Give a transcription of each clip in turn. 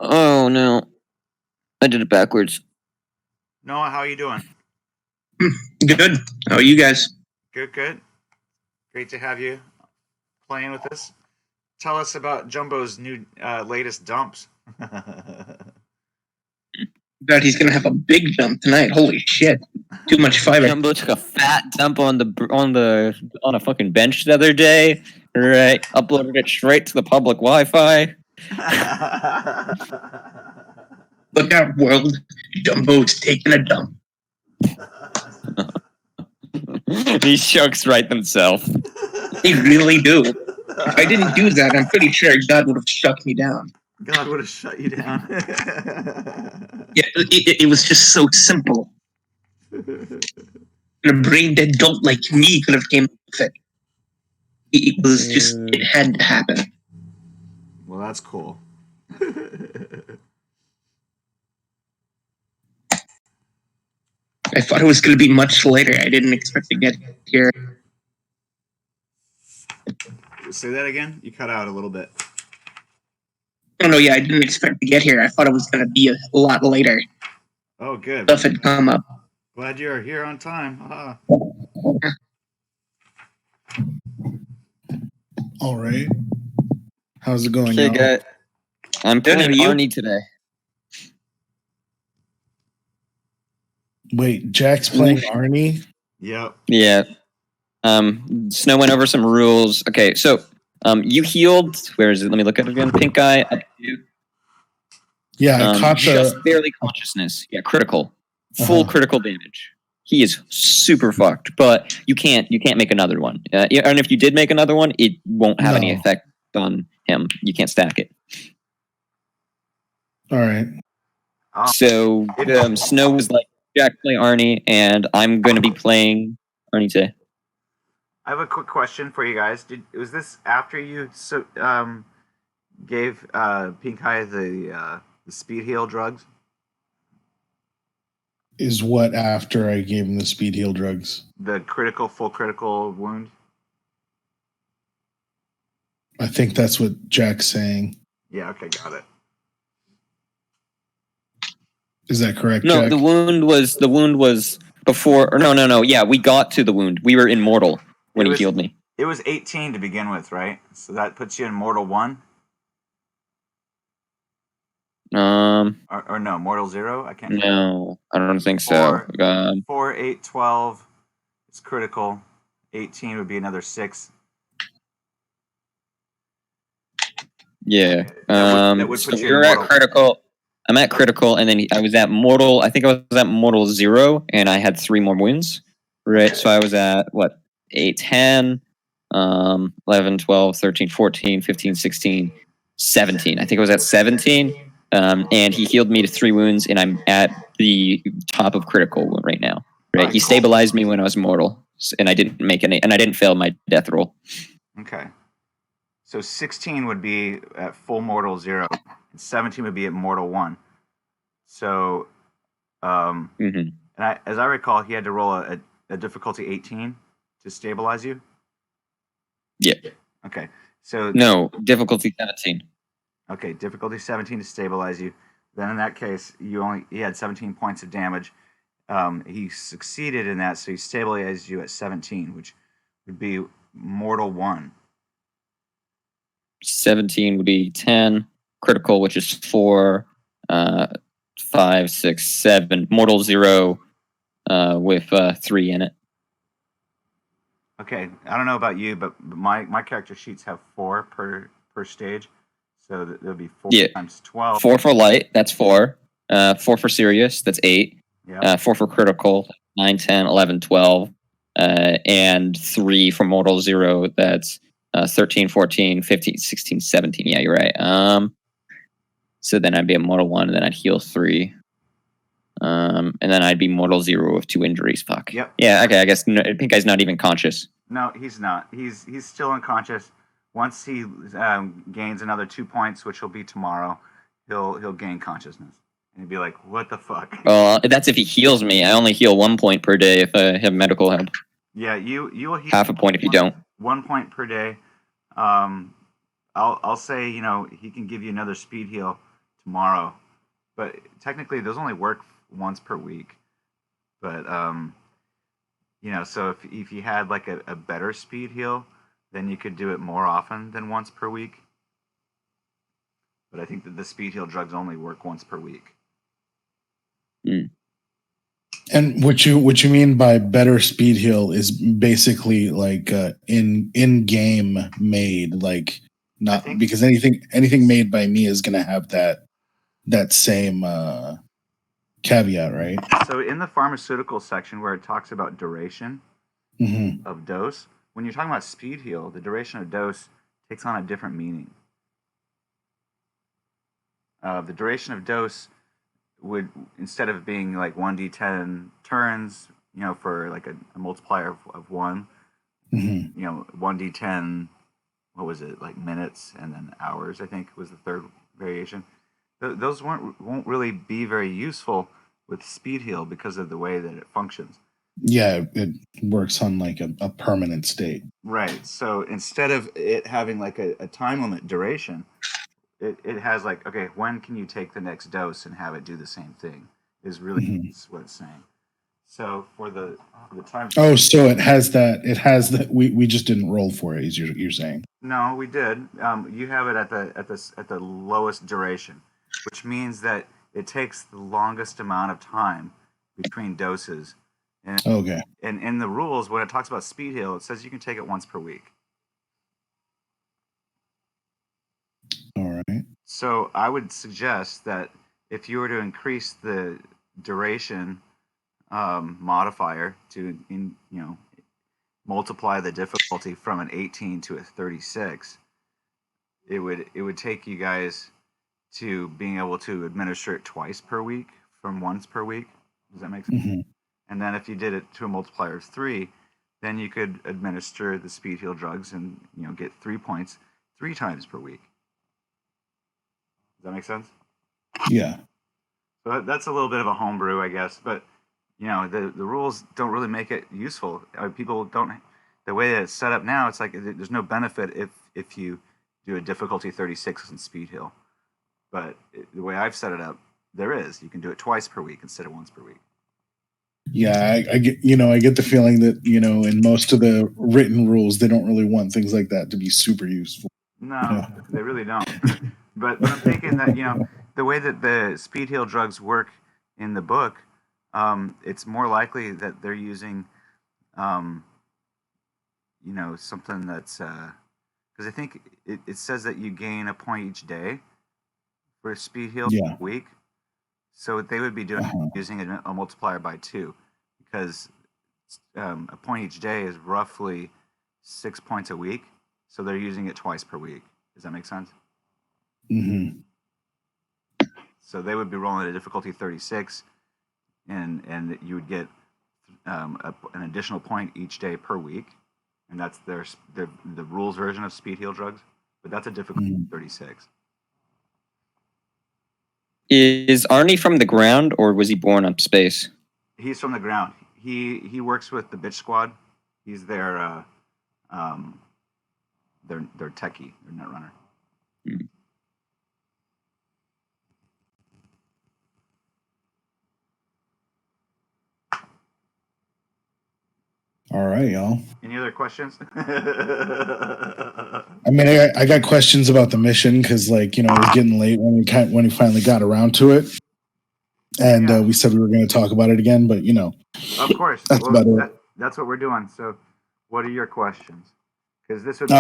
Oh no, I did it backwards. Noah, how are you doing? Good. How are you guys? Good, good. Great to have you playing with us. Tell us about Jumbo's new latest dumps. God, he's gonna have a big jump tonight. Holy shit! Too much fiber. Jumbo took a fat dump on a fucking bench the other day. Right, uploaded it straight to the public Wi-Fi. Look out, world! Jumbo's taking a dump. These jokes write themselves. They really do. If I didn't do that, I'm pretty sure God would have shut me down. God would have shut you down. Yeah, it was just so simple. And a brain dead dolt like me could have came up with it. It was just, it had to happen. Well, that's cool. I thought it was going to be much later. I didn't expect to get here. Say that again? You cut out a little bit. Oh, no, yeah, I didn't expect to get here. I thought it was going to be a lot later. Oh, good. Stuff had come up. Glad you're here on time. All right. How's it going? Okay, guys. I'm playing Arnie today. Wait, Jack's playing Arnie? Yep. Yeah. Snow went over some rules. Okay, so you healed. Where is it? Let me look at it again. Pink eye. Yeah, I caught just barely consciousness. Yeah, critical. Full critical damage. He is super fucked, but you can't make another one. And if you did make another one, it won't have any effect on him. You can't stack it. All right. So Snow was like, Jack, play Arnie, and I'm going to be playing Arnie today. I have a quick question for you guys. Was this after you gave Pink Eye the speed heal drugs? Is what after I gave him the speed heal drugs? The full critical wound? I think that's what Jack's saying. Yeah, okay, got it. Is that correct, No, Jack? the wound was before, or no. Yeah, we got to the wound. We were in mortal when he healed me. It was 18 to begin with, right? So that puts you in mortal 1? Or no, mortal 0? I can't. No, I don't think so. 4, 8, 12 is critical. 18 would be another 6. Yeah. That would so put you you're in at critical. I'm at critical, and then I was at mortal. I think I was at mortal 0, and I had 3 more wounds. Right. So I was at 8, 10, 11, 12, 13, 14, 15, 16, 17. I think I was at 17. And he healed me to 3 wounds, and I'm at the top of critical right now. Right, he stabilized me when I was mortal, and I didn't make any, and I didn't fail my death roll. Okay, so 16 would be at full mortal 0, and 17 would be at mortal 1. So, and as I recall, he had to roll a difficulty 18 to stabilize you. Yeah. Okay, so no, difficulty 17. Okay, difficulty 17 to stabilize you. Then in that case, he had 17 points of damage. He succeeded in that, so he stabilized you at 17, which would be mortal 1. 17 would be 10. Critical, which is 4, 5, 6, 7. Mortal 0 with 3 in it. Okay, I don't know about you, but my character sheets have 4 per stage. So there'll be 4 times 12. 4 for light, that's 4. 4 for serious, that's 8. 4 for critical, 9, 10, 11, 12. And 3 for mortal 0, that's 13, 14, 15, 16, 17. Yeah, you're right. So then I'd be at mortal 1, and then I'd heal 3. And then I'd be mortal 0 with 2 injuries. Fuck. Yep. Yeah, okay, I guess Pink Guy's not even conscious. No, he's not. He's still unconscious. Once he gains another 2 points, which will be tomorrow, he'll gain consciousness. And he'll be like, what the fuck? That's if he heals me. I only heal 1 point per day if I have medical help. Yeah, you will heal half a point if you don't. 1 point per day. I'll say, he can give you another speed heal tomorrow. But technically, those only work once per week. But so if you had like a better speed heal, then you could do it more often than once per week. But I think that the speed heal drugs only work once per week. Mm. And what you mean by better speed heal is basically like in game made, like not because anything made by me is going to have that same caveat, right? So in the pharmaceutical section where it talks about duration of dose, when you're talking about speed heal, the duration of dose takes on a different meaning. The duration of dose would, instead of being like 1d10 turns, for like a multiplier of 1, 1d10, what was it, like minutes, and then hours, I think was the third variation. Those won't really be very useful with speed heal because of the way that it functions. Yeah, it works on like a permanent state. Right. So instead of it having like a time limit duration, it has like, okay, when can you take the next dose and have it do the same thing is really what it's saying. So for the time. Oh, so it has that. We just didn't roll for it. You're saying? No, we did. You have it at the lowest duration, which means that it takes the longest amount of time between doses. And, okay. And in the rules, when it talks about speed heal, it says you can take it once per week. All right. So I would suggest that if you were to increase the duration modifier to multiply the difficulty from an 18 to a 36, it would take you guys to being able to administer it twice per week from once per week. Does that make sense? And then if you did it to a multiplier of 3, then you could administer the speed heal drugs and get 3 points 3 times per week. Does that make sense? Yeah. So that's a little bit of a homebrew, I guess, but the rules don't really make it useful. People don't. The way that it's set up now, it's like there's no benefit if you do a difficulty 36 in speed heal. But the way I've set it up, there is. You can do it twice per week instead of once per week. Yeah, I get the feeling that in most of the written rules, they don't really want things like that to be super useful. No, they really don't. But I'm thinking that the way that the speed heal drugs work in the book, it's more likely that they're using, something that's because I think it says that you gain a point each day for speed heal a week. So what they would be doing using a multiplier by 2, because a point each day is roughly 6 points a week. So they're using it twice per week. Does that make sense? So they would be rolling a difficulty 36, and you would get an additional point each day per week, and that's the rules version of speed heal drugs. But that's a difficulty 36. Is Arnie from the ground, or was he born up space? He's from the ground. He works with the Bitch Squad. He's their techie, their net runner. All right, y'all. Any other questions? I mean, I got questions about the mission because, it was getting late when we finally got around to it, and we said we were going to talk about it again. But of course, that's about it. That's what we're doing. So, what are your questions? Because this would be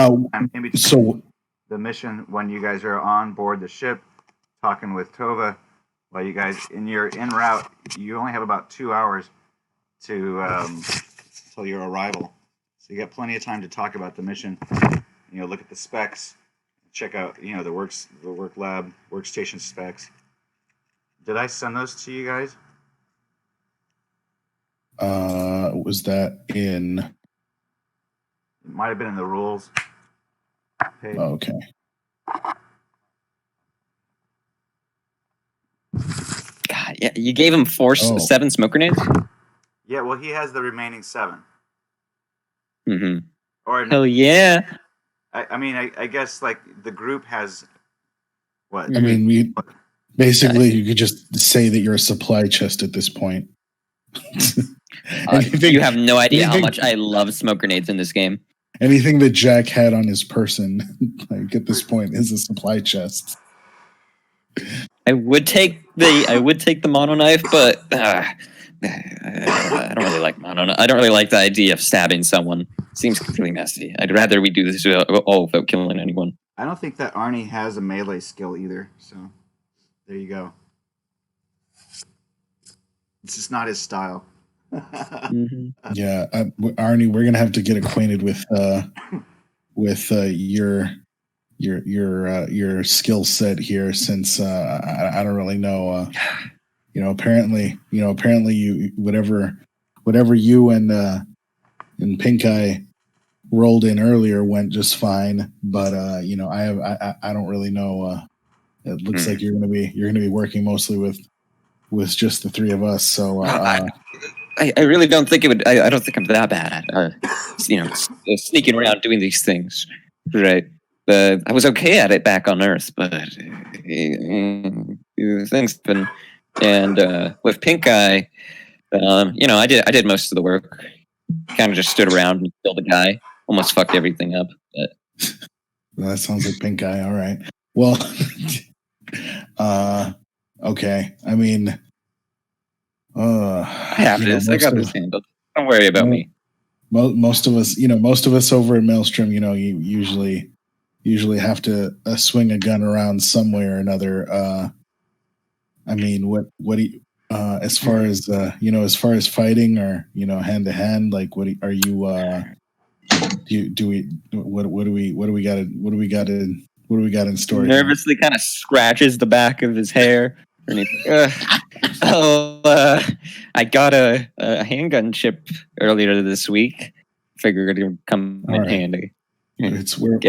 in between the mission when you guys are on board the ship, talking with Tova. While you guys en route, you only have about 2 hours to till your arrival. So you got plenty of time to talk about the mission. Look at the specs, check out the work lab, workstation specs. Did I send those to you guys? Was that in? It might have been in the rules page. Okay. God, yeah, you gave him 7 smoke grenades? Yeah, well, he has the remaining 7. Or hell yeah. I mean, I guess like the group has what? I mean, Basically, you could just say that you're a supply chest at this point. You have no idea how much I love smoke grenades in this game. Anything that Jack had on his person, like at this point, is a supply chest. I would take the mono knife, but I don't really like mono. I don't really like the idea of stabbing someone. Seems really messy. I'd rather we do this all without killing anyone. I don't think that Arnie has a melee skill either. So there you go. It's just not his style. Yeah, Arnie, we're gonna have to get acquainted with your skill set here, since I don't really know. Apparently you whatever you and Pink Eye rolled in earlier went just fine, but I don't really know. It looks like you're gonna be working mostly with just the three of us. So I really don't think it would. I don't think I'm that bad at sneaking around doing these things, right? But I was okay at it back on Earth, but things been and with Pink Eye, I did most of the work. Kind of just stood around and killed a guy. Almost fucked everything up. But. Well, that sounds like Pink Eye. All right. Well, okay. I mean, I have this. I got this handled. Don't worry about me. Most of us over at Maelstrom, you usually have to swing a gun around some way or another. I mean, what do you, as far as fighting or hand to hand, like what do we got in store? Nervously kind of scratches the back of his hair. I got a handgun chip earlier this week. Figured it would come in handy. We'll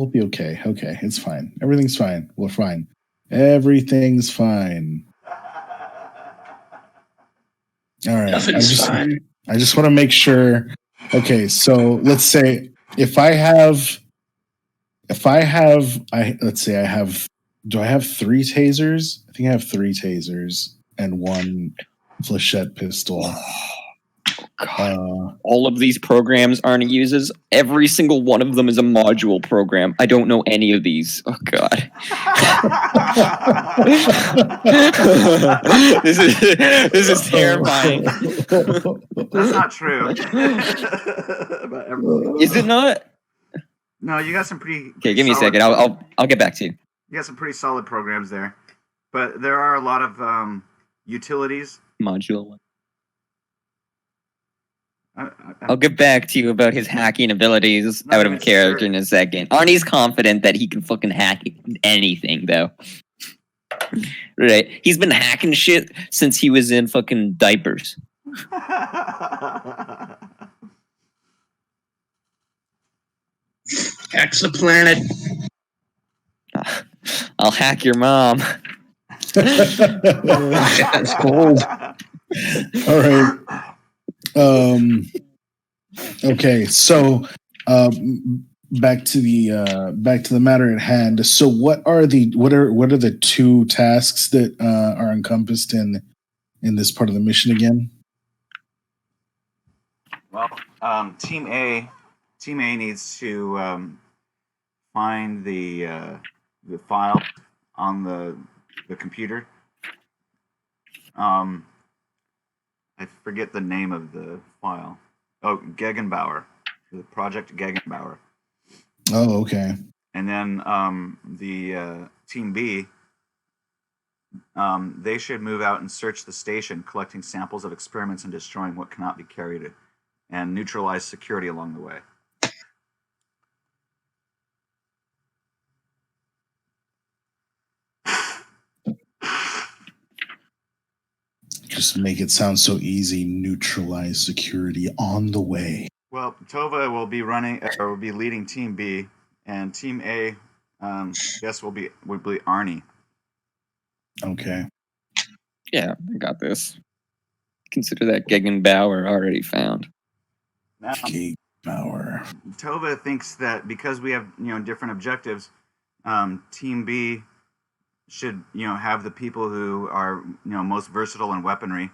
be okay. Okay, it's fine. Everything's fine. We're fine. Everything's fine. All right. I just want to make sure. Okay, so let's say if I have, let's say I have. Do I have 3 tasers? I think I have 3 tasers and 1 flechette pistol. God. All of these programs Arnie uses, every single one of them is a module program. I don't know any of these. Oh God. This is terrifying. That's not true. Is it not? No, you got some pretty. Okay, give me a second. I'll get back to you. You got some pretty solid programs there, but there are a lot of utilities. Module. I'll get back to you about his hacking abilities out of character in a second. Arnie's confident that he can fucking hack anything, though. Right? He's been hacking shit since he was in fucking diapers. Hacks the planet. I'll hack your mom. That's cold. All right. Okay, so back to the matter at hand. So what are the 2 tasks that are encompassed in this part of the mission again? Well, Team A needs to find the file on the computer. I forget the name of the file. Oh, Gegenbauer, the project Gegenbauer. Oh, okay. And then the Team B, they should move out and search the station, collecting samples of experiments and destroying what cannot be carried, and neutralize security along the way. Just make it sound so easy. Neutralize security on the way. Well, Tova will be leading Team B, and Team A, guess will be Arnie. Okay. Yeah, I got this. Consider that Gegenbauer already found. Now, Gegenbauer. Tova thinks that because we have different objectives, Team B should have the people who are most versatile in weaponry,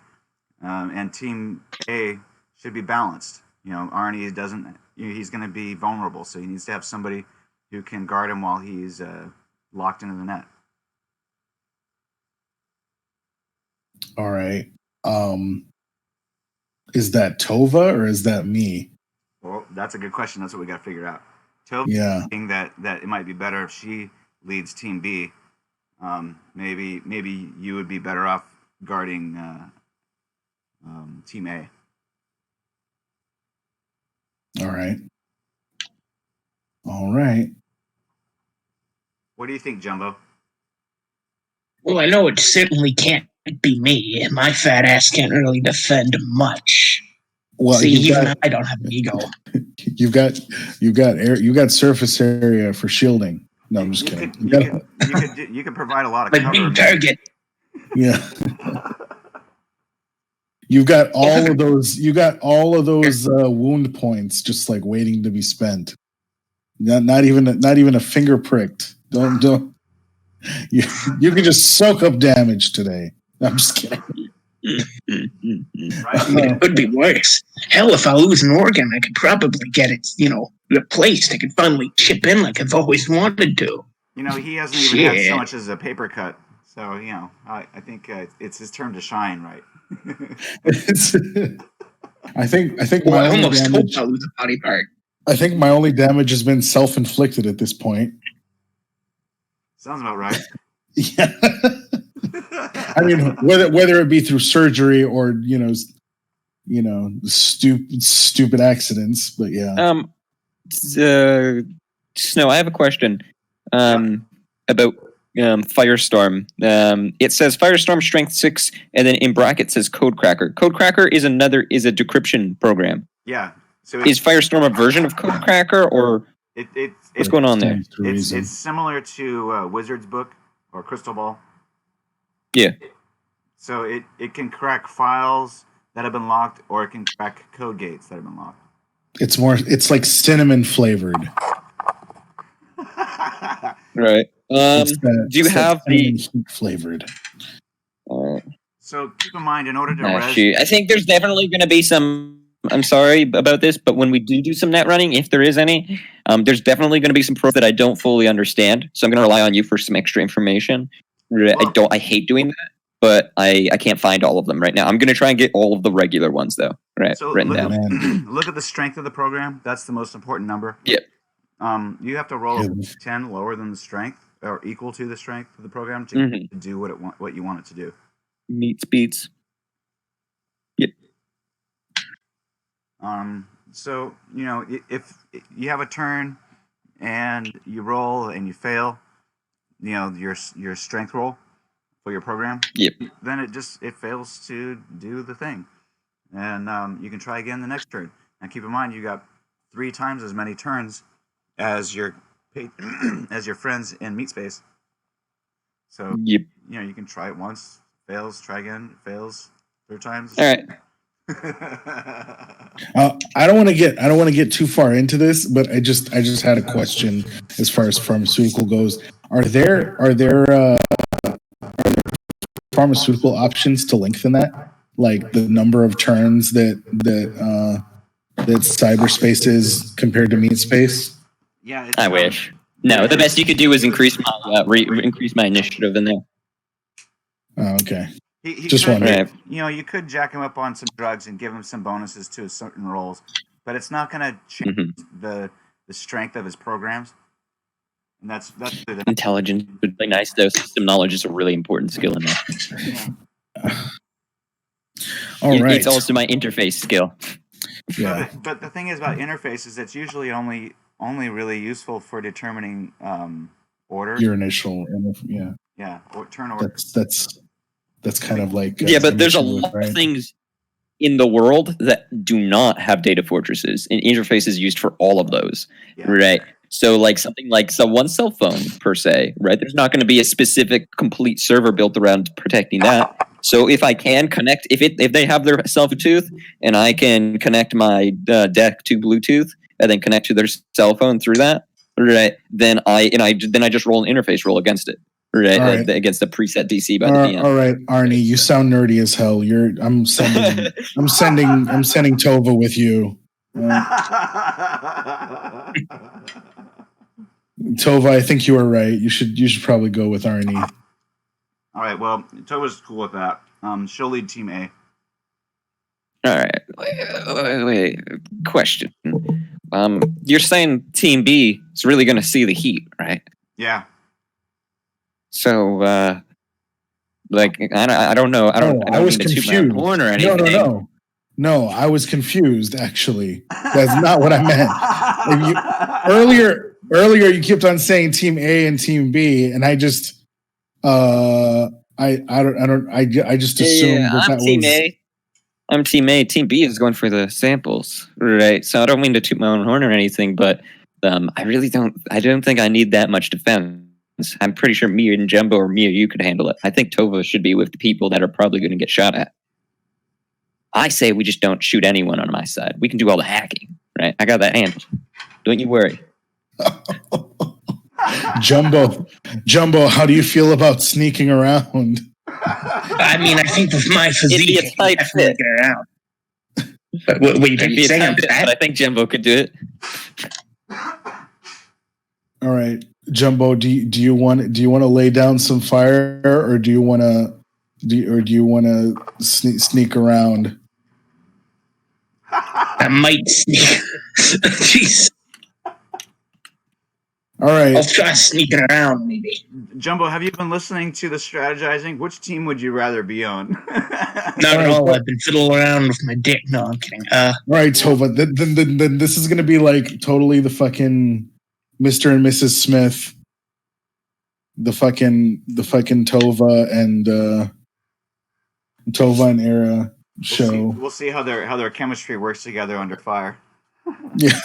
and Team A should be balanced. Arnie doesn't. He's going to be vulnerable, so he needs to have somebody who can guard him while he's locked into the net. All right. Is that Tova or is that me? Well, that's a good question. That's what we got to figure out. Tova thinking that it might be better if she leads Team B. Maybe you would be better off guarding Team A. All right. What do you think, Jumbo? Well, I know it certainly can't be me. My fat ass can't really defend much. Well, see, even I don't have an ego. You've got surface area for shielding. No, I'm just kidding. You could provide a lot of cover. Big target. Yeah. You've got all of those. You got all of those wound points just like waiting to be spent. Not even a finger pricked. Don't. You can just soak up damage today. I'm just kidding. It could be worse. Hell, if I lose an organ, I could probably get it, replaced. I could finally chip in like I've always wanted to. He hasn't even had so much as a paper cut. So, I think it's his turn to shine, right? I think I almost hope I lose a body part. I think my only damage has been self-inflicted at this point. Sounds about right. Yeah. I mean, whether it be through surgery or stupid accidents, but yeah. Snow, I have a question about Firestorm. It says Firestorm Strength 6, and then in brackets says Codecracker. Codecracker is a decryption program. Yeah. So is Firestorm a version of Codecracker, or what's going on there? It's similar to Wizard's Book or Crystal Ball. Yeah. So it can crack files that have been locked, or it can crack code gates that have been locked. It's like cinnamon flavored. Right. Do you have the heat flavored? So keep in mind, in order to I think there's definitely going to be some. I'm sorry about this, but when we do some net running, if there is any, there's definitely going to be some pros that I don't fully understand. So I'm going to rely on you for some extra information. Well, I hate doing that, but I can't find all of them right now. I'm going to try and get all of the regular ones though. Right. So written down. Look at the strength of the program. That's the most important number. Yep. You have to roll a 10 lower than the strength or equal to the strength of the program to do what you want it to do. Meets beats. Yep. So if you have a turn and you roll and you fail, your strength roll for your program. Yep. Then it fails to do the thing, and you can try again the next turn. Now keep in mind you got 3 times as many turns as your friends in Meat Space. So yep. You can try it once, fails, try again, fails, 3 times. All right. I don't want to get too far into this, but I just had a question as far as pharmaceutical goes. Are there pharmaceutical options to lengthen that, like the number of turns that cyberspace is compared to meat space? Yeah, I wish. No, the best you could do is increase my initiative in there. Oh, okay. He just could, wondering. You could jack him up on some drugs and give him some bonuses to certain rolls, but it's not going to change the strength of his programs. And that's the intelligence would be nice though. System knowledge is a really important skill in that. All right. It's also my interface skill. Yeah. But the thing is about interfaces, it's usually only really useful for determining order. Your initial, yeah, or turn order. That's kind of like but there's a lot of things in the world that do not have data fortresses, and interface is used for all of those, right? So like something like one cell phone per se, right? There's not going to be a specific complete server built around protecting that. So if I can connect, if they have their self-tooth and I can connect my deck to Bluetooth and then connect to their cell phone through that, right? Then I just roll an interface roll against it, right? Against the preset DC by the DM. All right, Arnie, you sound nerdy as hell. I'm sending Tova with you. Tova, I think you are right. You should probably go with Arnie. All right. Well, Tova's cool with that. She'll lead Team A. All right. Wait. Question. You're saying Team B is really going to see the heat, right? Yeah. So, I don't know. I was confused. Horn or anything. No, I was confused. Actually, that's not what I meant. Earlier, you kept on saying Team A and Team B, and I just, I just assumed that Team was. A. I'm Team A. Team B is going for the samples, right? So I don't mean to toot my own horn or anything, but I really don't. I don't think I need that much defense. I'm pretty sure me and Jumbo or me or you could handle it. I think Tova should be with the people that are probably going to get shot at. I say we just don't shoot anyone on my side. We can do all the hacking, right? I got that handled. Don't you worry. Jumbo, how do you feel about sneaking around? I mean, I think with my physique, it'd be a tight fit. Get around. But what you saying? I think Jumbo could do it. All right, Jumbo, do you want to lay down some fire, or do you want to sneak around? I might sneak. Jeez. All right. I'll try sneaking around, maybe. Jumbo, have you been listening to the strategizing? Which team would you rather be on? Not at all. I've been fiddling around with my dick. No, I'm kidding. All right, Tova. Then this is gonna be like totally the fucking Mr. and Mrs. Smith. The fucking Tova and Era show. We'll see how their chemistry works together under fire. Yeah.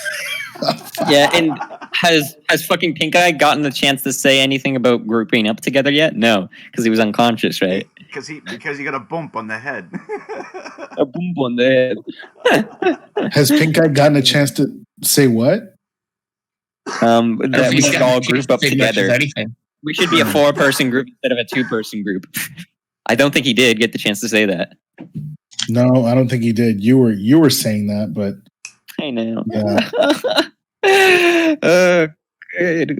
Yeah, and has fucking Pink Eye gotten the chance to say anything about grouping up together yet? No, because he was unconscious, right? Because he got a bump on the head. A bump on the head. Has Pink Eye gotten a chance to say what? That we should all group up together. We should be a 4-person group instead of a 2-person group. I don't think he did get the chance to say that. No, I don't think he did. You were saying that, but I know. Yeah.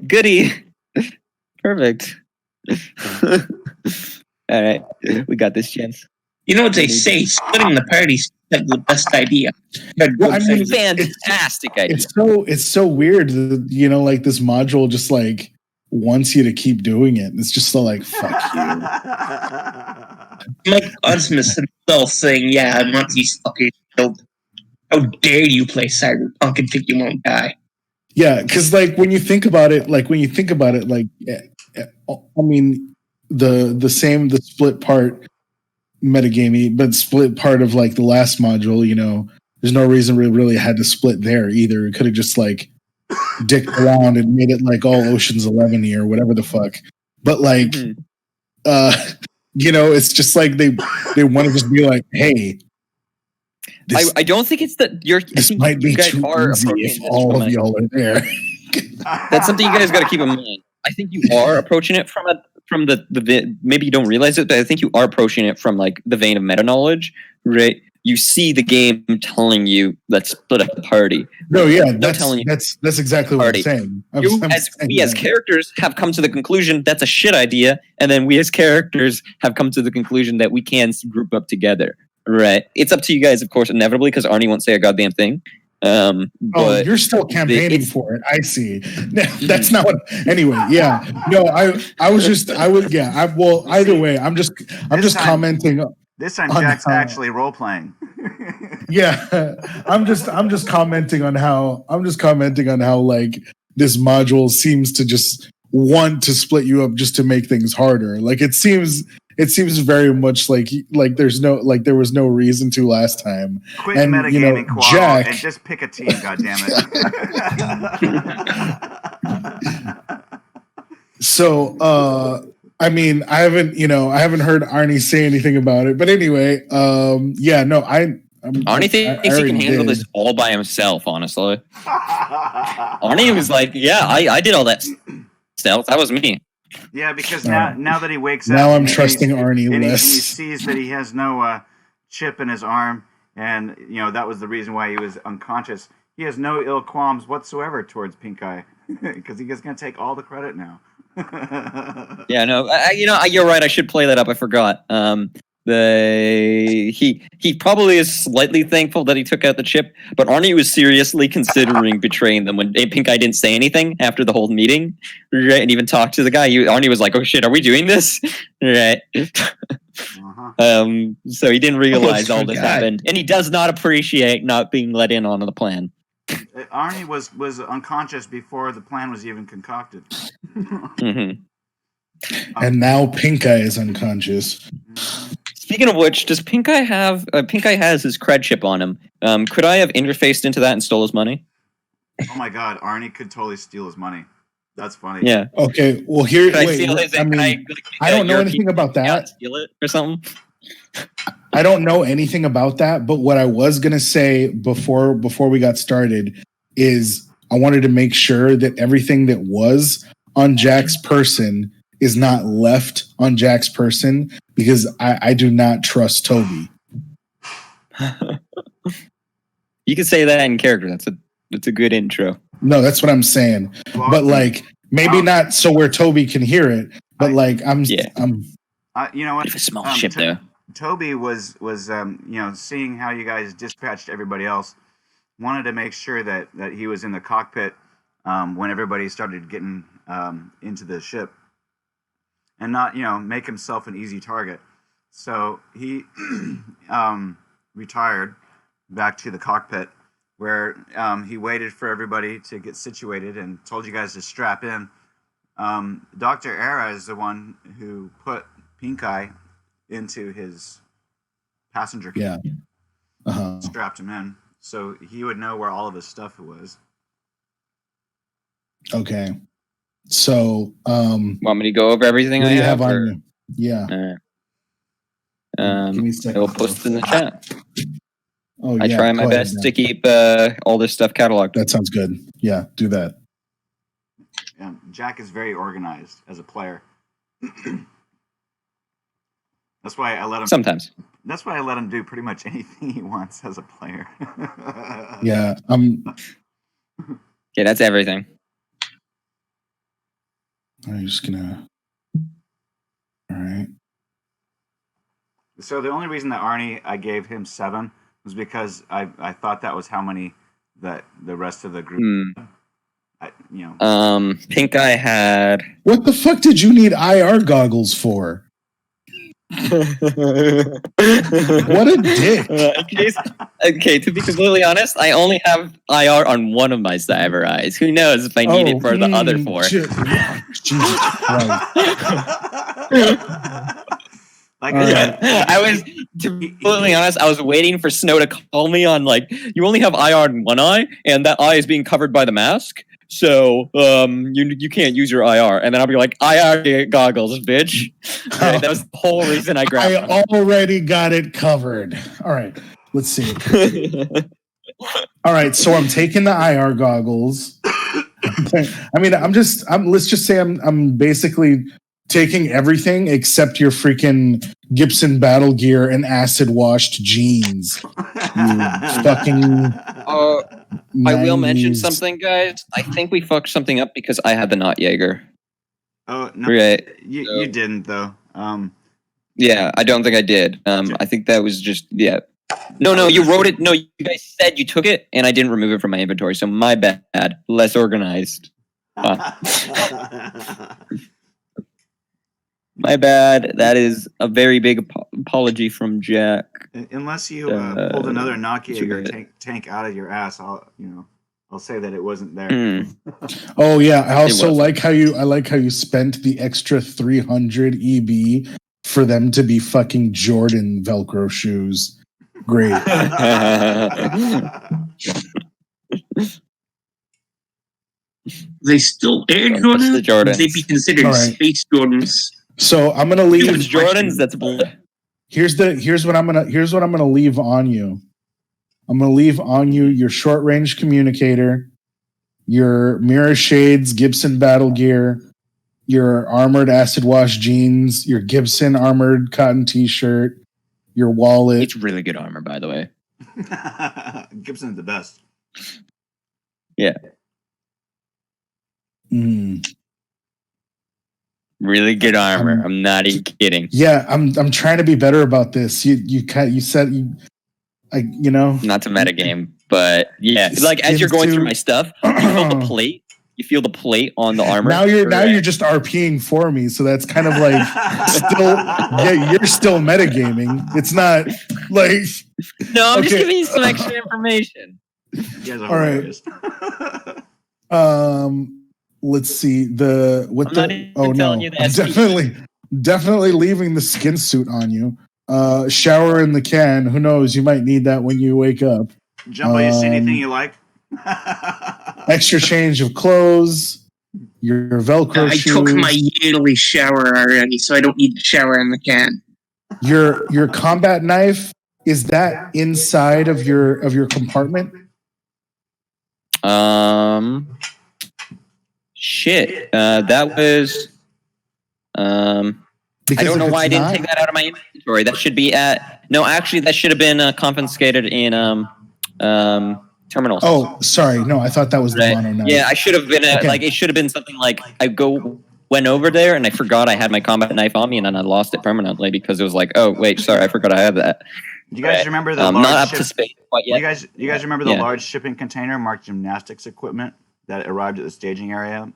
Goody. Perfect. All right, we got this chance. You know what they say? Splitting the party's the best idea. Well, I mean, fantastic idea. It's so weird that, like this module just like wants you to keep doing it. It's just so like, fuck you. Mike Osmus himself saying, "Yeah, I want these fuckers killed. How dare you play Cyberpunk and think you won't die?" Yeah, because like when you think about it, I mean, the split part metagamey, but split part of like the last module, there's no reason we really had to split there either. It could have just like dicked around and made it like all Ocean's 11-y or whatever the fuck. But like, it's just like they want to just be like, hey. I don't think it's that this might be too easy if all of y'all are there. That's something you guys got to keep in mind. I think you are approaching it from the maybe you don't realize it, but I think you are approaching it from like the vein of meta knowledge, right? You see the game telling you, let's split up the party. No, yeah, that's exactly what I'm saying. We as characters have come to the conclusion that's a shit idea, and then we as characters have come to the conclusion that we can group up together. Right. It's up to you guys, of course, inevitably, because Arnie won't say a goddamn thing. But you're still campaigning for it. I see. That's not what. Anyway, yeah. No, either way, I'm just commenting. This time, Jack's actually role playing. Yeah, I'm just commenting on how like this module seems to just want to split you up just to make things harder. Like it seems very much like there was no reason to last time. Quit metagaming, Jack, and just pick a team. Goddammit. So, I mean, I haven't heard Arnie say anything about it, but anyway, Arnie thinks he can handle this all by himself. Honestly, Arnie was like, "Yeah, I did all that stealth. That was me." Yeah, because now that he wakes now up, I'm trusting Arnie and less. he sees that he has no chip in his arm, and that was the reason why he was unconscious. He has no ill qualms whatsoever towards Pink Eye because he's going to take all the credit now. Yeah, no, you're right. I should play that up. I forgot. He probably is slightly thankful that he took out the chip, but Arnie was seriously considering betraying them when Pink Eye didn't say anything after the whole meeting, right? And even talked to the guy. Arnie was like, "Oh shit, are we doing this?" Right. So he didn't realize all this happened, and he does not appreciate not being let in on the plan. Arnie was unconscious before the plan was even concocted. Mm-hmm. And now Pink Eye is unconscious. Speaking of which, does Pink Eye have? Pink Eye has his cred chip on him. Could I have interfaced into that and stole his money? Oh my god, Arnie could totally steal his money. That's funny. Yeah. Okay. Well, here. I don't know anything about that. Steal it or something. I don't know anything about that. But what I was gonna say before we got started is I wanted to make sure that everything that was on Jack's person is not left on Jack's person because I do not trust Toby. You can say that in character. That's a good intro. No, that's what I'm saying. Well, but like maybe not so where Toby can hear it. But I'm you know what? If a small ship there. Toby was seeing how you guys dispatched everybody else, wanted to make sure that he was in the cockpit when everybody started getting into the ship, and not make himself an easy target. So he retired back to the cockpit where he waited for everybody to get situated and told you guys to strap in. Dr. Era is the one who put Pink Eye into his passenger cab. Yeah. Strapped him in so he would know where all of his stuff was. Okay. So want me to go over everything I have on you? Yeah. I will post it in the chat. Oh, I try my best to keep all this stuff cataloged. That sounds good. Yeah, do that. Jack is very organized as a player. That's why I let him. Sometimes. That's why I let him do pretty much anything he wants as a player. Yeah. Yeah, that's everything. I'm just gonna. All right. So the only reason that I gave him 7 was because I thought that was how many that the rest of the group. Pink Eye had. What the fuck did you need IR goggles for? What a dick. Okay, to be completely honest, I only have IR on one of my cyber eyes. Who knows if I need it for the other 4? Jesus Christ. I was, to be completely honest, I was waiting for Snow to call me on, like, you only have IR in one eye, and that eye is being covered by the mask, so you can't use your IR. And then I'll be like, IR goggles, bitch. Right, that was the whole reason I grabbed them. I already got it covered. All right, let's see. All right, so I'm taking the IR goggles. I mean, let's just say I'm basically taking everything except your freaking Gibson battle gear and acid washed jeans. You fucking. I will mention something, guys. I think we fucked something up because I had the Not Jaeger. Oh no, right? You didn't though. Yeah, I don't think I did. I think that was just No, you wrote it. No, you guys said you took it, and I didn't remove it from my inventory. So my bad. Less organized. My bad. That is a very big apology from Jack. Unless you pulled another Nokia tank out of your ass, I'll say that it wasn't there. Oh yeah, I also like how you spent the extra 300 EB for them to be fucking Jordan Velcro shoes. Great. They still Air Jordans? The Jordans. They'd be considered space Jordans. So I'm gonna leave Jordans. That's blood. Here's what I'm gonna leave on you. I'm gonna leave on you your short range communicator, your mirror shades, Gibson battle gear, your armored acid wash jeans, your Gibson armored cotton t-shirt, your wallet. It's really good armor, by the way. Gibson's the best. Yeah. Really good armor. I'm not even kidding. Yeah, I'm trying to be better about this. You said not to metagame, but yeah, like as you're going through my stuff, you feel the plate. You feel the plate on the armor. Now you're just RPing for me, so that's kind of like you're still metagaming. It's not like no, I'm just giving you some extra information. You guys are hilarious. All right. Let's see I'm definitely leaving the skin suit on you. Shower in the can. Who knows? You might need that when you wake up. Jumbo, you see anything you like? Extra change of clothes. Your Velcro shoes. I took my yearly shower already, so I don't need to shower in the can. Your combat knife, is that inside of your compartment? Shit. That was. I don't know why I didn't take that out of my inventory. That should be at. No, actually, that should have been confiscated in terminals. Oh, sorry. No, I thought that was the mono knife. Yeah, I should have been it should have been something like went over there and I forgot I had my combat knife on me and then I lost it permanently because it was like, oh wait, sorry, I forgot I had that. Do you guys remember the large not up to space quite yet? You guys remember the large shipping container marked gymnastics equipment that arrived at the staging area?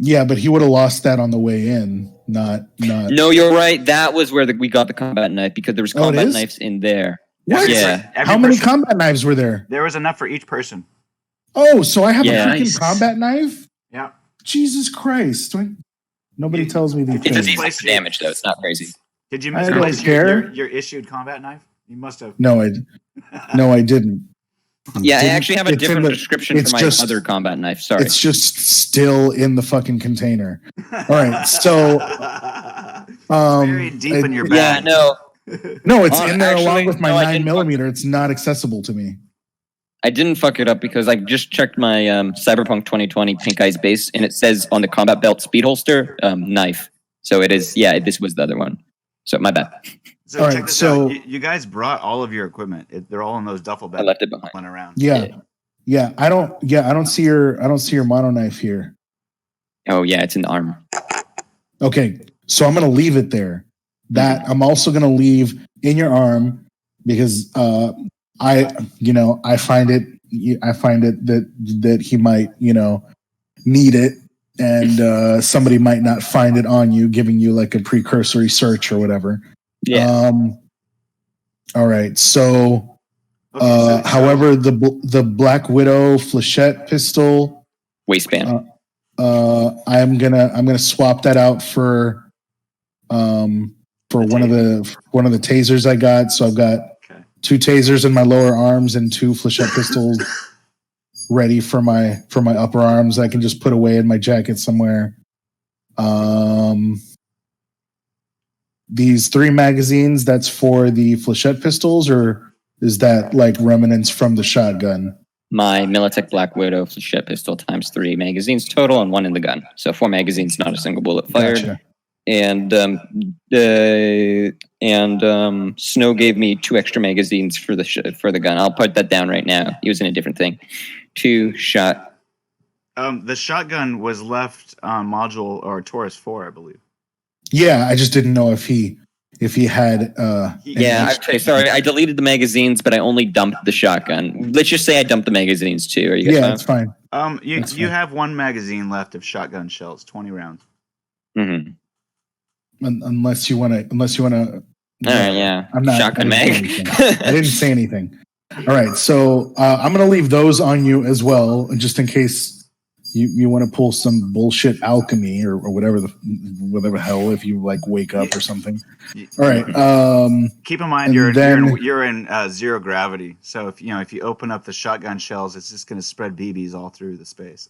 Yeah, but he would have lost that on the way in. Not. No, you're right. That was where we got the combat knife because there was combat knives in there. What? Yeah. How many combat knives were there? There was enough for each person. Oh, so I have a freaking combat knife? Yeah. Jesus Christ! Nobody tells me these things. It things. does damage though. It's not crazy. Did you misplace your issued combat knife? You must have. No, I didn't. Yeah, I actually have a different description for my other combat knife. Sorry. It's just still in the fucking container. All right, so very deep in your bag. Yeah, no, it's in there along with my 9mm. It's not accessible to me. I didn't fuck it up because I just checked my Cyberpunk 2020 Pink Eyes base, and it says on the combat belt speed holster knife. So it is. Yeah, this was the other one. So my bad. So check this out. You guys brought all of your equipment. They're all in those duffel bags. I left it behind. Went around. Yeah. I don't see your mono knife here. Oh yeah, it's in the arm. Okay, so I'm gonna leave it there. That I'm also gonna leave in your arm because I find it that he might need it, and somebody might not find it on you, giving you like a precursory search or whatever. Yeah. All right. So, however, the Black Widow flechette pistol waistband. I'm gonna swap that out for one of the tasers I got. So I've got 2 tasers in my lower arms and 2 flechette pistols ready for my upper arms. I can just put away in my jacket somewhere. These 3 magazines, that's for the flechette pistols, or is that like remnants from the shotgun? My Militech Black Widow flechette pistol times 3 magazines total and 1 in the gun. So 4 magazines, not a single bullet fired. Gotcha. And Snow gave me 2 extra magazines for the gun. I'll put that down right now. Using a different thing. 2 shot. The shotgun was left on module or Taurus 4, I believe. Yeah, I just didn't know if he had. Sorry, I deleted the magazines, but I only dumped the shotgun. Let's just say I dumped the magazines too. Are you guys that's fine. You have 1 magazine left of shotgun shells, 20 rounds. Mm-hmm. Unless you want to. Yeah. I'm not. Shotgun mag. I didn't say anything. All right, so I'm going to leave those on you as well, just in case you want to pull some bullshit alchemy or whatever the hell if you like wake up or something. All right. Keep in mind you're in 0 gravity, so if you open up the shotgun shells, it's just going to spread BBs all through the space.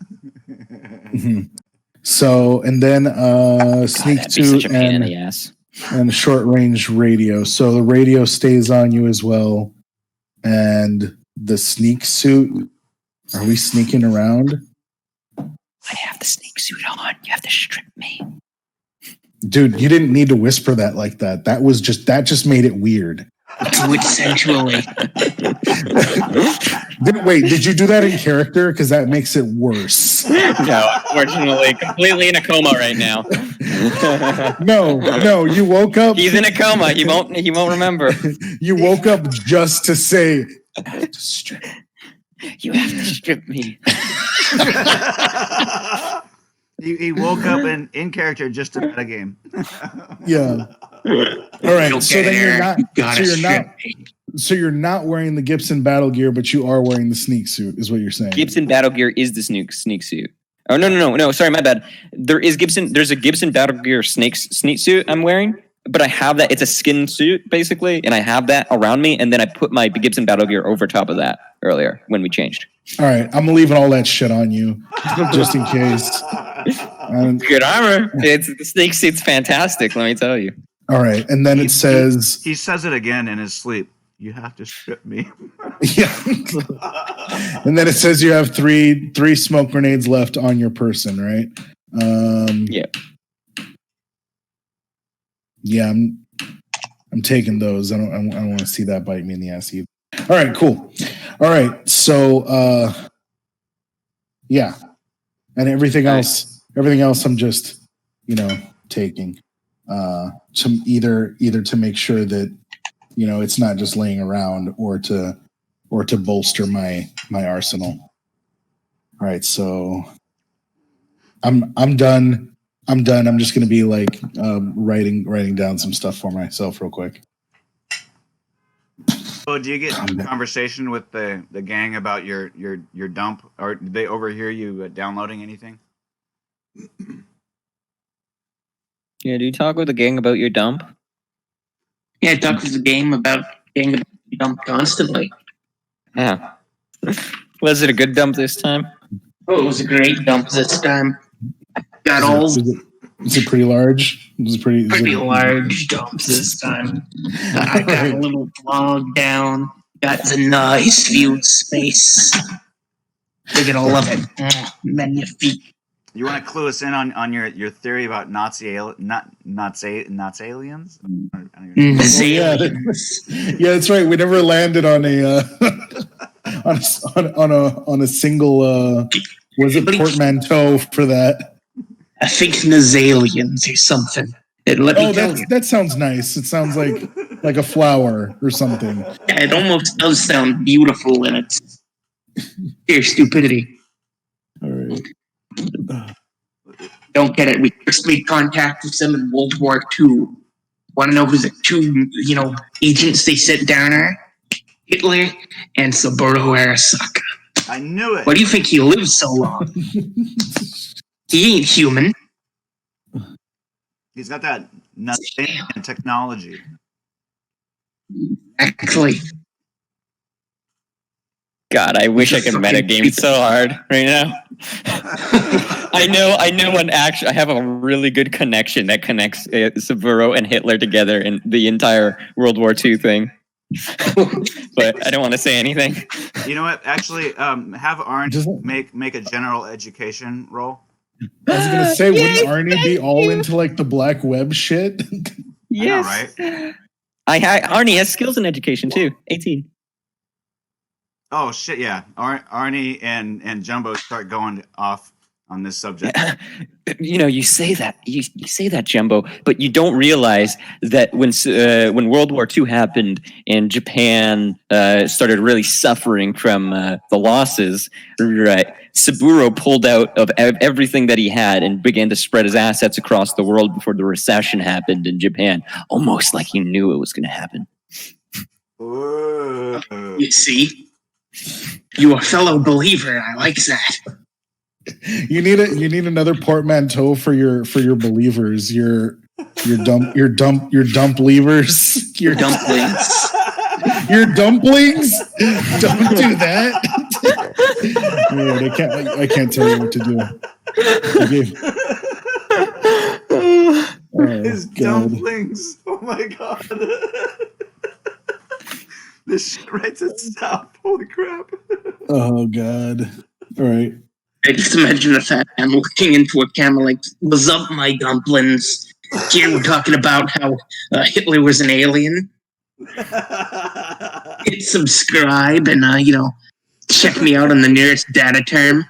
Mm-hmm. So and then sneak suit and short range radio. So the radio stays on you as well, and the sneak suit. Are we sneaking around? I have the sneak suit on. You have to strip me. Dude, you didn't need to whisper that like that. That just made it weird. Do it sensually. Wait, did you do that in character? Because that makes it worse. No, unfortunately, completely in a coma right now. No, you woke up. He's in a coma. He won't remember. You woke up just to say, you have to strip me. He woke up in character just to play a game. Yeah. All right. So then you're not wearing the Gibson battle gear, but you are wearing the sneak suit, is what you're saying. Gibson battle gear is the sneak suit. Oh no! Sorry, my bad. There's a Gibson battle gear sneak suit I'm wearing, but I have that. It's a skin suit basically, and I have that around me, and then I put my Gibson battle gear over top of that earlier when we changed. All right, I'm leaving all that shit on you, just in case. Good armor. The sneak suit's fantastic. Let me tell you. All right, and then it says he says it again in his sleep. You have to strip me. Yeah. And then it says you have three smoke grenades left on your person, right? Yeah. Yeah, I'm taking those. I don't want to see that bite me in the ass either. All right, cool. All right, so yeah, and everything else I'm just taking to either to make sure that it's not just laying around or to bolster my arsenal. All right, so I'm done. I'm just gonna be like writing down some stuff for myself real quick. So do you get conversation with the gang about your dump, or did they overhear you downloading anything? Yeah, do you talk with the gang about your dump? Yeah, I talk with the gang about your dump constantly. Yeah. Was it a good dump this time? Oh, it was a great dump this time. Is it pretty large? Pretty large dumps this time. I got a little vlog down. Got the nice view of space. You're gonna love it. Magnifique. You want to clue us in on your theory about Nazi aliens? Yeah, that's right. We never landed on a on a single was it portmanteau for that? I think Nazalians or something. That sounds nice. It sounds like a flower or something. Yeah, it almost does sound beautiful in its sheer stupidity. All right. Don't get it. We first made contact with them in World War II. Want to know who's the two, agents they sent down there? Hitler and Saburo Arasaka. I knew it. Why do you think he lived so long? He ain't human. He's got that Nazalian technology. Actually. God, I wish I could metagame so hard right now. I know I have a really good connection that connects Saburo and Hitler together in the entire World War II thing. But I don't want to say anything. You know what? Actually, have Arnie make a general education roll. I was gonna say, wouldn't Arnie be all into like the black web shit? Yes, I know, right? Arnie has skills in education too. 18. Oh shit! Yeah, Arnie and Jumbo start going off on this subject. You say that, Jumbo, but you don't realize that when World War II happened and Japan started really suffering from the losses, right? Saburo pulled out of everything that he had and began to spread his assets across the world before the recession happened in Japan, almost like he knew it was going to happen. You see? You a fellow believer. I like that. You need another portmanteau for your believers. Your dump levers. Your dumplings. Your dumplings. Don't do that. I can't tell you what to do. His dumplings. Oh my god. This shit writes itself. Holy crap. Oh god. All right. I just imagine a fat man looking into a camera like, "What's up, my dumplings?" Here we're talking about how Hitler was an alien. Hit subscribe and, check me out on the nearest data term.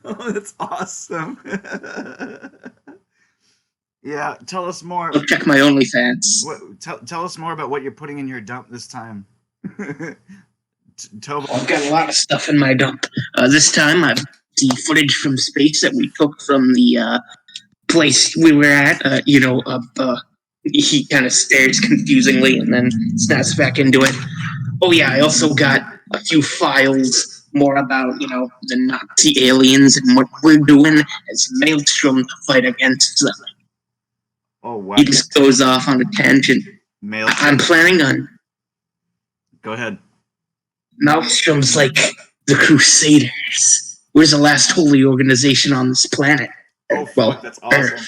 Oh, that's awesome. Yeah, tell us more. I'll check my OnlyFans. Tell us more about what you're putting in your dump this time. Tobo. I've got a lot of stuff in my dump. This time, I've the footage from space that we took from the place we were at. He kind of stares confusingly and then snaps back into it. Oh yeah, I also got a few files more about, the Nazi aliens and what we're doing as Maelstrom to fight against them. Oh wow! He just goes off on a tangent. Maelstrom. I'm planning on. Go ahead. Maelstrom's like the Crusaders. We're the last holy organization on this planet. Oh, fuck, that's awesome.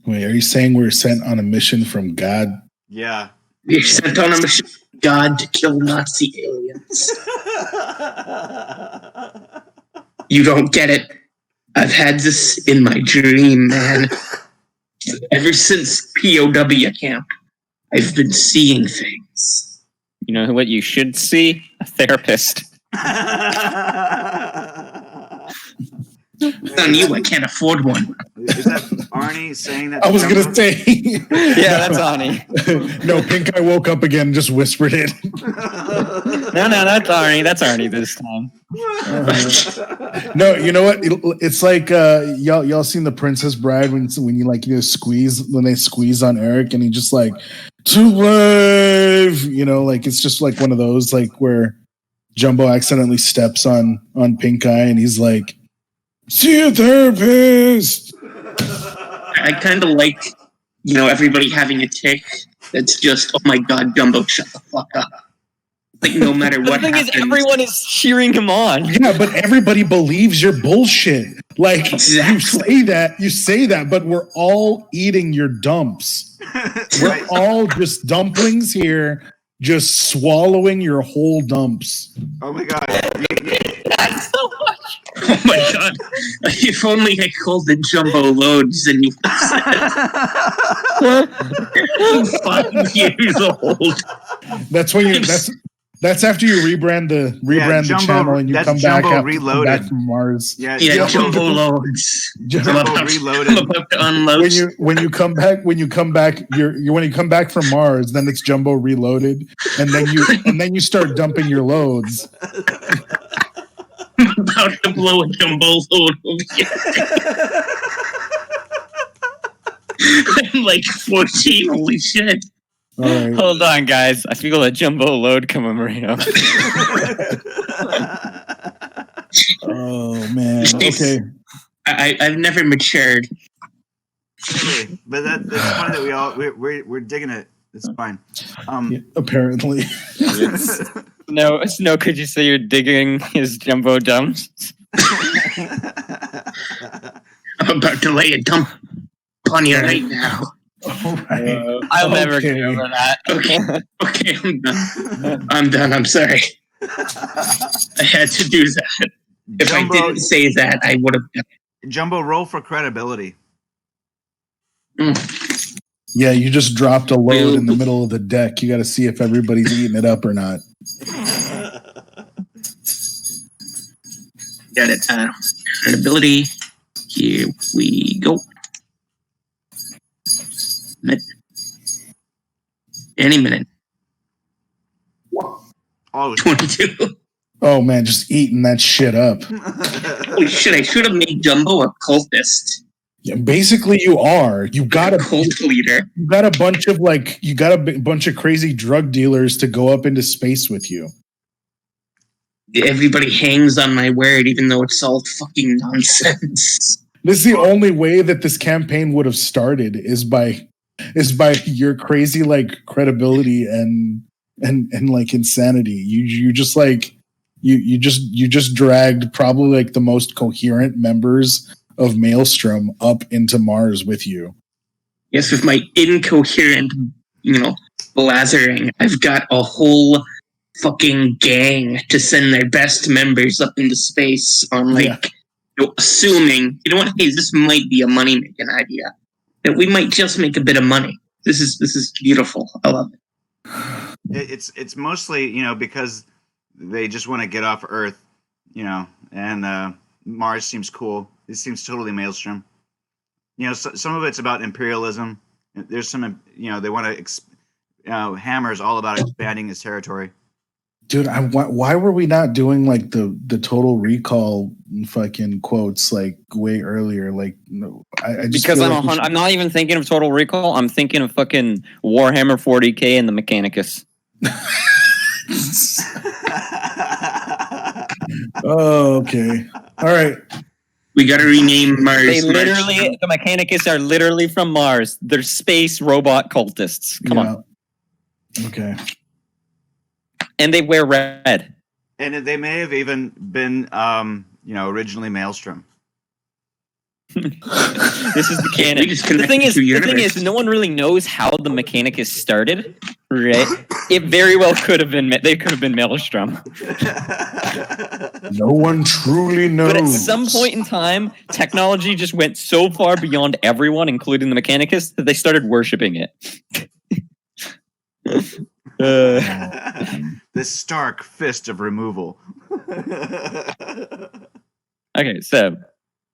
Wait, are you saying we're sent on a mission from God? Yeah. We're sent on a mission from God to kill Nazi aliens. You don't get it. I've had this in my dream, man. Ever since POW camp, I've been seeing things. You know what you should see? A therapist. On you, I can't afford one. Is that Arnie saying that? I was going to say. Yeah, that's Arnie. No, Pink Eye woke up again and just whispered it. No, that's Arnie. That's Arnie this time. No, you know what? It's like y'all seen The Princess Bride when you squeeze when they squeeze on Eric and he just like to live. It's just like one of those where Jumbo accidentally steps on Pink Eye and he's like, "See a therapist." I kind of like, everybody having a tick that's just, oh my God, Jumbo, shut the fuck up. Like, no matter what The thing happens. is, everyone is cheering him on. Yeah, but everybody believes your bullshit. Like, exactly. you say that, but we're all eating your dumps. We're all just dumplings here, just swallowing your whole dumps. Oh my God. That's so much. Oh my God. If only I called it Jumbo Loads and you said 5 years old. That's when that's after you rebrand the Jumbo, channel and you come back from Mars. Yeah, Jumbo Loads. Jumbo Reloaded. I'm about to unload. When you come back when you come back from Mars, then it's Jumbo Reloaded, and then you start dumping your loads. I'm about to blow a Jumbo Load over here. I'm like 14, holy shit. All right. Hold on, guys. I feel a Jumbo load coming right up. Oh man. Okay. I've never matured. Okay, but that's funny that we're digging it. It's fine. Yeah, apparently. No, could you say you're digging his Jumbo dumps? I'm about to lay a dump on you right now. All right. I'll never get over that. Okay, I'm done. I'm sorry. I had to do that. If I didn't say that, I would have done it. Jumbo, roll for credibility. Yeah, you just dropped a load in the middle of the deck. You got to see if everybody's eating it up or not. Got it. Credibility. Here we go. Any minute. Oh, 22. Oh man, just eating that shit up. Holy shit! I should have made Jumbo a cultist. Yeah, basically, you are. You got a cult leader. You got a bunch of bunch of crazy drug dealers to go up into space with you. Everybody hangs on my word, even though it's all fucking nonsense. This is the only way that this campaign would have started is by your crazy credibility and insanity. You just dragged probably the most coherent members of Maelstrom up into Mars with you. Yes, with my incoherent, blathering, I've got a whole fucking gang to send their best members up into space on assuming, hey, this might be a money-making idea. That we might just make a bit of money. This is beautiful. I love it. It's mostly, because they just want to get off Earth, and Mars seems cool. It seems totally Maelstrom. Some of it's about imperialism. There's some, they want to, Hammer's all about expanding his territory. Dude, why were we not doing like the Total Recall fucking quotes like way earlier? Like, no, I just because I'm not even thinking of Total Recall. I'm thinking of fucking Warhammer 40K and the Mechanicus. Oh, okay. All right. We got to rename Mars. The Mechanicus are literally from Mars. They're space robot cultists. Come on. Okay. And they wear red. And they may have even been, originally Maelstrom. This is the canon. The thing is, no one really knows how the Mechanicus started, right? It very well could have been. They could have been Maelstrom. No one truly knows. But at some point in time, technology just went so far beyond everyone, including the Mechanicus, that they started worshiping it. The stark fist of removal. Okay, so.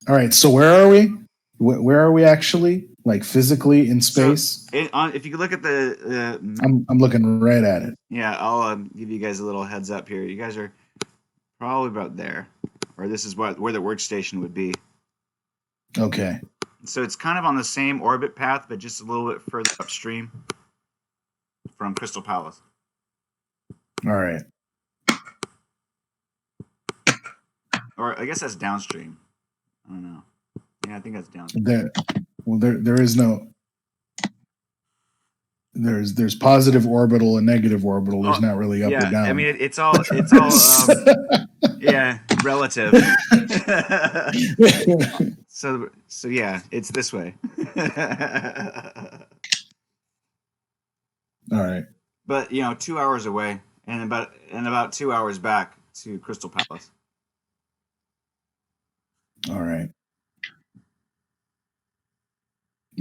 All right, so where are we? Where are we actually? Like physically in space? So, if you look at the... I'm looking right at it. Yeah, I'll give you guys a little heads up here. You guys are probably about there. Or this is where the workstation would be. Okay. So it's kind of on the same orbit path, but just a little bit further upstream from Crystal Palace. All right. Or I guess that's downstream. I don't know. Yeah, I think that's downstream. There is no. There's positive orbital and negative orbital. There's not really up or down. I mean, it's all yeah, relative. so yeah, it's this way. All right. But 2 hours away, and about 2 hours back to Crystal Palace. All right.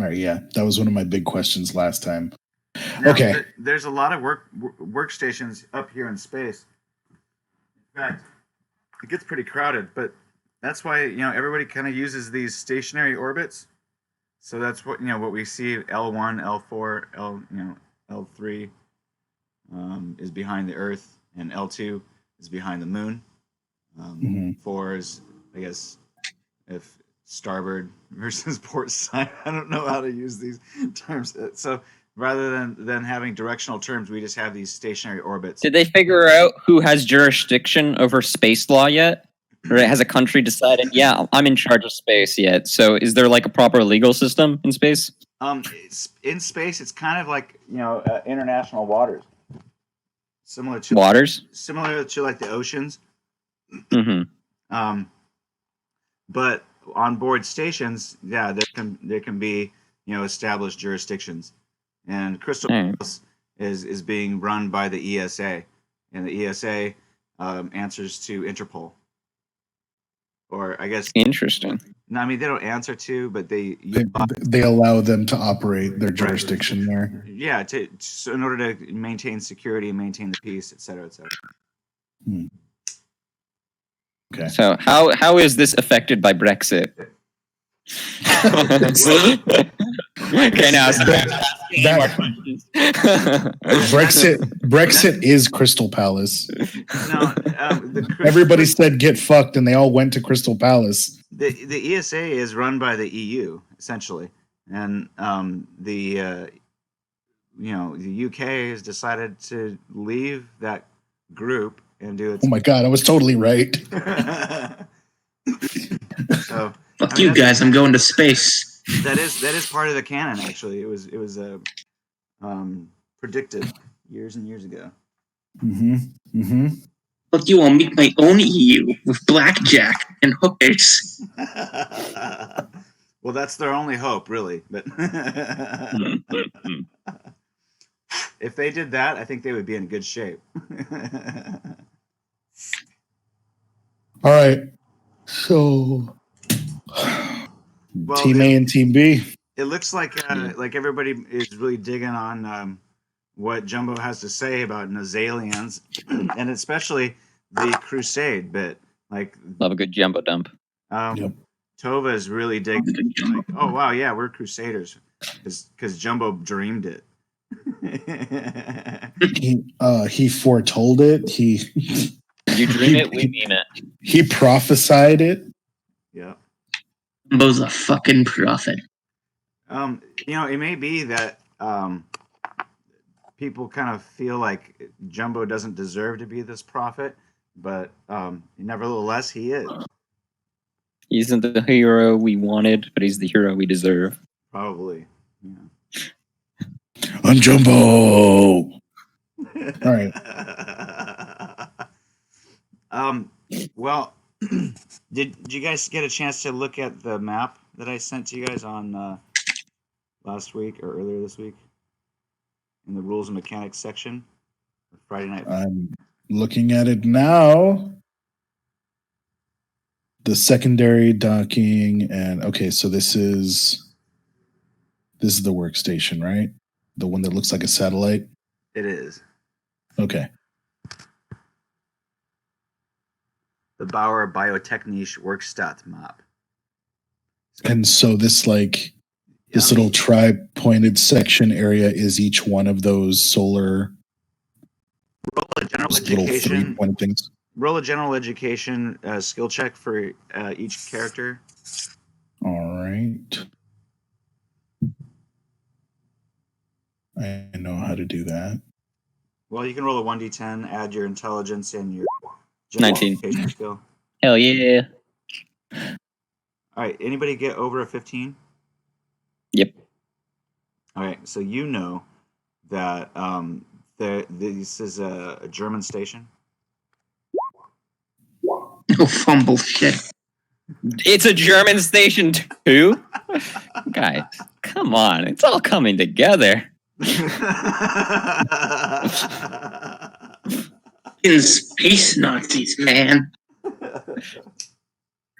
All right. Yeah, that was one of my big questions last time. Now, okay. There's a lot of workstations up here in space. In fact, it gets pretty crowded, but that's why everybody kind of uses these stationary orbits. So that's what what we see. L1, L4, L3 is behind the Earth, and L2 is behind the Moon. 4 is, I guess, if starboard versus port side. I don't know how to use these terms. So rather than having directional terms, we just have these stationary orbits. Did they figure out who has jurisdiction over space law yet? Or has a country decided, yeah, I'm in charge of space yet? So is there like a proper legal system in space? In space, it's kind of like international waters, similar to like the oceans. Mm-hmm. But on board stations, yeah, there can be established jurisdictions, and Crystal Palace is being run by the ESA, and the ESA answers to Interpol, or I guess interesting. No, I mean they don't answer to, but they allow them to operate their jurisdiction there. Yeah, so in order to maintain security and maintain the peace, et cetera, et cetera. Okay. So how is this affected by Brexit? Okay, now Brexit is Crystal Palace. No, everybody said get fucked, and they all went to Crystal Palace. The ESA is run by the EU essentially, and the UK has decided to leave that group and do its. Oh my god, I was totally right. So fuck you guys, I'm going to space. That is part of the canon. Actually, it was predicted years and years ago. Fuck you! I'll make my own EU with blackjack and hookers. Well, that's their only hope, really. But if they did that, I think they would be in good shape. All right. So Well, Team A and Team B. It looks like everybody is really digging on what Jumbo has to say about Nazalians, and especially the Crusade bit. Like, love a good Jumbo dump. Yep. Tova is really digging. Like, oh wow, yeah, we're Crusaders, because Jumbo dreamed it. He foretold it. You dream it, we mean it. He prophesied it. Yeah. Jumbo's a fucking prophet. It may be that people kind of feel like Jumbo doesn't deserve to be this prophet, but nevertheless, he is. He isn't the hero we wanted, but he's the hero we deserve. Probably. Yeah. I'm Jumbo. All right. Well, did you guys get a chance to look at the map that I sent to you guys on last week or earlier this week in the rules and mechanics section? Friday night. I'm looking at it now. The secondary docking and okay, so this is the workstation, right? The one that looks like a satellite. It is. Okay. The Bauer Bio-technical Workstation map. And so this little tri-pointed section area is each one of those solar roll a general little education. 3-point things. Roll a general education skill check for each character. All right. I know how to do that. Well, you can roll a 1d10, add your intelligence and your 19 skill. Hell yeah. All right. Anybody get over a 15? Yep. All right. So you know that this is a German station. Oh, fumble shit. It's a German station too? Guys, come on. It's all coming together. In space Nazis, man.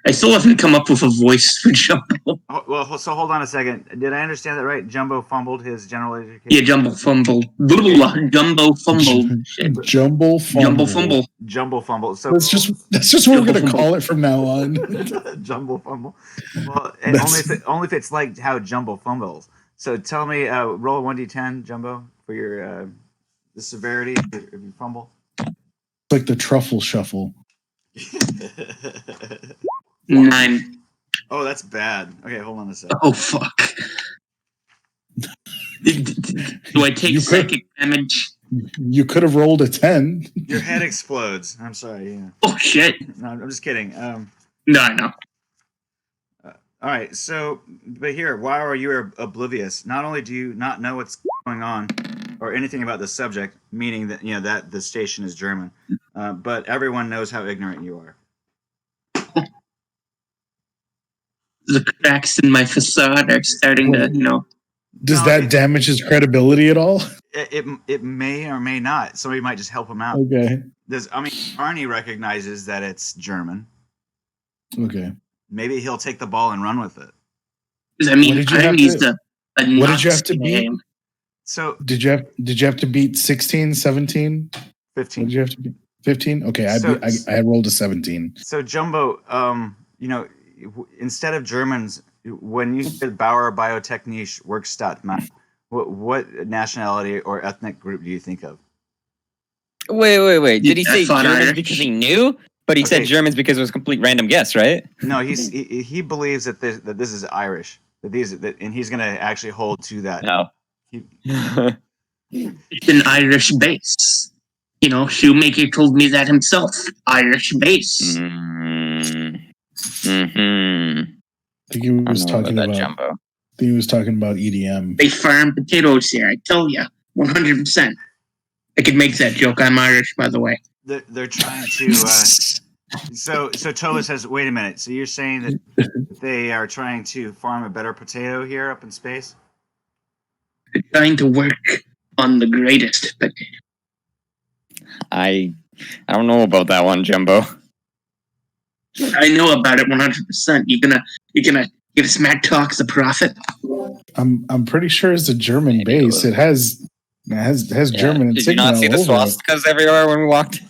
I still haven't come up with a voice for Jumbo. Oh, well, so hold on a second. Did I understand that right? Jumbo fumbled his general education? Yeah, Jumbo fumbled. Jumbo fumbled. Shit. Jumble fumble. Jumbo fumble. Jumbo fumble. So that's just what we're gonna call it from now on. Jumbo fumble. Well, only if it's like how Jumbo fumbles. So tell me, roll a 1d10, Jumbo, for your the severity if you fumble. It's like the truffle shuffle. 9. Oh, that's bad. Okay, hold on a second. Oh, fuck. Do I take psychic damage? You could have rolled a 10. Your head explodes. I'm sorry. Yeah. Oh, shit. No, I'm just kidding. No. All right, so, but here, while you are oblivious, not only do you not know what's going on or anything about the subject, meaning that, that the station is German, but everyone knows how ignorant you are. The cracks in my facade are starting to, Does that damage his credibility at all? It may or may not. Somebody might just help him out. Okay. Arnie recognizes that it's German. Okay. Maybe he'll take the ball and run with it. I mean, Arnie's what did you have to beat? So did you have to beat 16, 17? 15. What did you have to beat? 15? Okay, I rolled a 17. So Jumbo, instead of Germans, when you said Bauer Bio-technical Workstation, what nationality or ethnic group do you think of? Wait. Did he say Germans because he knew? But he said Germans because it was a complete random guess, right? No, he believes that this is Irish. And he's going to actually hold to that. No. It's an Irish base. Shoemaker told me that himself. Irish base. Mm-hmm. I think he was talking about Jumbo. I think he was talking about EDM. They farm potatoes here, I tell you. 100%. I could make that joke. I'm Irish, by the way. They're trying to... So Tova says, wait a minute. So you're saying that they are trying to farm a better potato here up in space? They're trying to work on the greatest potato. I don't know about that one, Jumbo. I know about it 100%. You're gonna Give Smack Talk the profit. I'm pretty sure it's a German base. It has German Did you insignia not see the all over it. swastikas everywhere when we walked?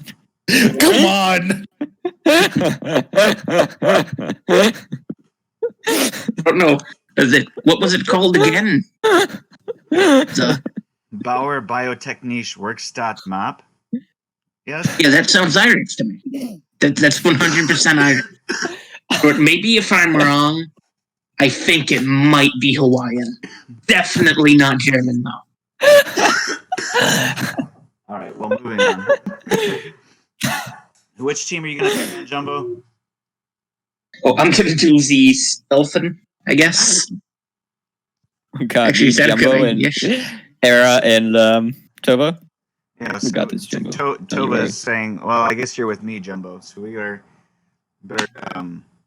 Come on. I don't know. What was it called again? Bauer Bio-technical Workstation map. Yes. Yeah, that sounds Irish to me. That's 100% Irish. But maybe if I'm wrong, I think it might be Hawaiian. Definitely not German, though. All right. Well, moving on. Which team are you going to pick, Jumbo? Oh, I'm going to do the Elfin, I guess. God, Actually, Jumbo and yes. Hera and Tova. Yeah, We got this, Jumbo. Tova is saying, well, I guess you're with me, Jumbo. So we better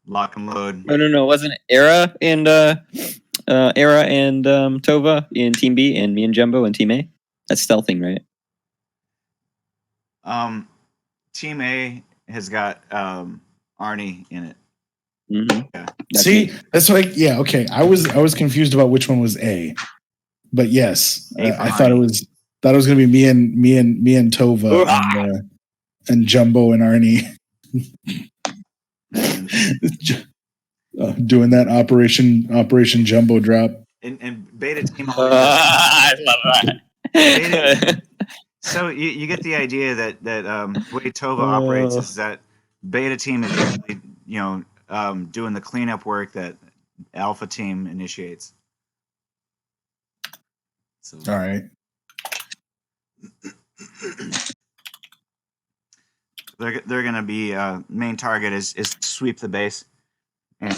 lock and load. No. Wasn't it Era and Tova in Team B and me and Jumbo in Team A? That's stealthing, right? Team A has got Arnie in it. Mm-hmm. Yeah. See, that's like okay. I was confused about which one was A, but yes, I thought it was gonna be me and Tova and Jumbo and Arnie doing that Operation Jumbo Drop. And Beta Team. I love that. So you get the idea that the way Tova operates is that Beta Team is usually, doing the cleanup work that Alpha Team initiates. So. All right. They're going to be main target is sweep the base. And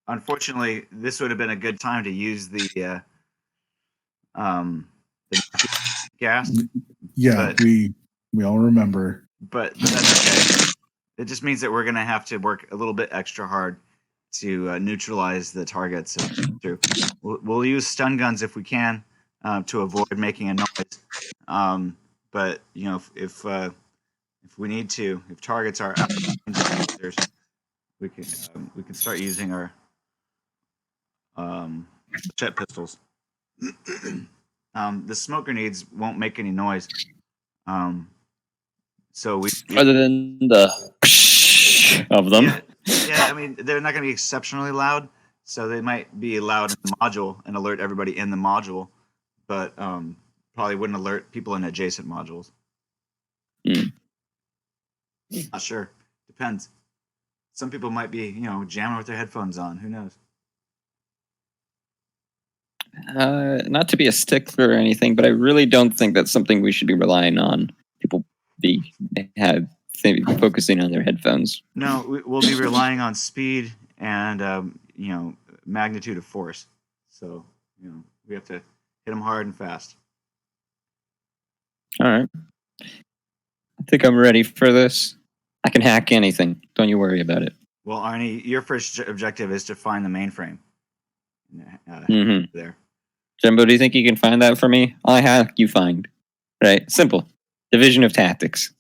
unfortunately, this would have been a good time to use the gas. Yeah, but, we all remember. But that's okay. It just means that we're going to have to work a little bit extra hard to neutralize the targets. We'll use stun guns if we can to avoid making a noise. But if we need to, if targets are out of range, we can start using our jet pistols. The smoke grenades won't make any noise. So we other than the of them. Yeah, I mean they're not going to be exceptionally loud, so they might be loud in the module and alert everybody in the module, but probably wouldn't alert people in adjacent modules. Not sure. Depends. Some people might be, jamming with their headphones on. Who knows? Not to be a stickler or anything, but I really don't think that's something we should be relying on. People focusing on their headphones. No, we'll be relying on speed and magnitude of force. So we have to hit them hard and fast. All right. I think I'm ready for this. I can hack anything. Don't you worry about it. Well, Arnie, your first objective is to find the mainframe. There. Jumbo, do you think you can find that for me? I hack, you find. Right? Simple. Division of tactics.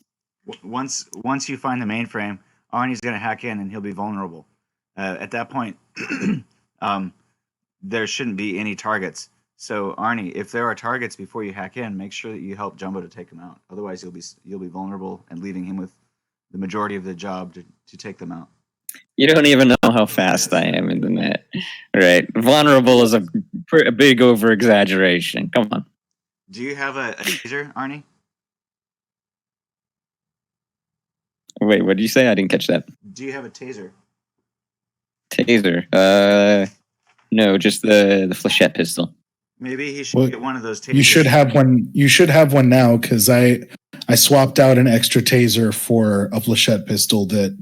Once you find the mainframe, Arnie's going to hack in and he'll be vulnerable. At that point, there shouldn't be any targets. So, Arnie, if there are targets before you hack in, make sure that you help Jumbo to take them out. Otherwise, you'll be vulnerable and leaving him with the majority of the job to take them out. You don't even know how fast I am in the net. Right. Vulnerable is a big over-exaggeration. Come on. Do you have a taser, Arnie? Wait, what did you say? I didn't catch that. Do you have a taser? Taser? No, just the flechette pistol. Maybe he should get one of those tasers. You should have one. You should have one now because I swapped out an extra taser for a flechette pistol that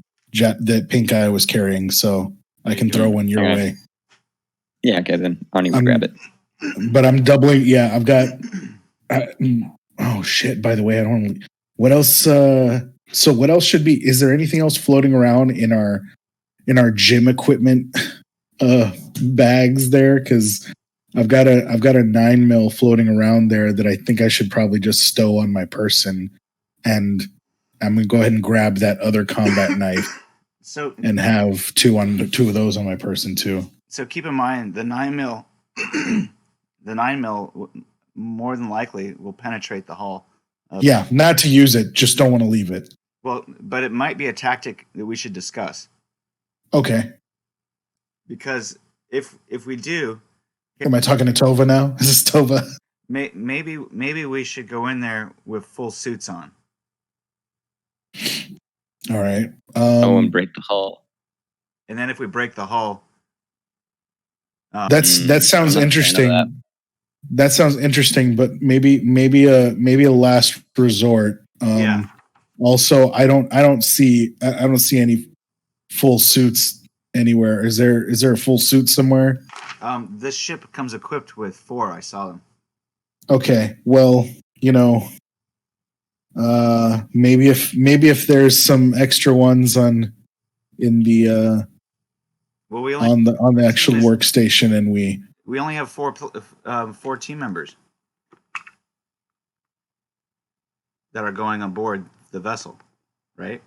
Pink Eye was carrying, so I can throw one your way. Yeah, okay, then Arnie will grab it. But I'm doubling. Yeah, I've got. Oh shit! By the way, I don't. What else? So what else should be? Is there anything else floating around in our gym equipment bags there? Because I've got a 9mm floating around there that I think I should probably just stow on my person, and I'm gonna go ahead and grab that other combat knife. and have two of those on my person too. So keep in mind the 9mm, the 9mm more than likely will penetrate the hull. Yeah, not to use it, just don't want to leave it. Well, but it might be a tactic that we should discuss. Okay. Because if we do, am I talking to Tova now? Is this Tova? Maybe we should go in there with full suits on. All right. And break the hull. And then if we break the hull, that sounds interesting. That sounds interesting, but maybe a last resort. Yeah. Also, I don't see any full suits anywhere. Is there a full suit somewhere? This ship comes equipped with 4. I saw them. Okay. Well, maybe if there's some extra ones on the on the actual workstation, and we only have 4 team members that are going on board the vessel, right?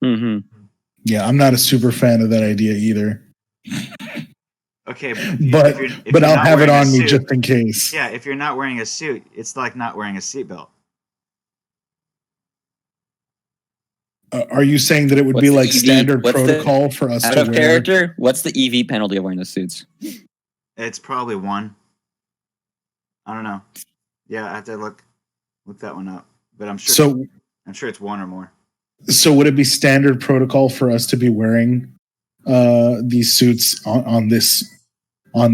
Mm-hmm. Yeah, I'm not a super fan of that idea either. Okay, but I'll have it on me just in case. Yeah, if you're not wearing a suit, it's like not wearing a seatbelt. Are you saying that it would be like standard protocol for us to wear? Out of character, what's the EV penalty of wearing the suits? It's probably 1. I don't know. Yeah, I have to look that one up. But I'm sure it's 1 or more. So would it be standard protocol for us to be wearing these suits on this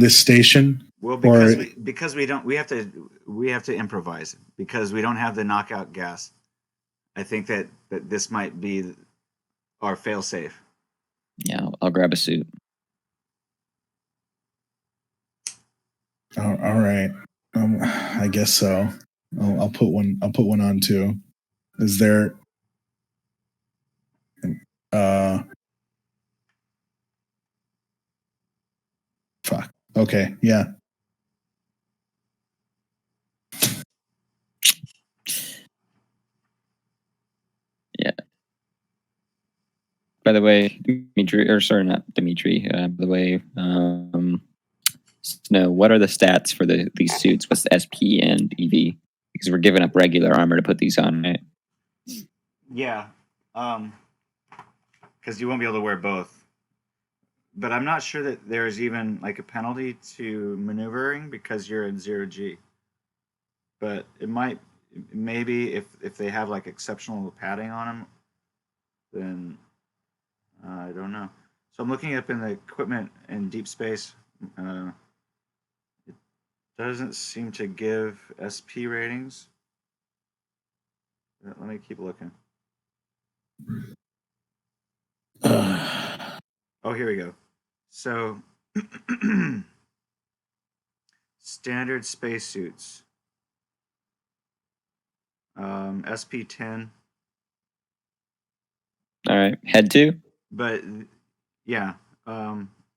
station? Well, because we have to improvise because we don't have the knockout gas. I think that this might be our fail-safe. Yeah, I'll grab a suit. All right. I guess so. I'll put one on too. Is there? Fuck. Okay. Yeah. Yeah. By the way, not Dimitri. By the way, Snow, what are the stats for these suits? What's the SP and EV? Because we're giving up regular armor to put these on, right? Yeah. Because you won't be able to wear both. But I'm not sure that there's even like a penalty to maneuvering because you're in 0G. But maybe if they have like exceptional padding on them, then I don't know. So I'm looking up in the equipment in deep space. It doesn't seem to give SP ratings. Let me keep looking. Oh, here we go. So, standard spacesuits. SP10. All right, head 2. But yeah,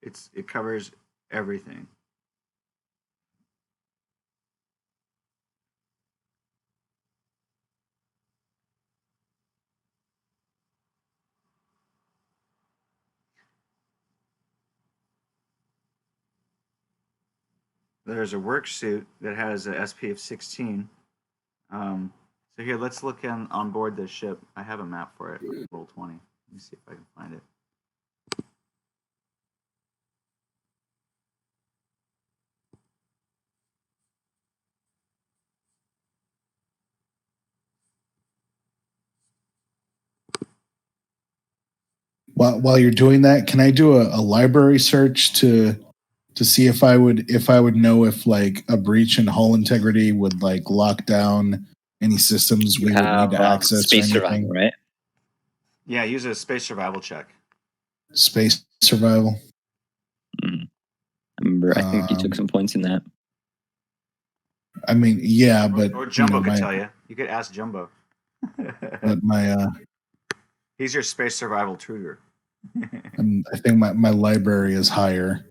it covers everything. There's a work suit that has a SP of 16. So here, let's look on board this ship. I have a map for it. Roll 20. Let me see if I can find it. While you're doing that, can I do a library search to see if I would know if like a breach in hull integrity would like lock down any systems we would need to access? Space survival, right? Yeah, use a space survival check. Space survival. I remember, I think you took some points in that. I mean, yeah, but or Jumbo could tell you. You could ask Jumbo. But my he's your space survival tutor. I think my library is higher.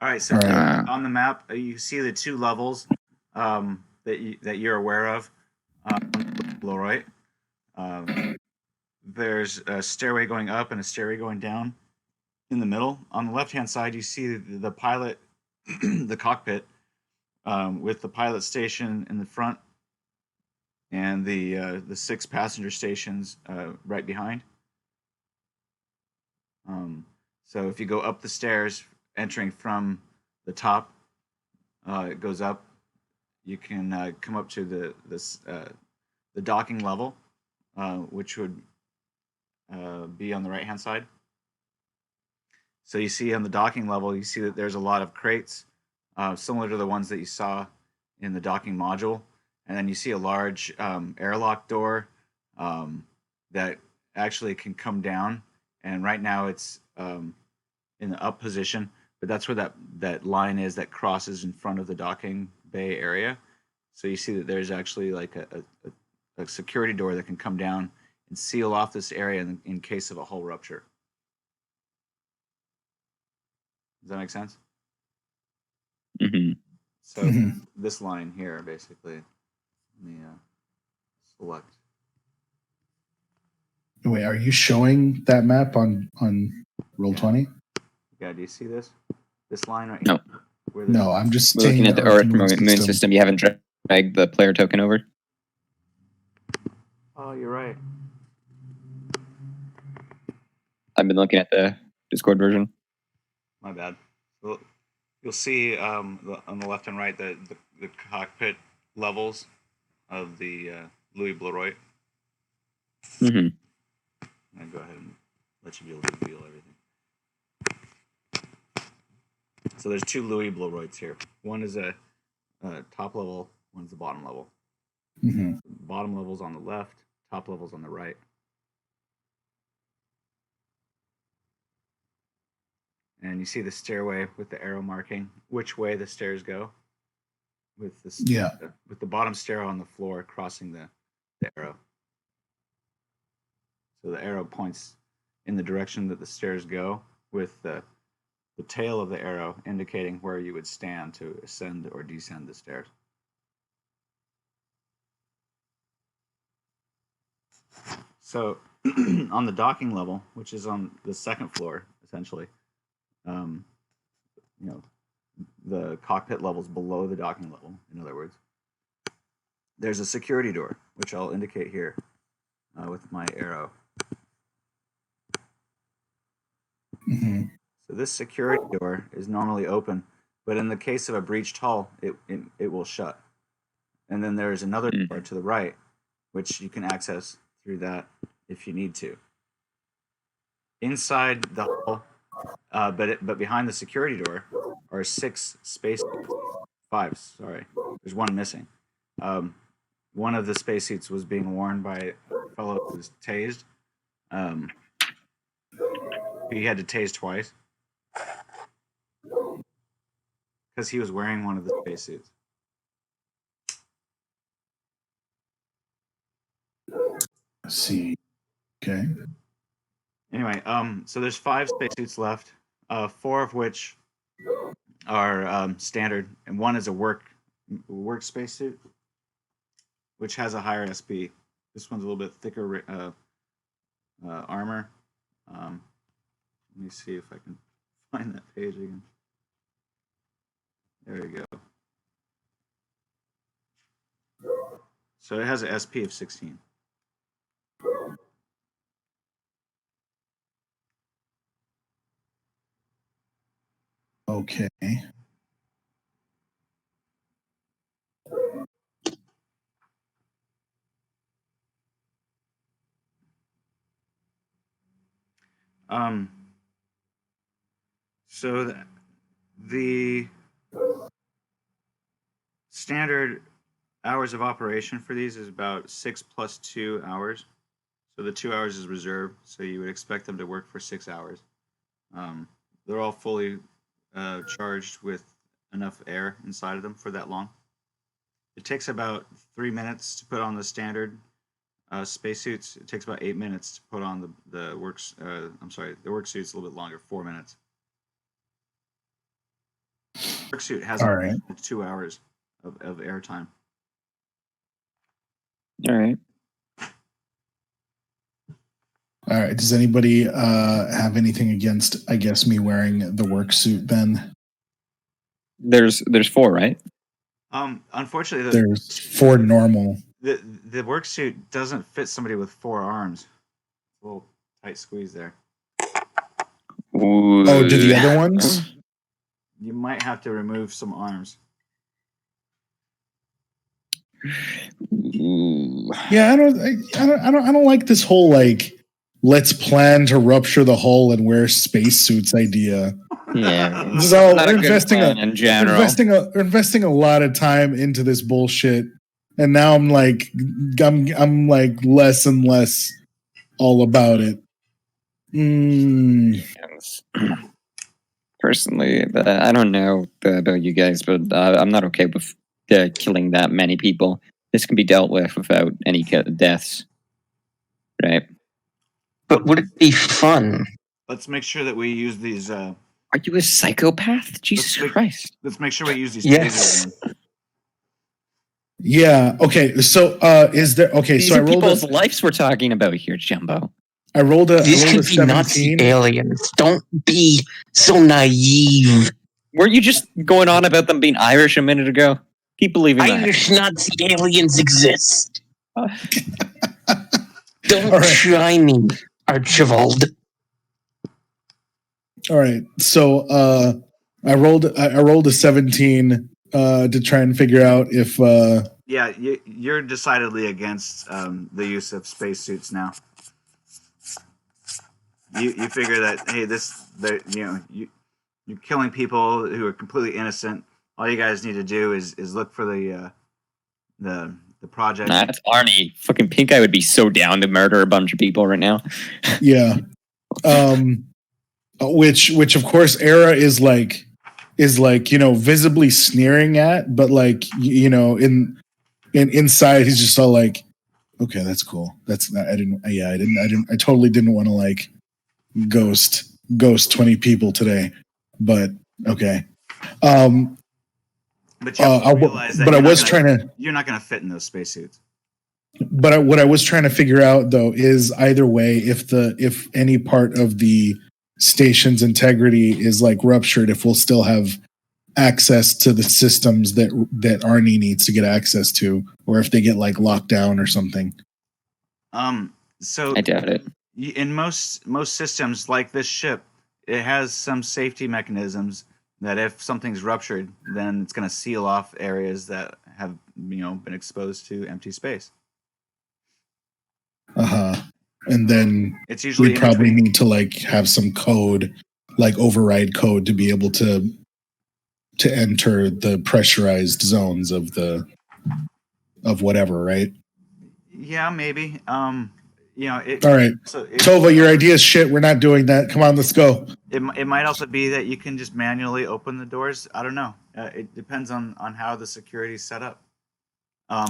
All right, so on the map, you see the 2 levels that you're aware of below right. there's a stairway going up and a stairway going down in the middle. On the left-hand side, you see the pilot, the cockpit, with the pilot station in the front and the 6 passenger stations right behind. So if you go up the stairs, entering from the top, it goes up. You can come up to the docking level, which would be on the right-hand side. So you see on the docking level, you see that there's a lot of crates, similar to the ones that you saw in the docking module. And then you see a large airlock door that actually can come down. And right now it's in the up position, but that's where that line is that crosses in front of the docking bay area. So you see that there's actually like a security door that can come down and seal off this area in case of a hull rupture. Does that make sense? Mm-hmm. So this line here, basically, let me select. Wait, are you showing that map on Roll20? Yeah, do you see this? This line right No. here? No, I'm just We're saying looking at the Earth moon system. You haven't dragged the player token over. Oh, you're right. I've been looking at the Discord version. My bad. Well, you'll see on the left and right the cockpit levels of the Louis Blériot. Mm-hmm. I'll go ahead and let you be able to reveal everything. So there's 2 Louis Blériot's here. One is a top level, one's the bottom level. Mm-hmm. Bottom level's on the left, top level's on the right. And you see the stairway with the arrow marking which way the stairs go. With the bottom stair on the floor crossing the arrow. So the arrow points in the direction that the stairs go, with the tail of the arrow indicating where you would stand to ascend or descend the stairs. So on the docking level, which is on the second floor, essentially, the cockpit level's below the docking level, in other words, there's a security door, which I'll indicate here with my arrow. Mm-hmm. So this security door is normally open, but in the case of a breached hull, it will shut. And then there is another door to the right, which you can access through that if you need to. Inside the hull, but behind the security door are 6 spacesuits. 5, sorry. There's one missing. One of the spacesuits was being worn by a fellow who was tased. He had to tase twice because he was wearing one of the spacesuits. Let's see. Okay. Anyway, so there's 5 spacesuits left, 4 of which are standard, and one is a work spacesuit, which has a higher SP. This one's a little bit thicker armor. Let me see if I can find that page again. There we go. So it has an SP of 16. Okay. So the standard hours of operation for these is about 6 plus 2 hours. So the 2 hours is reserved, so you would expect them to work for 6 hours. They're all fully charged with enough air inside of them for that long. It takes about 3 minutes to put on the standard spacesuits. It takes about 8 minutes to put on the work suit's a little bit longer, 4 minutes. The work suit has 2 hours of air time. All right. All right. Does anybody have anything against, I guess, me wearing the work suit then? There's 4, right? Unfortunately, There's 4 normal. The work suit doesn't fit somebody with 4 arms. A little tight squeeze there. Ooh. Oh, do the other ones? You might have to remove some arms. Ooh. Yeah, I don't like this whole like let's plan to rupture the hull and wear spacesuits idea. Yeah, This is all not we're a good investing plan in general. we're investing a lot of time into this bullshit, and now I'm like less and less all about it. Personally, I don't know about you guys, but I'm not okay with killing that many people. This can be dealt with without any deaths, right? But would it be fun? Let's make sure that we use these. Are you a psychopath? Jesus Christ! Let's make sure we use these. Yes. Yeah. Okay. So, is there? Okay. These So I are rolled people's lives we're talking about here, Jumbo. I rolled a. These I rolled could a be Nazi 17. aliens. Don't be so naive. Were you just going on about them being Irish a minute ago? Keep believing that. Irish Nazi aliens exist. Don't All right. try me, Archibald. All right. So I rolled a 17 to try and figure out if Yeah, you're decidedly against the use of spacesuits now. You figure that you're killing people who are completely innocent. All you guys need to do is look for the project. Nah, that's Arnie. Fucking Pink Eye would be so down to murder a bunch of people right now. Yeah. Which of course Era is like visibly sneering at, but like inside he's just all like, okay, that's cool. I totally didn't want to like ghost 20 people today, but okay. But you realize that you're not going to fit in those spacesuits. But what I was trying to figure out though is either way, if any part of the station's integrity is like ruptured, if we'll still have access to the systems that Arnie needs to get access to, or if they get like locked down or something. So I doubt it. In most systems like this ship, it has some safety mechanisms that if something's ruptured, then it's going to seal off areas that have been exposed to empty space. And then it's usually we probably need to like have some code, like override code, to be able to enter the pressurized zones of whatever, right? Yeah, maybe. All right. So Tova, your idea is shit. We're not doing that. Come on, let's go. It might also be that you can just manually open the doors. I don't know. It depends on how the security is set up.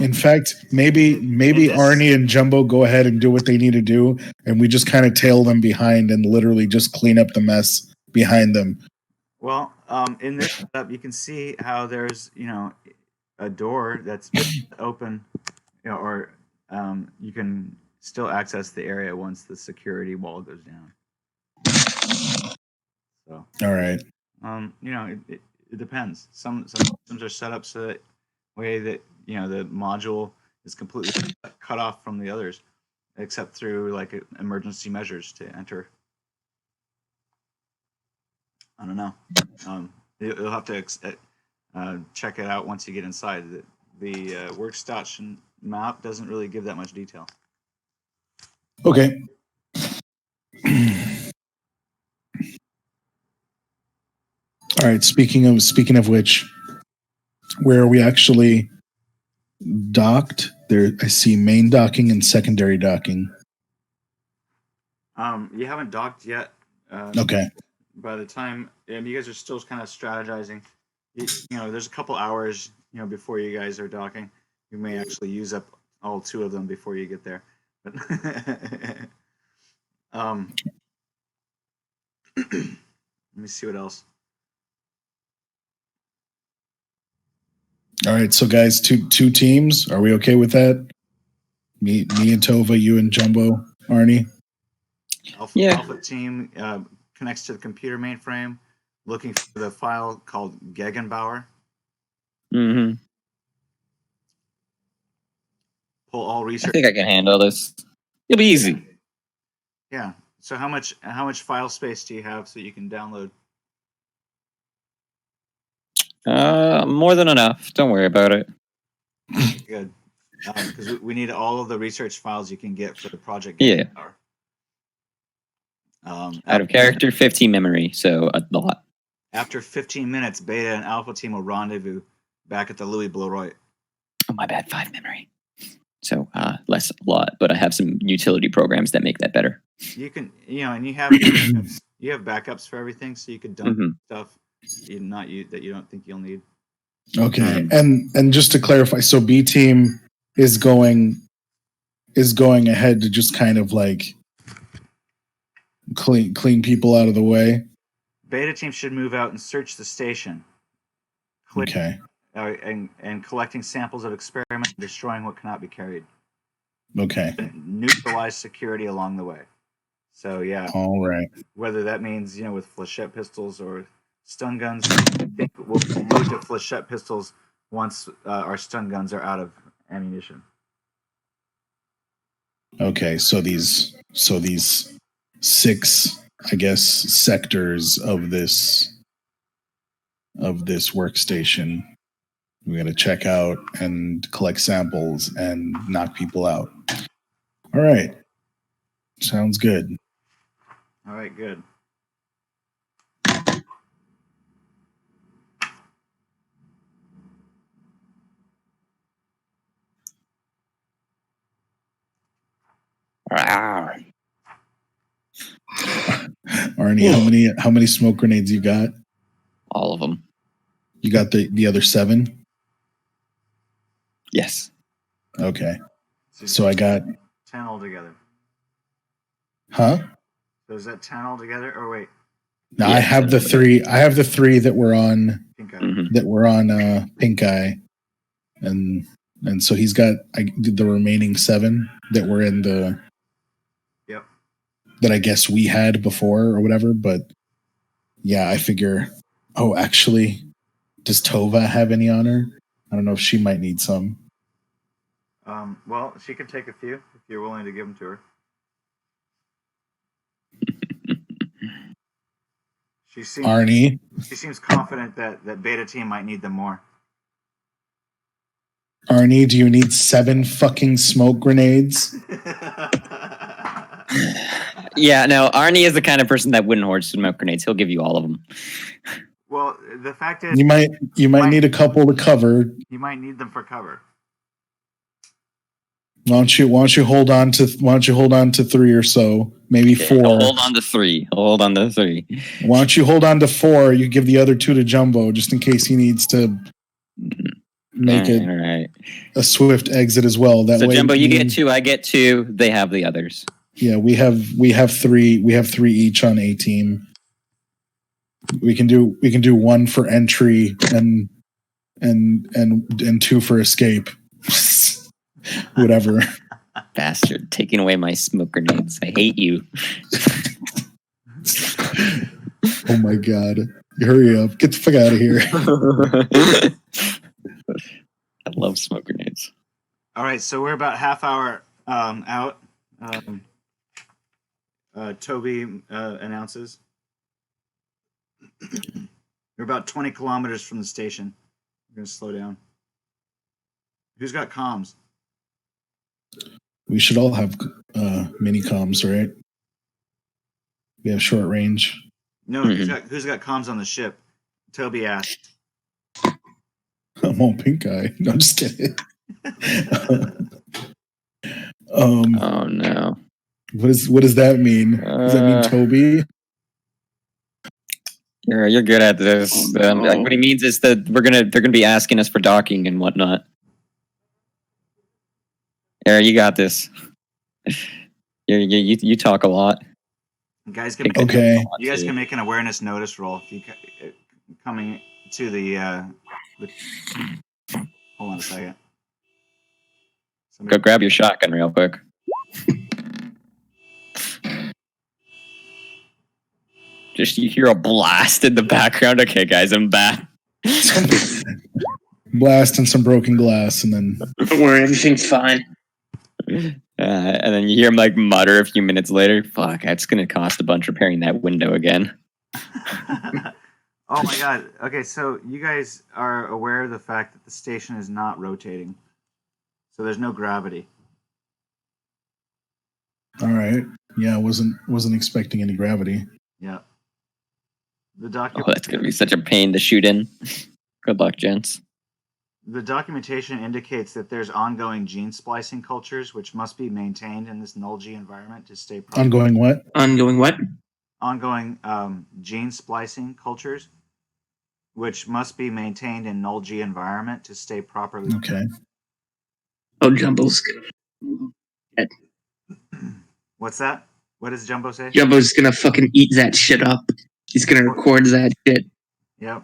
In fact, maybe Arnie and Jumbo go ahead and do what they need to do, and we just kind of tail them behind and literally just clean up the mess behind them. Well, in this setup, you can see how there's a door that's open, or you can still access the area once the security wall goes down. So, all right. It depends. Some systems are set up so that way that the module is completely cut off from the others, except through like emergency measures to enter. I don't know. You'll have to check it out once you get inside. The workstation map doesn't really give that much detail. Okay. All right. Speaking of which, where are we actually docked? There, I see main docking and secondary docking. You haven't docked yet. Okay. By the time, and you guys are still kind of strategizing. There's a couple hours, before you guys are docking. You may actually use up all 2 of them before you get there. But let me see what else. All right, so guys, two teams. Are we okay with that? Me and Tova, you and Jumbo, Arnie. Alpha team connects to the computer mainframe, looking for the file called Gegenbauer. Mm-hmm. Pull all research. I think I can handle this. It'll be easy. Yeah. So how much file space do you have so you can download? More than enough. Don't worry about it. Good. Because we need all of the research files you can get for the project. Yeah. Out of character, 15 memory, so a lot. After 15 minutes, Beta and Alpha team will rendezvous back at the Louis Bloroy. Oh, my bad. 5 memory. So less a lot, but I have some utility programs that make that better. You can, and you have backups for everything, so you could dump stuff that you don't think you'll need. Okay, and just to clarify, so B team is going ahead to just kind of like clean people out of the way. Beta team should move out and search the station. Okay. And collecting samples of experiments, and destroying what cannot be carried. Okay. And neutralize security along the way. So yeah. All right. Whether that means with flechette pistols or stun guns, I think we'll move to flechette pistols once our stun guns are out of ammunition. Okay, so these 6, I guess, sectors of this workstation we got to check out and collect samples and knock people out. All right, sounds good. All right, good. Arnie, how many smoke grenades you got? All of them. You got the other 7? Yes. Okay. So I got 10 altogether. Huh? So is that 10 altogether? Or wait. No, yeah, I have the 3. I have the 3 that were on Pink Eye. That were on Pink Eye, and so he's got the remaining 7 that were in the. Yep. That I guess we had before or whatever, but yeah, I figure. Oh, actually, does Tova have any on her? I don't know if she might need some. Well, she could take a few if you're willing to give them to her. Arnie. She seems confident that Beta team might need them more. Arnie, do you need 7 fucking smoke grenades? Yeah, no, Arnie is the kind of person that wouldn't hoard smoke grenades. He'll give you all of them. Well, the fact is, you might need a couple to cover. You might need them for cover. Why don't you hold on to 3 or so, maybe 4. I'll hold on to 3. Why don't you hold on to 4? You give the other 2 to Jumbo just in case he needs to make a swift exit as well. That way, Jumbo, you get 2, I get 2. They have the others. Yeah, we have 3. We have 3 each on A team. We can do 1 for entry and 2 for escape. Whatever. Bastard, taking away my smoke grenades. I hate you. Oh my god. Hurry up. Get the fuck out of here. I love smoke grenades. All right, so we're about half hour out. Toby announces. We're about 20 kilometers from the station. We're going to slow down. Who's got comms? We should all have mini comms, right? We have short range. No, who's got comms on the ship? Toby asked. I'm on Pink Eye. No, I'm just kidding. Oh no. What does that mean? Does that mean Toby? You're good at this. What he means is that they're gonna be asking us for docking and whatnot. Aaron, you got this. You talk a lot. You guys can make an awareness notice roll if you coming to the. Hold on a second. Go grab your shotgun real quick. Just you hear a blast in the background. Okay, guys, I'm back. Blast and some broken glass, and then Don't worry, everything's fine. And then you hear him like mutter a few minutes later. Fuck, it's gonna cost a bunch repairing that window again. Oh my god. Okay, so you guys are aware of the fact that the station is not rotating. So there's no gravity. all right. Yeah, I wasn't expecting any gravity. Yeah. The Oh, that's gonna be such a pain to shoot in. Good luck, gents. The documentation indicates that there's ongoing gene splicing cultures which must be maintained in this null G environment to stay properly. Ongoing what? Ongoing what? Ongoing gene splicing cultures which must be maintained in null G environment to stay properly. Okay. Oh, Jumbo's gonna. What's that? What does Jumbo say? Jumbo's gonna fucking eat that shit up. He's gonna record that shit. Yep.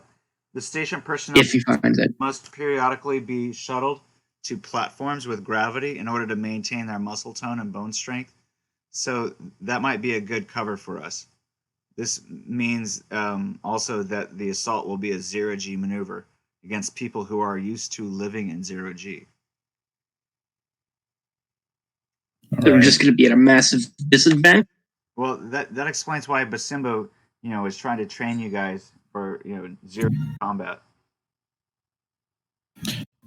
The station personnel If he finds it. must periodically be shuttled to platforms with gravity in order to maintain their muscle tone and bone strength. So that might be a good cover for us. This means also that the assault will be a zero-G maneuver against people who are used to living in zero-G. They're just going to be at a massive disadvantage. Well, that explains why Basimbo, is trying to train you guys for zero combat.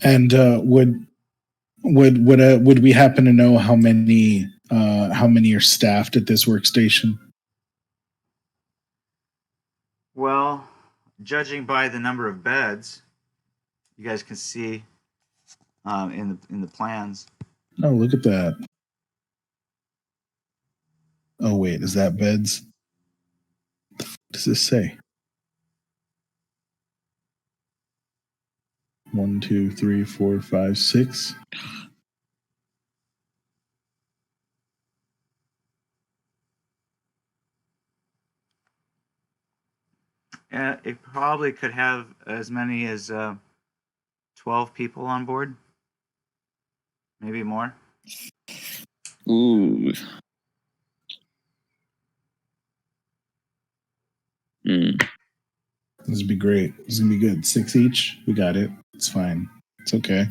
And would we happen to know how many are staffed at this workstation? Well, judging by the number of beds, you guys can see in the plans. Oh, look at that. Oh wait, is that beds? What does this say? 1, 2, 3, 4, 5, 6. It probably could have as many as 12 people on board, maybe more. Ooh. This would be great. This is gonna be good. 6 each. We got it. It's fine. It's okay.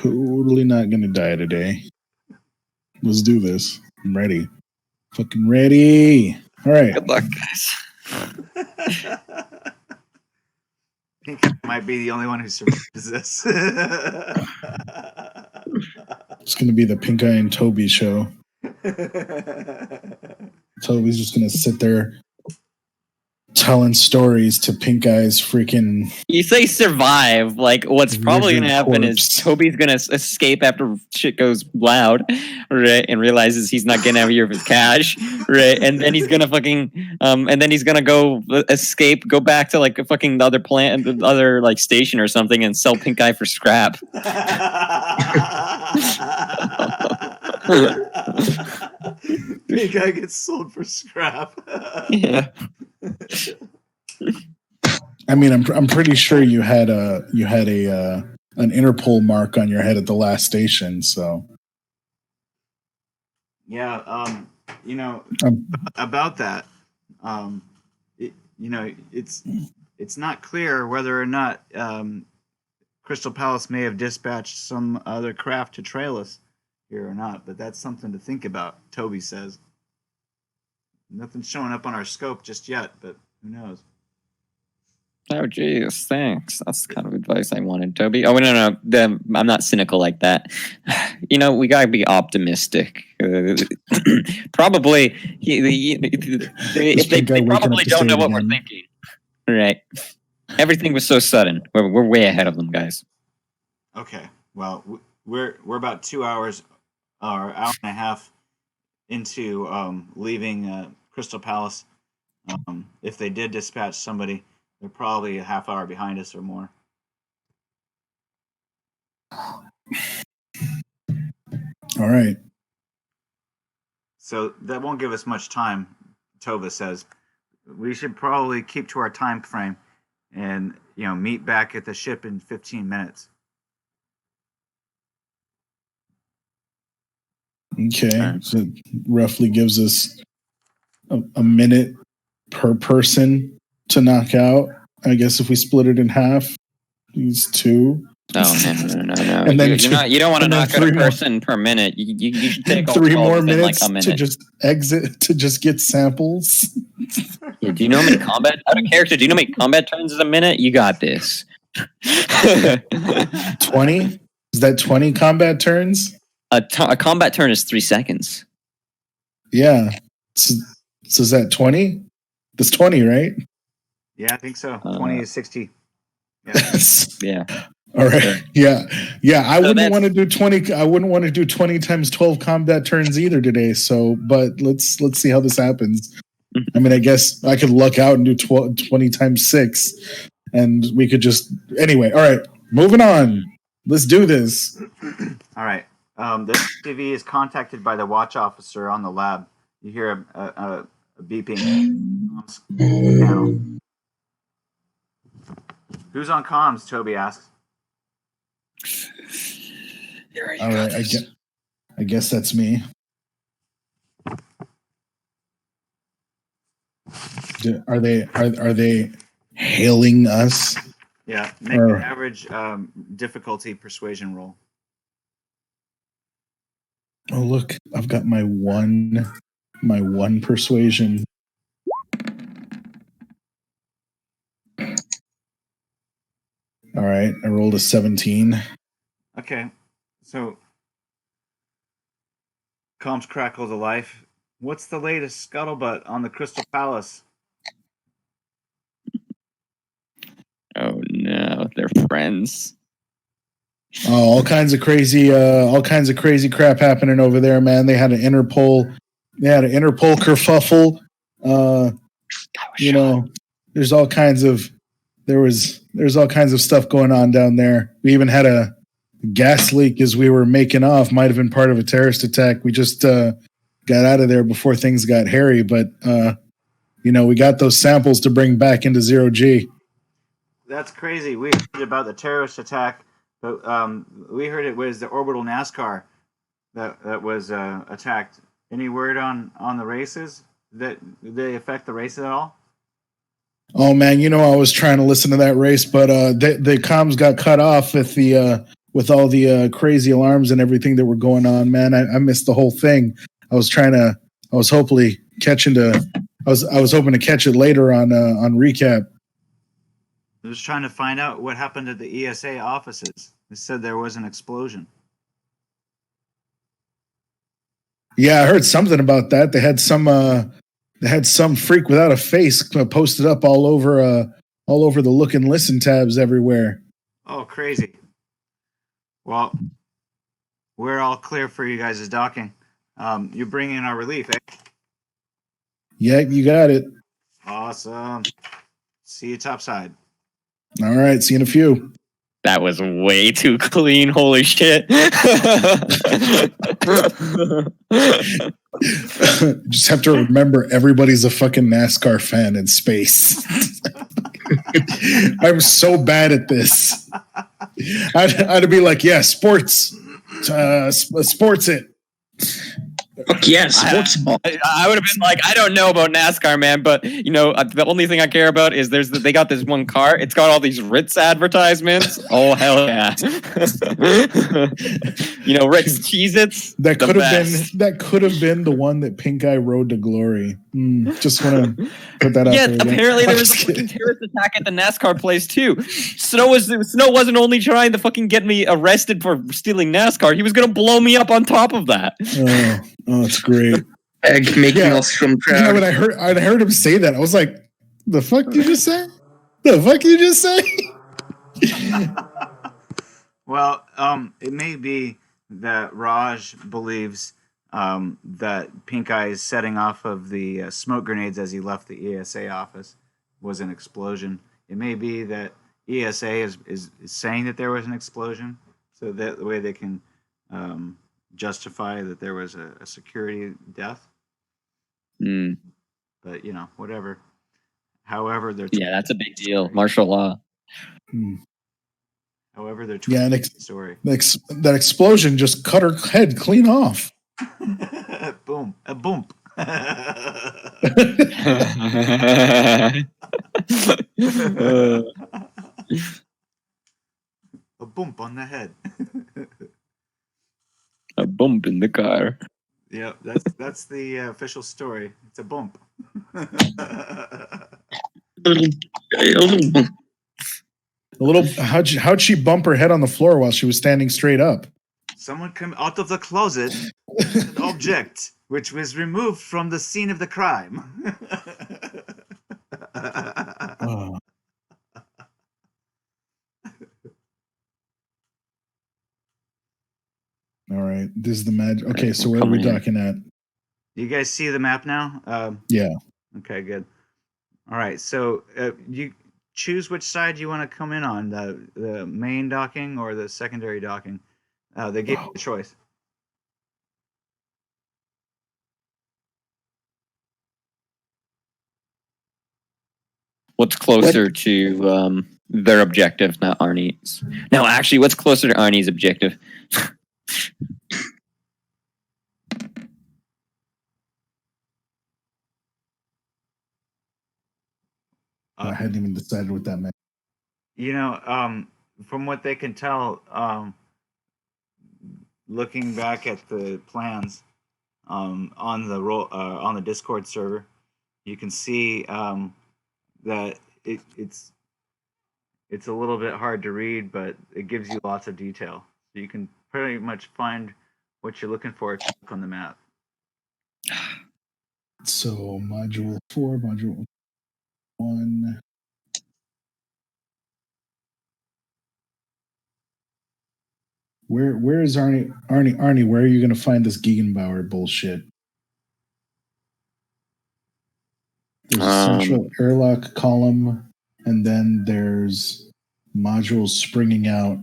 Totally not gonna die today. Let's do this. I'm ready. Fucking ready. All right. Good luck, guys. Pink might be the only one who survives this. It's gonna be the Pink Eye and Toby show. Toby's just gonna sit there telling stories to Pink Eye's freaking. You say survive, like what's probably going to happen is Toby's going to escape after shit goes loud, right? And realizes he's not getting any of his cash, right? And then he's going to fucking, and then he's going to go escape, go back to like a fucking other plant, the other like station or something and sell Pink Eye for scrap. Pink Eye gets sold for scrap. Yeah. I mean, I'm pretty sure you had an Interpol mark on your head at the last station. So yeah, about that, it's not clear whether or not Crystal Palace may have dispatched some other craft to trail us here or not, but that's something to think about. Toby says. Nothing's showing up on our scope just yet, but who knows? Oh, geez, thanks. That's the kind of advice I wanted, Toby. Oh, no. I'm not cynical like that. We gotta be optimistic. Probably, they probably don't know what we're thinking. Right. Everything was so sudden. We're way ahead of them, guys. Okay. Well, we're about 2 hours or hour and a half into leaving Crystal Palace. If they did dispatch somebody, they're probably a half hour behind us or more. All right. So that won't give us much time, Tova says. We should probably keep to our time frame and meet back at the ship in 15 minutes. Okay. So it roughly gives us a minute per person to knock out. I guess if we split it in half, these 2. Oh no! And then you don't want to knock out a 3 more. person per minute. You should take all 3 12 more within minutes like a minute. to just exit to just get samples. Yeah, do you know how many combat out of character? Do you know how many combat turns is a minute? You got this. 20? Is that 20 combat turns? A combat turn is 3 seconds. Yeah. So is that 20? That's 20, right? Yeah, I think so. 20 is 60. Yeah. Yeah. All right. Yeah. I So wouldn't want to do 20. I wouldn't want to do 20 times 12 combat turns either today. So, but let's see how this happens. I mean, I guess I could luck out and do 20 times 6, and we could just anyway. All right, moving on. Let's do this. All right. The TV is contacted by the watch officer on the lab. You hear a beeping panel. Who's on comms? Toby asks. All right, I guess that's me. Are they hailing us? Yeah, make an average difficulty persuasion roll. Oh look, I've got my one persuasion. All right, I rolled a 17. Okay, so comms crackle to life. What's the latest scuttlebutt on the Crystal Palace? Oh no, they're friends. Oh, all kinds of crazy crap happening over there, man. They had an Interpol kerfuffle. You know, there's all kinds of stuff going on down there. We even had a gas leak as we were making off. Might have been part of a terrorist attack. We just got out of there before things got hairy, but we got those samples to bring back into 0G. That's crazy. We heard about the terrorist attack, but we heard it was the orbital NASCAR that was attacked. Any word on the races? Did they affect the races at all? Oh man, I was trying to listen to that race, but the comms got cut off with all the crazy alarms and everything that were going on. Man, I missed the whole thing. I was hoping to catch it later on recap. I was trying to find out what happened at the ESA offices. They said there was an explosion. Yeah, I heard something about that. They had some freak without a face posted up all over the look and listen tabs everywhere. Oh, crazy. Well, we're all clear for you guys' docking. You bring in our relief, eh? Yeah, you got it. Awesome. See you topside. All right, see you in a few. That was way too clean. Holy shit. Just have to remember everybody's a fucking NASCAR fan in space. I'm so bad at this. I'd be like, yeah, sports it. Fuck yeah, sports ball. I would have been like, I don't know about NASCAR, man, but the only thing I care about is they got this one car. It's got all these Ritz advertisements. Oh hell yeah! Ritz Cheez-Its. That could have been the one that Pink Eye rode to glory. Just want to put that out there. Yeah, apparently there was a fucking terrorist attack at the NASCAR place too. Snow wasn't only trying to fucking get me arrested for stealing NASCAR. He was gonna blow me up on top of that. Oh, it's great. Making Maelstrom proud. Yeah, when I heard him say that, I was like, the fuck did you just say? The fuck you just say? Well, it may be that Raj believes that Pink Eye's setting off of the smoke grenades as he left the ESA office was an explosion. It may be that ESA is saying that there was an explosion, so that the way they can justify that there was a security death. But whatever. However, they're that's a big deal. Martial law. However, they're the story. That explosion just cut her head clean off. Boom, a boom. A bump on the head. A bump in the car. Yep, that's the official story. It's a bump. How'd she bump her head on the floor while she was standing straight up? Someone came out of the closet with an object which was removed from the scene of the crime. Oh. All right, this is the magic. Okay, so where are we docking at? You guys see the map now? Yeah. Okay, good. All right, so you choose which side you want to come in on, the main docking or the secondary docking. They gave you a choice. What's closer to their objective, not Arnie's? No, actually, what's closer to Arnie's objective? I hadn't even decided what that meant. You know, from what they can tell, looking back at the plans on the Discord server, you can see that it's a little bit hard to read, but it gives you lots of detail. So you can pretty much find what you're looking for if you look on the map. So module 4, module 1. Where is Arnie? Arnie, where are you going to find this Gegenbauer bullshit? There's a central airlock column, and then there's modules springing out.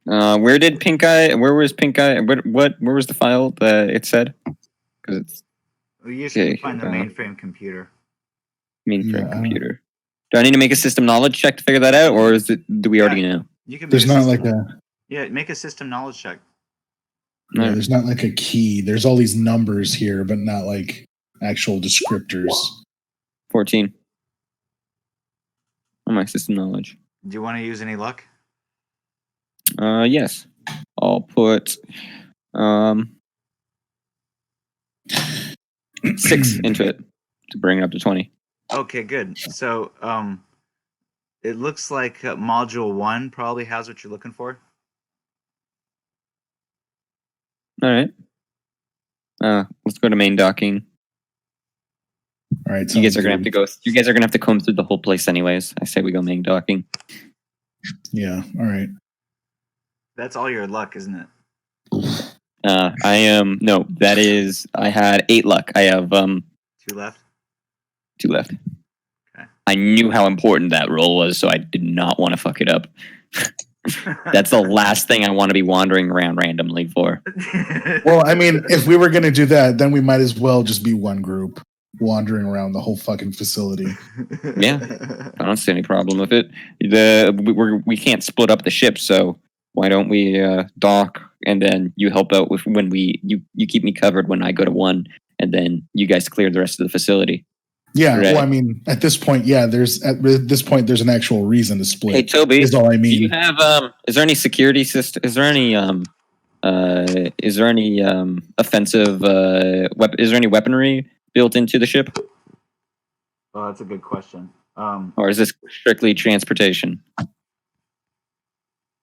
Where did Pink Eye? Where was Pink Eye? Where was the file that it said? Because it's you usually find the mainframe computer. Mainframe computer. Do I need to make a system knowledge check to figure that out, or do we already know? You can. There's not like a. Yeah, make a system knowledge check. Yeah, there's not like a key. There's all these numbers here, but not like actual descriptors. 14. On my system knowledge. Do you want to use any luck? Yes. I'll put 6 into it to bring it up to 20. Okay, good. So it looks like module 1 probably has what you're looking for. All right. Let's go to main docking. All right. You guys are gonna have to go. You guys are gonna have to comb through the whole place, anyways. I say we go main docking. Yeah. All right. That's all your luck, isn't it? I am no. That is. I had 8 luck. I have 2 left. 2 left. Okay. I knew how important that roll was, so I did not want to fuck it up. That's the last thing I want to be wandering around randomly for. Well, I mean, if we were going to do that, then we might as well just be one group wandering around the whole fucking facility. Yeah, I don't see any problem with it. We can't split up the ship, so why don't we dock and then you help out with when you keep me covered when I go to 1, and then you guys clear the rest of the facility. Yeah, right. Well, I mean, at this point, yeah, there's an actual reason to split. Hey, Toby, is all I mean. Do you have is there any security system? Is there any offensive weapon? Is there any weaponry built into the ship? Oh, that's a good question. Or is this strictly transportation?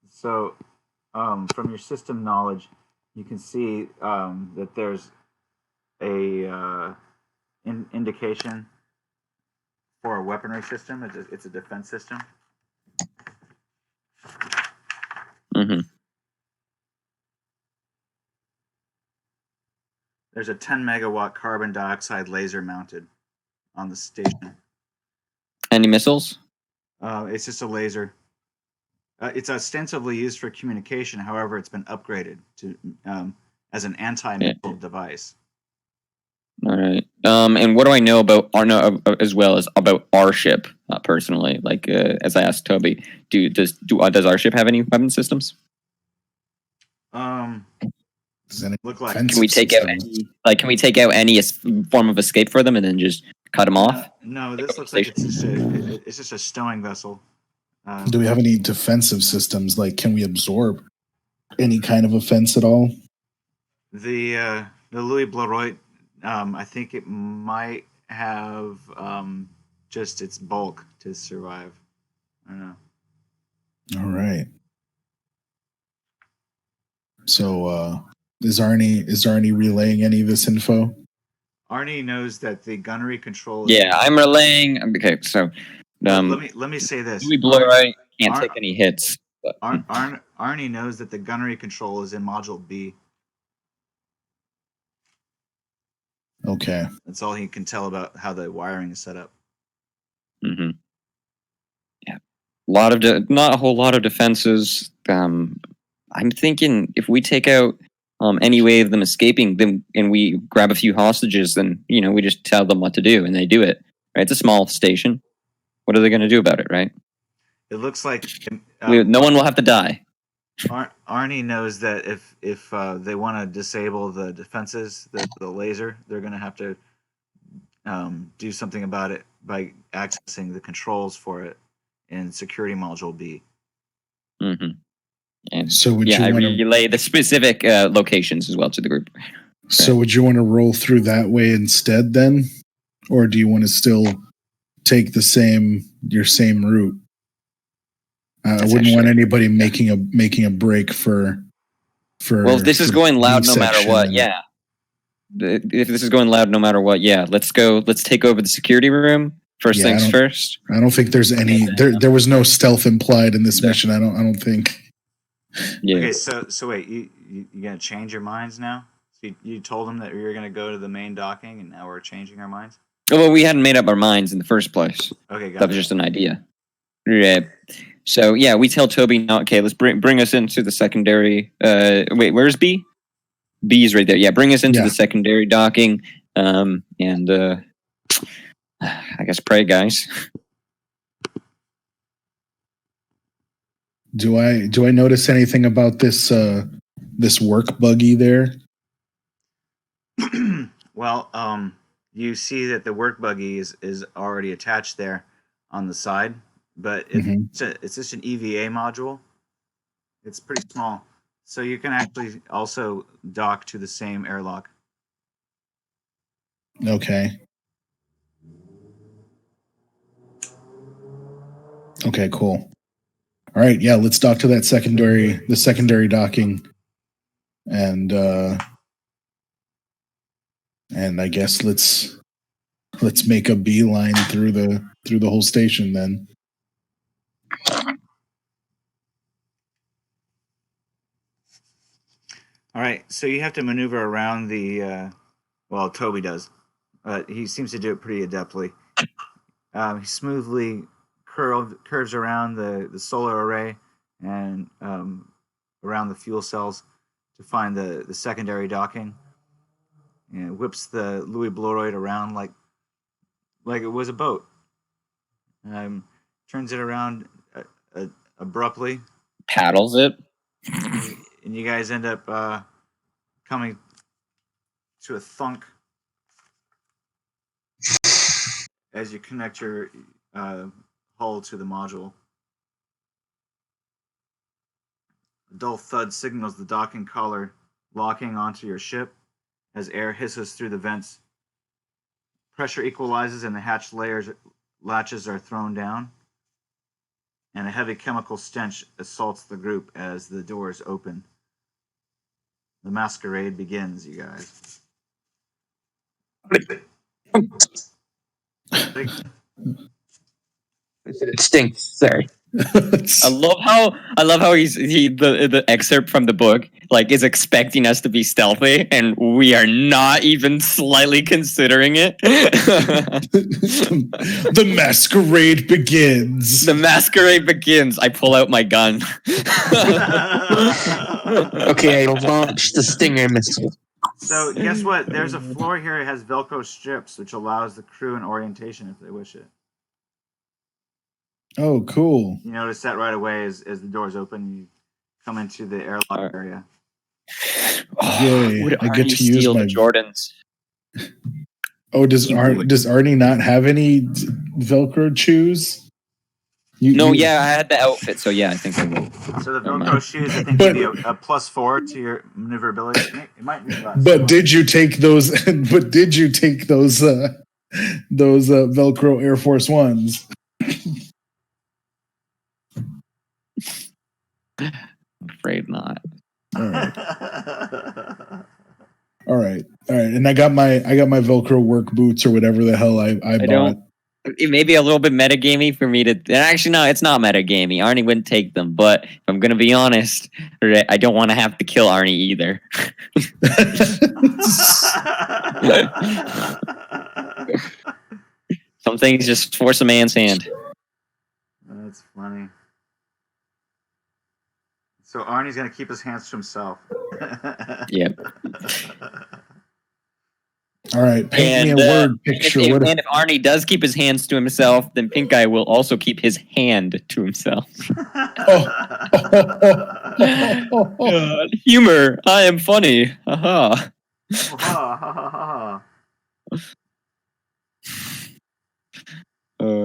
So, from your system knowledge, you can see that there's a indication for a weaponry system. It's a defense system. Mm-hmm. There's a 10 megawatt carbon dioxide laser mounted on the station. Any missiles? It's just a laser. It's ostensibly used for communication. However, it's been upgraded to as an anti-missile device. All right. And what do I know about as well as about our ship personally? Like as I asked Toby, does our ship have any weapon systems? look like? Can we take out any form of escape for them and then just cut them off? No, this looks like it's just a stowing vessel. Do we have any defensive systems? Like, can we absorb any kind of offense at all? The Louis Bloroit, I think it might have just its bulk to survive. I don't know. All right. So, is Arnie relaying any of this info? Arnie knows that the gunnery control. Yeah, I'm relaying. Okay, so let me say this. Louis Bloroit can't take any hits. But. Arnie knows that the gunnery control is in Module B. Okay. That's all he can tell about how the wiring is set up. Mm-hmm. Yeah, not a whole lot of defenses. I'm thinking if we take out any way of them escaping, then and we grab a few hostages, then we just tell them what to do and they do it. Right? It's a small station. What are they going to do about it? Right? It looks like no one will have to die. Arnie knows that if they want to disable the defenses, the laser, they're going to have to do something about it by accessing the controls for it in Security Module B. Mm-hmm. And so would you I want to relay the specific locations as well to the group. So would you want to roll through that way instead then, or do you want to still take your same route? I wouldn't want anybody making a break for. Well, if this is going loud no matter what, yeah. If this is going loud no matter what, yeah. Let's go. Let's take over the security room. First things first. I don't think there's any. There was no stealth implied in this mission. I don't think. Yeah. Okay, so wait, you gonna change your minds now? So you told them that we were gonna go to the main docking, and now we're changing our minds. Oh, well, we hadn't made up our minds in the first place. Okay, that was just an idea. Yeah. So yeah, we tell Toby now. Okay, let's bring us into the secondary. Wait, where's B? B is right there. Yeah, bring us into the secondary docking. And I guess pray, guys. Do I notice anything about this work buggy there? Well, you see that the work buggy is already attached there on the side, but it's just an EVA module. It's pretty small, so you can actually also dock to the same airlock. Okay. Okay, cool. All right, yeah, let's dock to the secondary docking, and I guess let's make a beeline through the whole station then. All right, so you have to maneuver around the. Well, Toby does, but he seems to do it pretty adeptly. He smoothly curves around the solar array and around the fuel cells to find the secondary docking, and whips the Louis Bloroid around like it was a boat. Turns it around abruptly, paddles it, and you guys end up coming to a thunk as you connect your hull to the module. A dull thud signals the docking collar locking onto your ship as air hisses through the vents. Pressure equalizes and the hatch latches are thrown down, and a heavy chemical stench assaults the group as the doors open. The masquerade begins, you guys. It stinks. Sorry. I love how the excerpt from the book is expecting us to be stealthy, and we are not even slightly considering it. The masquerade begins. The masquerade begins. I pull out my gun. Okay, I launch the Stinger missile. So guess what? There's a floor here that has Velcro strips, which allows the crew an orientation if they wish it. Oh, cool. You notice that right away as the doors open, you come into the airlock area. Yay! Would I get Arnie to use steal my the Jordans? Oh, does Arnie not have any Velcro shoes? Yeah, I had the outfit, so yeah, I think I will. So the Velcro shoes, I think, But- give you a +4 to your maneuverability. It might be less. But did you take those? But did you take those Velcro Air Force Ones? I'm afraid not. All right. And I got my Velcro work boots or whatever the hell I bought. Don't. It may be a little bit metagamey for me to. Actually, no, it's not metagamey. Arnie wouldn't take them, but if I'm gonna be honest, I don't want to have to kill Arnie either. Some things just force a man's hand. That's funny. So Arnie's gonna keep his hands to himself. Yep. All right, paint me a word picture. If Arnie does keep his hands to himself, then Pink Eye will also keep his hand to himself. Humor. I am funny. Aha. All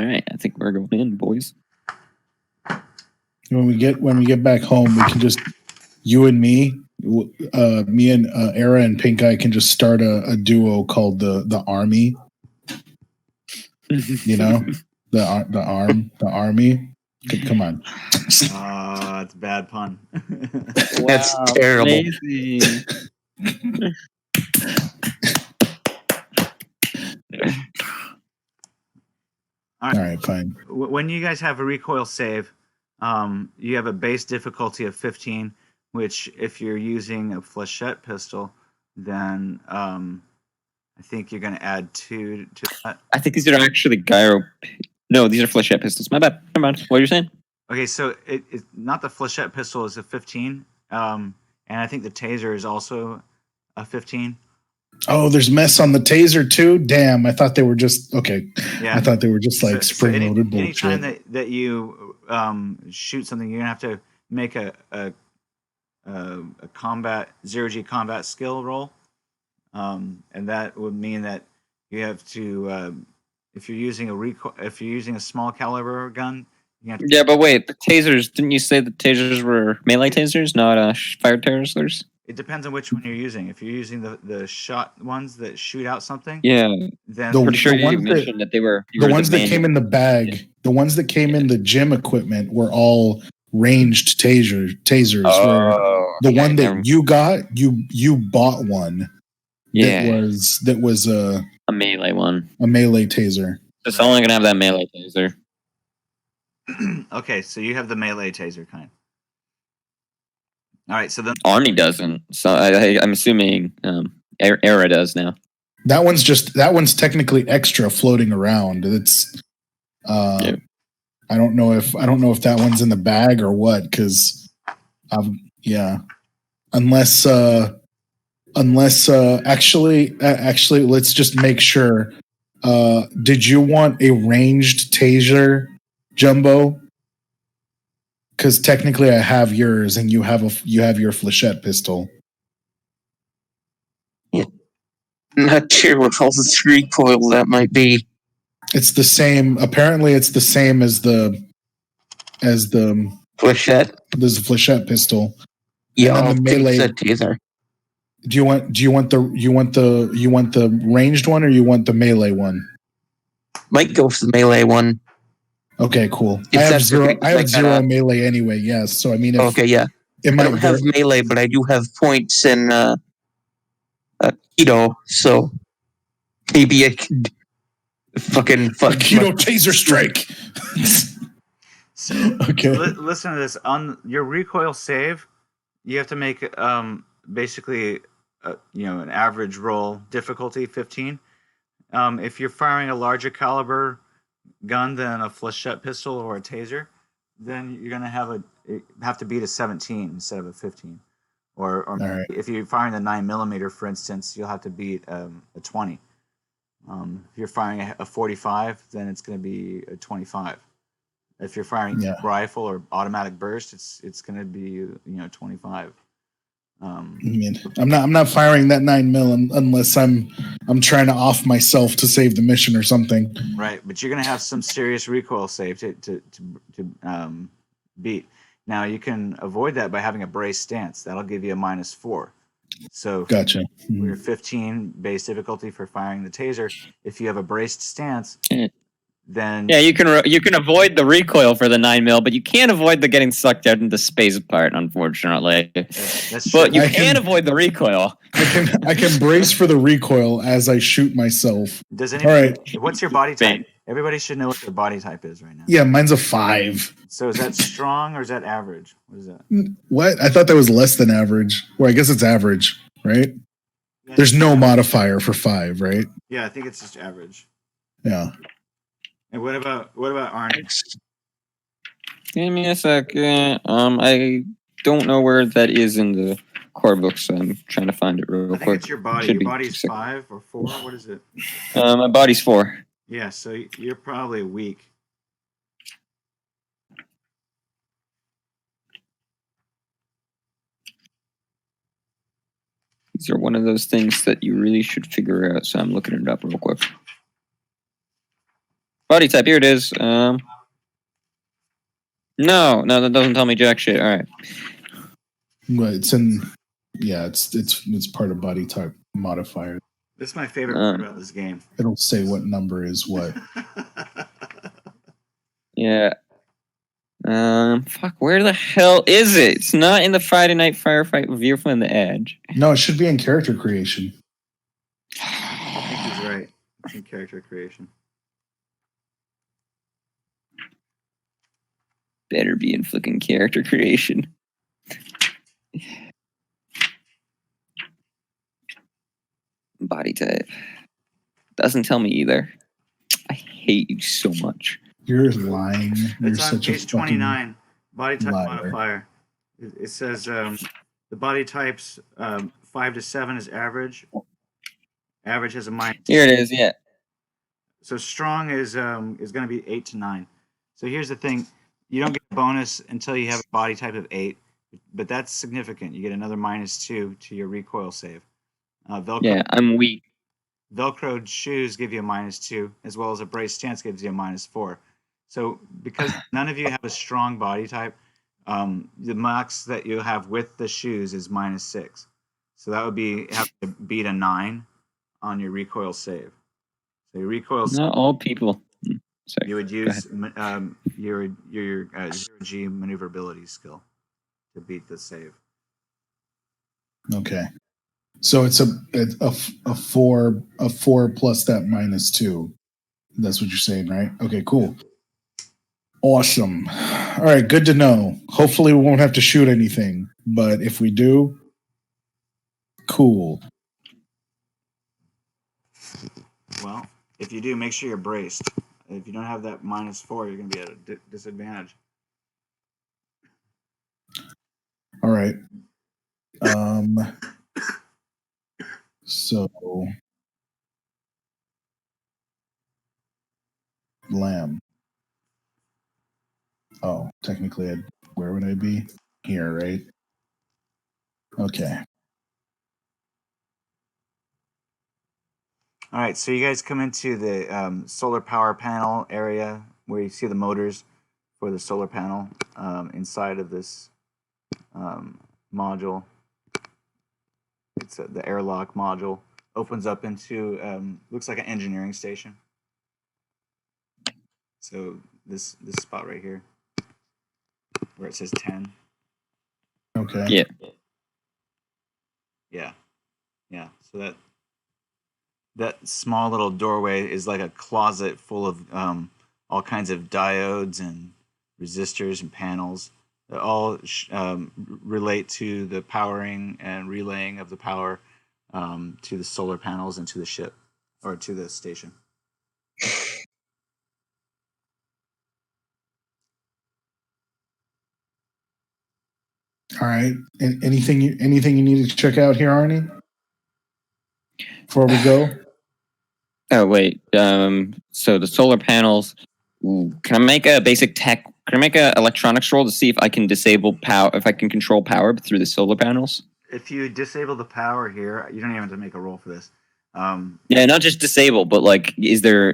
right, I think we're going in, boys. When we get back home, we can just you and me and Era and Pink Eye can just start a duo called the Army. You know, the Army. Come on. It's a bad pun. That's terrible. Amazing. All right, fine. When you guys have a recoil save, you have a base difficulty of 15, which if you're using a flechette pistol, then I think you're going to add 2 to that. I think these are actually gyro. No, these are flechette pistols. My bad. Never mind. What are you saying? Okay, so it's not the flechette pistol is a 15, and I think the taser is also a 15. Oh, there's mess on the taser too. Damn, I thought they were just okay. Yeah. I thought they were just like spring-loaded bullshit. Anytime that you shoot something, you're gonna have to make a combat 0G combat skill roll, and that would mean that you have to if you're using a small caliber gun. Yeah, but wait, the tasers. Didn't you say the tasers were melee tasers, not fire tasers? It depends on which one you're using. If you're using the shot ones that shoot out something, yeah, then I'm pretty sure you mentioned that they were the ones that came in the bag. Yeah. The ones that came in the gym equipment were all ranged tasers. Where the one that you got, you bought one. Yeah, that was a melee one, a melee taser. It's only gonna have that melee taser. Okay, so you have the melee taser kind. All right, so then Arnie doesn't. So I'm assuming Era does now. That one's technically extra floating around. It's I don't know if that one's in the bag or what, because unless actually let's just make sure. Did you want a ranged taser, Jumbo? Because technically I have yours and you have your flechette pistol. Yeah. Not sure what false recoil that might be. It's the same. Apparently it's the same as the flechette. There's a flechette pistol. Yeah, I'll take the taser. Do you want the ranged one or you want the melee one? Might go for the melee one. Okay, cool. I have zero melee anyway. Yes, so I mean, I don't have melee, but I do have points in keto, so maybe I could fucking keto taser strike. So, okay, listen to this. On your recoil save, you have to make basically an average roll difficulty 15. If you're firing a larger caliber gun than a flechette pistol or a taser, then you're gonna have to beat a 17 instead of a 15. Or right. If you're firing the 9mm, for instance, you'll have to beat a 20. If you're firing a 45, then it's going to be a 25. If you're firing rifle or automatic burst, it's going to be 25. I mean, I'm not firing that 9mm unless I'm trying to off myself to save the mission or something. Right, but you're going to have some serious recoil save to beat. Now you can avoid that by having a brace stance. That'll give you a -4. So gotcha. For your 15 base difficulty for firing the taser, if you have a braced stance, then you can avoid the recoil for the 9mm, but you can't avoid the getting sucked out into space part, unfortunately. That's but true. you can avoid the recoil. I can brace for the recoil as I shoot myself. Does anybody? All right. What's your body type? Everybody should know what their body type is right now. Yeah, mine's a 5. So is that strong or is that average? What is that? What? I thought that was less than average. Well, I guess it's average, right? There's no modifier for 5, right? Yeah, I think it's just average. Yeah. And what about Arnie? Give me a second. I don't know where that is in the core book, so I'm trying to find it real quick. It's your body. Your body's 5 or 4. What is it? My body's 4. Yeah, so you're probably weak. These are one of those things that you really should figure out, so I'm looking it up real quick. Body type, here it is. No, that doesn't tell me jack shit. All right. Well, it's part of body type modifier. This is my favorite part about this game. It'll say what number is what. Yeah. Fuck, where the hell is it? It's not in the Friday Night Firefight Review from the Edge. No, it should be in character creation. I think he's right. It's in character creation. Better be in fucking character creation. Body type. Doesn't tell me either. I hate you so much. You're lying. You're it's on such page a 29. Body type liar. modifier. It says the body types 5 to 7 is average. Average has a -. Here it is. Yeah. So strong is going to be 8 to 9. So here's the thing: you don't get a bonus until you have a body type of 8, but that's significant. You get another -2 to your recoil save. Velcro, yeah, I'm weak. Velcroed shoes give you a -2, as well as a braced stance gives you a -4. So because none of you have a strong body type, the max that you have with the shoes is -6. So that would be have to beat a 9 on your recoil save. So your recoil Not all people. Sorry. You would use your 0G maneuverability skill to beat the save. Okay. So it's a 4 plus that -2. That's what you're saying, right? Okay, cool. Awesome. All right, good to know. Hopefully we won't have to shoot anything, but if we do, cool. Well, if you do, make sure you're braced. If you don't have that -4, you're going to be at a disadvantage. All right. So lamb. Oh, technically, where would I be? Here, right? Okay. All right, so you guys come into the solar power panel area where you see the motors for the solar panel inside of this module. It's the airlock module. Opens up into, looks like an engineering station. So this spot right here, where it says 10. Okay. Yeah. So that small little doorway is like a closet full of all kinds of diodes and resistors and panels that all relate to the powering and relaying of the power to the solar panels and to the ship or to the station. All right. Anything you need to check out here, Arnie? Before we go? Oh wait. So the solar panels. Ooh, can I make a basic tech Can I make an electronics roll to see if I can disable power, if I can control power through the solar panels? If you disable the power here, you don't even have to make a roll for this. Yeah, not just disable, but like, is there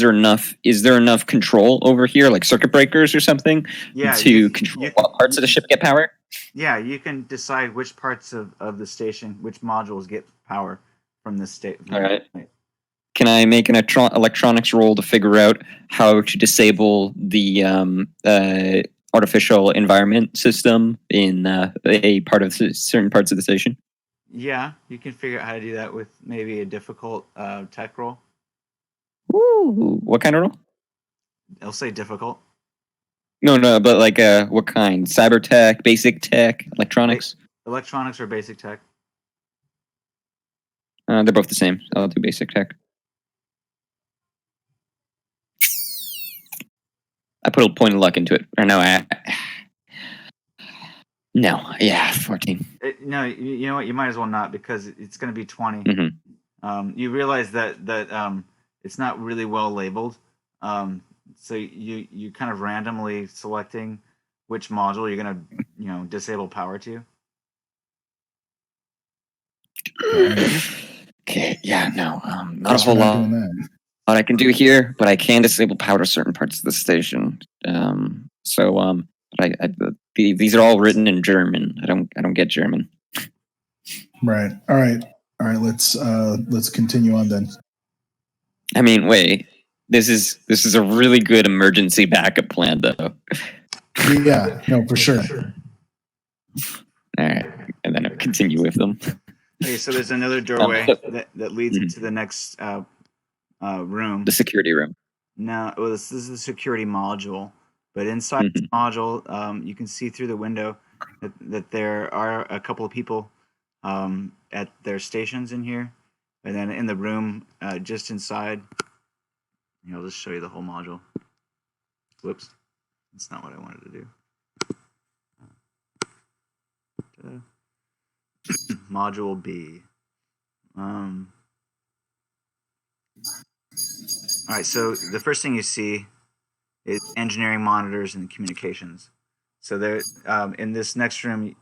enough control over here, like circuit breakers or something, to control what parts of the ship get power? Yeah, you can decide which parts of the station, which modules get power from this state. All right. Can I make an electronics roll to figure out how to disable the artificial environment system in a part of certain parts of the station? Yeah, you can figure out how to do that with maybe a difficult tech roll. Ooh, what kind of roll? I'll say difficult. No, but like what kind? Cyber tech, basic tech, electronics? Electronics or basic tech? They're both the same. I'll do basic tech. I put a point of luck into it. Or no, yeah, 14. No, you know what? You might as well not, because it's going to be 20. Mm-hmm. You realize that it's not really well labeled. So you kind of randomly selecting which module you're going to disable power to. Okay, yeah, no, not a whole lot. What I can do here, but I can disable power to certain parts of the station. These are all written in German. I don't get German. Right. All right. Let's continue on then. I mean, wait. This is a really good emergency backup plan, though. Yeah. No, for sure. All right, and then I'll continue with them. Okay, so there's another doorway that leads into the next room. The security room. No, well, this is the security module. But inside this module, you can see through the window that there are a couple of people at their stations in here. And then in the room just inside, I'll just show you the whole module. Whoops. That's not what I wanted to do. Module B. All right, so the first thing you see is engineering monitors and communications. So there, in this next room,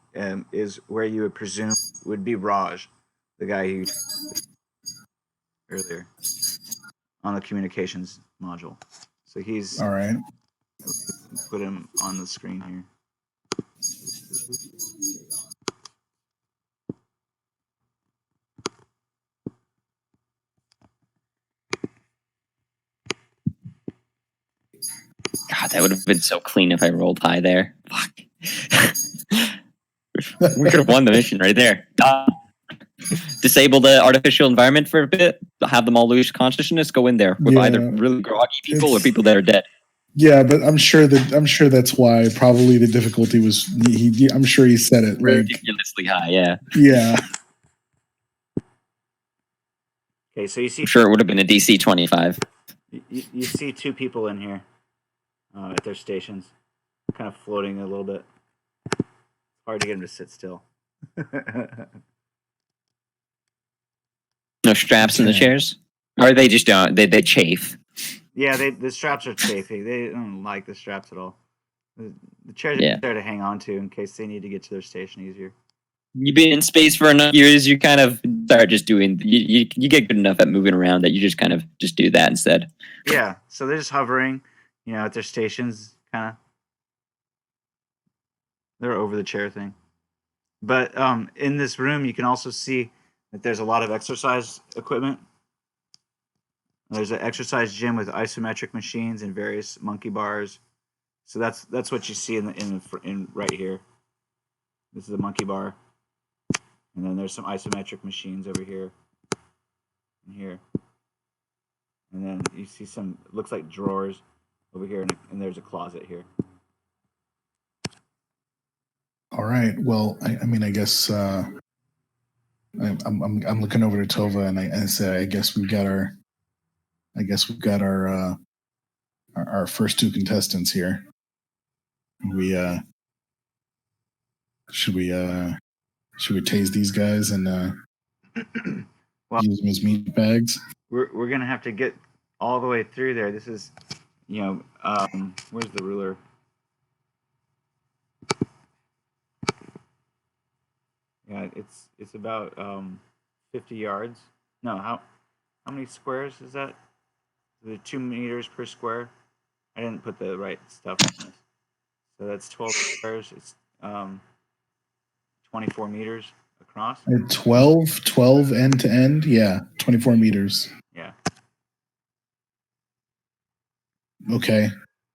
is where you would presume would be Raj, the guy who earlier on the communications module. So he's all right. Put him on the screen here. God, that would have been so clean if I rolled high there. Fuck. We could have won the mission right there. Disable the artificial environment for a bit. Have them all lose consciousness. Go in there with either really groggy people or people that are dead. Yeah, but I'm sure that's why probably the difficulty was. I'm sure he said it ridiculously high. Yeah. Yeah. Okay, so you see. I'm sure it would have been a DC 25. You see two people in here at their stations, kind of floating a little bit. Hard to get them to sit still. No straps in the chairs, or they just don't. They chafe. Yeah, the straps are chafing. They don't like the straps at all. The chairs are there to hang on to in case they need to get to their station easier. You've been in space for enough years, you kind of start just doing. You get good enough at moving around that you just kind of just do that instead. Yeah, so they're just hovering, at their stations, kind of. They're over the chair thing. But in this room, you can also see that there's a lot of exercise equipment. There's an exercise gym with isometric machines and various monkey bars. So that's what you see in right here. This is a monkey bar, and then there's some isometric machines over here, and here, and then you see some looks like drawers over here, and there's a closet here. All right. Well, I mean, I guess I'm looking over to Tova, and I say, I guess we've got our first two contestants here. Should we tase these guys and use them as meat bags? We're gonna have to get all the way through there. This is, where's the ruler? Yeah, it's about 50 yards. No, how many squares is that? Is it 2 meters per square? I didn't put the right stuff on this. So that's 12 squares. It's 24 meters across. 12 end to end. Yeah, 24 meters. Yeah. Okay,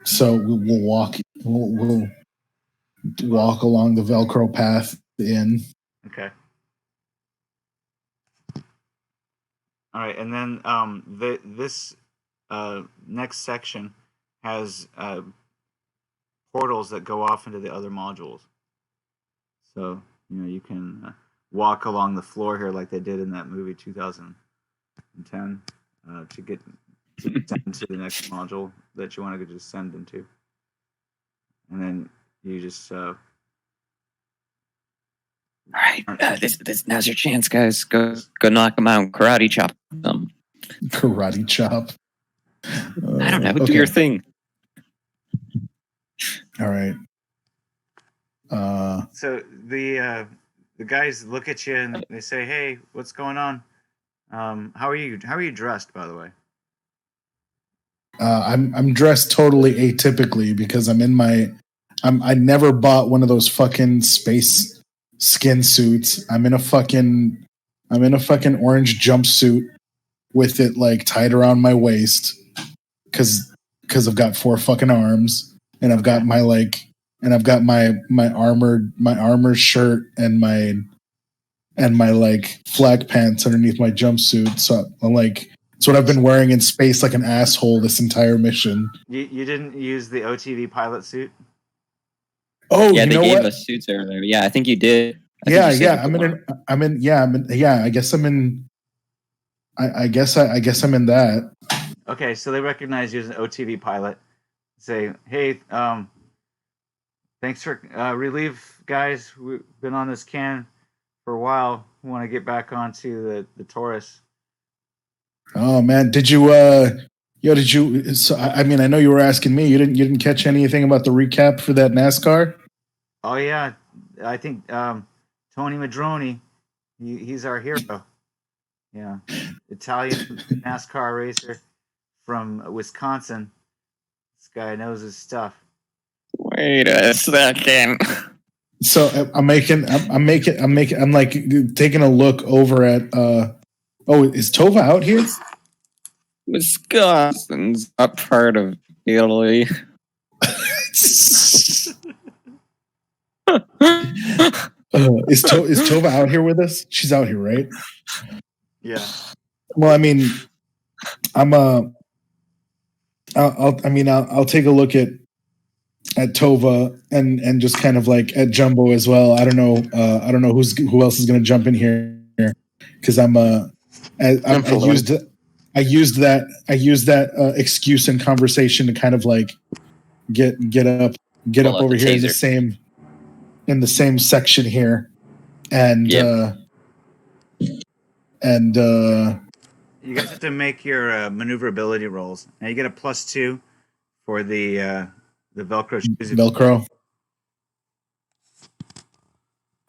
so we'll walk. We'll walk along the Velcro path in. Okay. All right, and then this next section has portals that go off into the other modules. So you can walk along the floor here like they did in that movie 2010 to get to the next module that you want to just send into, and then you just. All right, this now's your chance, guys. Go knock them out. Karate chop them. Karate chop. I don't know. Do your thing. All right. So the guys look at you and they say, "Hey, what's going on? How are you? How are you dressed, by the way?" I'm dressed totally atypically because I'm in my. I never bought one of those fucking space skin suits. I'm in a fucking orange jumpsuit with it like tied around my waist because I've got 4 fucking arms and I've got my my armored shirt and my like flak pants underneath my jumpsuit. So I'm like, it's what I've been wearing in space like an asshole this entire mission. You didn't use the OTV pilot suit? Oh, yeah, you they know gave what? us suits earlier. Yeah, I think you did. I guess I'm in that. Okay, so they recognize you as an OTV pilot. Say, hey, thanks for relief, guys. We've been on this can for a while. We want to get back onto the Taurus. Oh man, did you? So I mean, I know you were asking me. You didn't catch anything about the recap for that NASCAR? Oh yeah, I think Tony Madroni, he's our hero. Yeah, Italian NASCAR racer from Wisconsin. This guy knows his stuff. Wait a second. So I'm like taking a look over at. Oh, is Tova out here? Wisconsin's not part of Italy. Is Tova out here with us? She's out here, right? Yeah. Well, I mean, I'll take a look at Tova and just kind of like at Jumbo as well. I don't know who else is going to jump in here because I used that excuse and conversation to kind of like get up over here in the same section here, and you guys have to make your maneuverability rolls. Now you get a +2 for the Velcro shoes. Velcro.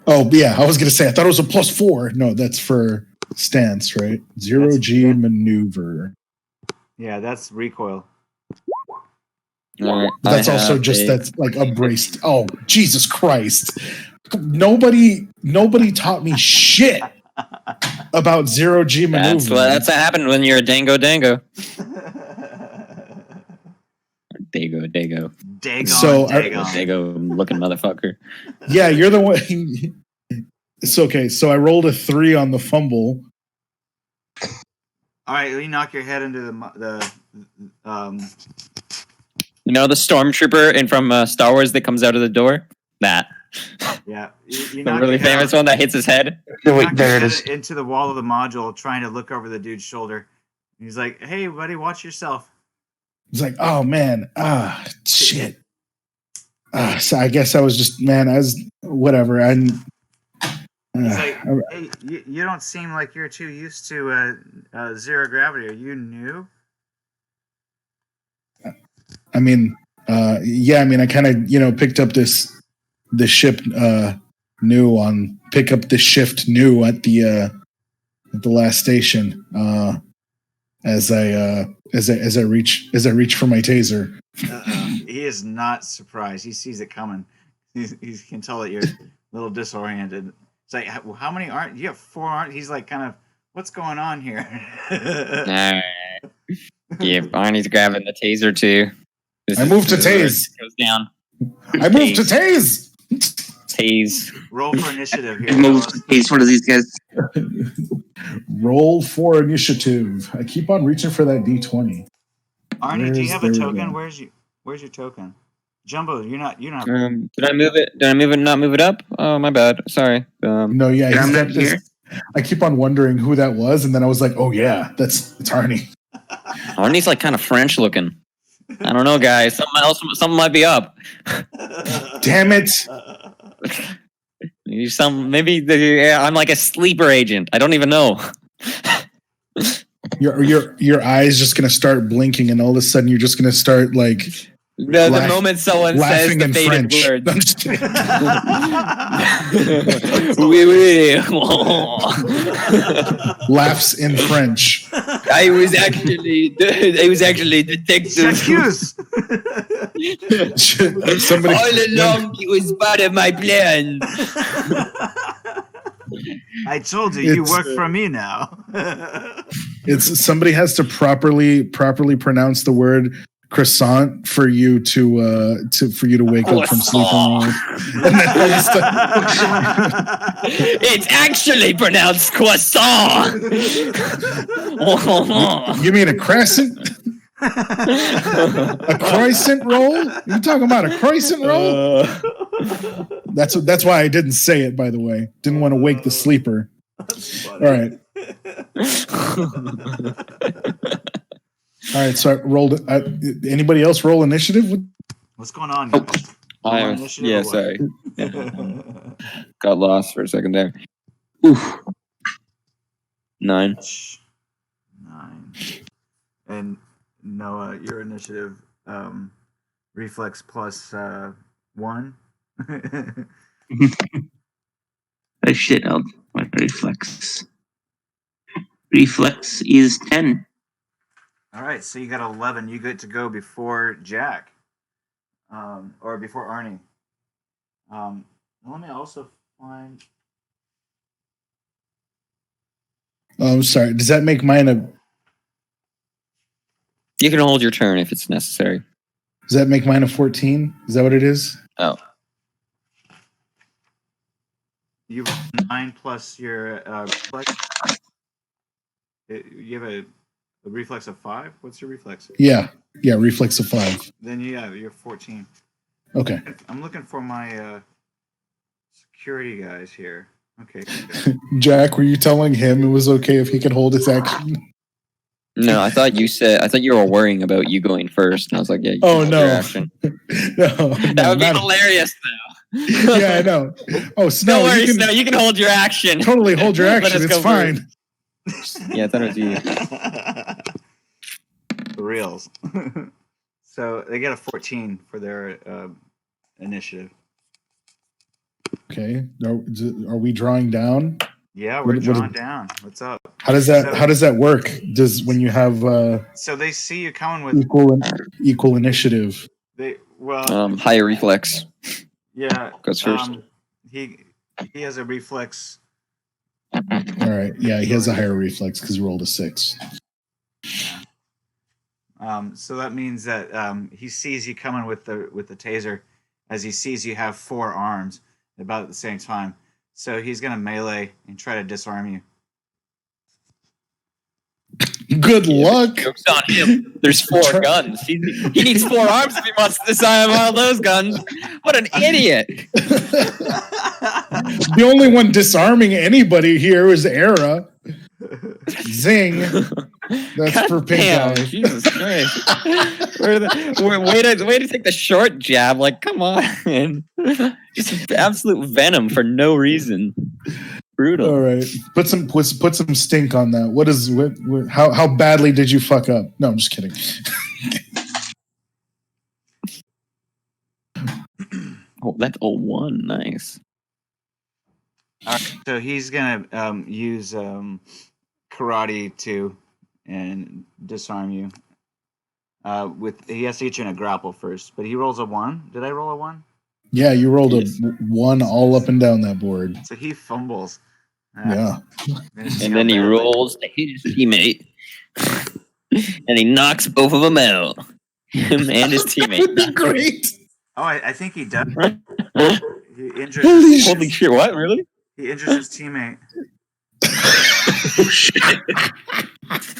Oh yeah, I was gonna say I thought it was a +4. No, that's for stance, right? 0G maneuver. Yeah, that's recoil. Right, that's also just that's like a braced. Oh Jesus Christ! Nobody taught me shit about 0G maneuver. That's what happened when you're a dango. Dago. Dago looking motherfucker. Yeah, you're the one. It's okay. So I rolled a 3 on the fumble. All right, you knock your head into the You know the stormtrooper in from Star Wars that comes out of the door? That. Yeah. You the really famous one that hits his head? Wait, there it is. Into the wall of the module, trying to look over the dude's shoulder. And he's like, hey, buddy, watch yourself. He's like, oh, man. Shit. So I guess I was just, man, I was, whatever. He's like, hey, you don't seem like you're too used to zero gravity. Are you new? I mean, I kind of, picked up this ship new on pick up the shift new at the last station. As I reach for my taser. He is not surprised. He sees it coming. He can tell that you're a little disoriented. It's like, well, how many aren't you have 4 aren't? He's like, kind of, what's going on here? Alright. Yeah, Barney's grabbing the taser too. I move to tase. Goes down. I move to tase. Tase. Roll for initiative here. He's one of these guys. Roll for initiative. I keep on reaching for that D20. Arnie, do you have a token? Where's your token? Jumbo, you're not. Did I move it? Did I move it? Not move it up? Oh, my bad. Sorry. No, yeah, I'm not here. I keep on wondering who that was, and then I was like, oh yeah, it's Arnie. Arnie's like kind of French looking. I don't know, guys. Something might be up. Damn it! I'm like a sleeper agent. I don't even know. Your eyes just gonna start blinking, and all of a sudden you're just gonna start like the moment someone says the fated words. Laughs in French. I was actually detective. Somebody all along, it was part of my plan. I told you work for me now. It's somebody has to properly pronounce the word croissant for you to wake up from sleeping. It's actually pronounced croissant. You mean a crescent? A croissant roll? You talking about a croissant roll? That's why I didn't say it, by the way. Didn't want to wake the sleeper. All right. All right, so I rolled. Anybody else roll initiative? What's going on? Yeah, sorry. Got lost for a second there. Oof. 9. And Noah, your initiative, reflex plus 1. Oh shit! My reflex. Reflex is 10. All right, so you got 11. You get to go before Jack, or before Arnie. Let me also find. Oh, I'm sorry. Does that make mine a? You can hold your turn if it's necessary. Does that make mine a 14? Is that what it is? Oh. You have 9 plus your reflex. You have a reflex of 5? What's your reflex? Yeah, reflex of 5. Then you're 14. Okay. I'm looking for my security guys here. Okay. Jack, were you telling him it was okay if he could hold his action? No, I thought you were worrying about you going first, and I was like, yeah. You can hold your action. That would be hilarious, though. Yeah, I know. Oh, Snow, no worries, Snow. You can hold your action. Totally hold your action. It's fine. Yeah, I thought it was you. For reals. So they get a 14 for their initiative. Okay. Are we drawing down? Yeah, we're drawing down. What's up? How does that work? Does when you have so they see you coming with equal initiative? Higher reflex. Yeah. Goes first. He has a reflex. All right. Yeah, he has a higher reflex because he rolled a 6. So that means that he sees you coming with the taser, as he sees you have 4 arms about at the same time. So he's gonna melee and try to disarm you. Good luck. Joke's on him. There's 4 guns. He needs 4 arms if he wants to disarm all those guns. What an idiot! The only one disarming anybody here is Era. Zing. That's God for pink damn, eye. Jesus Christ. Way to take the short jab. Like, come on. Just absolute venom for no reason. Brutal. All right. Put some stink on that. How badly did you fuck up? No, I'm just kidding. Oh, that's a 1. Nice. All right, so he's gonna use karate to and disarm you. He has to get you in a grapple first, but he rolls a 1. Did I roll a 1? Yeah, you rolled Yes. a 1 all up and down that board. So he fumbles. Yeah. And then he rolls to hit his teammate. And he knocks both of them out. Him and his teammate. That would be great. Oh, I think he does. He injures. Holy shit! What? Really? He injures his teammate. Oh shit!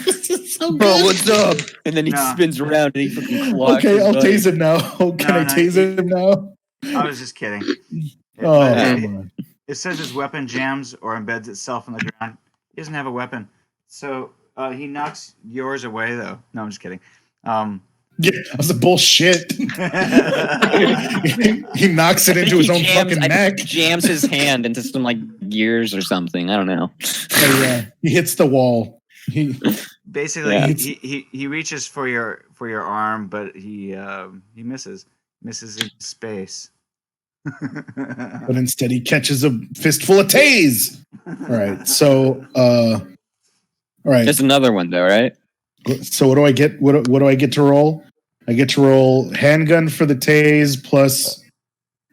This is so good. Bro, what's up? And then he spins around and he fucking clocks. Okay, I'll his tase him now. Can I tase him now? I was just kidding. Oh, come on. It says his weapon jams or embeds itself in the ground. He doesn't have a weapon, so he knocks yours away. Though, no, I'm just kidding. Yeah, that was a bullshit. He knocks it into his own fucking neck. Jams his hand into some like gears or something. I don't know. Oh, yeah, he hits the wall. Basically, he reaches for your arm, but he misses in space. But instead, he catches a fistful of tase. All right, so all right. Just another one though, right? So what do I get? What do I get to roll? I get to roll handgun for the tase plus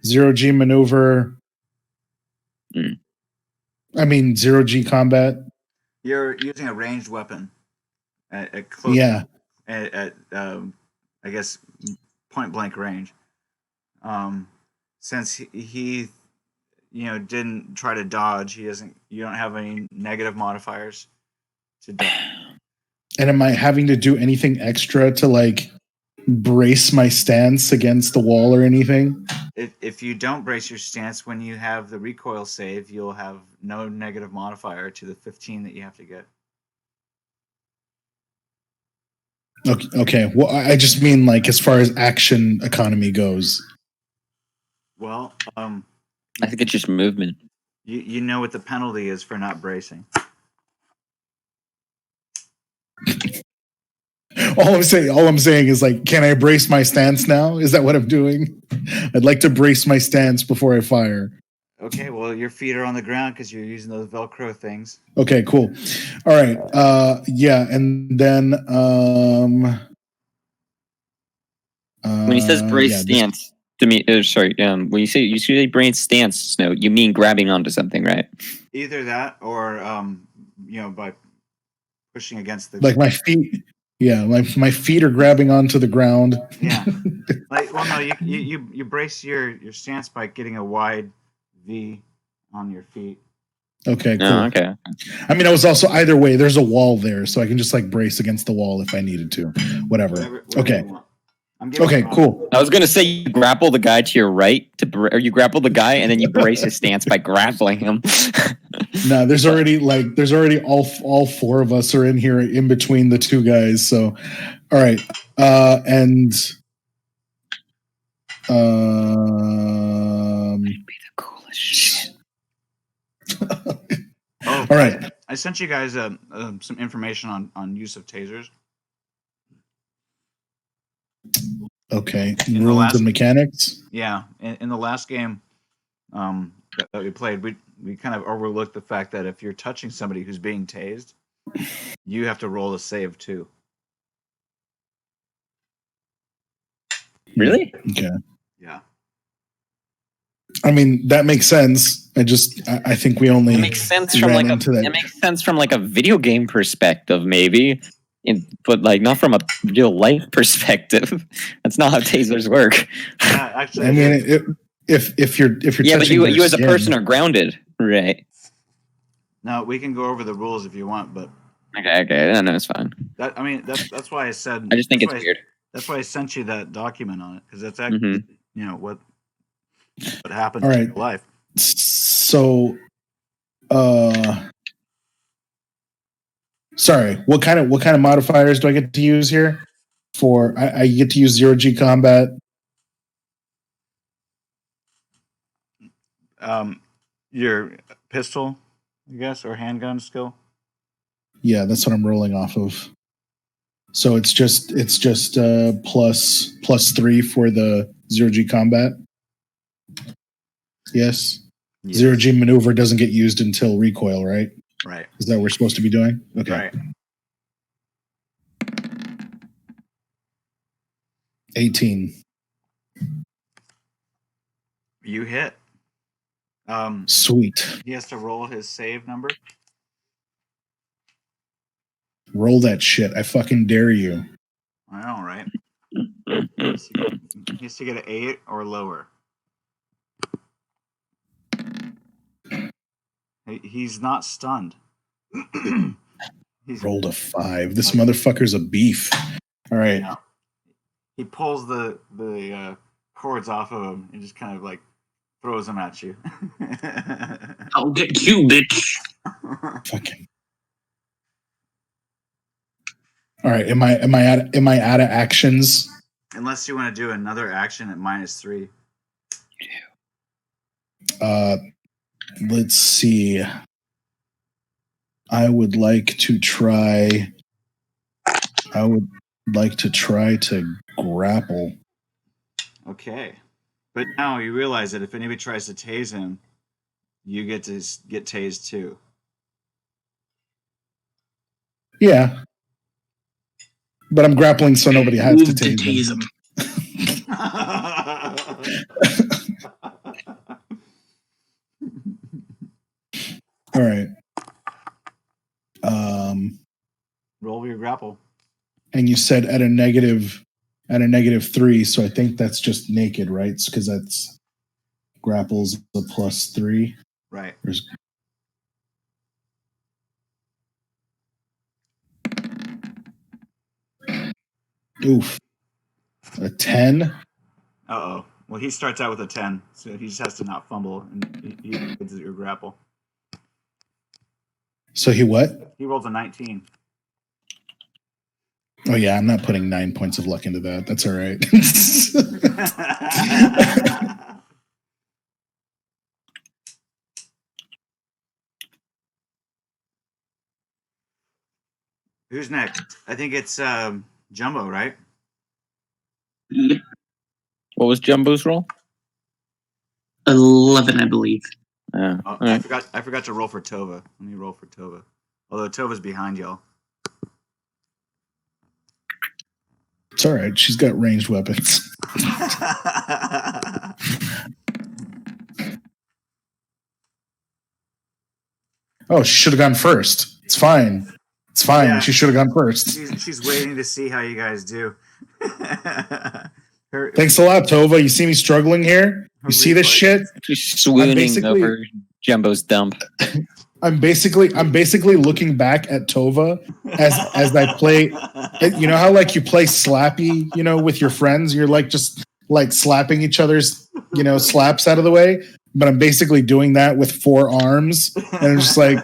0G maneuver. I mean 0G combat. You're using a ranged weapon at close. Yeah. At I guess point blank range. Since he didn't try to dodge, you don't have any negative modifiers to dodge. And am I having to do anything extra to like brace my stance against the wall or anything? If you don't brace your stance when you have the recoil save, you'll have no negative modifier to the 15 that you have to get. Okay. Well, I just mean like as far as action economy goes. Well, I think it's just movement. You know what the penalty is for not bracing. All I'm saying is like, can I brace my stance now? Is that what I'm doing? I'd like to brace my stance before I fire. Okay, well, your feet are on the ground because you're using those Velcro things. Okay, cool. All right. Yeah, and then when he says brace stance to me, when you say brace stance, Snow, you mean grabbing onto something, right? Either that or by pushing against the like my feet. Yeah, like my feet are grabbing onto the ground. Yeah. You brace your stance by getting a wide V on your feet. Okay, cool. Oh, okay. I mean, I was also either way. There's a wall there, so I can just like brace against the wall if I needed to. Whatever okay. Okay, cool. I was gonna say you grapple the guy to your right, or you grapple the guy and then you brace his stance by grappling him. No, there's already all four of us are in here in between the two guys. So, all right, and be the coolest shit. All right, I sent you guys some information on use of tasers. Okay, rules and mechanics. Yeah, in the last game that we played, we kind of overlooked the fact that if you're touching somebody who's being tased, you have to roll a save too. Really? Okay. Yeah. I mean, that makes sense. I think we only it makes sense from like it makes sense from like a video game perspective, maybe. But like not from a real life perspective. That's not how tasers work. Yeah, actually, I mean, if you're but you as a person are grounded, right? No, we can go over the rules if you want, but okay, no, it's fine. That's why I said. I just think it's weird. That's why I sent you that document on it because that's actually what happens in real life. So, sorry, what kind of modifiers do I get to use here? I get to use 0G combat. Your pistol, I guess, or handgun skill. Yeah, that's what I'm rolling off of. So it's just plus 3 for the 0G combat. Yes. Yes. Zero G maneuver doesn't get used until recoil, right? Right. Is that what we're supposed to be doing? Okay. Right. 18. You hit. Sweet. He has to roll his save number. Roll that shit. I fucking dare you. I know, right? He has to get an 8 or lower. He's not stunned. He's rolled a 5. This motherfucker's a beef. All right. Yeah. He pulls the cords off of him and just kind of like throws them at you. I'll get you, bitch. Fucking. All right. Am I out of actions? Unless you want to do another action at -3. Let's see. I would like to try to grapple. Okay. But now you realize that if anybody tries to tase him, you get to get tased too. Yeah. But I'm grappling so nobody has to tase him. All right. Roll your grapple. And you said at a -3, so I think that's just naked, right? Because that's grapples a +3. Right. Oof. A 10. Uh-oh. Well, he starts out with a 10, so he just has to not fumble, and he gets your grapple. So he what? He rolls a 19. Oh yeah, I'm not putting 9 points of luck into that. That's all right. Who's next? I think it's Jumbo, right? What was Jumbo's roll? 11, I believe. Yeah. I forgot to roll for Tova. Let me roll for Tova. Although Tova's behind y'all. It's all right. She's got ranged weapons. Oh, she should have gone first. It's fine. It's fine. Yeah. She should have gone first. She's waiting to see how you guys do. Thanks a lot, Tova. You see me struggling here? You see this shit? She's swooning over Jumbo's dump. I'm basically looking back at Tova as I play. You know how like you play Slappy, you know, with your friends. You're like just like slapping each other's, you know, slaps out of the way. But I'm basically doing that with 4 arms, and I'm just like,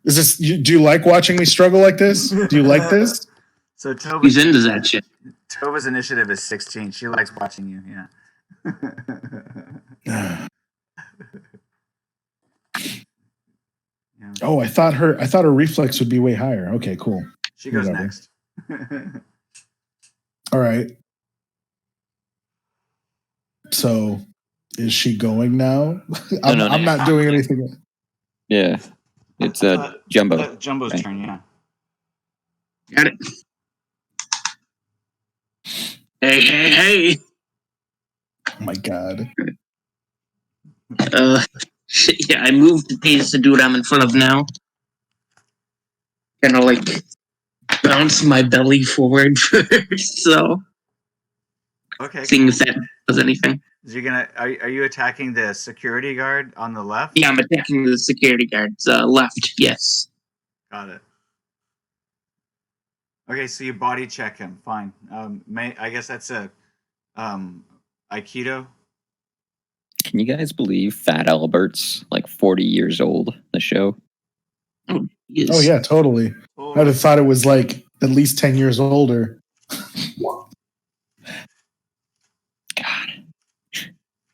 is this? Do you like watching me struggle like this? Do you like this? So He's into that shit. Tova's initiative is 16. She likes watching you. Yeah. Yeah. Oh, I thought her reflex would be way higher. Okay, cool. She goes next. All right. So, is she going now? I'm not doing anything. Yeah, it's Jumbo. Jumbo's turn. Yeah. Got it. Hey! Oh my god. Yeah, I moved the tase the dude I'm in front of now. Kind of like bounce my belly forward first, so. Okay. Seeing if that does anything. Are you attacking the security guard on the left? Yeah, I'm attacking the security guard's left. Yes. Got it. Okay, so you body check him. Fine. I guess that's a Aikido. Can you guys believe Fat Albert's like 40 years old? The show. Oh, yes. Oh yeah, totally. I'd have thought it was like at least 10 years older. God.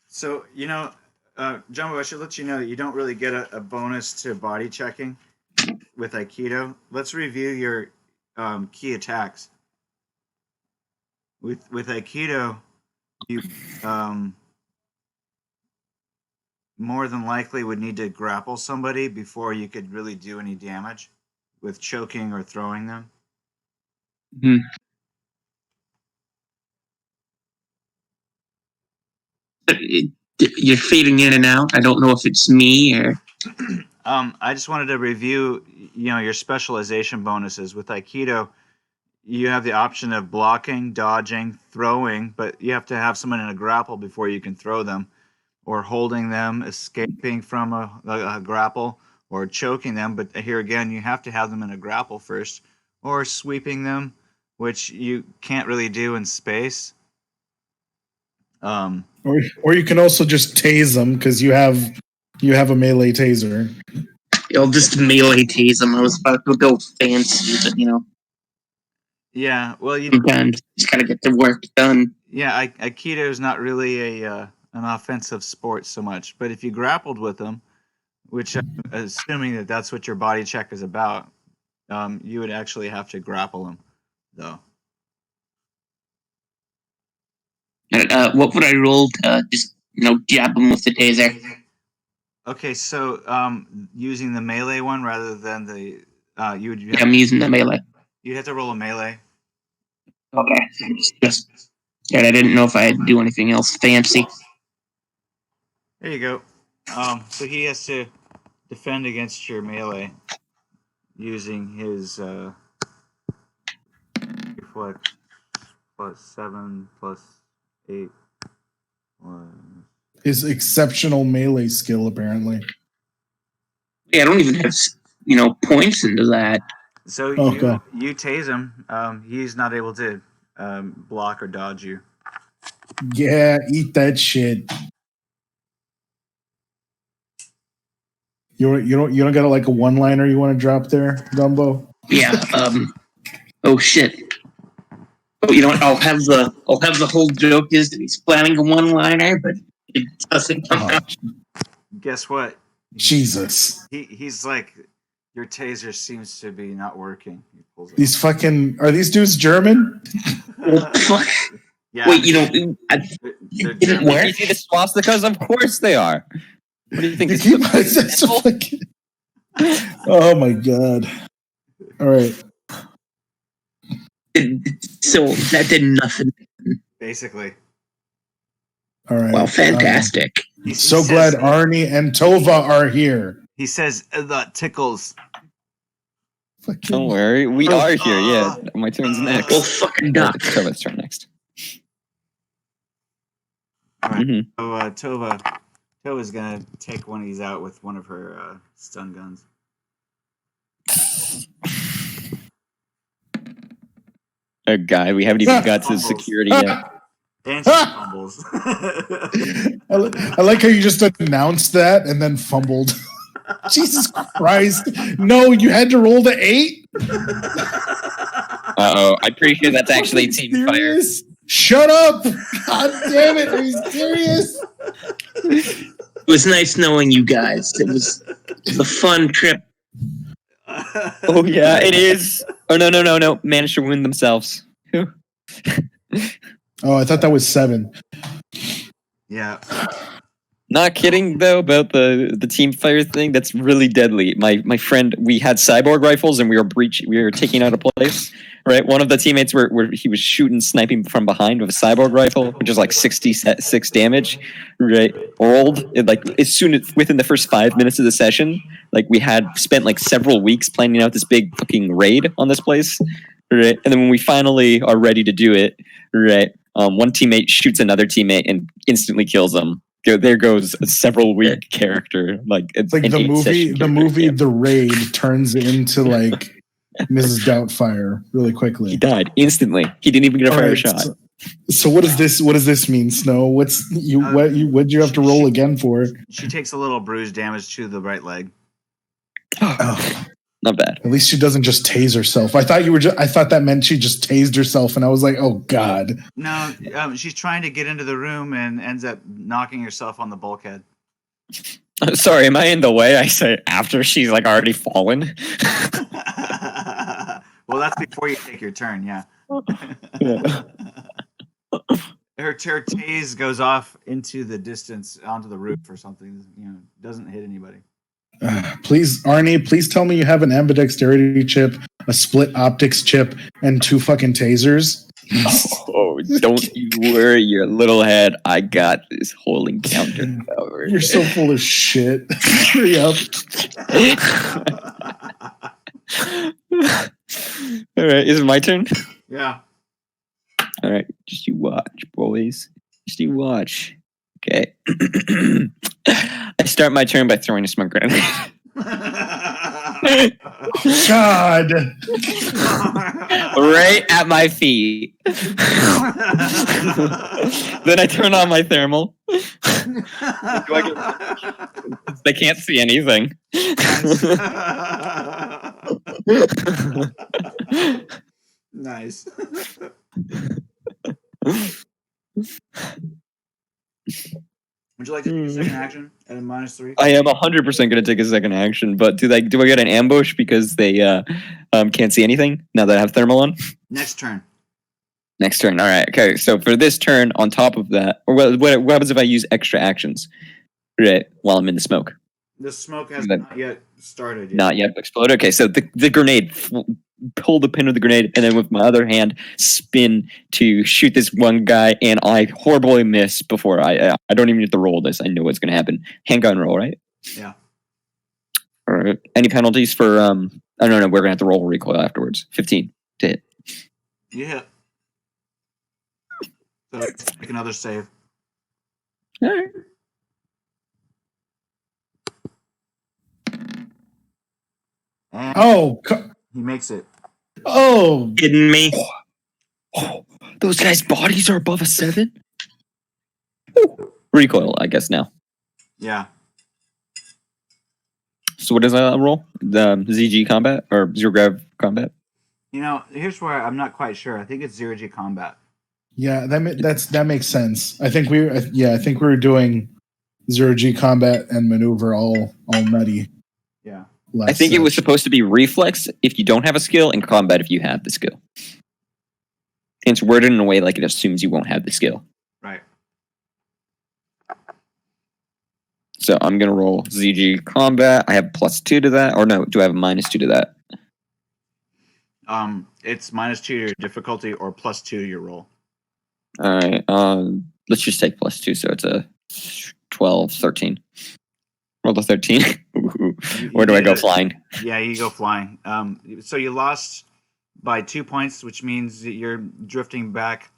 So Jumbo, I should let you know that you don't really get a bonus to body checking with Aikido. Let's review your key attacks. With Aikido, you more than likely would need to grapple somebody before you could really do any damage with choking or throwing them. Hmm. You're fading in and out. I don't know if it's me or. I just wanted to review, your specialization bonuses with Aikido. You have the option of blocking, dodging, throwing, but you have to have someone in a grapple before you can throw them, or holding them, escaping from a grapple, or choking them. But here again, you have to have them in a grapple first, or sweeping them, which you can't really do in space. Or you can also just tase them because you have a melee taser. I'll just melee tase them. I was about to go fancy, but Yeah, well, sometimes just gotta get the work done. Yeah, Aikido is not really an offensive sport so much, but if you grappled with them, which I'm assuming that's what your body check is about, you would actually have to grapple them, though. What would I roll to just jab them with the taser? Okay, so using the melee one rather than the I'm using the melee. You'd have to roll a melee. Okay, just I didn't know if I had to do anything else fancy. There you go. So he has to defend against your melee using his reflex plus 7 plus 8. His exceptional melee skill, apparently. Yeah, I don't even have points into that. So you tase him. He's not able to block or dodge you. Yeah, eat that shit. You don't got like a one-liner you want to drop there, Dumbo? Yeah. Oh shit. Oh, you know what? I'll have the whole joke is that he's planning a one-liner, but it doesn't come out. Guess what? Jesus. He's like, your taser seems to be not working. These fucking are these dudes German? Fuck. Yeah. Wait, it didn't work. You see the swastikas? Of course they are. What do you think? Oh my god! All right. So that did nothing. Basically. All right. Well, fantastic. So glad Arnie and Tova are here. He says that tickles. Don't worry, we are here. Yeah, my turn's next. Well, fucking duck. It's Tova's turn next. All right. So Tova's gonna take one of these out with one of her stun guns. A guy, we haven't even got to security yet. And she fumbles. I like how you just announced that and then fumbled. Jesus Christ. No, you had to roll the 8? Uh-oh, I'm pretty sure that's actually team fire. Shut up! God damn it, are you serious? It was nice knowing you guys. It was a fun trip. Oh yeah, it is. Oh no. Managed to win themselves. Oh, I thought that was 7. Yeah. Not kidding though about the team fire thing. That's really deadly. My friend, we had cyborg rifles and we were taking out a place. Right, one of the teammates were he was sniping from behind with a cyborg rifle, which is like 66 damage. Right, rolled within the first 5 minutes of the session. Like we had spent like several weeks planning out this big fucking raid on this place. Right, and then when we finally are ready to do it, right, one teammate shoots another teammate and instantly them. There goes a several week character. Like it's like the movie The Raid turns into like Mrs. Doubtfire really quickly. He died instantly. He didn't even get a fire shot. So what does this mean, Snow? What'd you have to roll again for? She takes a little bruise damage to the right leg. Oh. Not bad. At least she doesn't just tase herself. I thought that meant she just tased herself, and I was like, oh god. No, she's trying to get into the room and ends up knocking herself on the bulkhead. Sorry, am I in the way? I say after she's like already fallen. Well, that's before you take your turn, yeah. tase goes off into the distance onto the roof or something. Doesn't hit anybody. Please, Arnie, please tell me you have an ambidexterity chip, a split optics chip, and 2 fucking tasers. Oh, don't you worry your little head. I got this whole encounter covered. You're so full of shit. Hurry up. All right, is it my turn? Yeah. All right, just you watch, boys. Just you watch. Okay. I start my turn by throwing a smoke grenade. God. Right at my feet. Then I turn on my thermal. They can't see anything. Nice. Would you like to take a second action at a -3? I am 100% going to take a second action, but do I get an ambush because they can't see anything now that I have thermal on? Next turn. Next turn. All right. Okay. So for this turn, on top of that, or what happens if I use extra actions? Right. While I'm in the smoke. The smoke has not yet started. Not yet exploded. Okay. So the grenade, pull the pin of the grenade, and then with my other hand, spin to shoot this one guy, and I horribly miss before I don't even need to roll this. I know what's going to happen. Handgun roll, right? Yeah. All right. Any penalties for no, we're going to have to roll recoil afterwards. 15 to hit. You hit. So make another save. All right. And he makes it. Oh, Kidding me? Oh, those guys' bodies are above a 7? Recoil, I guess, now. Yeah. So what is that roll? The ZG combat or zero grav combat? Here's where I'm not quite sure. I think it's 0G combat. yeah, that makes sense. I think we were doing 0G combat and maneuver all nutty. Yeah. I think it was supposed to be reflex if you don't have a skill and combat if you have the skill. It's worded in a way like it assumes you won't have the skill. Right. So I'm going to roll ZG combat. I have +2 to that. Or no, do I have a -2 to that? It's -2 to your difficulty or +2 to your roll. All right. Let's just take +2. So it's a 12, 13. Roll the 13. Where do I go flying? Yeah, you go flying. So you lost by 2 points, which means that you're drifting back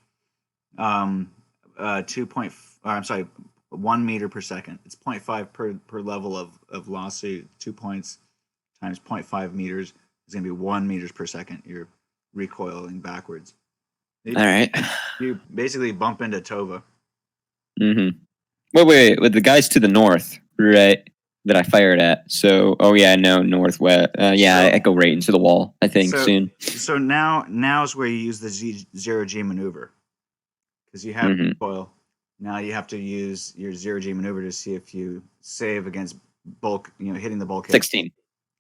1 meter per second. It's 0.5 per level of loss. So 2 points times 0.5 meters is going to be 1 meters per second. You're recoiling backwards. All right. You basically bump into Tova. Mm-hmm. Wait. With the guys to the north, right? That I fired at. So, no, northwest. I go right into the wall, I think, soon. So now is where you use the 0G maneuver. Because you have recoil. Now you have to use your 0G maneuver to see if you save against bulk, hitting the bulkhead. 16.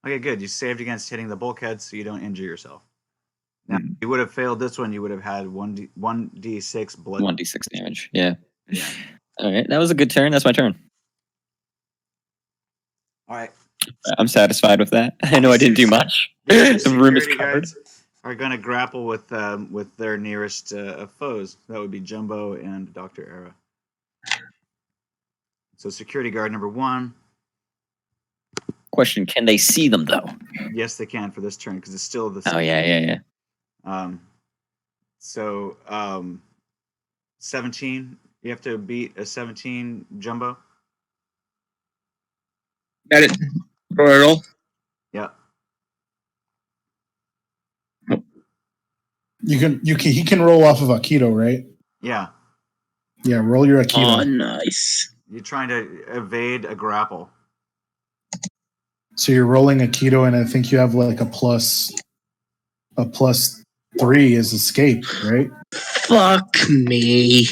Okay, good. You saved against hitting the bulkhead so you don't injure yourself. Now, if you would have failed this one, you would have had 1d6 blood. 1d6 damage, yeah. All right, that was a good turn. That's my turn. All right. I'm satisfied with that. I know I didn't do much. The room is covered. Are going to grapple with their nearest foes. That would be Jumbo and Dr. Era. So security guard number 1. Question: can they see them though? Yes, they can for this turn because it's still the. Oh yeah. 17. You have to beat a 17, Jumbo. Got it. Roll. Yeah. He can roll off of Aikido, right? Yeah. Yeah, roll your Aikido. Oh, nice. You're trying to evade a grapple. So you're rolling Aikido, and I think you have like a plus 3 is escape, right? Fuck me.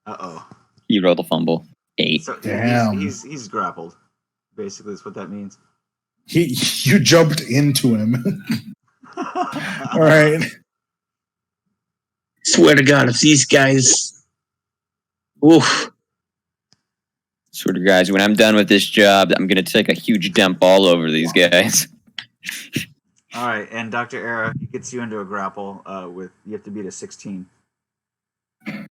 Uh-oh. You rolled a fumble. 8. So damn. He's grappled. Basically, is what that means. You jumped into him. All right. Swear to God, if these guys Oof. Swear to guys, when I'm done with this job, I'm gonna take a huge dump all over these guys. All right, and Dr. Era, he gets you into a grapple with you have to beat a 16. Did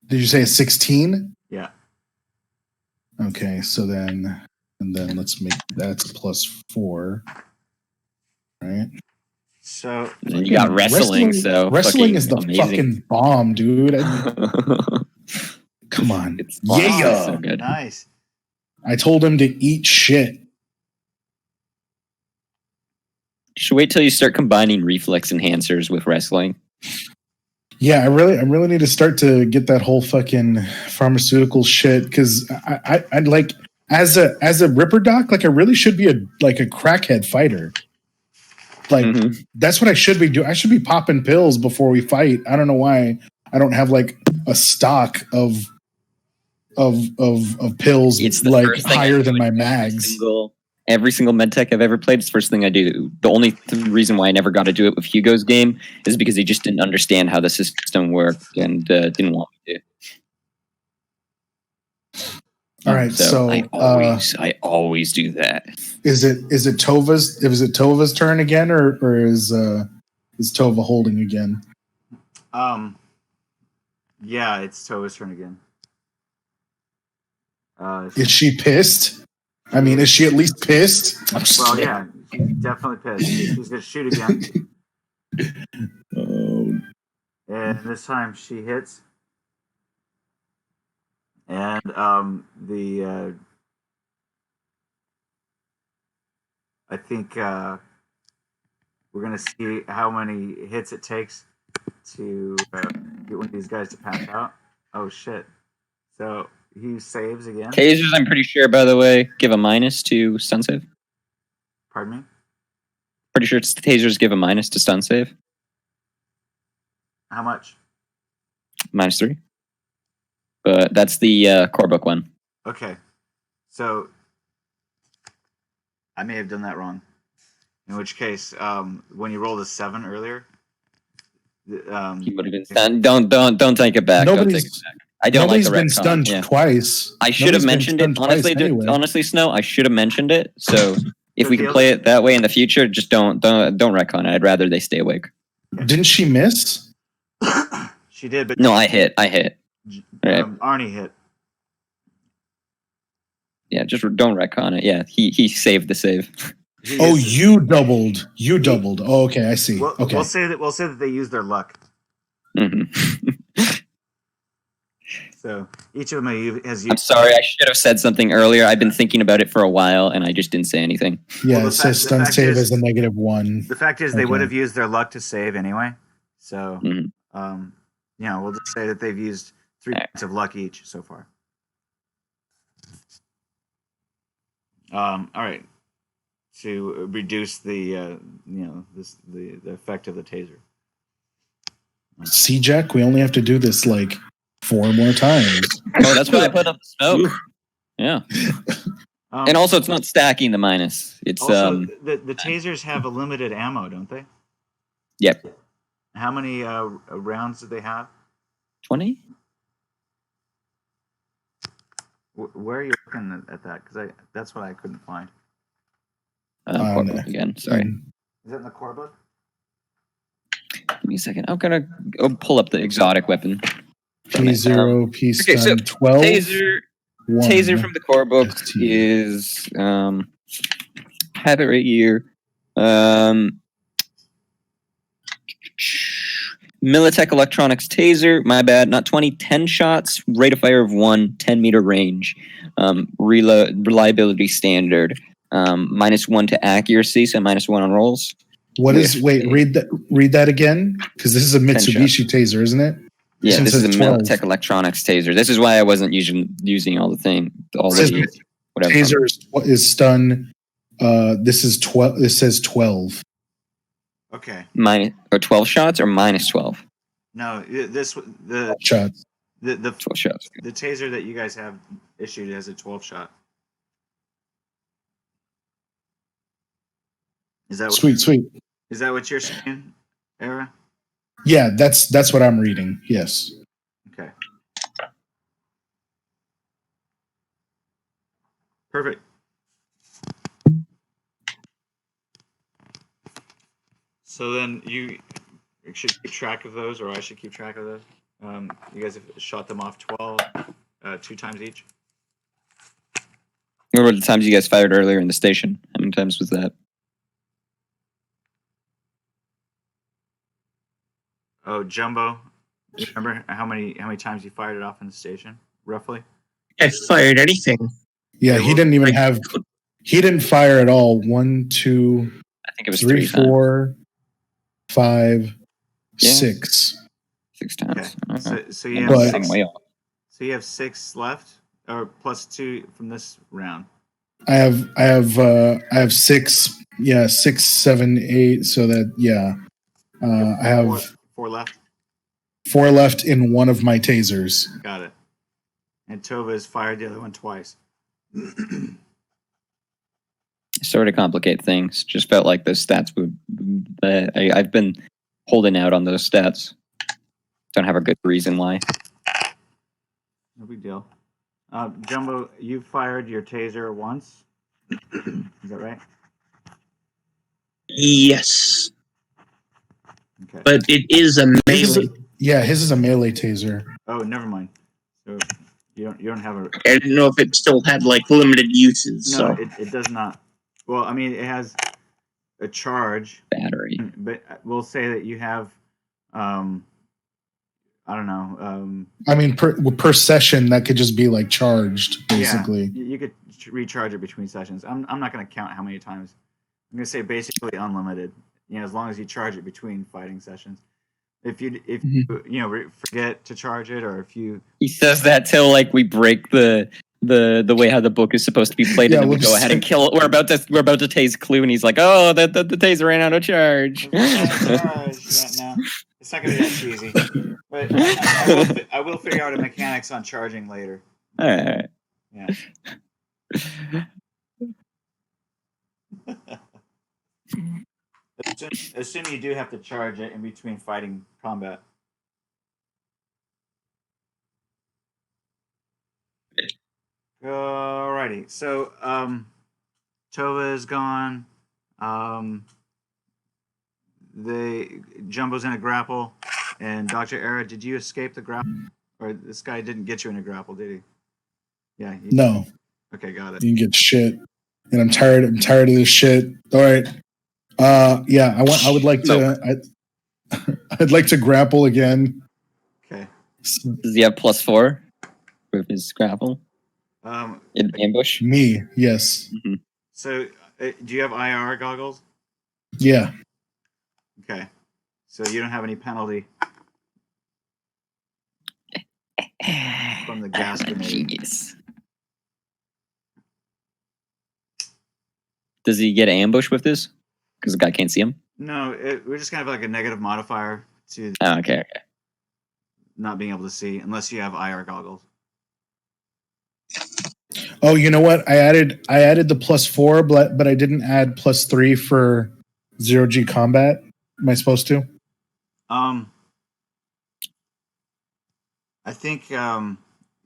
you say 16? Yeah. Okay, so then let's make that's +4. Right. So And you got wrestling, so wrestling is the amazing. fucking bomb, dude. Come on. It's Yeah. so good. nice. I told him to eat shit. You should wait till you start combining reflex enhancers with wrestling. Yeah, I really need to start to get that whole fucking pharmaceutical shit because I'd like as a Ripper Doc, like I really should be a crackhead fighter. Like that's what I should be doing. I should be popping pills before we fight. I don't know why I don't have like a stock of pills It's the like first thing higher I do than my with mags. Every single medtech I've ever played, it's the first thing I do. The only reason why I never got to do it with Hugo's game is because he just didn't understand how the system worked and didn't want me to. All right, so I always do that. Is it Tova's turn again, or is Tova holding again? Yeah, it's Tova's turn again. Is she pissed? I mean, is she at least pissed? Well, yeah, she's definitely pissed. She's gonna shoot again. And this time she hits. And I think we're gonna see how many hits it takes to get one of these guys to pass out. Oh shit! So he saves again. Tasers, I'm pretty sure, by the way, give a minus to stun save. Pardon me? Pretty sure it's the tasers give a minus to stun save. How much? -3. But that's the core book one. Okay. So I may have done that wrong. In which case, when you rolled a 7 earlier, He would have been stunned. Don't take it back. Don't take it back. I don't like the been retcon. stunned twice. I should have mentioned it. Honestly, Snow, I should have mentioned it. So if we can play it that way in the future, just don't retcon it. I'd rather they stay awake. Didn't she miss? She did, but no, I hit. Right. Arnie hit. Yeah, just don't retcon it. Yeah, he saved the save. You doubled. Oh, okay, I see. Okay, we'll say that they used their luck. So each of them has used. I'm sorry, I should have said something earlier. I've been thinking about it for a while, and I just didn't say anything. Yeah, it says stun save as a -1. The fact is, they would have used their luck to save anyway. So, we'll just say that they've used 3 points of luck each so far. All right. To reduce the the effect of the taser. See, Jack, we only have to do this like 4 more times. Oh, that's why I put up the smoke. Yeah. And also, it's not stacking the minus. It's also, the tasers have a limited ammo, don't they? Yep. How many rounds do they have? 20. Where are you looking at that? Because that's what I couldn't find. Core book again. Sorry. Is it in the core book? Give me a second. I'm gonna go pull up the exotic weapon. P0, P stun, okay, so 12. Taser from the core book is have it right here. Militech Electronics Taser, my bad, not 20, 10 shots, rate of fire of 1, 10-meter range, reliability standard, -1 to accuracy, so -1 on rolls. Read that again? Because this is a Mitsubishi Taser, isn't it? Yeah, this is a Militech Electronics Taser. This is why I wasn't using all the thing. Taser is stun. This is 12. It says 12. Okay. 12 shots or -12? No, the shots. The 12 shots. The taser that you guys have issued has a 12 shot. Is that sweet? Is that what you're saying, Era? Yeah, that's what I'm reading. Yes. Okay. Perfect. So then you should keep track of those, or I should keep track of those. You guys have shot them off 12, 2 times each. What were the times you guys fired earlier in the station? How many times was that? Oh, Jumbo, remember how many times you fired it off in the station, roughly? I fired anything. Yeah, he didn't even have. He didn't fire at all. 1, 2, I think it was 3, 3 4, 5, Yeah. 6. 6 times. Okay. So you I'm have But- six, way off. so you have 6 left, or plus 2 from this round. I have 6. Yeah, 6, 7, 8. So that I have 4 left. 4 left in one of my tasers. Got it. And Tova has fired the other one twice. Sort of complicate things. Just felt like those stats would. I've been holding out on those stats. Don't have a good reason why. No big deal. Jumbo, you fired your taser once. Is that right? Yes, Okay. but it is a melee. His is a melee taser. Oh, never mind. So you don't have a. I didn't know if it still had like limited uses. No, So it does not. Well, I mean, it has a charge, Battery. but we'll say that you have. I don't know. I mean, per session, that could just be like charged, basically. Yeah, you could recharge it between sessions. I'm not going to count how many times. I'm going to say basically unlimited. As long as you charge it between fighting sessions. If you forget to charge it, or if you. He says that till like we break the way how the book is supposed to be played, and then we go ahead and kill it. We're about to tase Clue, and he's like, "Oh, the taser ran out of charge." No, it's not going to be that cheesy. But I will figure out a mechanics on charging later. All right. Yeah. Assume you do have to charge it in between fighting combat. Alrighty, so Tova is gone. The Jumbo's in a grapple, and Dr. Era, did you escape the grapple, or this guy didn't get you in a grapple, did he? Yeah. No. Okay, got it. You can get shit, and I'm tired of this shit. All right. I would like to. I'd like to grapple again. Okay. Does he have +4 with his grapple? In ambush? Me, yes. Mm-hmm. So, do you have IR goggles? Yeah. Okay. So you don't have any penalty from the gas grenade. Genius. Does he get ambush with this? Because the guy can't see him? No, we're just kind of like a negative modifier to Okay. not being able to see unless you have IR goggles. Oh, you know what? I added the +4, but I didn't add +3 for 0G combat. Am I supposed to? I think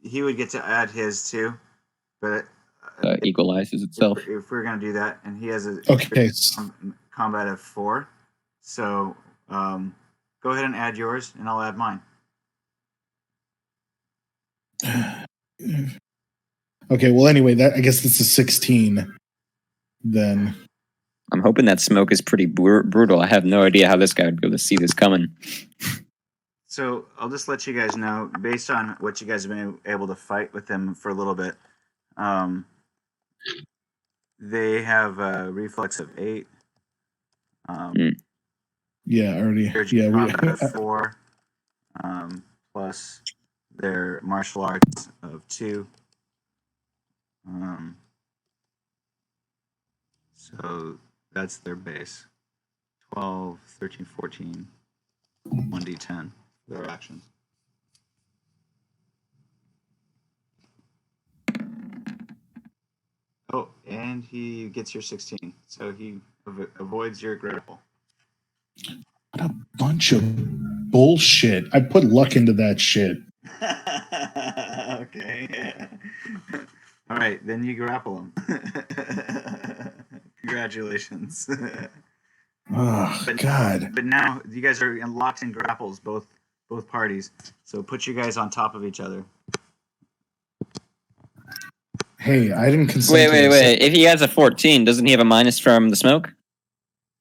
he would get to add his too, but Equalizes itself. if we're gonna do that, and he has a combat of 4, so go ahead and add yours, and I'll add mine. Okay. Well, anyway, I guess this is 16. Then I'm hoping that smoke is pretty brutal. I have no idea how this guy would be able to see this coming. So I'll just let you guys know, based on what you guys have been able to fight with them for a little bit, they have a reflex of 8. Yeah, already. Combat of 4, plus their martial arts of 2. So that's their base. 12, 13, 14, 1d10 for their actions. Oh, and he gets your 16, so he avoids your grapple. What a bunch of bullshit. I put luck into that shit. Okay. All right, then you grapple him. Congratulations. Oh, God. But now you guys are locked in grapples, both parties. So put you guys on top of each other. Hey, I didn't consent. Wait. If he has a 14, doesn't he have a minus from the smoke?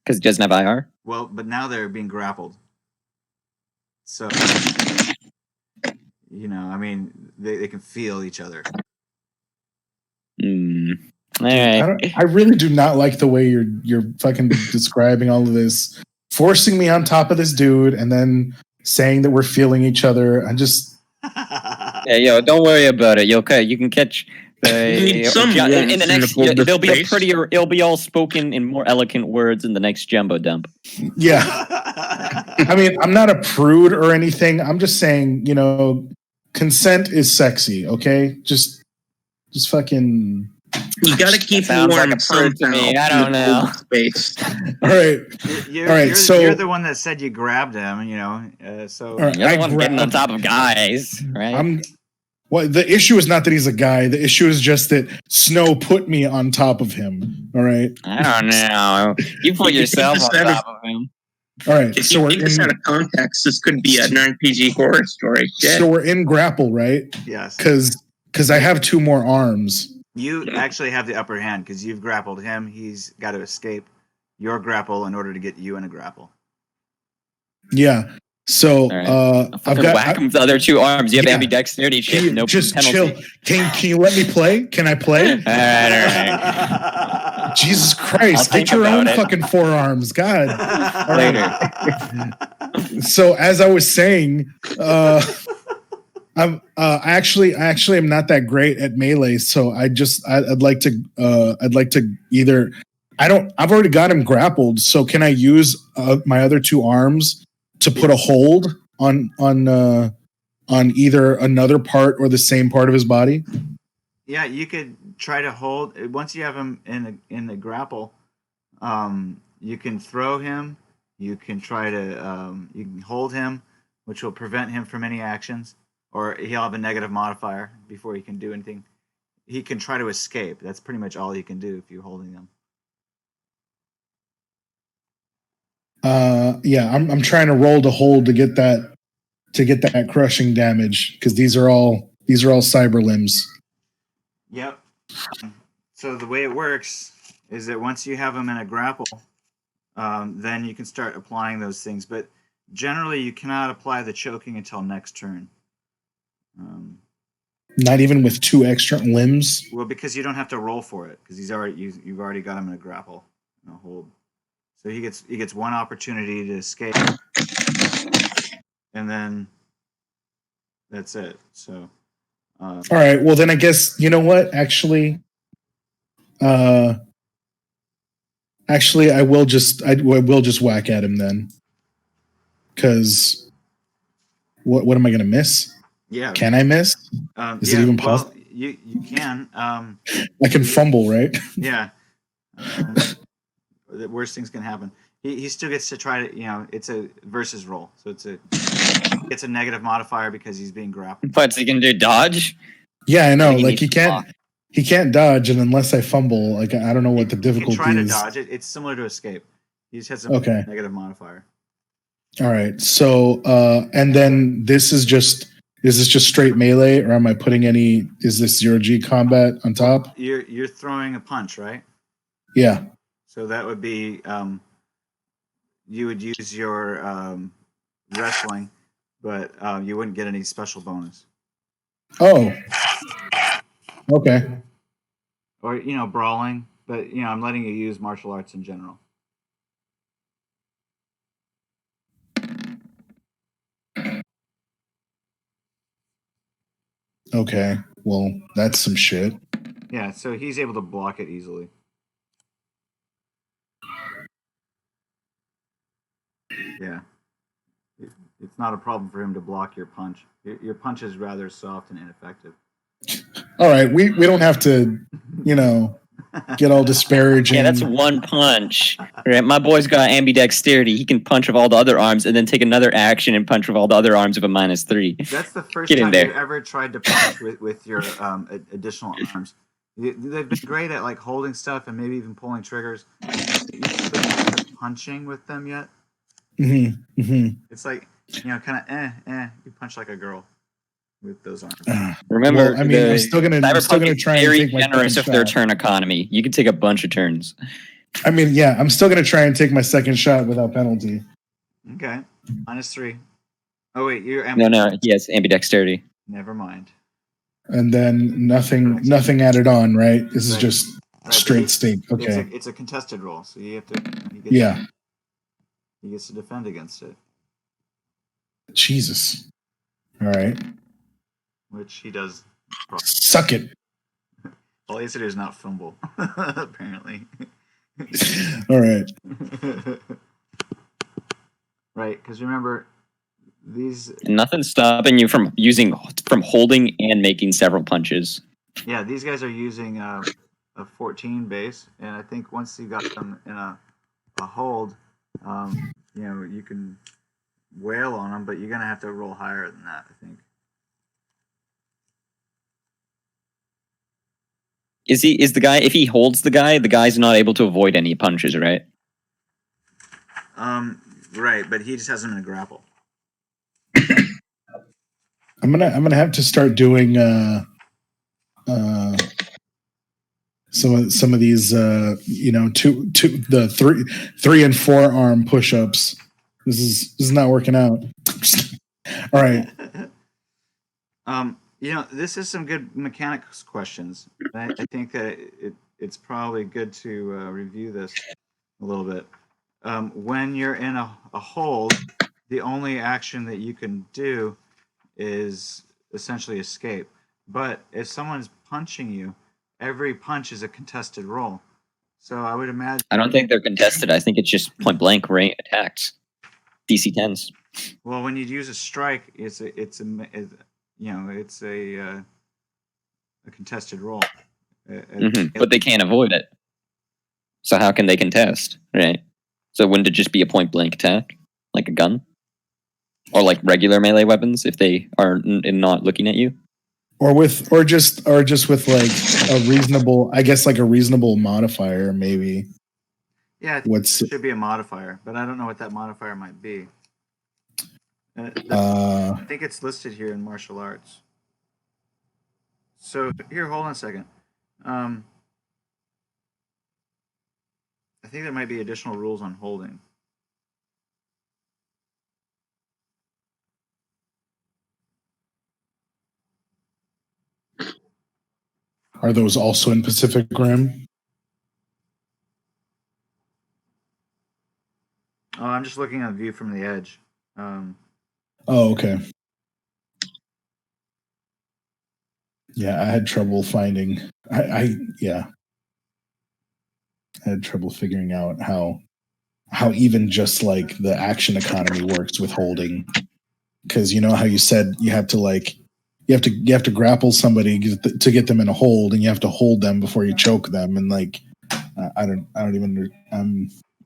Because he doesn't have IR? Well, but now they're being grappled. So, I mean, they can feel each other. All right. I really do not like the way you're fucking describing all of this, forcing me on top of this dude, and then saying that we're feeling each other. I just don't worry about it. You can catch. In the next, there'll be a prettier. It'll be all spoken in more eloquent words in the next jumbo dump. Yeah, I mean, I'm not a prude or anything. I'm just saying, consent is sexy. Okay, just fucking. You gotta keep warm like to me. I don't know. Space. All right. You're the one that said you grabbed him. So right, you're the one getting on top of guys, right? The issue is not that he's a guy. The issue is just that Snow put me on top of him. All right. I don't know. You put yourself on top of him. All right. If you take this out of context, this could be a non-PG horror story. Shit. So we're in grapple, right? Yes. Because I have 2 more arms. You actually have the upper hand because you've grappled him. He's got to escape your grapple in order to get you in a grapple. Yeah. So right. I've got whack him with the other 2 arms. You have ambidexterity. No just penalty. Chill. Can you let me play? Can I play? All right. Jesus Christ! Get your own fucking forearms, God. Later. So as I was saying, I'm actually I'm not that great at melee, so I'd like to either I've already got him grappled, so can I use my other 2 arms to put a hold on either another part or the same part of his body? Yeah, you could try to hold once you have him in the grapple. You can throw him. You can try to you can hold him, which will prevent him from any actions. Or he'll have a negative modifier before he can do anything. He can try to escape. That's pretty much all he can do if you're holding him. Yeah, I'm trying to roll to hold to get that crushing damage because these are all cyber limbs. Yep. So the way it works is that once you have him in a grapple, then you can start applying those things. But generally, you cannot apply the choking until next turn. Not even with 2 extra limbs. Well, because you don't have to roll for it because you've already got him in a grapple, in a hold. So he gets 1 opportunity to escape, and then that's it. So. All right. Well, then I guess you know what? Actually, I will just whack at him then. Because what am I going to miss? Yeah. Can I miss? Is it even possible? Well, you can. I can fumble, right? Yeah. The worst things can happen. He still gets to try to, it's a versus roll. So it's a negative modifier because he's being grappled. But he can do dodge? Yeah, I know. Like he can't dodge, and unless I fumble, like I don't know what the difficulty is. He can try to dodge it. It's similar to escape. He just has a negative modifier. All right. So and then is this just straight melee, or am I putting is this 0G combat on top? You're throwing a punch, right? Yeah. So that would be you would use your wrestling, but you wouldn't get any special bonus. Oh. Okay. Or brawling, but I'm letting you use martial arts in general. Okay. Well, that's some shit. Yeah, so he's able to block it easily. Yeah. It's not a problem for him to block your punch. Your punch is rather soft and ineffective. All right, we don't have to, get all disparaging. Yeah, that's 1 punch. Right? My boy's got ambidexterity. He can punch with all the other arms and then take another action and punch with all the other arms of a -3. That's the first time you ever tried to punch with your additional arms. They've been great at like holding stuff and maybe even pulling triggers. You haven't been good at punching with them yet. It's like, kind of you punch like a girl with those arms. Remember, well, I mean, I'm still gonna try and take my generous second with their shot. turn economy. You can take a bunch of turns. I mean, yeah, I'm still gonna try and take my second shot without penalty. Okay, -3. Oh wait, you're No, yes, ambidexterity. Never mind. And then nothing added on, right? This is just straight stake. Okay. It's a contested roll, so you have to. He gets to defend against it. Jesus. All right. Which he does. Suck it. All he has to do is not fumble, apparently. All right. Right, because remember, these... Nothing's stopping you from holding and making several punches. Yeah, these guys are using a 14 base, and I think once you got them in a hold, you can wail on them, but you're going to have to roll higher than that, I think. Is the guy, if he holds the guy's not able to avoid any punches, right? Right, but he just has him in a grapple. I'm gonna have to start doing some of these the 3 and 4 arm push-ups. This is not working out. All right. This is some good mechanics questions. I think that it's probably good to review this a little bit. When you're in a hold, the only action that you can do is essentially escape. But if someone's punching you, every punch is a contested roll. So I would imagine... I don't think they're contested. I think it's just point blank range attacks. DC 10s. Well, when you use a strike, it's a contested roll. But they can't avoid it. So how can they contest, right? So wouldn't it just be a point blank attack, like a gun, or like regular melee weapons if they are not looking at you, or just with like a reasonable modifier, maybe. Yeah, I think there should be a modifier, but I don't know what that modifier might be. I think it's listed here in martial arts. So here, hold on a second. I think there might be additional rules on holding. Are those also in Pacific Rim? Oh, I'm just looking at View from the Edge. Okay. Yeah, I had trouble finding. I had trouble figuring out how even just like the action economy works with holding, because you know how you said you have to grapple somebody to get them in a hold, and you have to hold them before you choke them, and like I don't even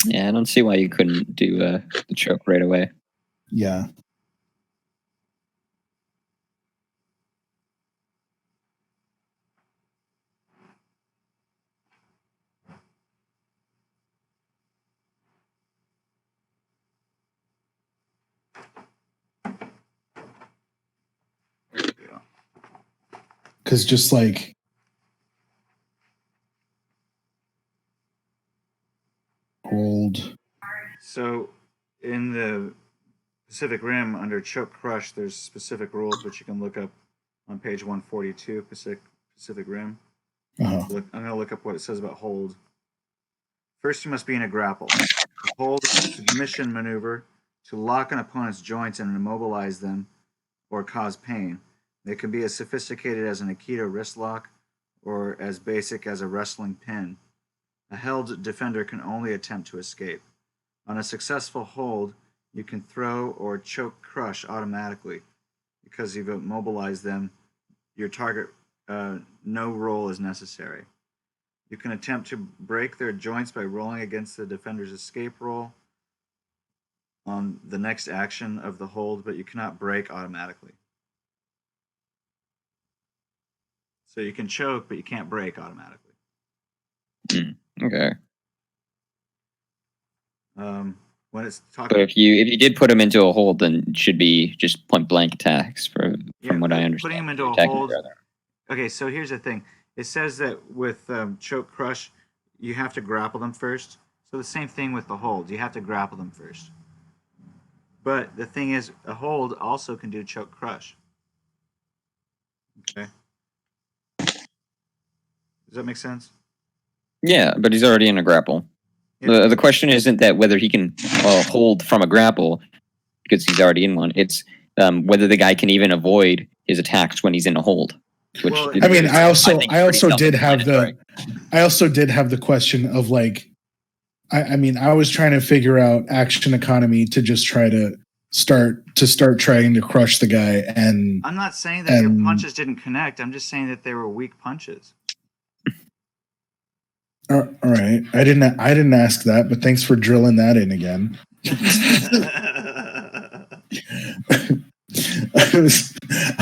yeah, I don't see why you couldn't do the choke right away. Yeah. Because just like hold. So in the Pacific Rim, under Choke Crush, there's specific rules which you can look up on page 142, Pacific Rim. Uh-huh. I'm going to look up what it says about hold. First, you must be in a grapple. Hold is a submission maneuver to lock an opponent's joints and immobilize them or cause pain. They can be as sophisticated as an Aikido wrist lock or as basic as a wrestling pin. A held defender can only attempt to escape. On a successful hold, you can throw or choke crush automatically. Because you've immobilized them, your target, no roll is necessary. You can attempt to break their joints by rolling against the defender's escape roll on the next action of the hold, but you cannot break automatically. So you can choke, but you can't break automatically. Okay. When it's talking, But if you did put him into a hold, then it should be just point blank attacks from what I understand. Putting him into a Attacking hold. each other. Okay, so here's the thing. It says that with choke crush, you have to grapple them first. So the same thing with the hold. You have to grapple them first. But the thing is, a hold also can do choke crush. Okay. Does that make sense? Yeah, but he's already in a grapple. Yeah. The question isn't that whether he can hold from a grapple because he's already in one. It's whether the guy can even avoid his attacks when he's in a hold. Which Well, I mean, I also did have the question of like, I mean, I was trying to figure out action economy to just try to start trying to crush the guy, and I'm not saying that your punches didn't connect. I'm just saying that they were weak punches. all right, I didn't ask that, but thanks for drilling that in again.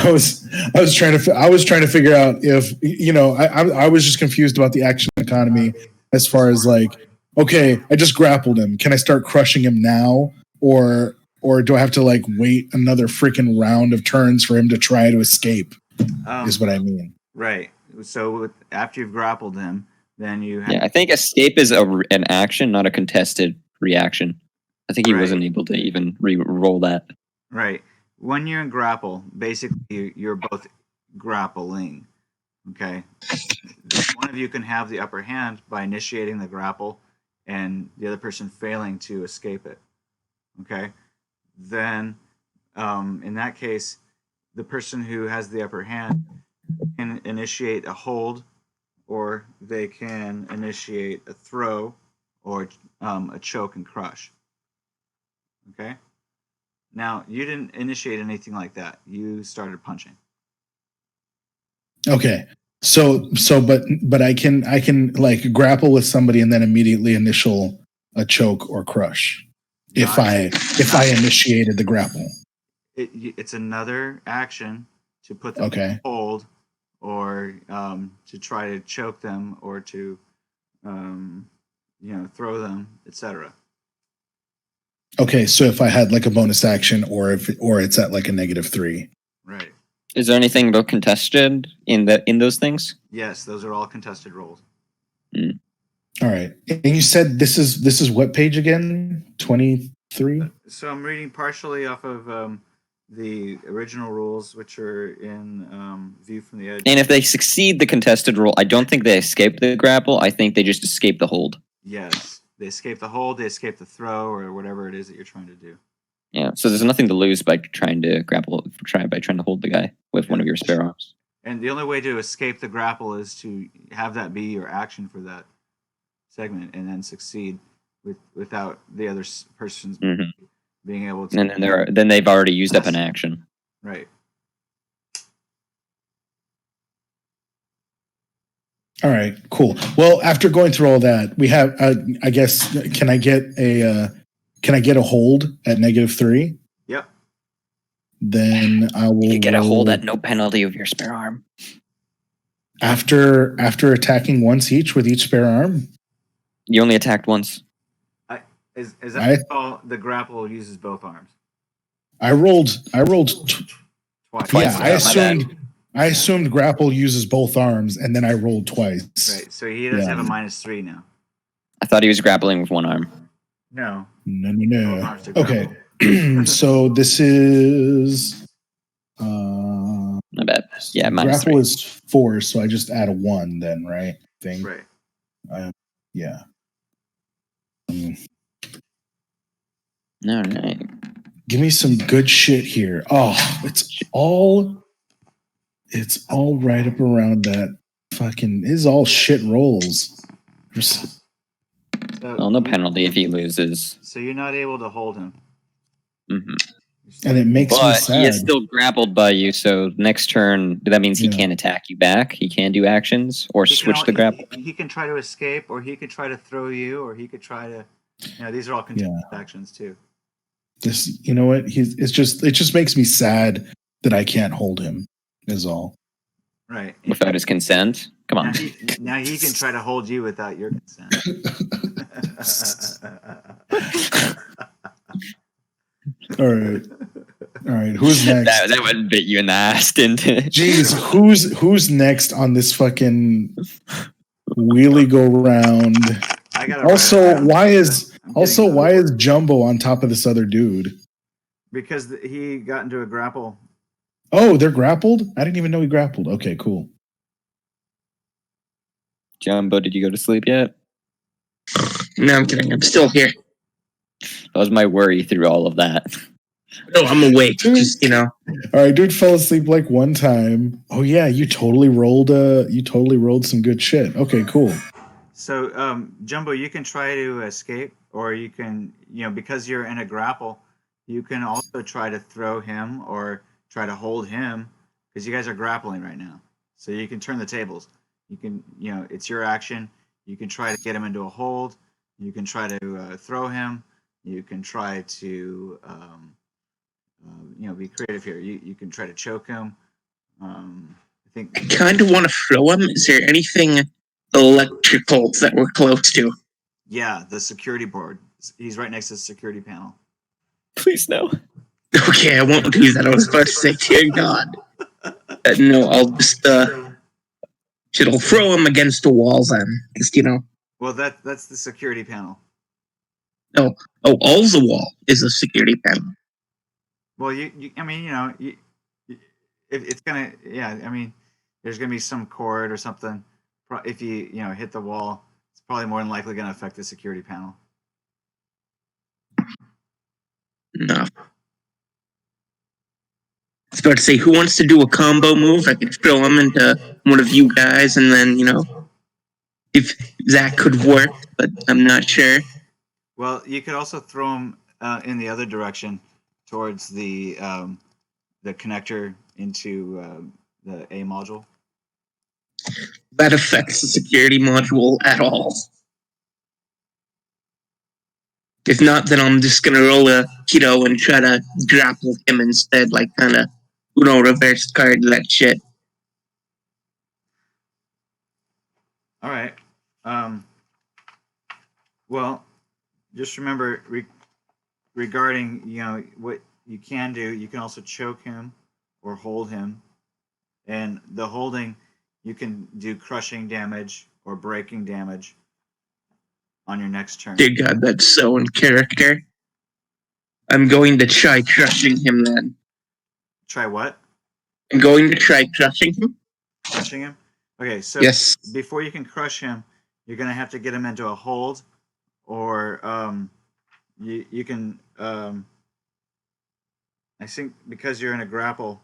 I was trying to figure out if I was just confused about the action economy as far as like, okay, I just grappled him. Can I start crushing him now, or do I have to like wait another freaking round of turns for him to try to escape? Is what I mean. Right. So after you've grappled him, then you have. Yeah, I think escape is an action, not a contested reaction. I think he wasn't able to even re-roll that. Right. When you're in grapple, basically you're both grappling. Okay. One of you can have the upper hand by initiating the grapple, and the other person failing to escape it. Okay. Then, in that case, the person who has the upper hand can initiate a hold, or they can initiate a throw, or a choke and crush. Okay. Now, you didn't initiate anything like that. You started punching. Okay. So but I can like grapple with somebody and then immediately initial a choke or crush if I initiated the grapple. It's another action to put them in hold, or to try to choke them, or to throw them, etc. Okay, so if I had like a bonus action, or it's at like a -3. Right. Is there anything about contested in those things? Yes, those are all contested rolls. All right, and you said this is what page again? 23. So I'm reading partially off of the original rules, which are in View from the Edge. And if they succeed the contested roll, I don't think they escape the grapple. I think they just escape the hold. Yes. They escape the hold, they escape the throw, or whatever it is that you're trying to do. Yeah, so there's nothing to lose by trying to hold the guy with one of your spare arms. And the only way to escape the grapple is to have that be your action for that segment, and then succeed without the other person's being able to. And then they've already used up an action. Right. All right, cool. Well, after going through all that, we have, I guess, can I get a hold at -3? Yep. Then I will. You get a hold at no penalty of your spare arm. After attacking once each with each spare arm? You only attacked once. As I recall, the grapple uses both arms. I rolled Twice. Yeah, I assumed grapple uses both arms, and then I rolled twice. Right, so he does have a -3 now. I thought he was grappling with one arm. No. No. Okay, so this is. My bad. Yeah, grapple -3. is 4, so I just add a 1 then, right? Right. Yeah. All right. Give me some good shit here. Oh, it's all right up around that fucking is all shit rolls. Well, no penalty if he loses. So you're not able to hold him. Mm-hmm. And it makes me sad. He is still grappled by you, so next turn, that means he can't attack you back. He can do actions or switch the grapple. He can try to escape, or he could try to throw you, or he could try to. These are all contested actions too. This, you know what? It just makes me sad that I can't hold him. Is all. Right. Without his consent? Come on. Now he can try to hold you without your consent. All right. Who's next? That would bit you in the ass, didn't it? Jeez, who's next on this fucking wheelie go round? Why is Jumbo on top of this other dude? Because he got into a grapple. Oh, they're grappled? I didn't even know he grappled. Okay, cool. Jumbo, did you go to sleep yet? No, I'm kidding. I'm still here. That was my worry through all of that. No, I'm awake. Just, All right, dude fell asleep like one time. Oh yeah, you totally rolled some good shit. Okay, cool. So, Jumbo, you can try to escape, or you can, because you're in a grapple, you can also try to throw him or try to hold him, because you guys are grappling right now. So you can turn the tables. You can, it's your action. You can try to get him into a hold. You can try to throw him. You can try to, be creative here. You can try to choke him. I kind of want to throw him. Is there anything electrical that we're close to? Yeah, the security board. He's right next to the security panel. Please no. Okay, I won't do that. I was about to say, dear God. No, I'll just it'll throw him against the wall then. Just, Well, that's the security panel. Oh, all the wall is a security panel. Well, it's gonna, there's gonna be some cord or something. If you hit the wall, it's probably more than likely gonna affect the security panel. No. I was about to say, who wants to do a combo move? I could throw him into one of you guys, and then, if that could work, but I'm not sure. Well, you could also throw him in the other direction towards the connector into the A module. That affects the security module at all. If not, then I'm just gonna roll a keto and try to grapple him instead, like kind of, reverse card that shit. All right. Well, just remember regarding what you can do. You can also choke him or hold him, and the holding, you can do crushing damage or breaking damage on your next turn. Dear God, that's so in character. I'm going to try crushing him then. Try what? I'm going to try crushing him. Crushing him? Okay, so yes. Before you can crush him, you're going to have to get him into a hold, or you can, I think because you're in a grapple,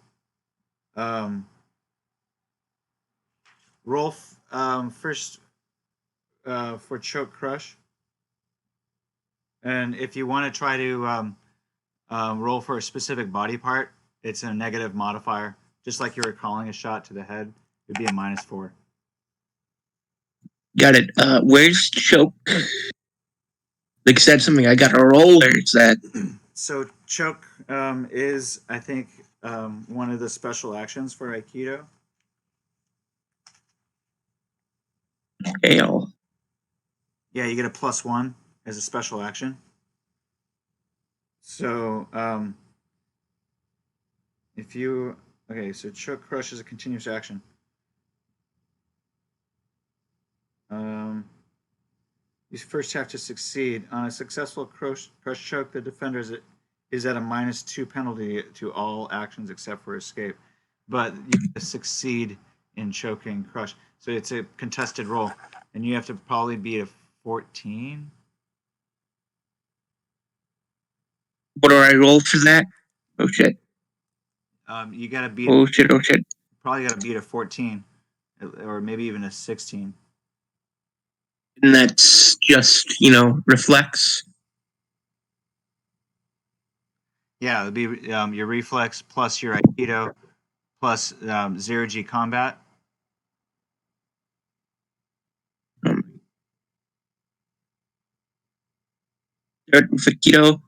roll first for choke crush. And if you want to try to roll for a specific body part, it's a negative modifier. Just like you were calling a shot to the head, it'd be a -4. Got it. Where's choke? Like you said something I got to roll, or is that? So choke is, I think, one of the special actions for Aikido. Hail. Yeah, you get a +1 as a special action. So so choke crush is a continuous action. You first have to succeed. On a successful crush choke, the defender is at a -2 penalty to all actions except for escape. But you have to succeed in choking crush. So it's a contested roll, and you have to probably beat a 14. What do I roll for that? Oh shit. You gotta beat. Oh shit! Oh shit! Probably gotta beat a 14, or maybe even a 16. And that's just reflex. Yeah, it'd be your reflex plus your Aikido plus 0G combat. Start with Aikido.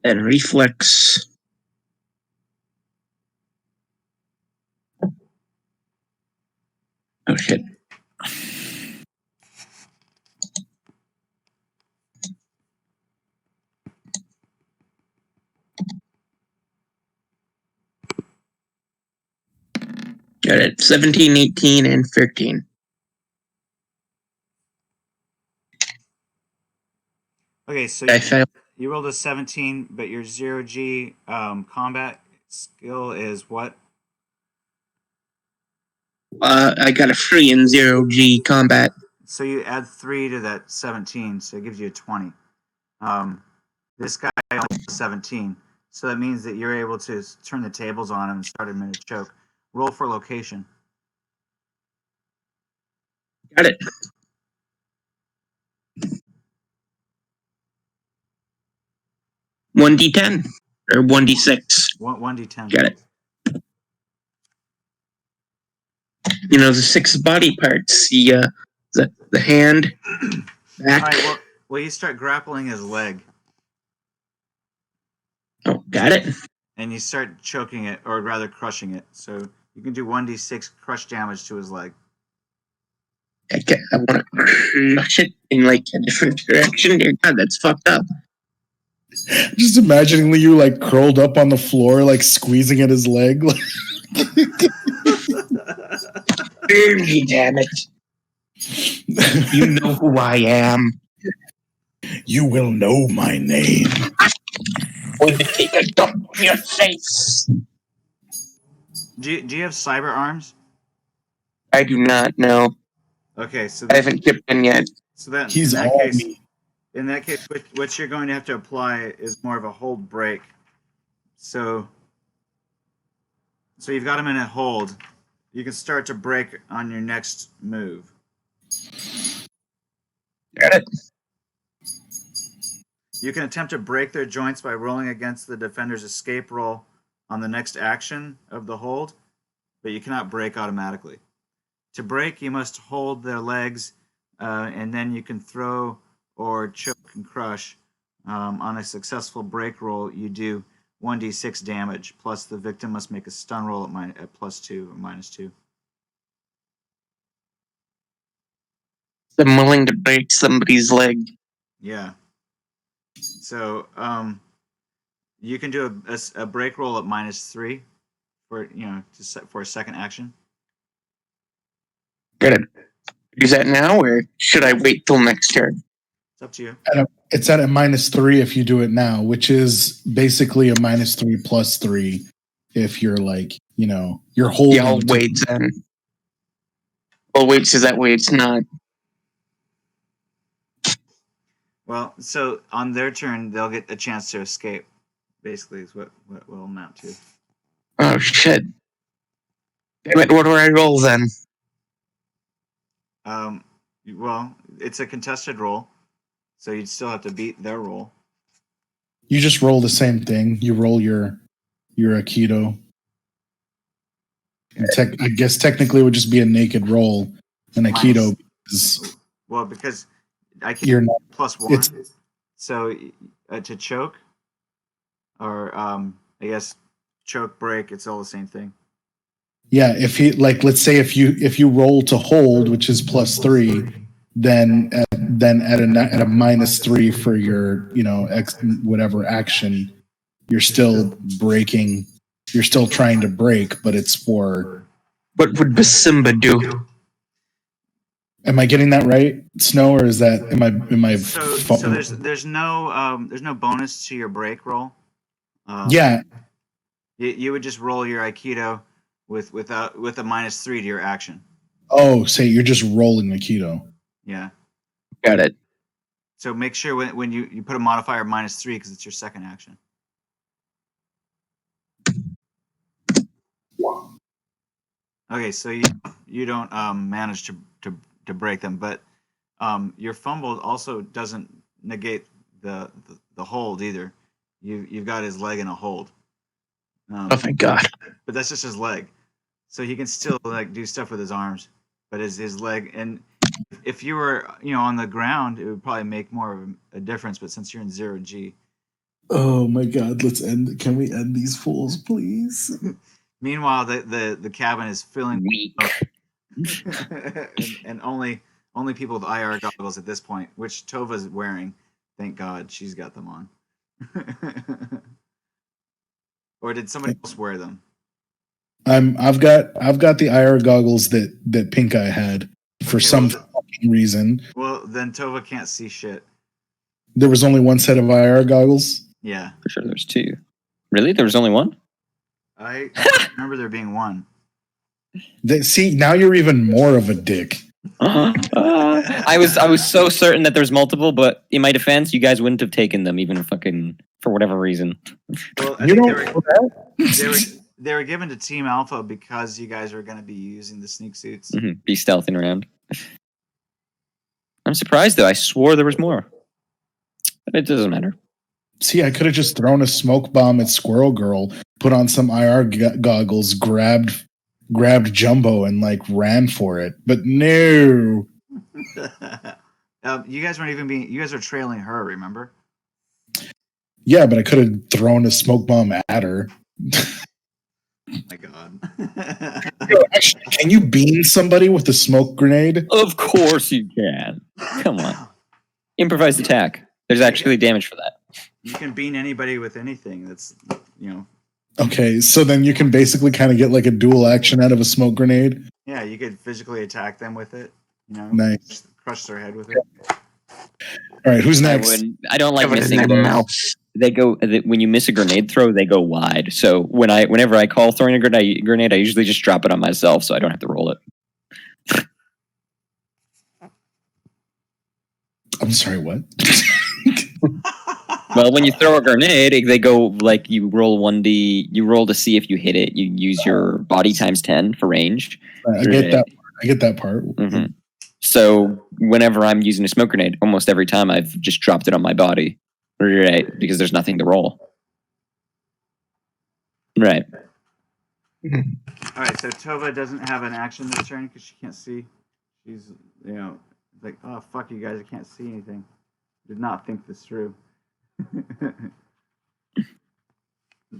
And reflex. Oh shit. Got it. 17, 18, and 13. Okay, so you rolled a 17, but your 0G combat skill is what? I got a free in 0G combat. So you add 3 to that 17, so it gives you a 20. This guy only has 17, so that means that you're able to turn the tables on him and start him in a choke. Roll for location. Got it. One D10 or 1D6. 1D10. Got it. You know, the 6 body parts. The hand, back. All right. Well, you start grappling his leg. Oh, got it. And you start choking it, or rather crushing it. So you can do 1d6 crush damage to his leg. Okay, I want to crush it in like a different direction. Dear God, that's fucked up. Just imagining you like curled up on the floor, like squeezing at his leg. Hear me, damn it. You know who I am. You will know my name. Going to take a dump on your face. Do you have cyber arms? I do not know. Okay, so I haven't chipped in yet. So that He's in that all case, me. in that case, what you're going to have to apply is more of a hold break. So you've got him in a hold. You can start to break on your next move. Got it. You can attempt to break their joints by rolling against the defender's escape roll on the next action of the hold, but you cannot break automatically. To break, you must hold their legs, and then you can throw or choke and crush. On a successful break roll, you do 1d6 damage, plus the victim must make a stun roll at +2 or -2. I'm willing to break somebody's leg. Yeah. So you can do a break roll at -3 for a second action. Got it. Use that now, or should I wait till next turn? It's up to you. It's at a -3 if you do it now, which is basically a -3 +3 if you're like, you're holding. Yeah, I'll wait then. I'll wait so that way it's not. Well, so on their turn, they'll get a chance to escape, basically, is what will amount to. Oh, shit. Damn it, what do I roll then? Well, it's a contested roll, so you'd still have to beat their roll. You just roll the same thing. You roll your Aikido. I guess technically it would just be a naked roll. An Aikido is... Well, because you're not, +1. So to choke, or I guess choke, break, it's all the same thing. Yeah, if he let's say if you roll to hold, which is +3, then at a -3 for your whatever action, you're still breaking. You're still trying to break, but it's for. What would Basimba do? Am I getting that right, Snow, or is that am I? So there's no bonus to your break roll. Yeah. You would just roll your Aikido with a -3 to your action. Oh, say you're just rolling Aikido. Yeah. Got it. So make sure when you put a modifier -3 because it's your second action. Okay, so you don't manage to break them, but your fumble also doesn't negate the hold either. You've got his leg in a hold. Oh thank God! But that's just his leg, so he can still do stuff with his arms. But his leg, and if you were, on the ground, it would probably make more of a difference. But since you're in 0G. Oh my God! Let's end. Can we end these fools, please? Meanwhile, the cabin is filling Weak. and only people with IR goggles at this point, which Tova's wearing. Thank God she's got them on. Or did somebody else wear them? I've got the IR goggles that Pink Eye had for some fucking reason. Well, then Tova can't see shit. There was only one set of IR goggles. Yeah, For sure, there's two. Really, there was only one. I remember there being one. See, now you're even more of a dick. I was so certain that there's multiple, but in my defense, you guys wouldn't have taken them even fucking for whatever reason. Well, I You think don't know that? they were given to Team Alpha because you guys were going to be using the sneak suits. Mm-hmm. Be stealthing around. I'm surprised though. I swore there was more, but it doesn't matter. See, I could have just thrown a smoke bomb at Squirrel Girl, put on some IR goggles, grabbed Jumbo, and like ran for it. But no. You guys weren't even being. You guys were trailing her. Remember? Yeah, but I could have thrown a smoke bomb at her. Oh my God. Yo, actually, can you beam somebody with a smoke grenade? Of course you can. Come on. Improvised attack. There's actually damage for that. You can bean anybody with anything. That's Okay, so then you can basically kind of get like a dual action out of a smoke grenade. Yeah, you could physically attack them with it. Nice. Crush their head with it. All right, who's next? I don't like Cover it in missing their those. mouth. They go when you miss a grenade throw, they go wide. So whenever I call throwing a grenade, I usually just drop it on myself, so I don't have to roll it. I'm sorry, what? Well, when you throw a grenade, they go like you roll 1d. You roll to see if you hit it. You use your body times 10 for range. I get that. I get that part. Mm-hmm. So whenever I'm using a smoke grenade, almost every time I've just dropped it on my body, right? Because there's nothing to roll. Right. All right. So Tova doesn't have an action this turn because she can't see. She's like, oh fuck you guys, I can't see anything. Did not think this through.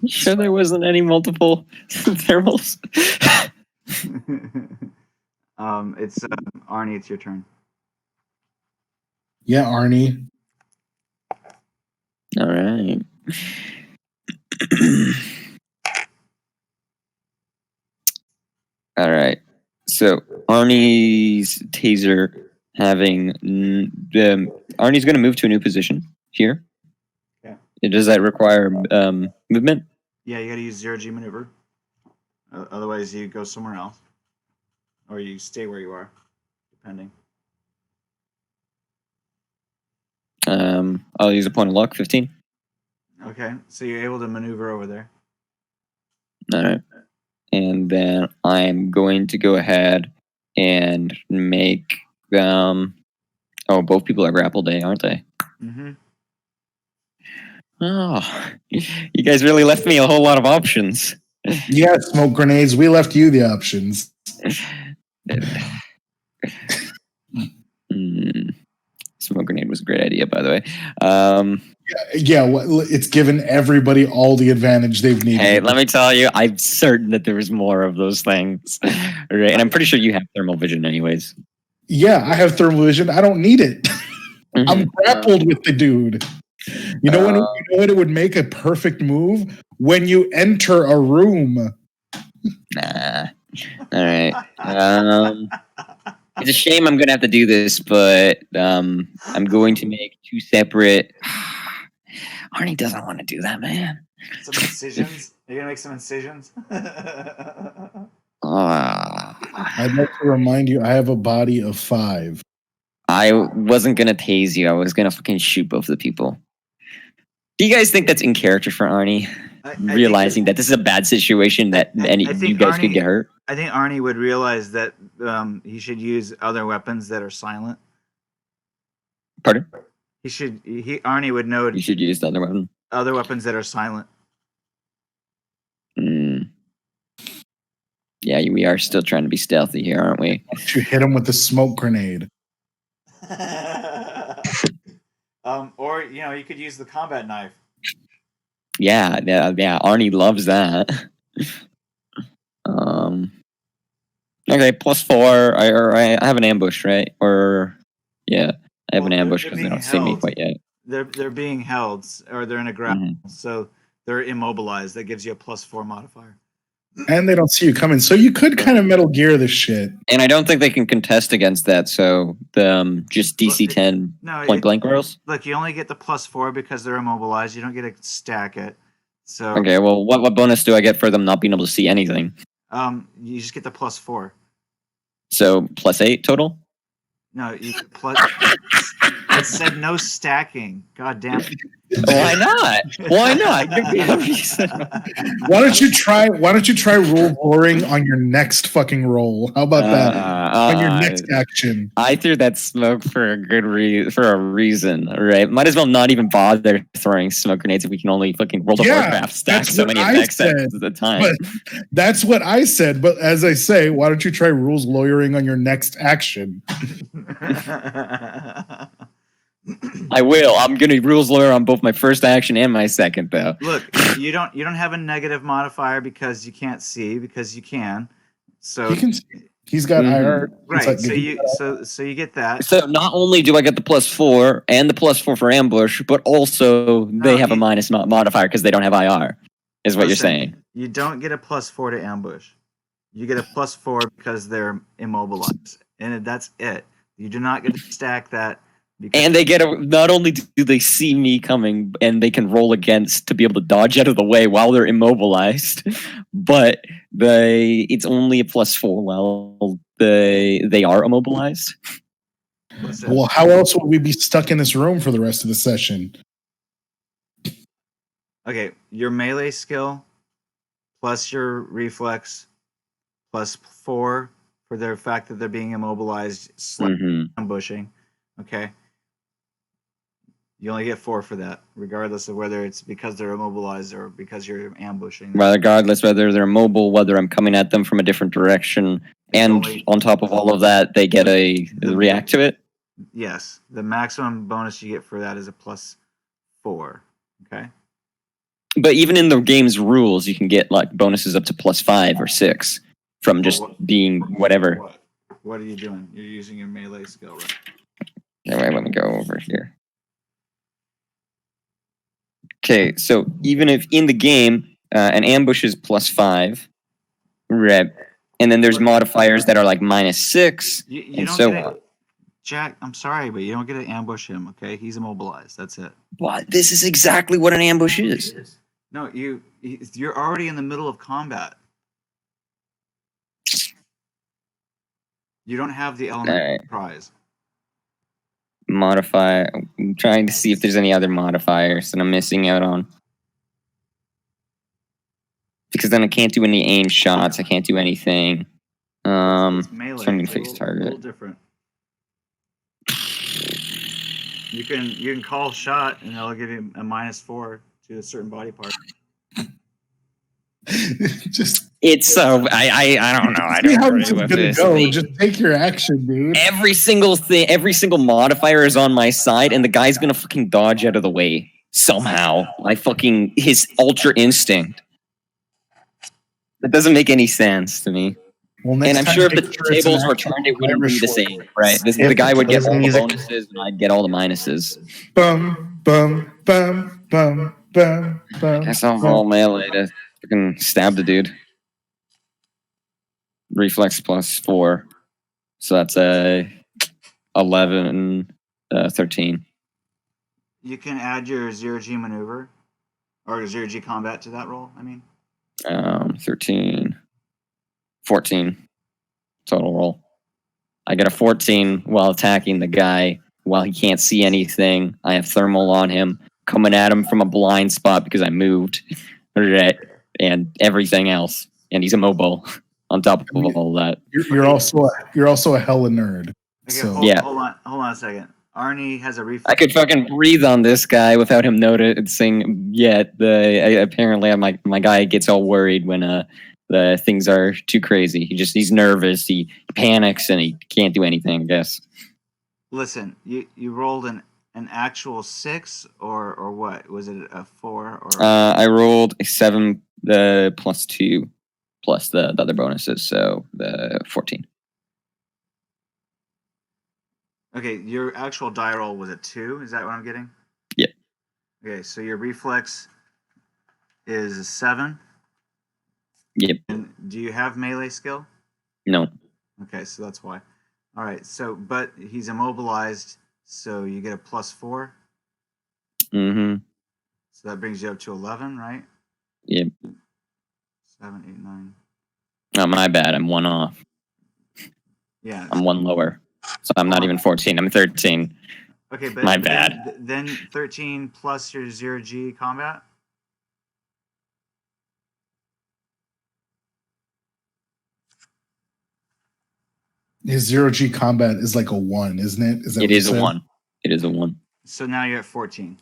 Sure, there wasn't any multiple thermals. It's Arnie. It's your turn. Yeah, Arnie. All right. All right. So Arnie's taser having Arnie's going to move to a new position here. Yeah. Does that require movement? Yeah, you got to use 0G maneuver. Otherwise, you go somewhere else, or you stay where you are, depending. I'll use a point of luck, 15. Okay, so you're able to maneuver over there. All right. And then I'm going to go ahead and make both people are grapple day, aren't they? Mm-hmm. Oh, you guys really left me a whole lot of options. Yeah, smoke grenades. We left you the options. Smoke grenade was a great idea, by the way. It's given everybody all the advantage they've needed. Hey, let me tell you, I'm certain that there was more of those things. Right? And I'm pretty sure you have thermal vision anyways. Yeah, I have thermal vision. I don't need it. I'm grappled with the dude. You know what it would make a perfect move? When you enter a room. Nah. All right. It's a shame I'm going to have to do this, but I'm going to make two separate... Arnie doesn't want to do that, man. Some incisions? You're going to make some incisions? I'd like to remind you, I have a body of 5. I wasn't going to tase you. I was going to fucking shoot both of the people. Do you guys think that's in character for Arnie? Realizing that this is a bad situation that you guys could get hurt? I think Arnie would realize that he should use other weapons that are silent. Pardon? Arnie would know. You should use the other weapon. Other weapons that are silent. Yeah, we are still trying to be stealthy here, aren't we? You hit him with the smoke grenade. Or you could use the combat knife. Yeah. Arnie loves that. Okay, +4. I have an ambush, right? Or yeah, I have an ambush because they don't see me quite yet. They're being held, or they're in a grapple, so they're immobilized. That gives you a +4 modifier. And they don't see you coming, so you could kind of Metal Gear this shit. And I don't think they can contest against that. So just DC 10 point blank rolls. Look, you only get the +4 because they're immobilized. You don't get to stack it. So okay, well, what bonus do I get for them not being able to see anything? You just get the +4. So +8 total? No, it said no stacking. God damn it. Why not? Why not? Give me a reason. Why don't you try rule lowering on your next fucking roll? How about that? On your next action. I threw that smoke for a good reason, right? Might as well not even bother throwing smoke grenades if we can only fucking World of Warcraft stack so many effects at the time. But that's what I said. But as I say, why don't you try rules lawyering on your next action? I will. I'm gonna rules lawyer on both my first action and my second, though. Look, you don't have a negative modifier because you can't see, because you can. So he can. He's got IR. Right. Like, so you get that. So not only do I get the +4 and the +4 for ambush, but also they have a minus modifier because they don't have IR. Is what you're saying? You don't get a +4 to ambush. You get a +4 because they're immobilized, and that's it. You do not get to stack that. And they get not only do they see me coming and they can roll against to be able to dodge out of the way while they're immobilized, but it's only a +4 while they are immobilized. Well, how else would we be stuck in this room for the rest of the session? Okay, your melee skill plus your reflex +4 for the fact that they're being immobilized / ambushing. Okay. You only get 4 for that, regardless of whether it's because they're immobilized or because you're ambushing. Regardless whether they're mobile, whether I'm coming at them from a different direction, and on top of all of that, they get a react to it? Yes. The maximum bonus you get for that is a +4. Okay? But even in the game's rules, you can get like bonuses up to +5 or 6 from just being whatever. What are you doing? You're using your melee skill, right? Okay, wait, let me go over here. Okay, so even if in the game an ambush is +5, right, and then there's modifiers that are like -6, and so on. Jack, I'm sorry, but you don't get to ambush him. Okay, he's immobilized. That's it. What? This is exactly what an ambush is. No, you're already in the middle of combat. You don't have the element of surprise. Modifier. I'm trying to see if there's any other modifiers that I'm missing out on. Because then I can't do any aim shots. I can't do anything. Melee. Turning face target. A little different. You can call shot and it'll give you a -4 to a certain body part. It's so I don't know. I don't agree with this. Just take your action, dude. Every single modifier is on my side, and the guy's gonna fucking dodge out of the way somehow. His ultra instinct. That doesn't make any sense to me. Well, and I'm sure if the tables were turned, it wouldn't be the same, right? The guy would get all the bonuses, and I'd get all the minuses. Bum bum bum bum bum bum. That's a whole melee to fucking stab the dude. Reflex +4, so that's a 11, 13. You can add your 0G maneuver or 0G combat to that roll. 13, 14 total roll. I get a 14 while attacking the guy while he can't see anything. I have thermal on him, coming at him from a blind spot because I moved, and everything else, and he's immobile. On top of all that, you're also a hella nerd. Okay, so hold on a second. Arnie has a reflex. I could fucking breathe on this guy without him noticing yet. Apparently my guy gets all worried when the things are too crazy. He's nervous. He panics and he can't do anything, I guess. Listen, you rolled an actual 6 or what? Was it a 4 or? I rolled a 7, the +2, plus the other bonuses, so the 14. Okay, your actual die roll was a 2. Is that what I'm getting? Yep. Okay, so your reflex is a 7. Yep. And do you have melee skill? No. Okay, so that's why. All right, so but he's immobilized, so you get a +4. Mm-hmm. So that brings you up to 11, right? Yep. 7, 8, 9. Oh, my bad. I'm 1 off. Yeah. I'm 1 lower. So I'm not even 14. I'm 13. Okay, but my bad. Then 13 plus your 0G combat? His 0G combat is like a 1, isn't it? Is that it is a 1. It is a 1. So now you're at 14.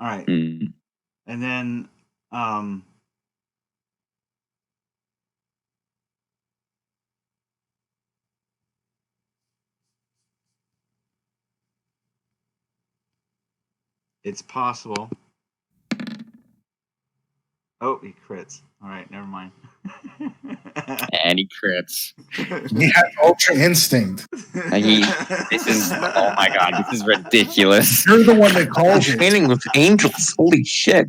All right. Mm. And then it's possible. Oh, he crits. All right, never mind. And he crits. He has Ultra Instinct. This is, oh my god, this is ridiculous. You're the one that calls it. Training with angels. Holy shit.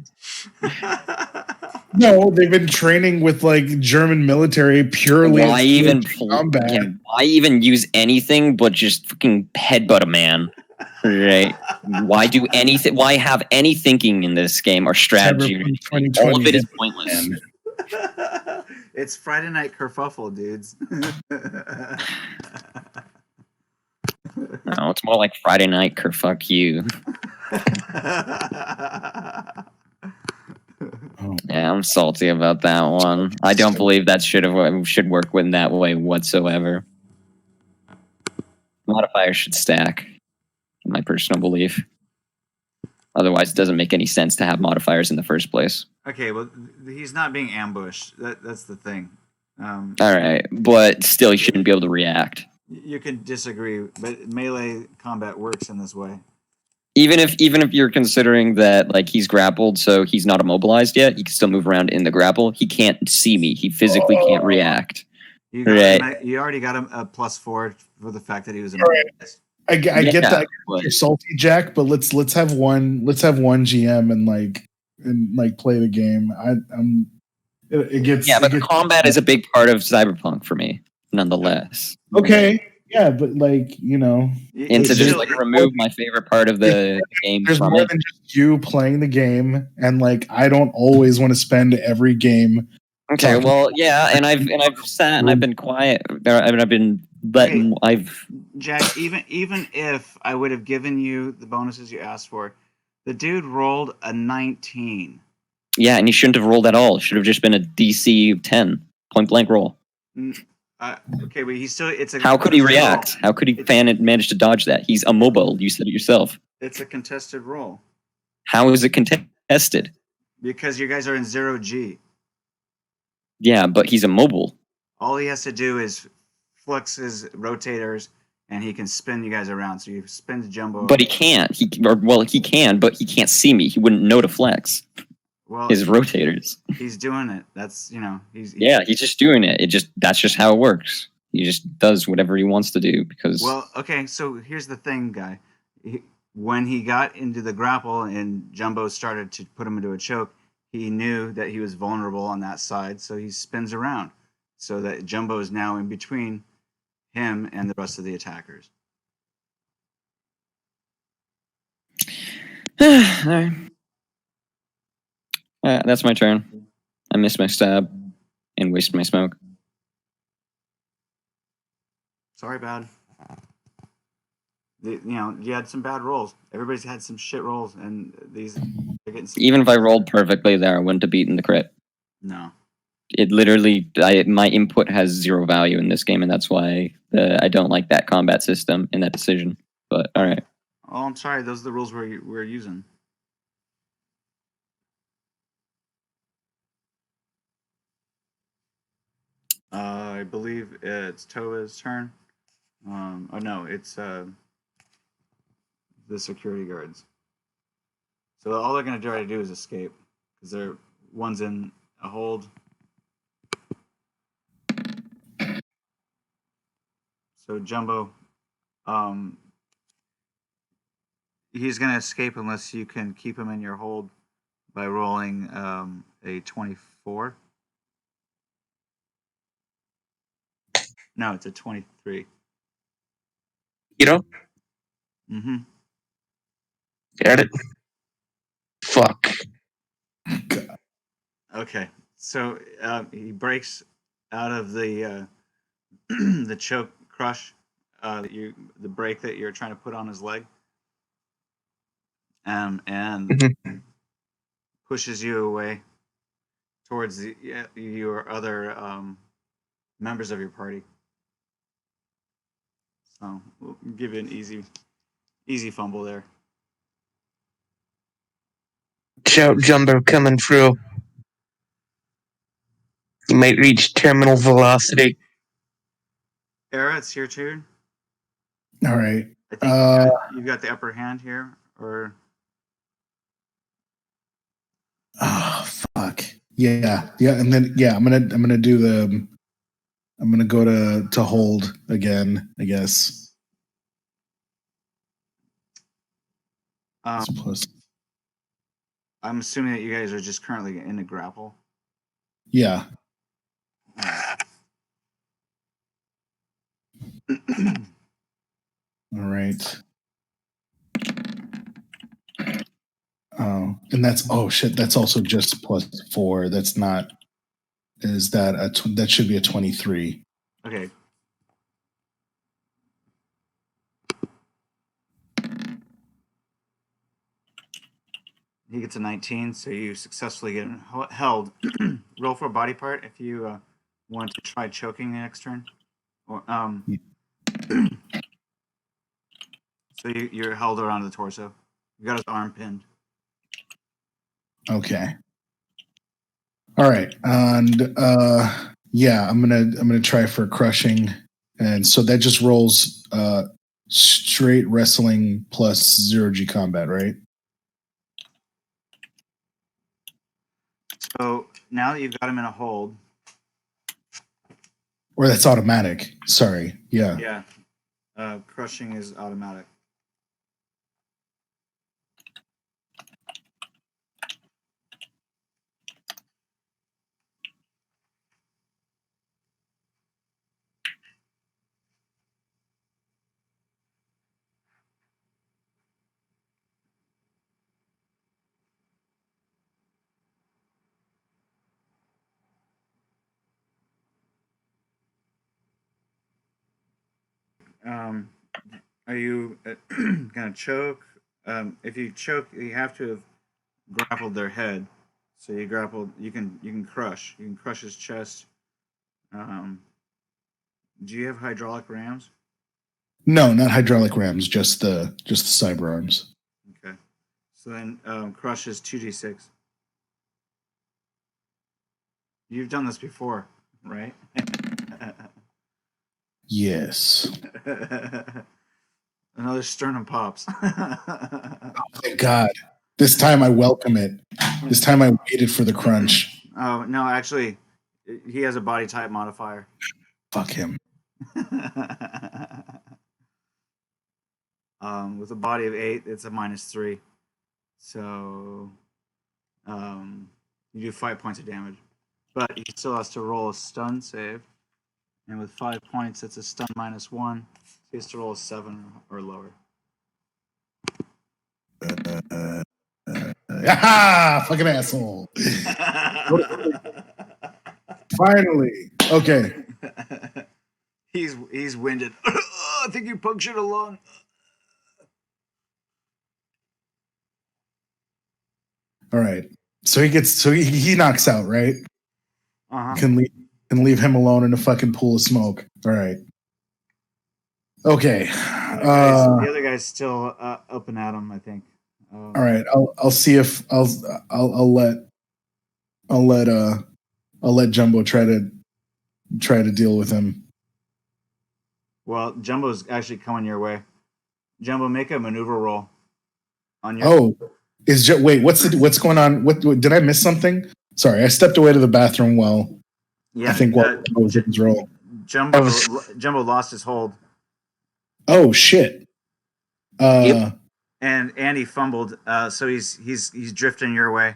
No, they've been training with like German military purely. Why even combat? Yeah, why even use anything but just fucking headbutt a man? Right? Why do anything? Why have any thinking in this game or strategy? All of it is pointless. It's Friday Night Kerfuffle, dudes. No, it's more like Friday Night Kerfuck you. Yeah, I'm salty about that one. I don't believe that should work in that way whatsoever. Modifiers should stack, in my personal belief. Otherwise, it doesn't make any sense to have modifiers in the first place. Okay, well, he's not being ambushed. That's the thing. All right, but still, he shouldn't be able to react. You can disagree, but melee combat works in this way. Even if you're considering that like he's grappled, so he's not immobilized yet, he can still move around in the grapple. He can't see me. He physically can't react. You already got him a +4 for the fact that he was immobilized. I get that you're salty, Jack, but let's have one GM and play the game. But the combat is a big part of Cyberpunk for me, nonetheless. Okay, yeah, but and to just remove my favorite part of the game. There's more than just you playing the game, and I don't always want to spend every game. Okay, well, yeah, and I've sat and I've been quiet. I've been letting. Jack, even if I would have given you the bonuses you asked for, the dude rolled a 19. Yeah, and he shouldn't have rolled at all. It should have just been a DC 10 point blank roll. Okay, but he's still. How could he react? How could he manage to dodge that? He's immobile. You said it yourself. It's a contested roll. How is it contested? Because you guys are in 0G. Yeah, but he's immobile. All he has to do is flex his rotators, and he can spin you guys around. So you spin the jumbo. But he can't. He can, but he can't see me. He wouldn't know to flex. Well, his rotators. He's doing it. That's he's just doing it. That's just how it works. He just does whatever he wants to do because. Well, okay. So here's the thing, guy. When he got into the grapple and Jumbo started to put him into a choke, he knew that he was vulnerable on that side, so he spins around, so that Jumbo is now in between him and the rest of the attackers. All right. That's my turn. I missed my stab and wasted my smoke. Sorry, bad. You had some bad rolls. Everybody's had some shit rolls, and these are getting. Even if I rolled perfectly there, I wouldn't have beaten the crit. No. It literally, my input has 0 value in this game, and that's why I don't like that combat system and that decision. But all right. Oh, I'm sorry. Those are the rules we're using. I believe it's Tova's turn. Oh no, it's the security guards. So all they're going to try to do is escape because one's in a hold. So Jumbo, he's going to escape unless you can keep him in your hold by rolling a 24. No, it's a 23. You know? Mm-hmm. Got it. Fuck. Okay, so he breaks out of the the choke crush, the break that you're trying to put on his leg, and pushes you away towards your other members of your party. So we'll give you an easy fumble there. Shout Jumbo coming through. You might reach terminal velocity. Era, it's your turn. All right. I think you've got the upper hand here, or fuck. Yeah. And then I'm gonna do the. I'm gonna go to hold again, I guess. Plus. I'm assuming that you guys are just currently in a grapple. Yeah. All right. Oh, and that's shit. That's also just +4. That's not. Is that that should be a 23? Okay. He gets a 19, so you successfully get held. Roll for a body part if you want to try choking the next turn. Or so you're held around the torso. You got his arm pinned. Okay. All right, and I'm gonna try for crushing, and so that just rolls straight wrestling plus 0G combat, right? So now that you've got him in a hold, or that's automatic. Sorry, yeah. Yeah, crushing is automatic. Are you gonna choke? If you choke, you have to have grappled their head. So you grappled. You can crush. You can crush his chest. Do you have hydraulic rams? No, not hydraulic rams. Just the cyber arms. Okay. So then crush is 2d6. You've done this before, right? Yes. Another sternum pops. Oh, thank God. This time I welcome it. This time I waited for the crunch. Oh, no, actually, he has a body type modifier. Fuck him. With a body of 8, it's a -3. So you do 5 points of damage. But he still has to roll a stun save. And with 5 points, it's a stun -1. So he has to roll a 7 or lower. Fucking asshole. Finally. Okay. He's winded. I think you punctured a lung. All right. So he knocks out, right? Uh-huh. Can leave him alone in a fucking pool of smoke. All right. Okay. The other guy's still up and at him, I think. All right. I'll see if I'll let Jumbo try to deal with him. Well, Jumbo's actually coming your way. Jumbo, make a maneuver roll on your. Oh, wait? What's going on? What did I miss something? Sorry, I stepped away to the bathroom while I think what was his role. Jumbo lost his hold. Oh shit! And he fumbled. So he's drifting your way.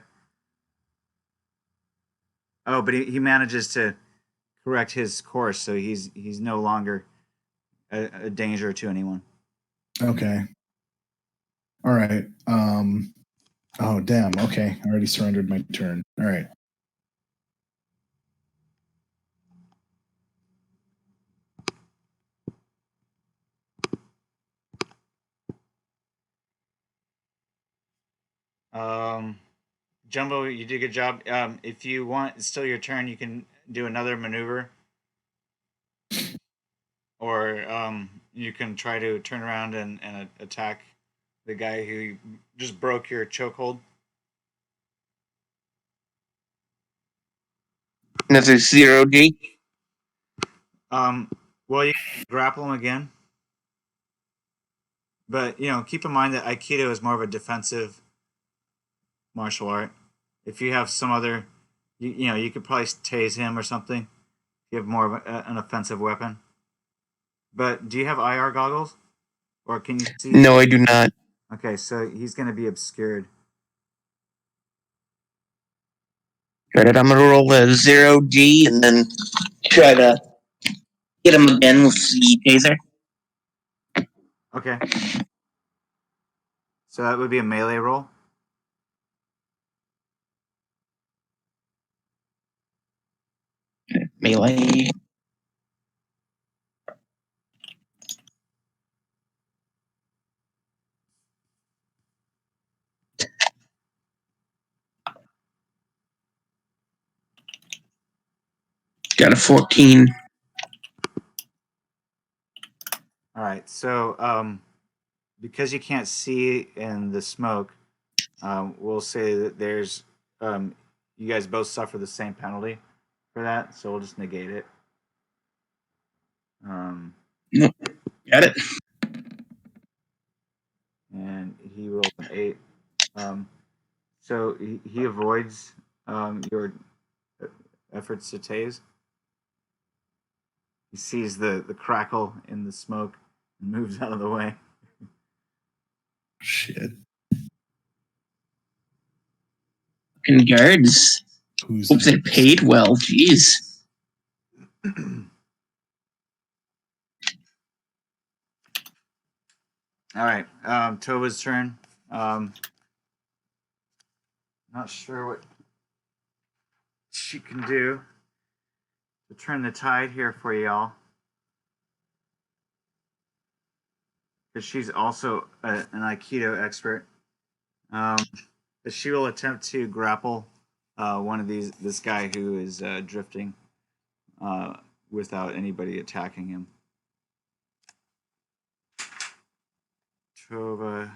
Oh, but he manages to correct his course, so he's no longer a danger to anyone. Okay. All right. Oh damn. Okay, I already surrendered my turn. All right. Jumbo, you did a good job. If you want, it's still your turn. You can do another maneuver, or you can try to turn around and attack the guy who just broke your chokehold. Another 0G. Well, you can grapple him again, but keep in mind that Aikido is more of a defensive martial art. If you have some other, you could probably tase him or something. If you have more of an offensive weapon. But do you have IR goggles, or can you see? No, I do not. Okay, so he's going to be obscured. Got it. I'm gonna roll a 0G and then try to hit him again with the taser. Okay. So that would be a melee roll. Melee. Got a 14. All right. So because you can't see in the smoke, we'll say that there's you guys both suffer the same penalty for that. So we'll just negate it. Got it. And he rolled an 8. So he avoids your efforts to tase. He sees the crackle in the smoke and moves out of the way. Shit. And guards. Hope they paid well. Jeez. All right. Tova's turn. Not sure what she can do to turn the tide here for y'all. Because she's also an Aikido expert. But she will attempt to grapple one of this guy who is drifting without anybody attacking him. Tova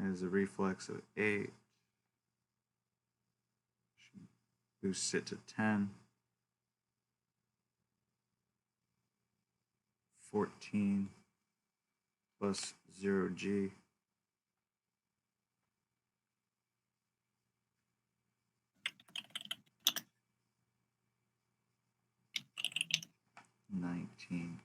has a reflex of 8. She boosts it to 10. 14 plus 0G. $19.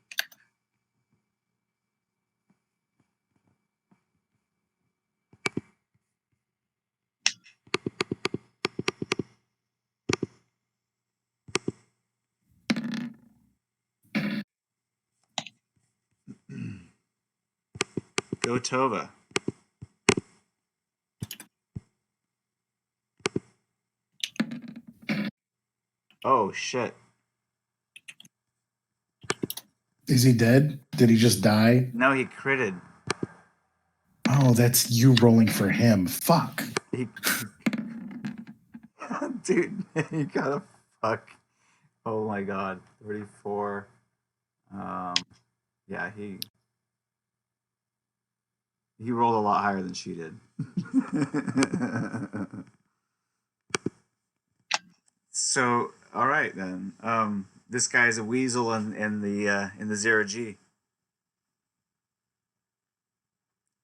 Go Tova. Oh shit. Is he dead? Did he just die? No, he critted. Oh, that's you rolling for him. Fuck. Dude, you gotta fuck. Oh my god. 34. Yeah, he rolled a lot higher than she did. So, all right then. This guy's a weasel in the 0G.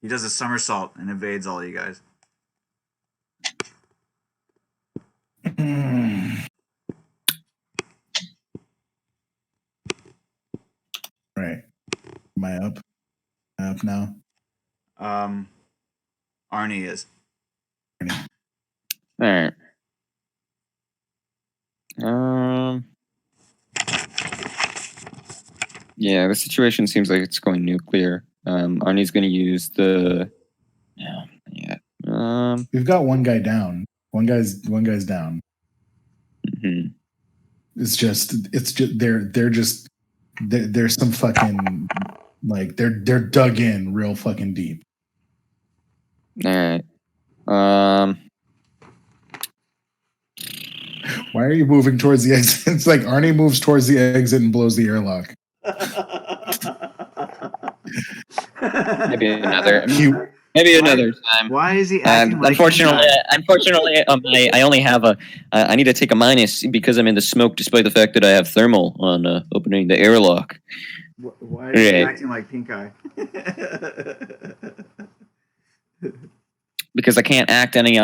He does a somersault and evades all you guys. Right. Am I up? Am I up now? Arnie is. All right. Yeah, the situation seems like it's going nuclear. Arnie's going to use the. Yeah. We've got one guy down. One guy's down. Mm-hmm. It's just there's some fucking like they're dug in real fucking deep. All right. Why are you moving towards the exit? It's like Arnie moves towards the exit and blows the airlock. Maybe another time. Why is he acting like Unfortunately, I only have I need to take a minus because I'm in the smoke, despite the fact that I have thermal on opening the airlock. Why is he acting like Pink Eye? Because I can't act any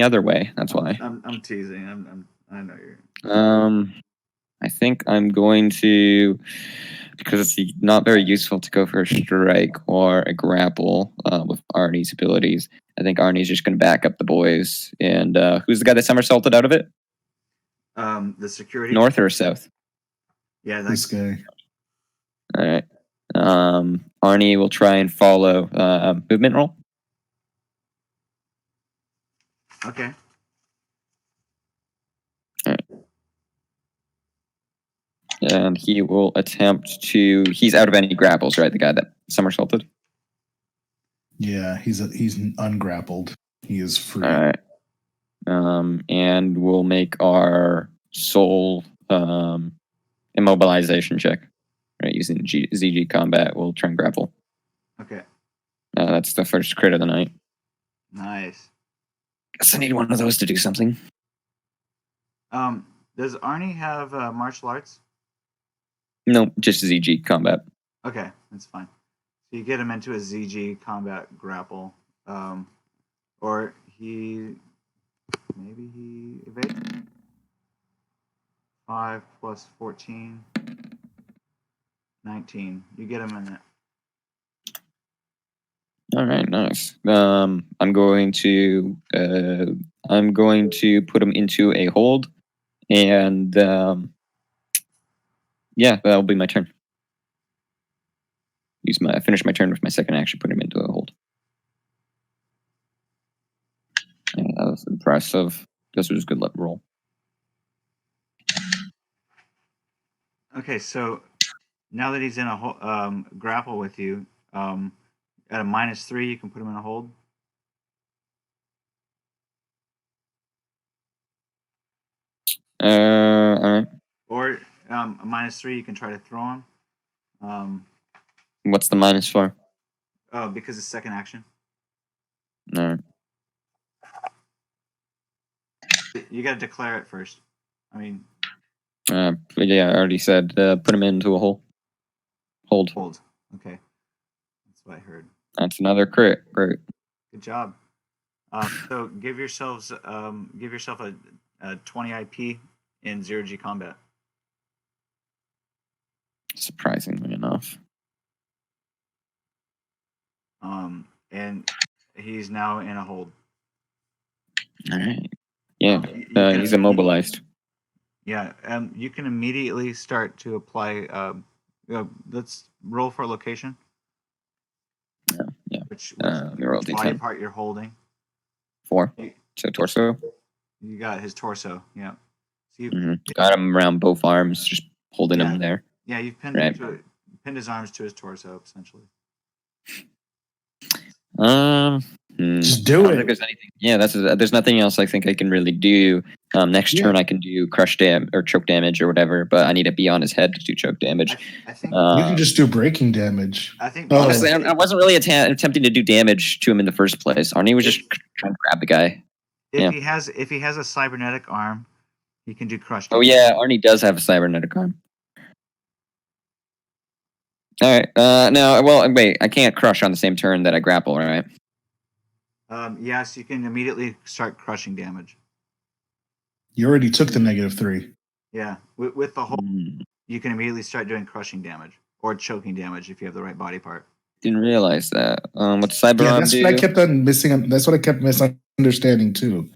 other way. That's why. I'm teasing. I know you're. I think I'm going to, because it's not very useful to go for a strike or a grapple with Arnie's abilities. I think Arnie's just going to back up the boys. And who's the guy that somersaulted out of it? The security. North or south? Yeah, this guy. All right. Arnie will try and follow movement roll. Okay. All right. And he will attempt to. He's out of any grapples, right? The guy that somersaulted. Yeah, he's ungrappled. He is free. All right. And we'll make our soul immobilization check. Right, using ZG combat, we'll try and grapple. Okay. That's the first crit of the night. Nice. Guess I need one of those to do something. Does Arnie have martial arts? No, just ZG combat. Okay, that's fine. So you get him into a ZG combat grapple, or maybe he evades. 5 plus 14, 19. You get him in it. All right, nice. I'm going to put him into a hold, and yeah, that'll be my turn. Finish my turn with my second action, put him into a hold. Yeah, that was impressive. This was a good roll. Okay, so now that he's in a grapple with you, at a -3, you can put him in a hold. All right. Or a -3, you can try to throw him. What's the minus for? Oh, because it's second action. All right. You got to declare it first. I mean. Yeah, I already said put him into a hole. Hold. Hold. Okay. That's what I heard. That's another crit. Great. Good job. So give yourself a 20 IP in 0G combat. Surprisingly enough. And he's now in a hold. All right. Yeah. He's immobilized. Yeah. You can immediately start to apply. Let's roll for a location. Yeah. Which roll body D10. part you're holding. 4. So torso. You got his torso. Yeah. So you got him around both arms, just holding him there. Yeah, you've pinned him pinned his arms to his torso, essentially. Just do it. There's anything. Yeah, there's nothing else I think I can really do. Next turn I can do crush or choke damage or whatever, but I need to be on his head to do choke damage. I think you can just do breaking damage. I think honestly, I wasn't really attempting to do damage to him in the first place. Arnie was just trying to grab the guy. If he has a cybernetic arm, he can do crush damage. Oh yeah, Arnie does have a cybernetic arm. All right. No. Well, wait. I can't crush on the same turn that I grapple, right? Yes, you can immediately start crushing damage. You already took the -3. Yeah, with the hold, you can immediately start doing crushing damage or choking damage if you have the right body part. Didn't realize that. What's Cyberpunk that's do? what I kept on missing. That's what I kept misunderstanding too.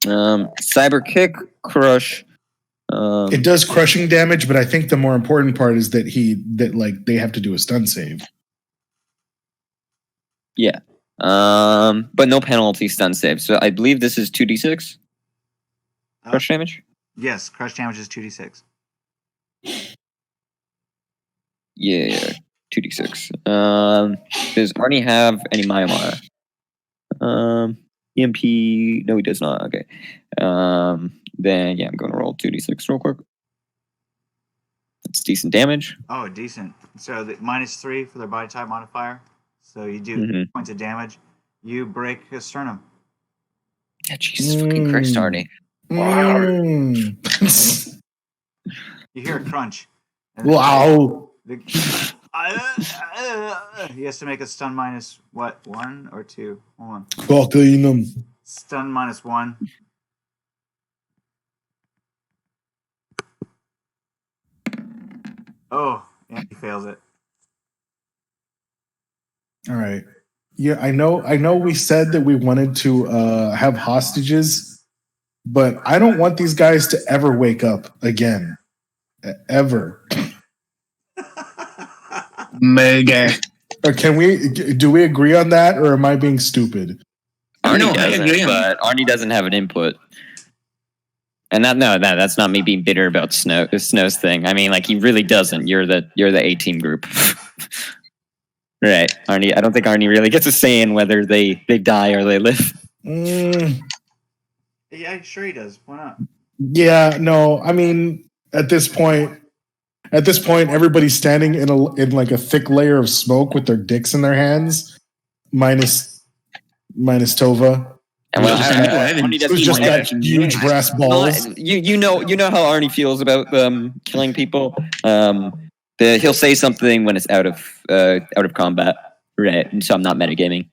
Cyber kick, crush. It does crushing damage, but I think the more important part is that they have to do a stun save. Yeah. But no penalty stun save. So I believe this is 2d6 crush damage. Yes, crush damage is 2d6. Yeah, 2d6. Does Arnie have any Myanmar? EMP. No, he does not. Okay. Then yeah, I'm going to roll 2d6 real quick. That's decent damage. Oh, decent. So the -3 for their body type modifier. So you do points of damage. You break a sternum. Yeah, Jesus fucking Christ, Arnie. You hear a crunch. Wow. He has to make a stun minus what? 1 or 2? Hold on. Stun -1. Oh, yeah, he fails it. All right. Yeah, I know we said that we wanted to have hostages, but I don't want these guys to ever wake up again. Ever. Mega. Or do we agree on that, or am I being stupid? Arnie doesn't, but Arnie doesn't have an input. And that's not me being bitter about Snow's thing. I mean, like, he really doesn't. You're the A-team group. Right, Arnie. I don't think Arnie really gets a say in whether they die or they live. Yeah, sure he does. Why not? Yeah, no. I mean, at this point, everybody's standing in like a thick layer of smoke with their dicks in their hands, minus Tova. And who's just got huge brass balls. You know how Arnie feels about killing people. He'll say something when it's out of combat, right? And so I'm not metagaming.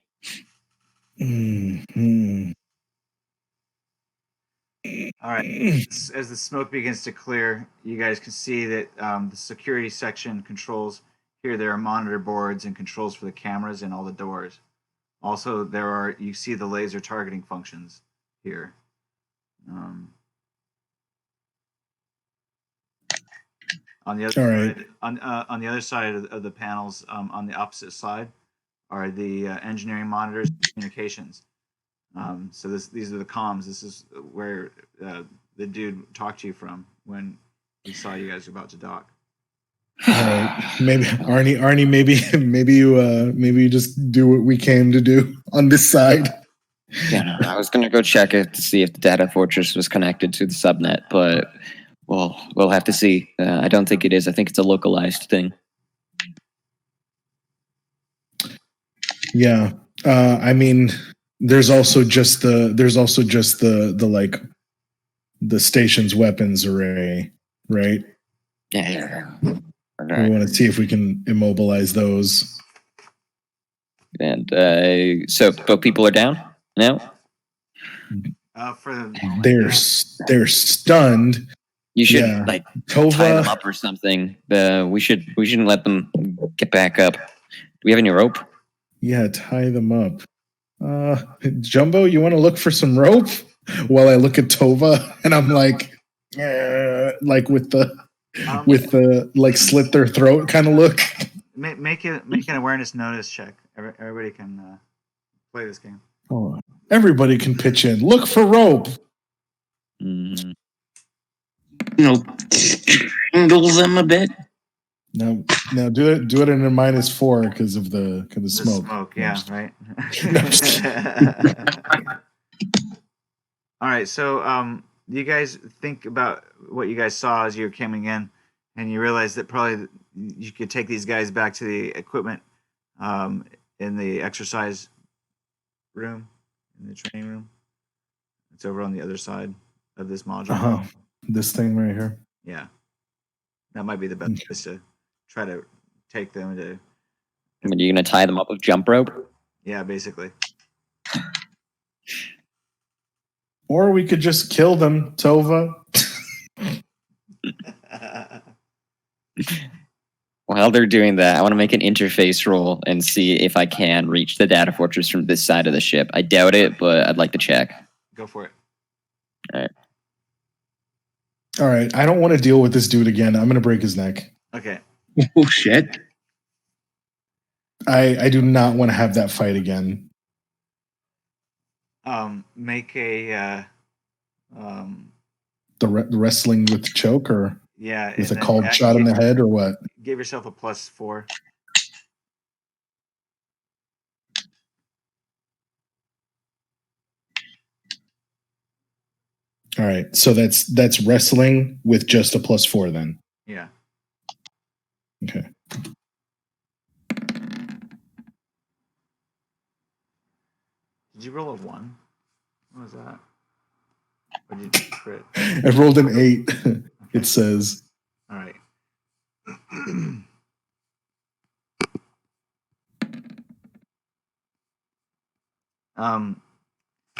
All right. As the smoke begins to clear, you guys can see that the security section controls here. There are monitor boards and controls for the cameras and all the doors. Also, you see the laser targeting functions here. On the other side, on the other side of the panels, on the opposite side, are the engineering monitors and communications. So these are the comms. This is where the dude talked to you from when he saw you guys about to dock. Maybe Arnie, maybe you just do what we came to do on this side. Yeah, no, I was gonna go check it to see if the data fortress was connected to the subnet, but we'll have to see. I don't think it is. I think it's a localized thing. Yeah, I mean, there's also just the like the station's weapons array, right? Yeah. We want to see if we can immobilize those. And so both people are down now? They're stunned. You should Tova, tie them up or something. We shouldn't let them get back up. Do we have any rope? Yeah, tie them up. Jumbo, you want to look for some rope? While I look at Tova, and I'm like with the like slit their throat kind of look. Make an awareness notice check. Everybody can play this game. Oh, everybody can pitch in. Look for rope. Strangles them a bit. No, do it in a -4 because of the smoke. Smoke, yeah, right. All right, so you guys think about what you guys saw as you were coming in, and you realize that probably you could take these guys back to the equipment in the exercise room, in the training room. It's over on the other side of this module. This thing right here. Yeah, that might be the best place to try to take them to. I mean, you're gonna tie them up with jump rope? Yeah, basically. Or we could just kill them, Tova. While they're doing that, I want to make an interface roll and see if I can reach the data fortress from this side of the ship. I doubt it, but I'd like to check. Go for it. All right. I don't want to deal with this dude again. I'm going to break his neck. Okay. Oh, shit. I do not want to have that fight again. Make a The wrestling with choke, or yeah, with a cold shot in the head, or what? Give yourself a +4. All right, so that's wrestling with just a +4 then. Yeah. Okay. Did you roll a 1? What was that? Or did you crit? I rolled an 8. Okay. It says. All right.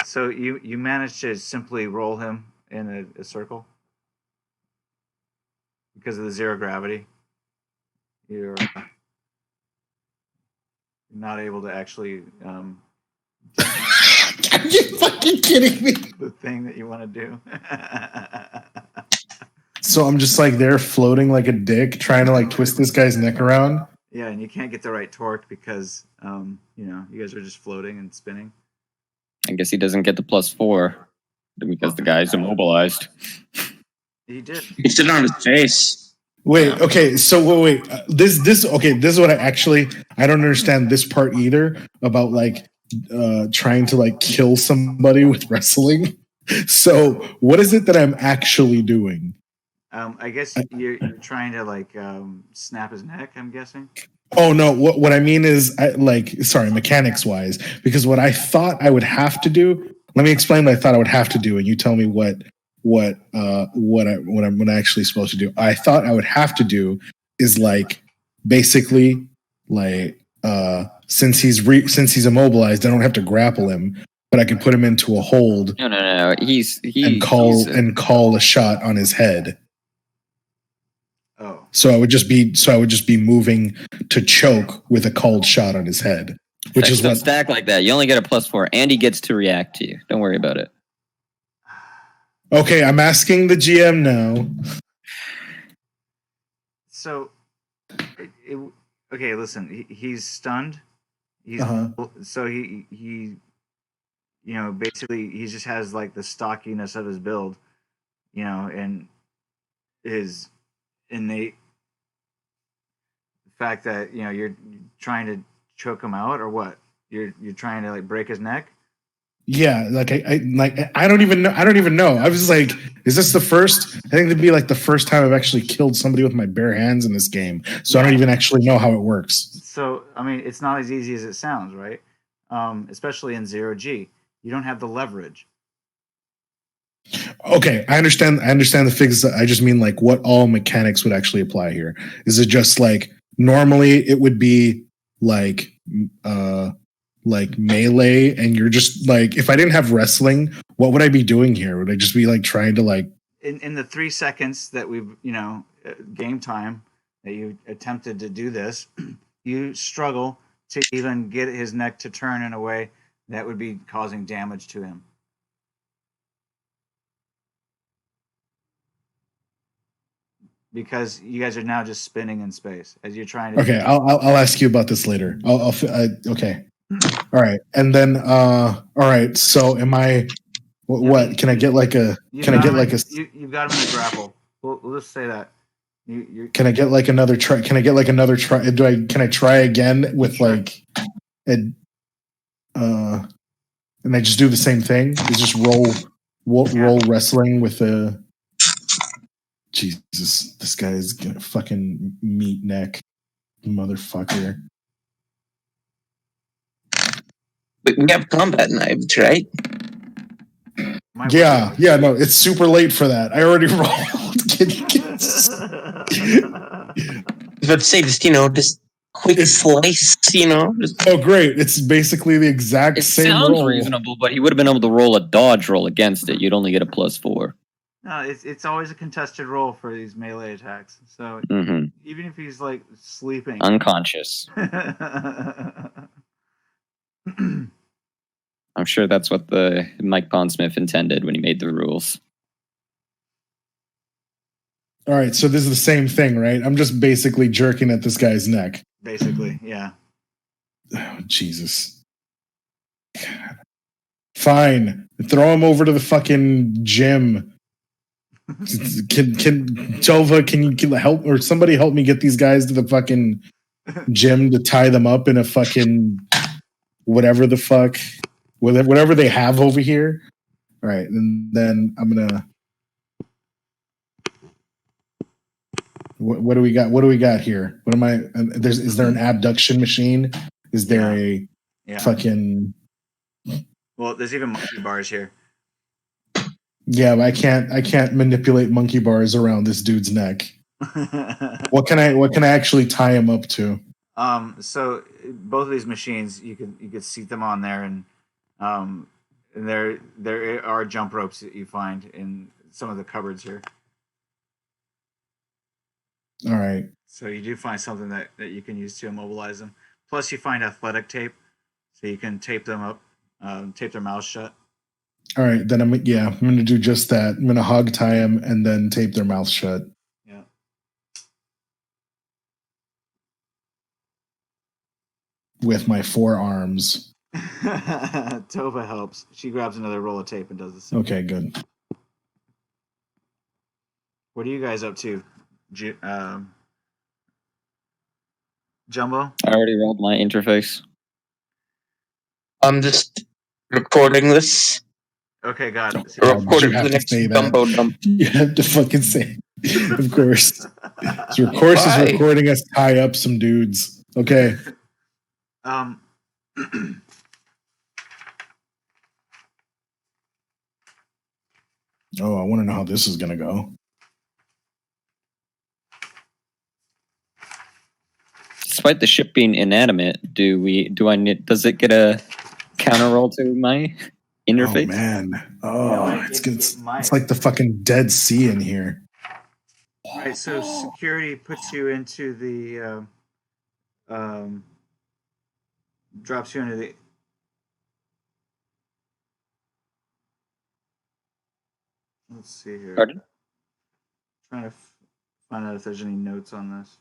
So you managed to simply roll him in a circle because of the zero gravity. You're not able to actually. Are you fucking kidding me? The thing that you want to do. So I'm just like there floating like a dick, trying to like twist this guy's neck around. Yeah, and you can't get the right torque because you guys are just floating and spinning. I guess he doesn't get the +4 because the guy's immobilized. He did. He stood on his face. Wait, okay, so wait. This is what I don't understand this part either about like trying to like kill somebody with wrestling. So what is it that I'm actually doing? I guess you're trying to like snap his neck, I'm guessing. Oh no, what I mean is mechanics wise, because what I thought I would have to do, let me explain what I thought I would have to do and you tell me what I'm actually supposed to do. I thought I would have to do is like basically like since he's immobilized, I don't have to grapple him, but I can put him into a hold. No. And call a shot on his head. Oh. So I would just be moving to choke with a called shot on his head, which is what stack like that. You only get a +4, and he gets to react to you. Don't worry about it. Okay, I'm asking the GM now. So, okay, listen. He's stunned. So he basically he just has like the stockiness of his build, and his innate fact that you're trying to choke him out, or what? You're trying to like break his neck. Yeah, like I don't even know. I was like, is this the first? I think it'd be like the first time I've actually killed somebody with my bare hands in this game. So I don't even actually know how it works. So I mean, it's not as easy as it sounds, right? Especially in 0G, you don't have the leverage. Okay, I understand the fix. I just mean like what all mechanics would actually apply here. Is it just like normally it would be like melee, and you're just like, if I didn't have wrestling, what would I be doing here? Would I just be like trying to like in the 3 seconds that we've game time that you attempted to do this, you struggle to even get his neck to turn in a way that would be causing damage to him. Because you guys are now just spinning in space as you're trying to. Okay, I'll ask you about this later. Okay, all right, and then all right. So am I? What can I get like a? Can I get like a? You've got him in a grapple. We'll just say that. Can I get like another try? Can I get like another try? Can I try again with like, and I just do the same thing? Is just roll wrestling with a. Jesus, this guy is gonna fucking meat neck, motherfucker. But we have combat knives, right? Yeah, no, it's super late for that. I already rolled. But say this, just quick slice, Oh, great! It's basically the exact It same sounds roll. reasonable, but he would have been able to roll a dodge roll against it. You'd only get a +4. No, it's always a contested roll for these melee attacks. So even if he's like sleeping, unconscious. I'm sure that's what the Mike Pondsmith intended when he made the rules. All right, so this is the same thing, right? I'm just basically jerking at this guy's neck. Basically, yeah. Oh, Jesus. God. Fine. Throw him over to the fucking gym. Can Tova, can you help, or somebody help me get these guys to the fucking gym to tie them up in a fucking whatever the fuck, whatever they have over here. All right, and then I'm gonna. What do we got? What do we got here? What am I? Is there an abduction machine? Is there a fucking? Well, there's even monkey bars here. Yeah, but I can't manipulate monkey bars around this dude's neck. What can I actually tie him up to? So both of these machines, you could seat them on there, and there are jump ropes that you find in some of the cupboards here. All right. So you do find something that you can use to immobilize them. Plus, you find athletic tape, so you can tape them up, tape their mouths shut. All right, then I'm going to do just that. I'm going to hog tie them and then tape their mouths shut. Yeah. With my forearms. Tova helps. She grabs another roll of tape and does the same. Okay, good. What are you guys up to? Jumbo? I already rolled my interface. I'm just recording this. Okay, got it. Recording the next Jumbo dump. You have to fucking say, of course. So of course is recording us tie up some dudes. Okay. Oh, I want to know how this is gonna go. Despite the ship being inanimate, does it get a counter roll to my interface? Oh man. Oh, it's like the fucking Dead Sea in here. All right, so security puts you into the drops you into the let's see here. Pardon? Trying to find out if there's any notes on this.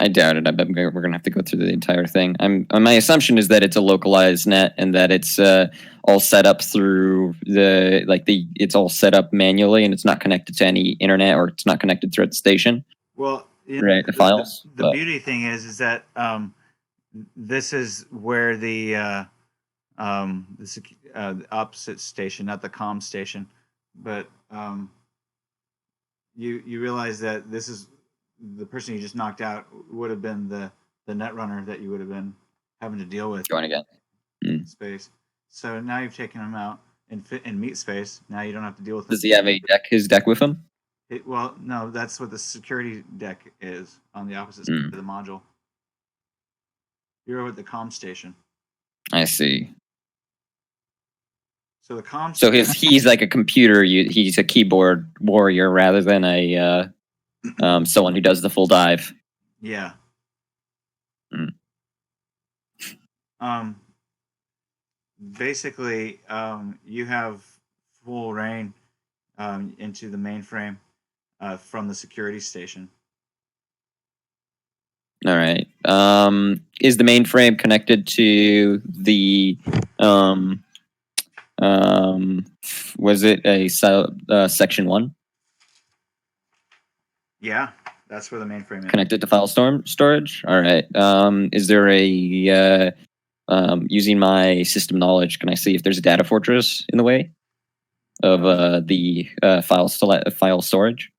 I doubt it. I bet we're going to have to go through the entire thing. My assumption is that it's a localized net and that it's all set up through it's all set up manually and it's not connected to any internet or it's not connected through the station. Well, right, the files. The beauty thing is that this is where the opposite station, not the comm station, but you realize that this is the person you just knocked out would have been the net runner that you would have been having to deal with. Going again. In space. So now you've taken him out in meat space. Now you don't have to deal with. Does he have his deck with him? Well, no, that's what the security deck is on the opposite side of the module. You're with the comm station. I see. So the comm. So he's like a computer. He's a keyboard warrior rather than a someone who does the full dive. Yeah. Basically, you have full reign into the mainframe from the security station. All right. Is the mainframe connected to the was it a section 1? Yeah, that's where the mainframe is. Connected to file storage? All right. Is there a using my system knowledge, can I see if there's a data fortress in the way of the file storage?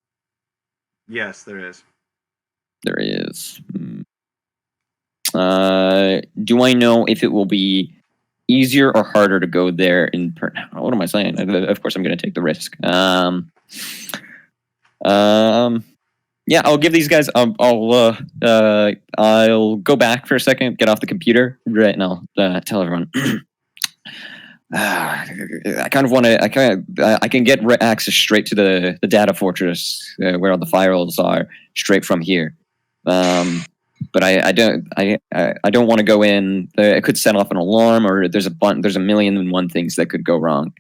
Yes, there is. There is. Do I know if it will be easier or harder to go there in what am I saying? Of course I'm going to take the risk. Yeah, I'll give these guys. I'll go back for a second, get off the computer, right, and I'll tell everyone. I kind of want to. I can get access straight to the data fortress where all the firewalls are, straight from here. But I don't want to go in. It could set off an alarm, or there's a million and one things that could go wrong.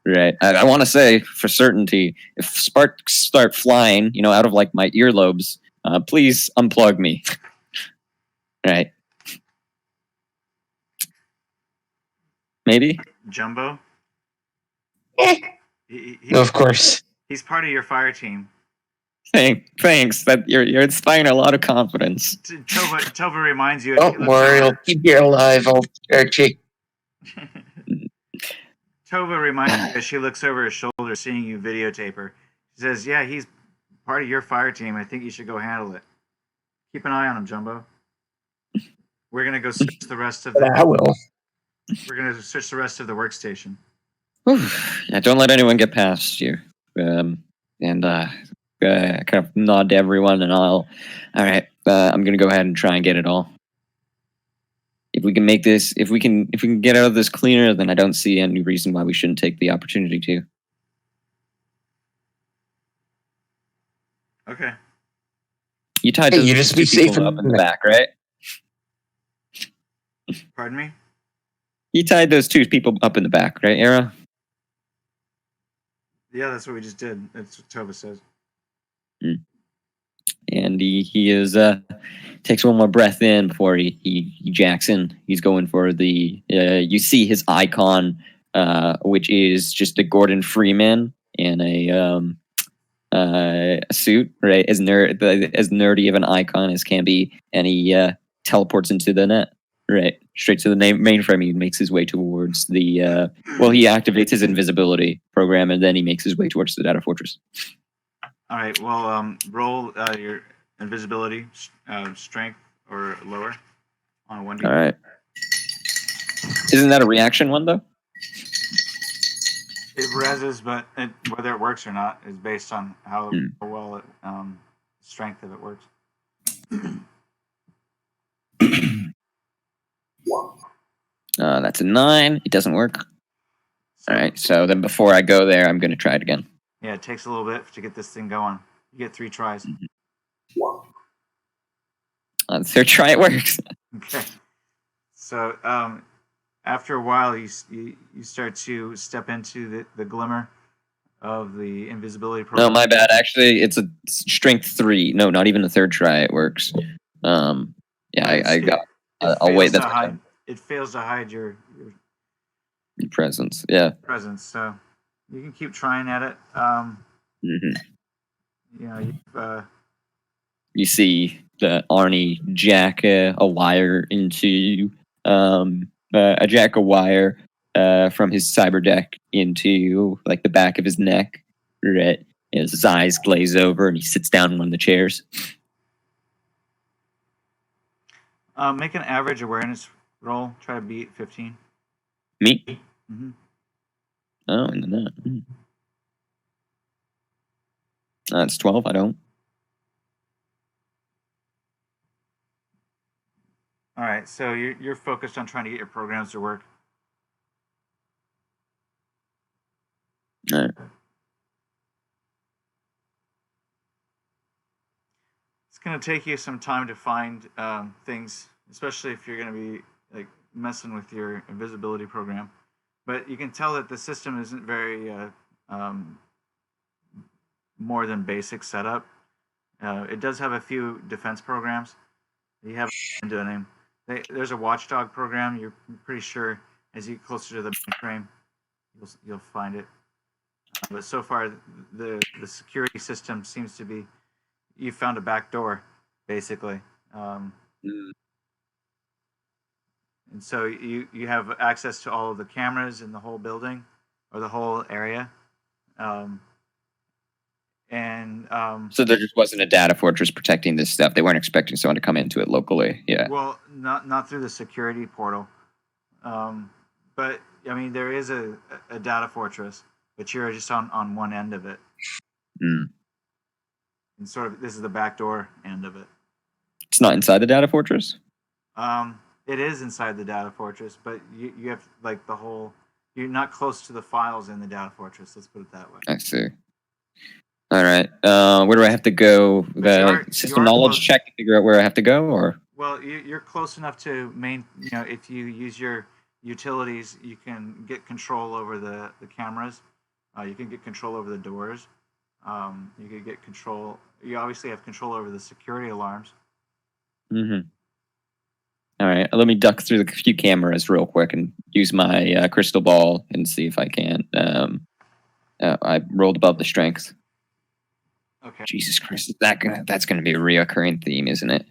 Right. I want to say for certainty, if sparks start flying, out of like my earlobes, please unplug me. Right. Maybe. Jumbo? Of course. He's part of your fire team. Thanks. That you're inspiring a lot of confidence. Tova reminds you. Don't worry, I'll keep you alive. I'll check. Tova reminds you as she looks over her shoulder, seeing you videotape her. She says, "Yeah, he's part of your fire team. I think you should go handle it. Keep an eye on him, Jumbo. We're gonna go search the rest of. I will. We're gonna search the rest of the workstation. Yeah, don't let anyone get past you." And kind of nod to everyone, and all right. I'm gonna go ahead and try and get it all. If we can make this, if we can get out of this cleaner, then I don't see any reason why we shouldn't take the opportunity to. Okay. You tied those you just two be safe people up in the back, right? Pardon me? You tied those two people up in the back, right, Era? Yeah, that's what we just did. That's what Tova says. And he is takes one more breath in before he jacks in. He's going for the you see his icon, which is just a Gordon Freeman in a suit, right? As nerdy of an icon as can be, and he teleports into the net, right, straight to the mainframe. He makes his way towards the he activates his invisibility program, and then he makes his way towards the data fortress. All right. Well, roll your invisibility strength or lower on 1d. All right. Isn't that a reaction one though? It reses, but whether it works or not is based on how well it strength of it works. That's a 9. It doesn't work. All right. So then before I go there, I'm going to try it again. Yeah, it takes a little bit to get this thing going. You get 3 tries. On the third try, it works. Okay. So after a while, you start to step into the glimmer of the invisibility program. No, my bad. Actually, it's a strength 3. No, not even the third try. It works. Yeah, I got. I'll wait. It fails to hide your presence. Yeah. Presence. So you can keep trying at it. You see the Arnie jack a wire into from his cyber deck into like the back of his neck. Right. His eyes glaze over, and he sits down in one of the chairs. Make an average awareness roll. Try to beat 15. Me? Mm-hmm. Oh, no. That's 12. I don't. All right, so you're focused on trying to get your programs to work. All right. It's going to take you some time to find things, especially if you're going to be like messing with your invisibility program. But you can tell that the system isn't very more than basic setup. It does have a few defense programs. You have into a name. There's a watchdog program. You're pretty sure as you get closer to the frame, you'll find it. But so far, the security system seems to be, you found a back door, basically. And so you have access to all of the cameras in the whole building or the whole area. So there just wasn't a data fortress protecting this stuff. They weren't expecting someone to come into it locally. Yeah. Well, not through the security portal. But I mean, there is a data fortress, but you're just on one end of it. Mm. And sort of, this is the backdoor end of it. It's not inside the data fortress? It is inside the data fortress, but you have like the whole. You're not close to the files in the data fortress. Let's put it that way. I see. All right. Where do I have to go? The system knowledge check to figure out where I have to go, or? Well, you're close enough to if you use your utilities, you can get control over the cameras. You can get control over the doors. You can get control. You obviously have control over the security alarms. Mm-hmm. All right. Let me duck through the few cameras real quick and use my crystal ball and see if I can. I rolled above the strength. Okay. Jesus Christ, that's gonna be a reoccurring theme, isn't it?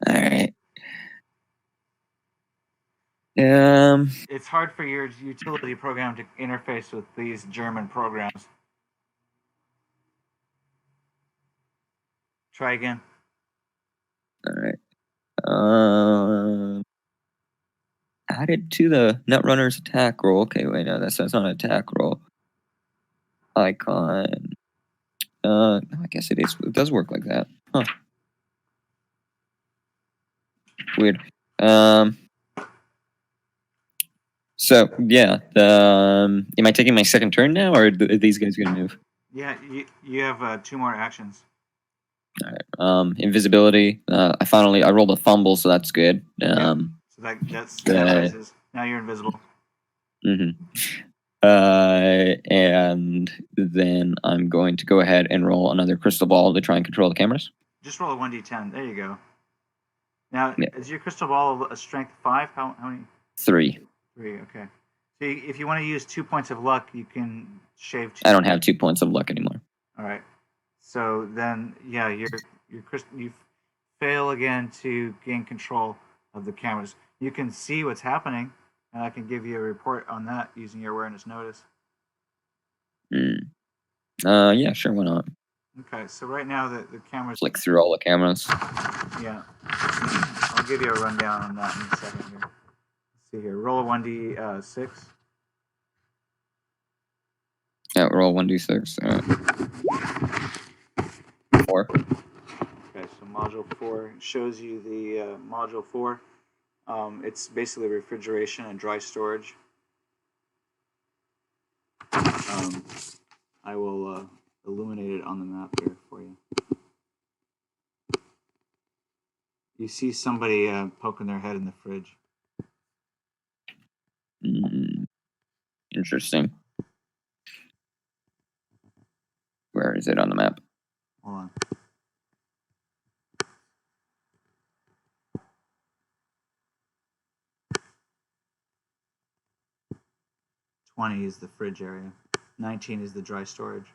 All right. It's hard for your utility program to interface with these German programs. Try again. All right. Added to the Netrunner's attack roll. Okay, wait, no, that's not an attack roll. Icon. I guess it is. It does work like that. Huh. Weird. So yeah, am I taking my second turn now, or are these guys gonna move? Yeah, you have 2 more actions. All right. Invisibility. I rolled a fumble, so that's good. So that's now you're invisible. Mm-hmm. And then I'm going to go ahead and roll another crystal ball to try and control the cameras. Just roll a 1d10. There you go. Now, is your crystal ball a strength 5? How many? 3. 3. Okay. So if you want to use 2 points of luck, you can shave 2. I don't have 2 points of luck anymore. All right. So then, yeah, you fail again to gain control of the cameras. You can see what's happening, and I can give you a report on that using your awareness notice. Yeah, sure, why not? Okay, so right now the cameras... Flick through all the cameras. Yeah. I'll give you a rundown on that in a second here. Let's see here. Roll a 1d6. Yeah, roll 1d6. All right. 4. Okay, so module 4 shows you the module 4. It's basically refrigeration and dry storage. I will illuminate it on the map here for you. You see somebody poking their head in the fridge. Interesting. Where is it on the map? Hold on. $20 is the fridge area. 19 is the dry storage.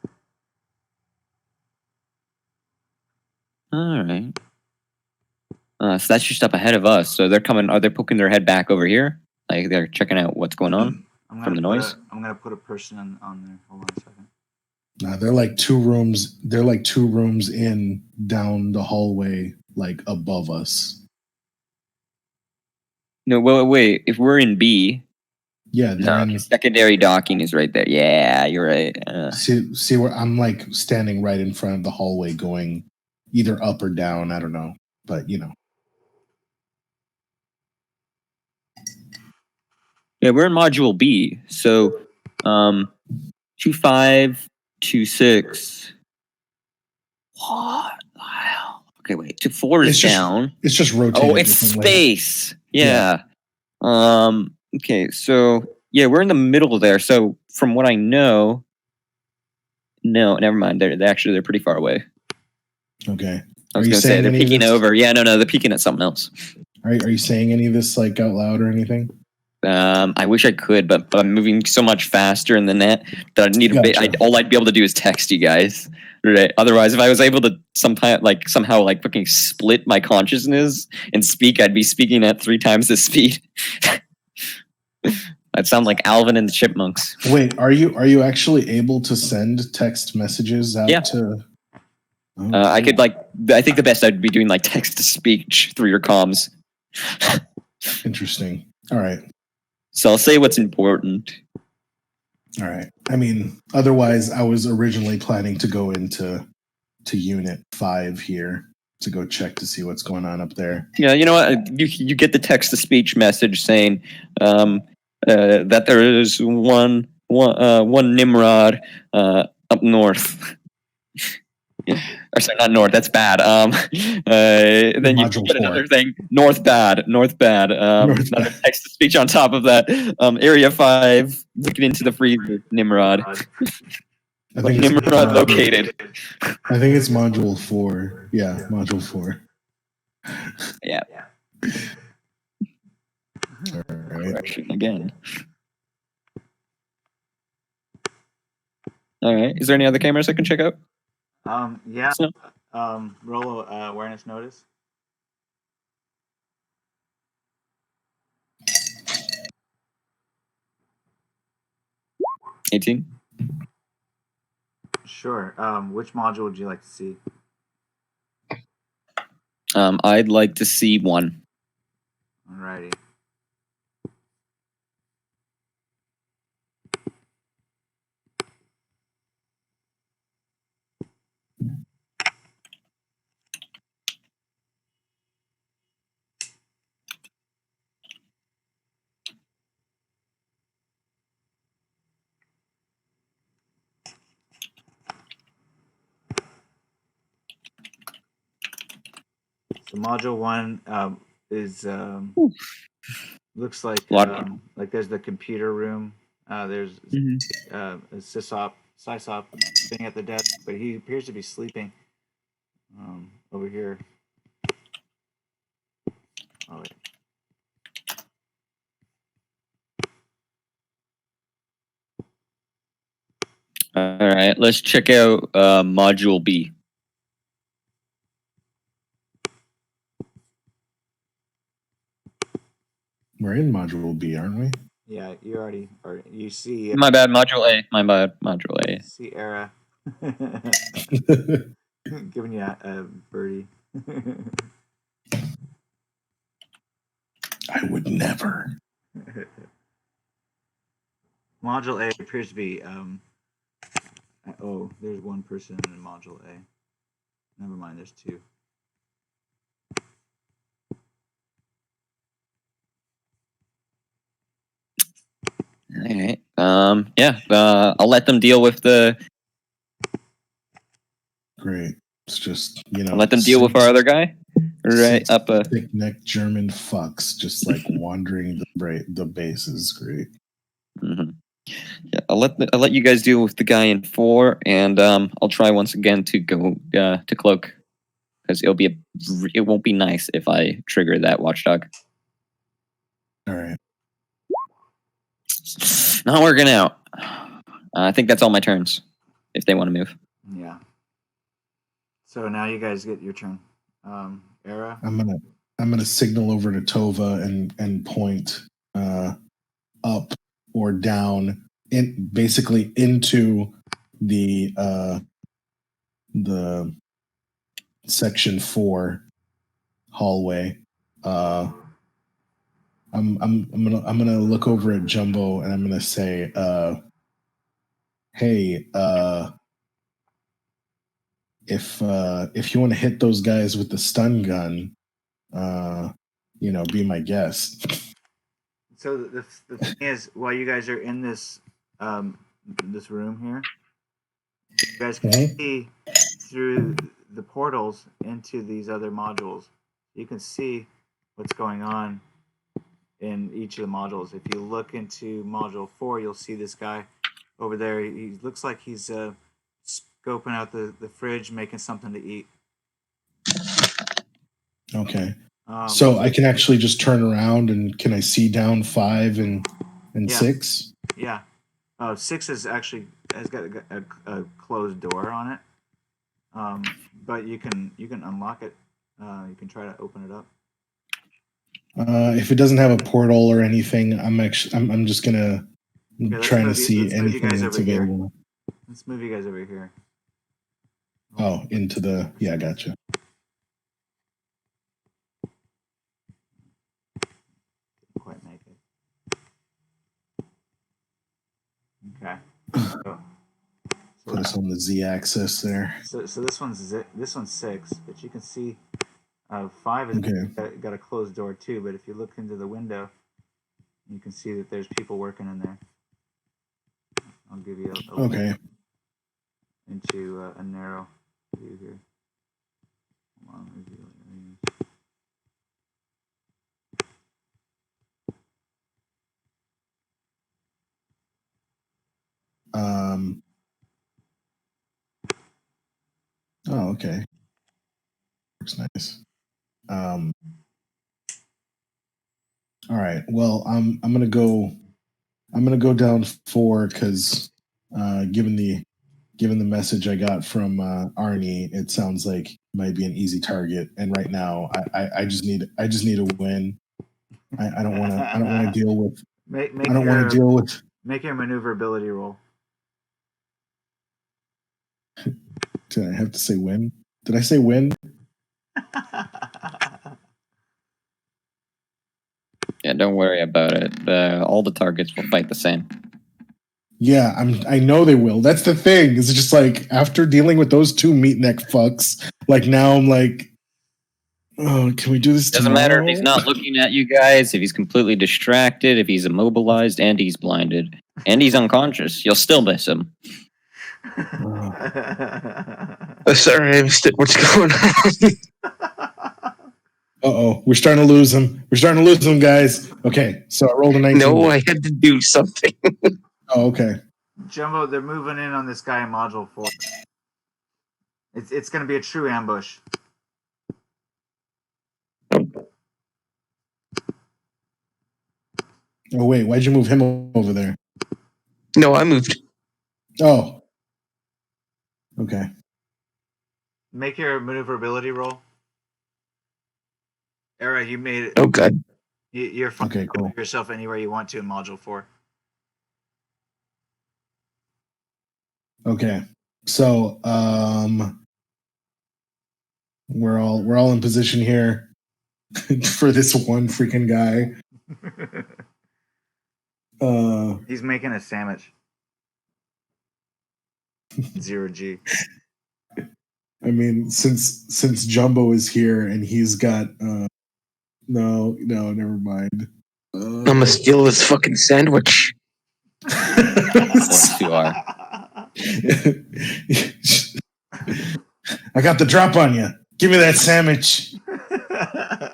All right. So that's just up ahead of us. So they're coming. Are they poking their head back over here? Like they're checking out what's going on from the noise? I'm gonna put a person on there. Hold on a second. They're like 2 rooms. They're like 2 rooms in down the hallway, like above us. No, wait. If we're in B, secondary docking is right there. Yeah, you're right. See where I'm like standing right in front of the hallway, going either up or down. I don't know, but you know. Yeah, we're in module B. So, 2526. What the hell? Okay, wait. 4 is down. It's just rotating. Oh, it's space. Yeah. Okay, so yeah, we're in the middle there. So from what I know, no, never mind. They're pretty far away. Okay. I was going to say they're peeking over. Yeah, no, they're peeking at something else. Are you saying any of this like out loud or anything? I wish I could, but I'm moving so much faster in the net that I need all I'd be able to do is text you guys. Right. Otherwise, if I was able to somehow fucking split my consciousness and speak, I'd be speaking at 3 times the speed. I'd sound like Alvin and the Chipmunks. Wait, are you actually able to send text messages out to? Oh, I could I think the best I'd be doing like text to speech through your comms. Interesting. All right. So I'll say what's important. All right. I mean, otherwise, I was originally planning to go into Unit 5 here to go check to see what's going on up there. Yeah, you know what? You get the text-to-speech message saying that there is one Nimrod up north. Or sorry, not north. That's bad. Then you Module get 4. another thing. North bad. North bad. North Another bad. text to speech on top of that. Area 5. Looking into the freezer. Nimrod. I think Nimrod located. I think it's Module 4. Yeah, Module 4. Yeah. All right. Correction again. All right. Is there any other cameras I can check out? Yeah. So- Roll awareness notice. $18. Sure. Which module would you like to see? I'd like to see one. Alrighty. So module 1 is looks like there's the computer room. There's a sysop sitting at the desk, but he appears to be sleeping. Over here. Oh wait. All right. Let's check out Module B. We're in Module B, aren't we? Yeah, you already are. You see. My bad. Module A. My bad. Module A. See Era. Giving you a birdie. I would never. Module A appears to be. Oh, there's one person in Module A. Never mind, there's two. All right. Yeah. I'll let them deal with the. Great. It's just, I'll let them deal with our other guy. Right up a thick-necked German fucks just like wandering the bases. Great. Mm-hmm. Yeah, I'll let you guys deal with the guy in 4, and I'll try once again to go to cloak, because it won't be nice if I trigger that watchdog. All right. Not working out. I think that's all my turns. If they want to move. Yeah. So now you guys get your turn. Era. I'm gonna signal over to Tova and point up or down basically into the section 4 hallway. I'm gonna look over at Jumbo and I'm gonna say, hey, if you want to hit those guys with the stun gun, be my guest. So the thing is, while you guys are in this this room here, you guys can see through the portals into these other modules. You can see what's going on in each of the modules. If you look into module 4, you'll see this guy over there. He looks like he's scoping out the fridge, making something to eat. Okay. So I can actually just turn around and can I see down 5 and 6? Yeah. 6 has got a closed door on it. But you can unlock it. You can try to open it up. If it doesn't have a portal or anything, I'm just gonna try to see anything that's available. Let's move you guys over here. Oh, into the gotcha. Quite make it. Put us on the Z-axis there. So this one's 6, but you can see 5 has got a closed door too. But if you look into the window, you can see that there's people working in there. I'll give you a look into a narrow view here. Hold on, Oh, okay. Looks nice. All right. Well, I'm gonna go down 4 because given the message I got from Arnie, it sounds like it might be an easy target. And right now, I just need a win. I don't want to deal with. I don't want to deal with. Make your maneuverability roll. Did I have to say win? Did I say win? Yeah, don't worry about it. All the targets will fight the same. Yeah, I know they will. That's the thing. It's just like after dealing with those 2 meat neck fucks, like now I'm like, oh, can we do this? Doesn't matter if he's not looking at you guys, if he's completely distracted, if he's immobilized, and he's blinded, and he's unconscious. You'll still miss him. Sorry, I missed it. What's going on? Uh-oh, we're starting to lose him. We're starting to lose him, guys. Okay, so I rolled a 19. No, I had to do something. Oh, okay. Jumbo, they're moving in on this guy in Module 4. It's going to be a true ambush. Oh, wait, why'd you move him over there? No, I moved. Oh. Okay. Make your maneuverability roll. Era, you made it. Oh, God. You're fine. Okay, cool. Move yourself anywhere you want to in Module 4. Okay. So, we're all in position here for this one freaking guy. He's making a sandwich. 0G. I mean, since Jumbo is here and he's got no, never mind. I'm gonna steal this fucking sandwich. Of course you are. I got the drop on you. Give me that sandwich.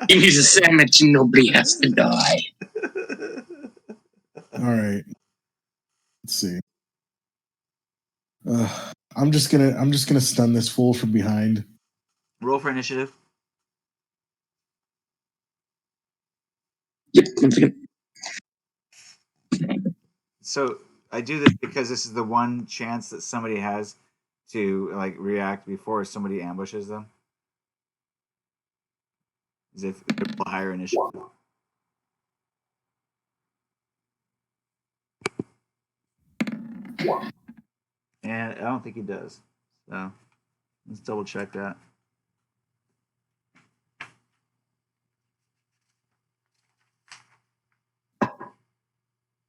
Give me the sandwich and nobody has to die. All right. Let's see. I'm just gonna stun this fool from behind. Roll for initiative. Yep, I'm thinking. So I do this because this is the one chance that somebody has to like react before somebody ambushes them. Is if they're a higher initiative. And I don't think he does. So let's double check that.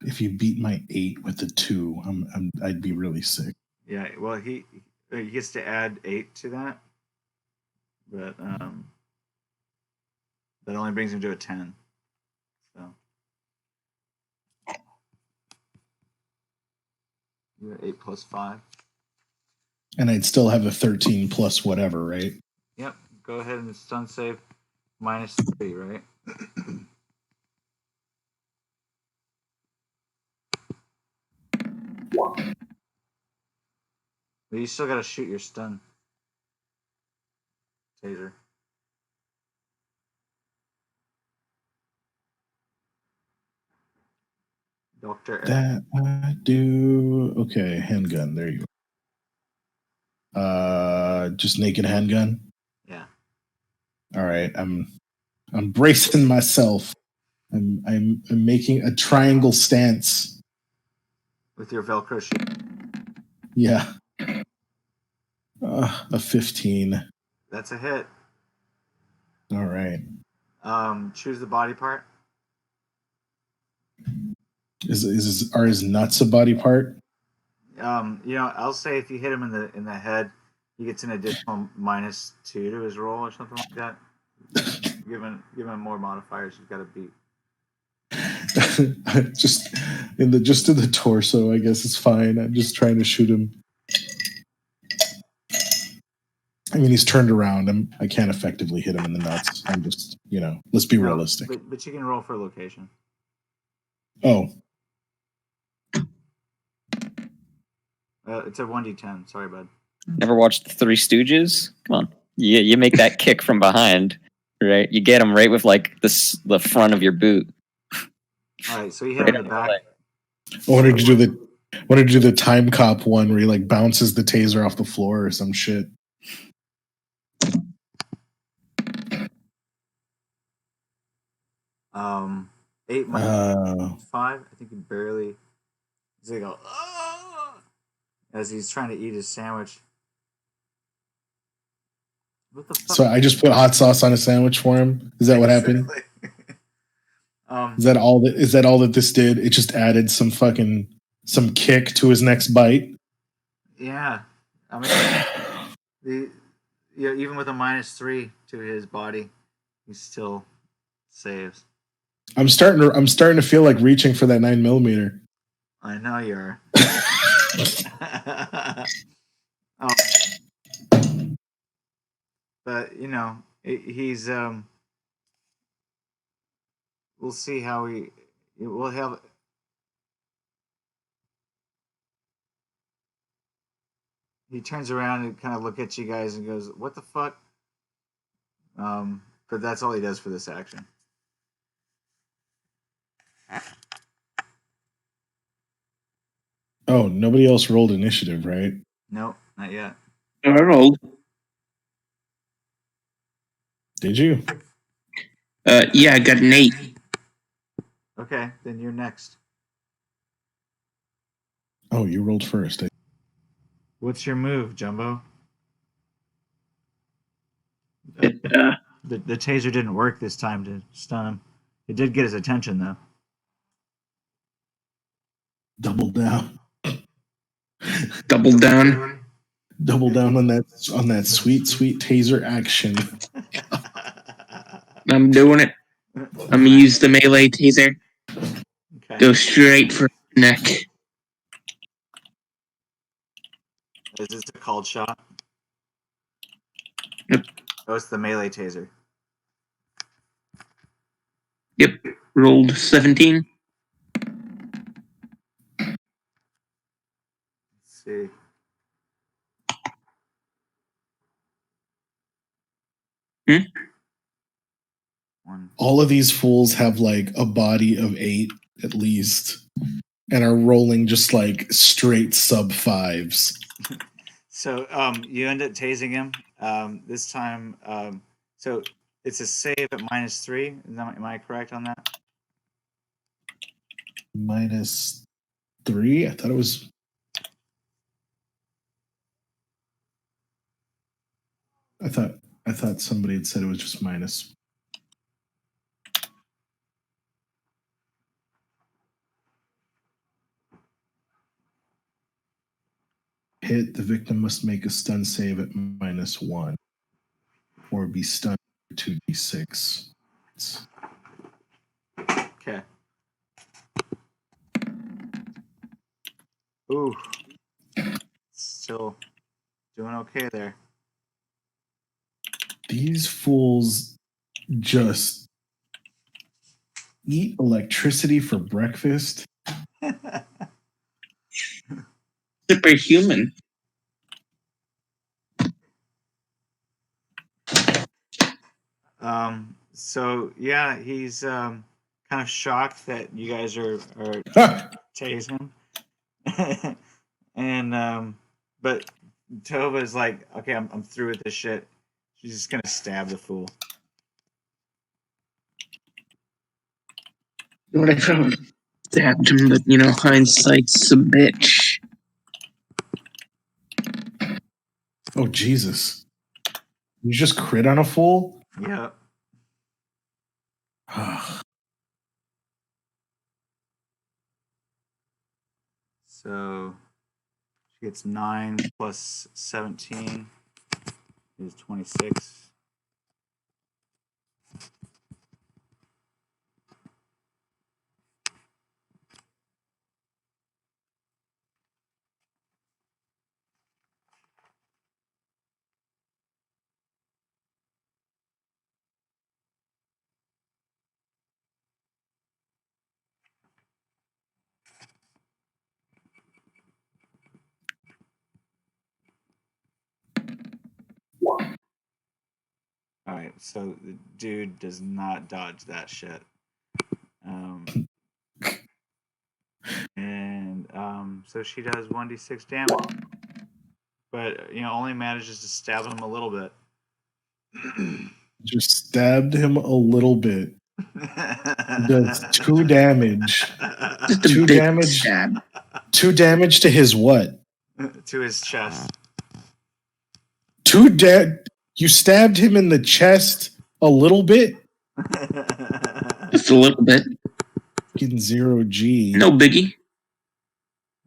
If you beat my 8 with a 2, I'd be really sick. Yeah, well he gets to add 8 to that. But that only brings him to a 10. So you're 8 plus 5. And I'd still have a 13 plus whatever, right? Yep. Go ahead and stun save -3, right? But you still got to shoot your stun taser. Dr. That I do. Okay, handgun. There you go. Just naked handgun. Yeah. All right. I'm bracing myself. I'm making a triangle stance. With your Velcro shoot. Yeah. A 15. That's a hit. All right. Choose the body part. Are his nuts a body part? I'll say if you hit him in the head, he gets an additional -2 to his roll or something like that. Given more modifiers, you've got to beat. just in the torso, I guess it's fine. I'm just trying to shoot him. I mean, he's turned around. I can't effectively hit him in the nuts. I'm just, let's be realistic. But you can roll for location. Oh. It's a 1d10. Sorry, bud. Never watched The Three Stooges? Come on. You make that kick from behind, right? You get him right with like the front of your boot. All right, so you hit him in the back. I wanted to do the time cop one where he like bounces the taser off the floor or some shit. 8 minus 5. I think he barely. He's like, as he's trying to eat his sandwich. What the fuck? So I just put hot sauce on a sandwich for him. Is that what happened? Is that all that this did? It just added some kick to his next bite. Yeah, I mean, even with a -3 to his body, he still saves. I'm starting to feel like reaching for that 9mm. I know you are. But he's we'll see how we'll have. He turns around and kind of look at you guys and goes, "What the fuck?" But that's all he does for this action. Oh, nobody else rolled initiative, right? Nope, not yet. I rolled. Did you? Yeah, I got an 8. Okay, then you're next. Oh, you rolled first. What's your move, Jumbo? The taser didn't work this time to stun him. It did get his attention, though. Double down. Double down. Double down on that sweet taser action. I'm doing it. I'm gonna use the melee taser. Okay. Go straight for the neck. Is this a called shot? Yep. Oh, it's the melee taser. Yep. Rolled 17. Let's see. All of these fools have like a body of 8 at least, and are rolling just like straight sub 5s. So you end up tasing him. This time, so it's a save at -3. Am I correct on that? -3? I thought it was. I thought somebody had said it was just minus. Hit, the victim must make a stun save at -1 or be stunned for 2d6. Okay. Ooh. Still doing okay there. These fools just eat electricity for breakfast. Superhuman. So yeah, he's kind of shocked that you guys are tasing him. And but Tova is like, okay, I'm through with this shit. She's just gonna stab the fool. What I found. Stabbed him, but hindsight's a bitch. Oh Jesus! You just crit on a fool? Yeah. So She gets 9 plus 17 is 26. Alright, so the dude does not dodge that shit. So she does 1d6 damage. But, only manages to stab him a little bit. Just stabbed him a little bit. Does 2 damage. Just a 2 bit damage. stab. 2 damage to his what? To his chest. 2 You stabbed him in the chest a little bit? Just a little bit. Getting 0 G. No biggie.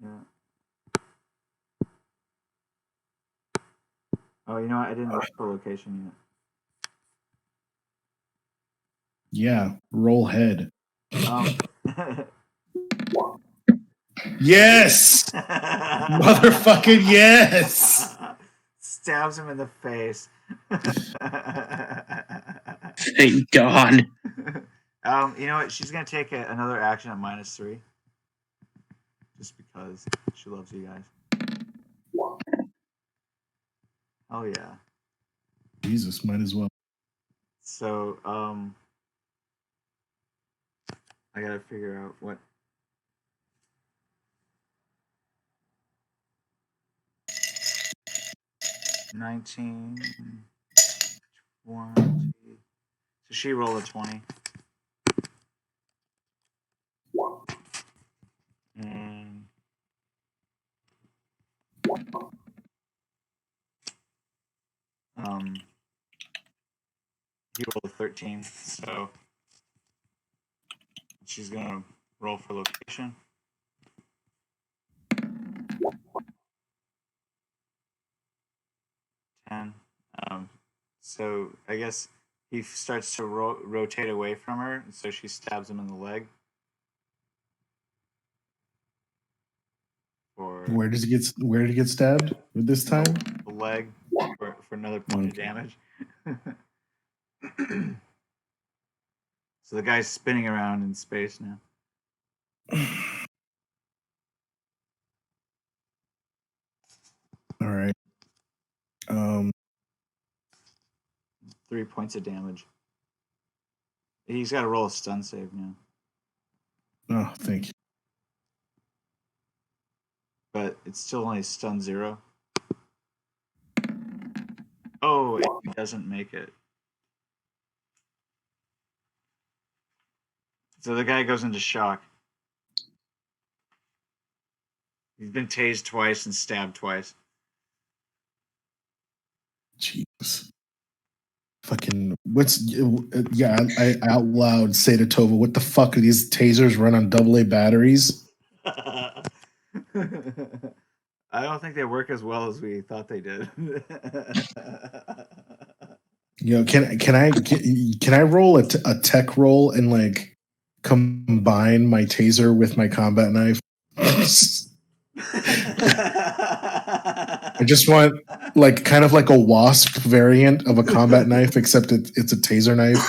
Yeah. Oh, you know what? I didn't look for location yet. Yeah, roll head. Yes! Motherfucking yes! Stabs him in the face. Thank God. You know what? She's gonna take another action at -3, just because she loves you guys. Oh yeah. Jesus, might as well. So I gotta figure out what. $19, 20. So she rolled a 20. And he rolled a 13. So she's gonna roll for location. So I guess he starts to rotate away from her, and so she stabs him in the leg. Where did he get stabbed with this time? The leg for another point of damage. So the guy's spinning around in space now. All right. 3 points of damage. He's got to roll a stun save now. Oh, thank you. But it's still only stun 0. Oh, he doesn't make it. So the guy goes into shock. He's been tased twice and stabbed twice. Jeez. Fucking I out loud say to Tova, what the fuck are these tasers run on AA batteries? I don't think they work as well as we thought they did. Can I roll a tech roll and like combine my taser with my combat knife? I just want like kind of like a wasp variant of a combat knife, except it's a taser knife.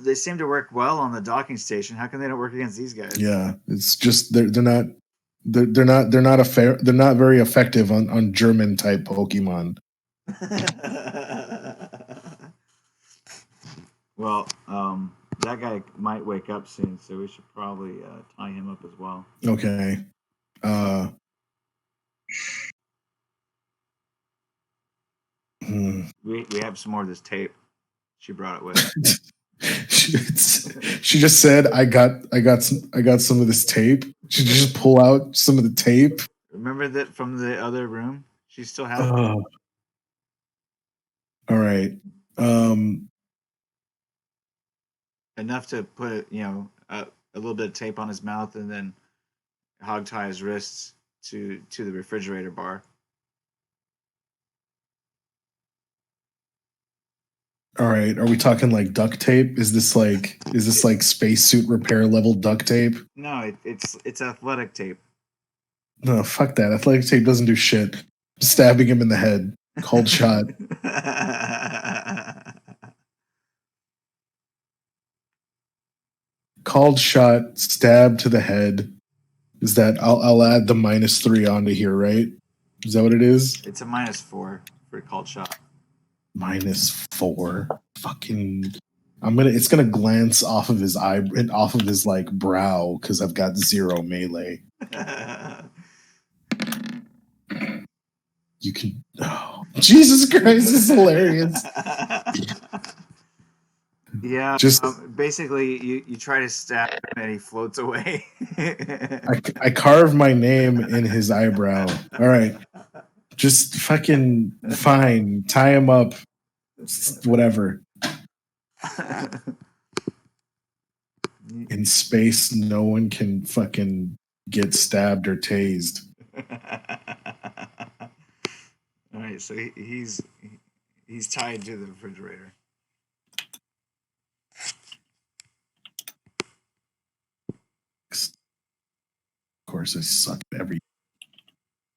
They seem to work well on the docking station. How come they don't work against these guys? Yeah, it's just they're not very effective on German type Pokemon. Well, that guy might wake up soon, so we should probably tie him up as well. Okay. We have some more of this tape. She brought it with. She just said, "I got some of this tape." She just pull out some of the tape. Remember that from the other room? She still has it. All right. Enough to put a little bit of tape on his mouth and then hog tie his wrists to the refrigerator bar. All right, are we talking like duct tape? Is this like spacesuit repair level duct tape? No, it's athletic tape. No, fuck that. Athletic tape doesn't do shit. Stabbing him in the head. Cold shot. Called shot, stab to the head. Is that I'll add the -3 onto here, right? Is that what it is? It's a -4 for called shot. -4. Fucking it's gonna glance off of his eye and off of his like brow because I've got 0 melee. You can Jesus Christ, this is hilarious. Yeah, just basically you try to stab him and he floats away. I carve my name in his eyebrow. All right, just fucking fine. Tie him up. Whatever. In space, no one can fucking get stabbed or tased. All right, so he's tied to the refrigerator. Of course, I suck at every.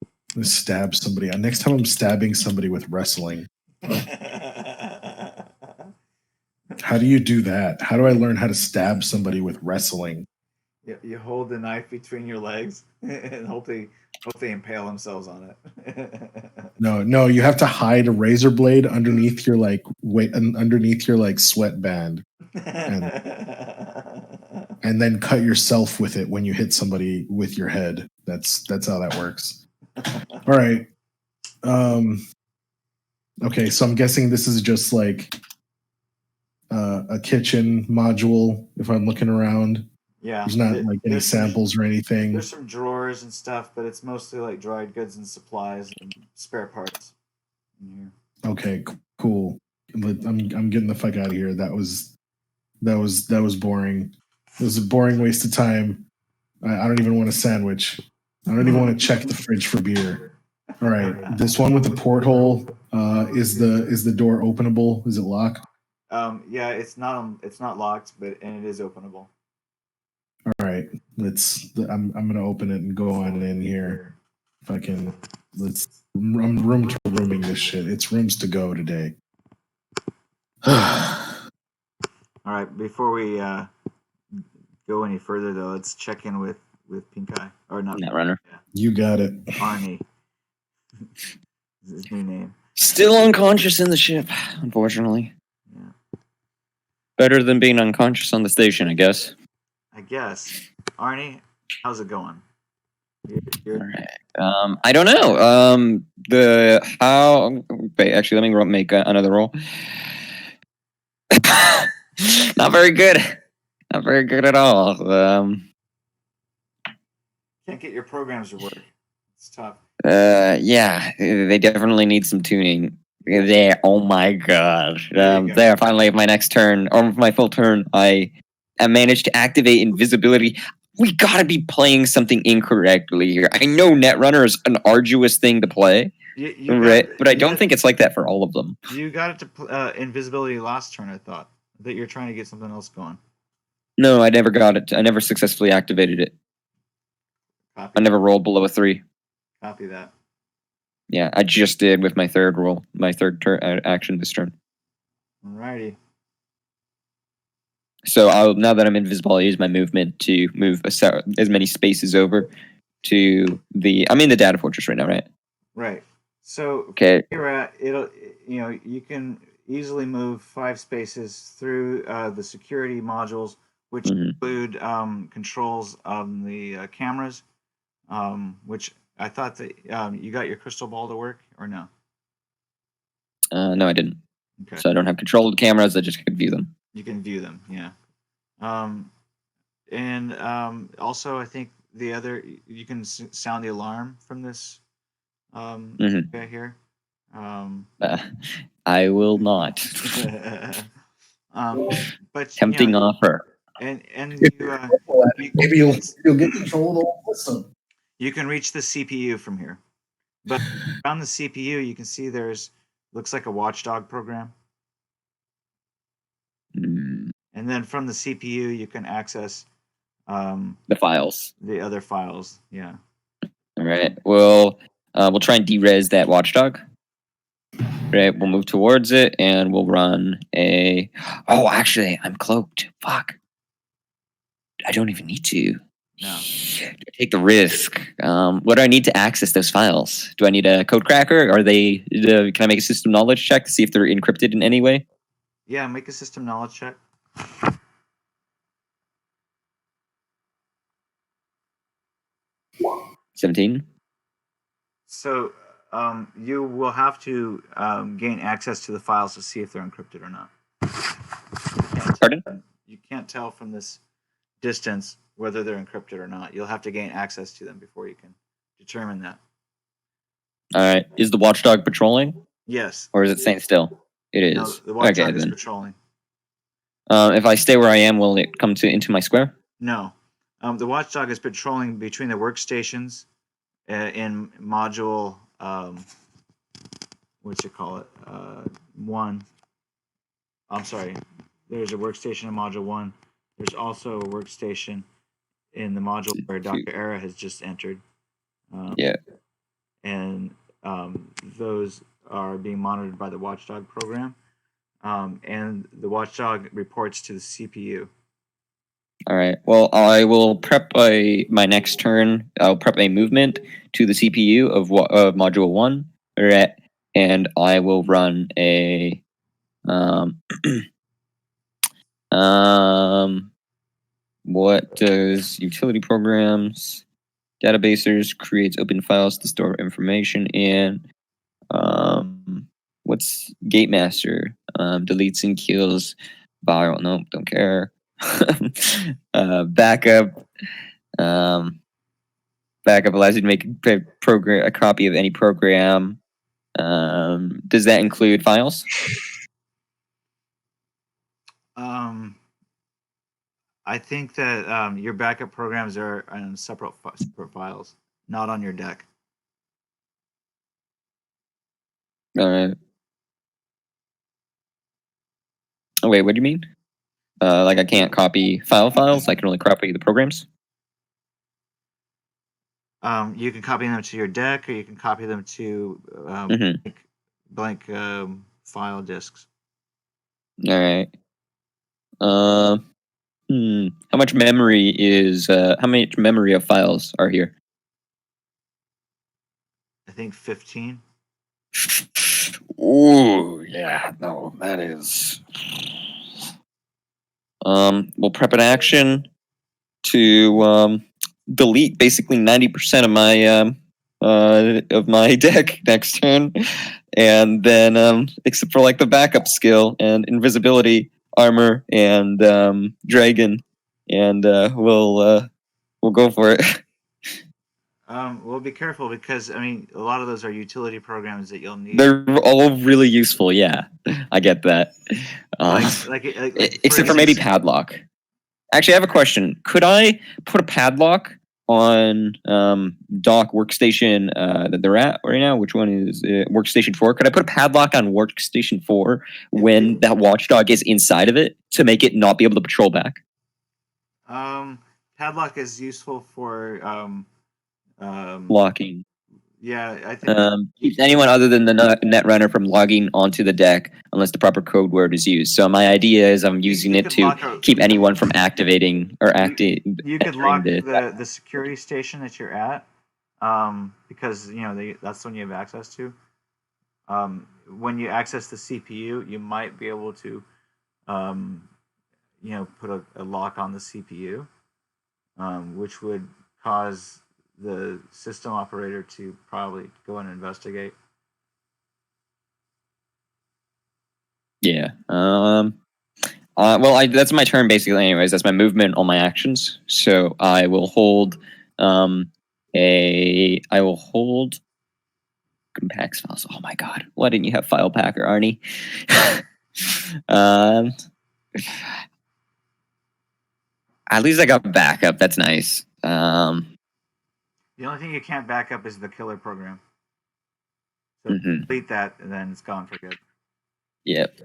I'm gonna stab somebody. Next time I'm stabbing somebody with wrestling. How do you do that? How do I learn how to stab somebody with wrestling? You hold the knife between your legs and hope they impale themselves on it. No, you have to hide a razor blade underneath your underneath your like sweatband, and then cut yourself with it when you hit somebody with your head. That's how that works. All right. Okay, so I'm guessing this is just like a kitchen module. If I'm looking around, yeah, there's not like any samples or anything. There's some drawers and stuff, but it's mostly like dried goods and supplies and spare parts in here. Okay, cool. I'm getting the fuck out of here. That was boring. It was a boring waste of time. I don't even want a sandwich. I don't even want to check the fridge for beer. All right, this one with the porthole. Is the door openable? Is it locked? Yeah, it's not locked, but it is openable. All right, I'm gonna open it and go on in here. Fucking I'm room to rooming this shit. It's rooms to go today. All right, before we go any further though, let's check in with Pink Eye or not Netrunner. Yeah. You got it. Arnie. Is his new name. Still unconscious in the ship, unfortunately. Yeah. Better than being unconscious on the station, I guess. I guess. Arnie, how's it going? All right. I don't know. Wait, actually, let me make another roll. Not very good. Not very good at all. Can't get your programs to work. It's tough. Yeah, they definitely need some tuning. There. Oh my god. There. Finally, my next turn, or my full turn, I managed to activate invisibility. We gotta be playing something incorrectly here. I know Netrunner is an arduous thing to play, right? But I don't think it's like that for all of them. You got it to invisibility last turn, I thought. That you're trying to get something else going. No, I never got it. I never successfully activated it. Copy. I never rolled below a 3. Copy that. Yeah, I just did with my third roll, my third action this turn. Alrighty. So now that I'm invisible, I'll use my movement to move as many spaces over to I'm in the data fortress right now, right? Right. So okay. You're at you can easily move 5 spaces through the security modules, which include controls on the cameras, which I thought that you got your crystal ball to work, or no? No, I didn't. Okay. So I don't have control of the cameras. I just can view them. You can view them, yeah. And also, I think you can sound the alarm from this guy here. I will not. But tempting offer. And maybe you'll get control of the whole system. You can reach the CPU from here, but around the CPU you can see looks like a watchdog program. And then from the CPU, you can access the files. the other files. Yeah. All right. We'll try and derez that watchdog. Right. We'll move towards it and we'll run a. Oh, actually, I'm cloaked. Fuck. I don't even need to. No. Take the risk. What do I need to access those files? Do I need a code cracker? Are they? Can I make a system knowledge check to see if they're encrypted in any way? Yeah, make a system knowledge check. 17. So you will have to gain access to the files to see if they're encrypted or not. Pardon? You can't tell from this distance whether they're encrypted or not. You'll have to gain access to them before you can determine that. All right. Is the watchdog patrolling? Yes. Or is it staying still? It is. No, the watchdog is then. patrolling. If I stay where I am, will it come into my square? No. The watchdog is patrolling between the workstations in module, what you call it, 1. I'm sorry. There's a workstation in module 1. There's also a workstation in the module where Dr. Era has just entered. Yeah. And those are being monitored by the watchdog program. And the watchdog reports to the CPU. All right. Well, I will prep my next turn. I'll prep a movement to the CPU of module 1, right? And I will run a what does utility programs databases creates open files to store information in. What's Gatemaster? Deletes and kills viral. Nope, don't care. Backup. Backup allows you to make a copy of any program. Does that include files? I think that your backup programs are on separate files, not on your deck. All right. Oh wait, what do you mean? Like I can't copy files. I can only copy the programs. You can copy them to your deck, or you can copy them to blank file disks. All right. How much memory how much memory of files are here? I think 15. Ooh, yeah, no, that is. We'll prep an action to delete basically 90% of my deck next turn, and then except for like the backup skill and invisibility, armor, and dragon, and we'll go for it. Well, be careful because I mean a lot of those are utility programs that you'll need. They're all really useful. Yeah, I get that. Except for maybe padlock. Actually, I have a question. Could I put a padlock on dock workstation that they're at right now? Which one is workstation 4? Could I put a padlock on workstation 4 when that watchdog is inside of it to make it not be able to patrol back? Padlock is useful for locking. Yeah, I think keeps anyone other than the netrunner from logging onto the deck unless the proper code word is used. So my idea is I'm using it to keep anyone from activating or acting. You could lock the security station that you're at, because you know that's when you have access to. When you access the CPU, you might be able to, put a lock on the CPU, which would cause the system operator to probably go and investigate. Yeah. Well, that's my turn basically. Anyways, that's my movement, all my actions. So I will hold compacts files. Oh my god, why didn't you have file packer, Arnie? At least I got backup. That's nice. The only thing you can't back up is the killer program. So delete that, and then it's gone for good. Yep.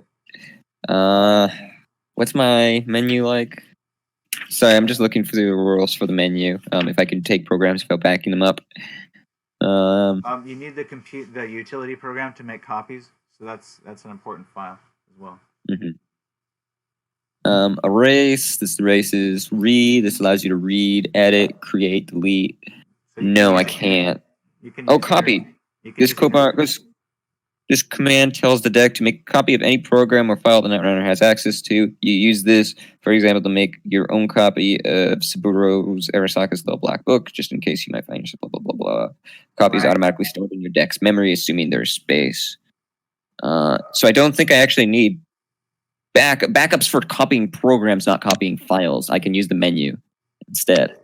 What's my menu like? Sorry, I'm just looking for the rules for the menu. If I can take programs without backing them up. You need the utility program to make copies, so that's an important file as well. Erase. This erases. Read. This allows you to read, edit, create, delete. So no, I can't. You can copy. This command tells the deck to make a copy of any program or file the netrunner has access to. You use this, for example, to make your own copy of Saburo's Arasaka's Little Black Book, just in case you might find yourself blah, blah, blah, blah. Copies automatically stored in your deck's memory, assuming there's space. So I don't think I actually need backups for copying programs, not copying files. I can use the menu instead.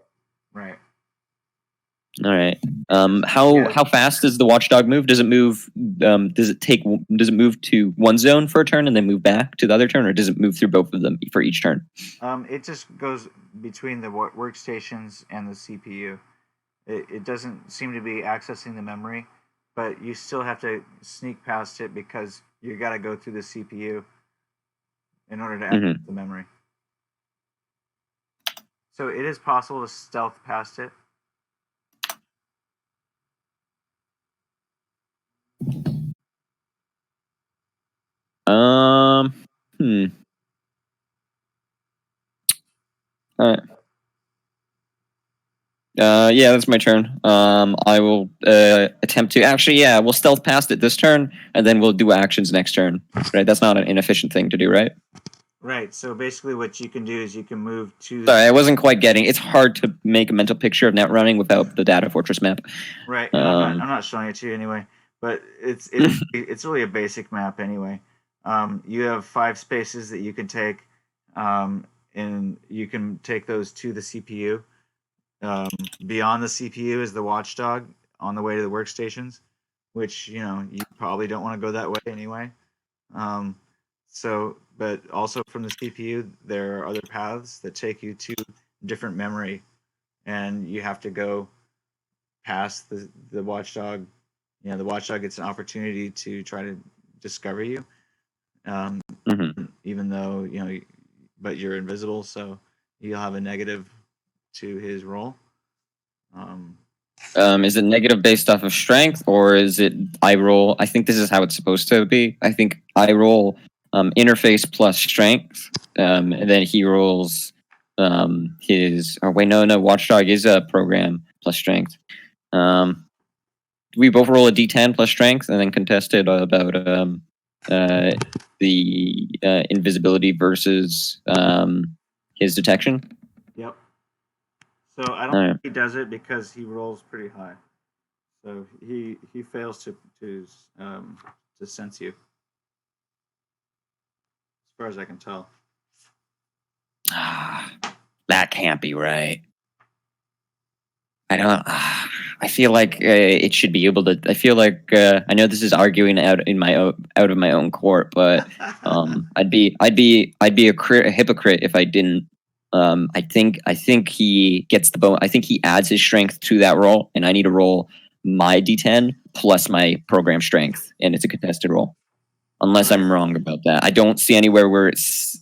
Right. All right. How fast does the watchdog move? Does it move? Does it move to one zone for a turn and then move back to the other turn, or does it move through both of them for each turn? It just goes between the workstations and the CPU. It doesn't seem to be accessing the memory, but you still have to sneak past it because you got to go through the CPU in order to access the memory. So it is possible to stealth past it. All right. Yeah, that's my turn. I will attempt to we'll stealth past it this turn, and then we'll do actions next turn. Right? That's not an inefficient thing to do, right? Right. So basically, what you can do is you can move to. Sorry, I wasn't quite getting. It's hard to make a mental picture of net running without the data fortress map. Right. I'm not showing it to you anyway, but it's really a basic map anyway. You have 5 spaces that you can take, and you can take those to the CPU. Beyond the CPU is the watchdog on the way to the workstations, which you probably don't want to go that way anyway. But also from the CPU, there are other paths that take you to different memory, and you have to go past the watchdog. The watchdog gets an opportunity to try to discover you, even though but you're invisible, so you'll have a negative to his roll. Is it negative based off of strength, or is it I roll? I think this is how it's supposed to be. I think I roll interface plus strength, and then he rolls his. Oh wait, no. Watchdog is a program plus strength. We both roll a D10 plus strength, and then contested about the invisibility versus his detection. Yep. So I don't think he does it because he rolls pretty high. So he fails to sense you, as far as I can tell. That can't be right. I don't. I feel like it should be able to. I feel like I know this is arguing out of my own court, but I'd be a hypocrite if I didn't. I think he gets the bone. I think he adds his strength to that roll, and I need to roll my D10 plus my program strength, and it's a contested roll. Unless I'm wrong about that, I don't see anywhere where it's.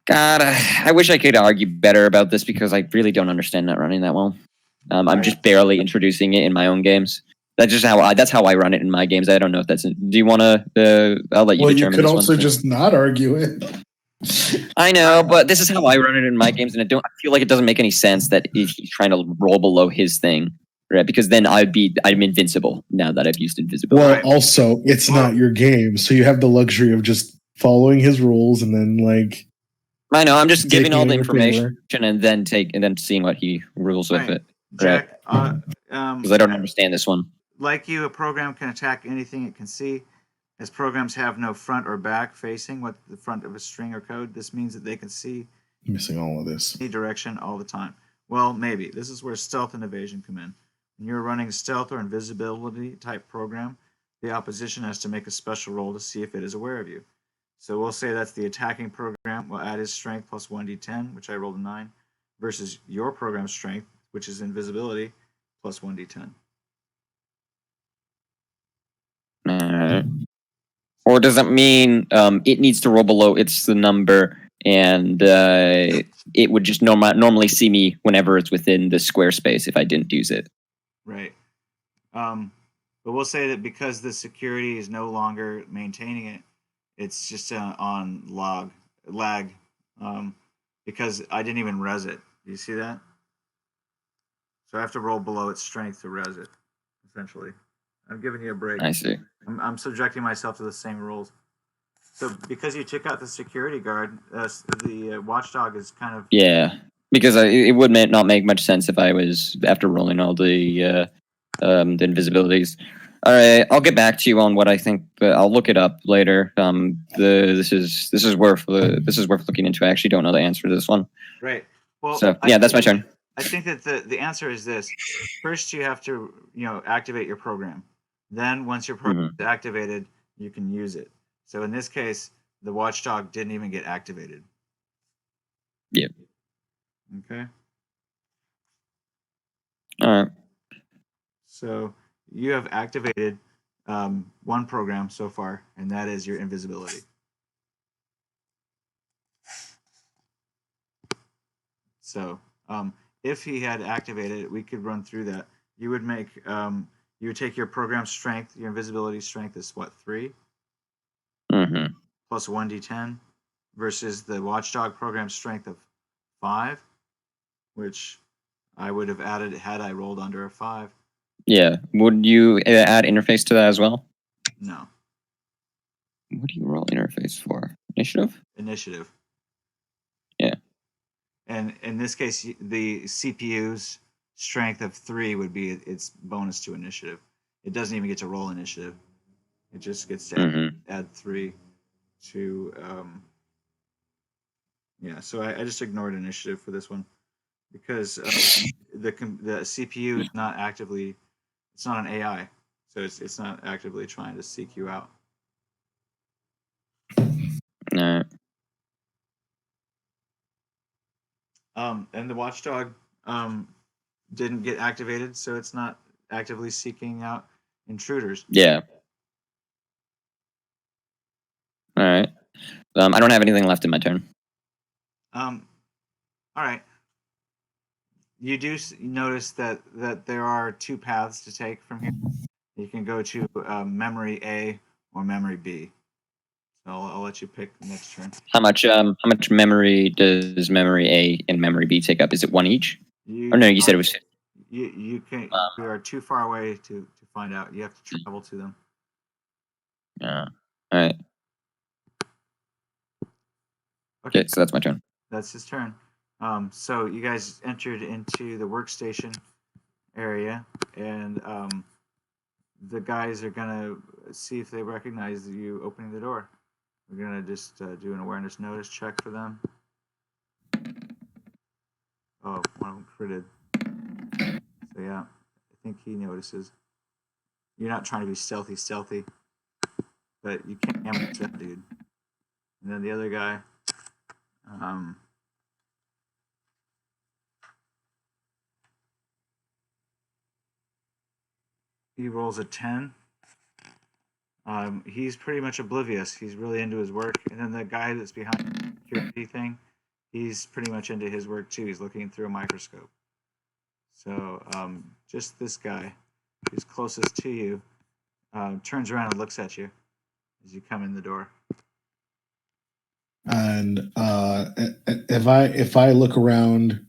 God, I wish I could argue better about this because I really don't understand net running that well. I'm just barely introducing it in my own games. That's how I run it in my games. I don't know if that's. Do you want to? I'll let you determine. Well, you could this also one, just not argue it. I know, but this is how I run it in my games, and I feel like it doesn't make any sense that he's trying to roll below his thing, right? Because then I'm invincible now that I've used invisibility. Well, also, it's not your game, so you have the luxury of just following his rules and then I know. I'm just giving all the information and then seeing what he rules with it. Jack, because I don't understand this one. Like you, a program can attack anything it can see. As programs have no front or back facing what the front of a string or code, this means that they can see missing all of this any direction all the time. Well, maybe. This is where stealth and evasion come in. When you're running a stealth or invisibility type program, the opposition has to make a special roll to see if it is aware of you. So we'll say that's the attacking program will add his strength plus 1d10, which I rolled a 9, versus your program's strength, which is invisibility, plus 1d10. Or does it mean it needs to roll below it's the number, and it would just normally see me whenever it's within the square space if I didn't use it? Right. But we'll say that because the security is no longer maintaining it, it's just on lag, because I didn't even res it. Do you see that? So I have to roll below its strength to res it, essentially. I'm giving you a break. I see. I'm subjecting myself to the same rules. So because you took out the security guard, the watchdog is kind of... Yeah, because it would not make much sense if I was, after rolling all the invisibilities. All right, I'll get back to you on what I think, but I'll look it up later. This is worth looking into. I actually don't know the answer to this one. Right. Well, so yeah, that's my turn. I think that the answer is this. First, you have to activate your program. Then, once your program is activated, you can use it. So in this case, the watchdog didn't even get activated. Yep. Okay. All right. So you have activated one program so far, and that is your invisibility. So if he had activated it, we could run through that. You would make you would take your program strength, your invisibility strength is what, 3? Mm-hmm. Plus 1d10 versus the watchdog program strength of 5, which I would have added had I rolled under a 5. Yeah. Would you add interface to that as well? No. What do you roll interface for? Initiative? Initiative. Yeah. And in this case, the CPU's strength of 3 would be its bonus to initiative. It doesn't even get to roll initiative. It just gets to add 3 to... yeah, so I just ignored initiative for this one because the CPU is not actively... It's not an AI, so it's not actively trying to seek you out. No. And the watchdog didn't get activated, so it's not actively seeking out intruders. Yeah. All right. I don't have anything left in my turn. All right. You do notice that there are 2 paths to take from here. You can go to memory A or memory B. So I'll let you pick next turn. How much memory does memory A and memory B take up? Is it 1 each? Or no, you said it was... You can. You are too far away to find out. You have to travel to them. All right. Okay, so that's my turn. That's his turn. So you guys entered into the workstation area, and the guys are gonna see if they recognize you opening the door. We're gonna just do an awareness notice check for them. Oh, one of them critted. So yeah, I think he notices. You're not trying to be stealthy, but you can't ambush that dude. And then the other guy, he rolls a 10. He's pretty much oblivious. He's really into his work. And then the guy that's behind the security thing, he's pretty much into his work too. He's looking through a microscope. So just this guy, who's closest to you, turns around and looks at you as you come in the door. And if I look around,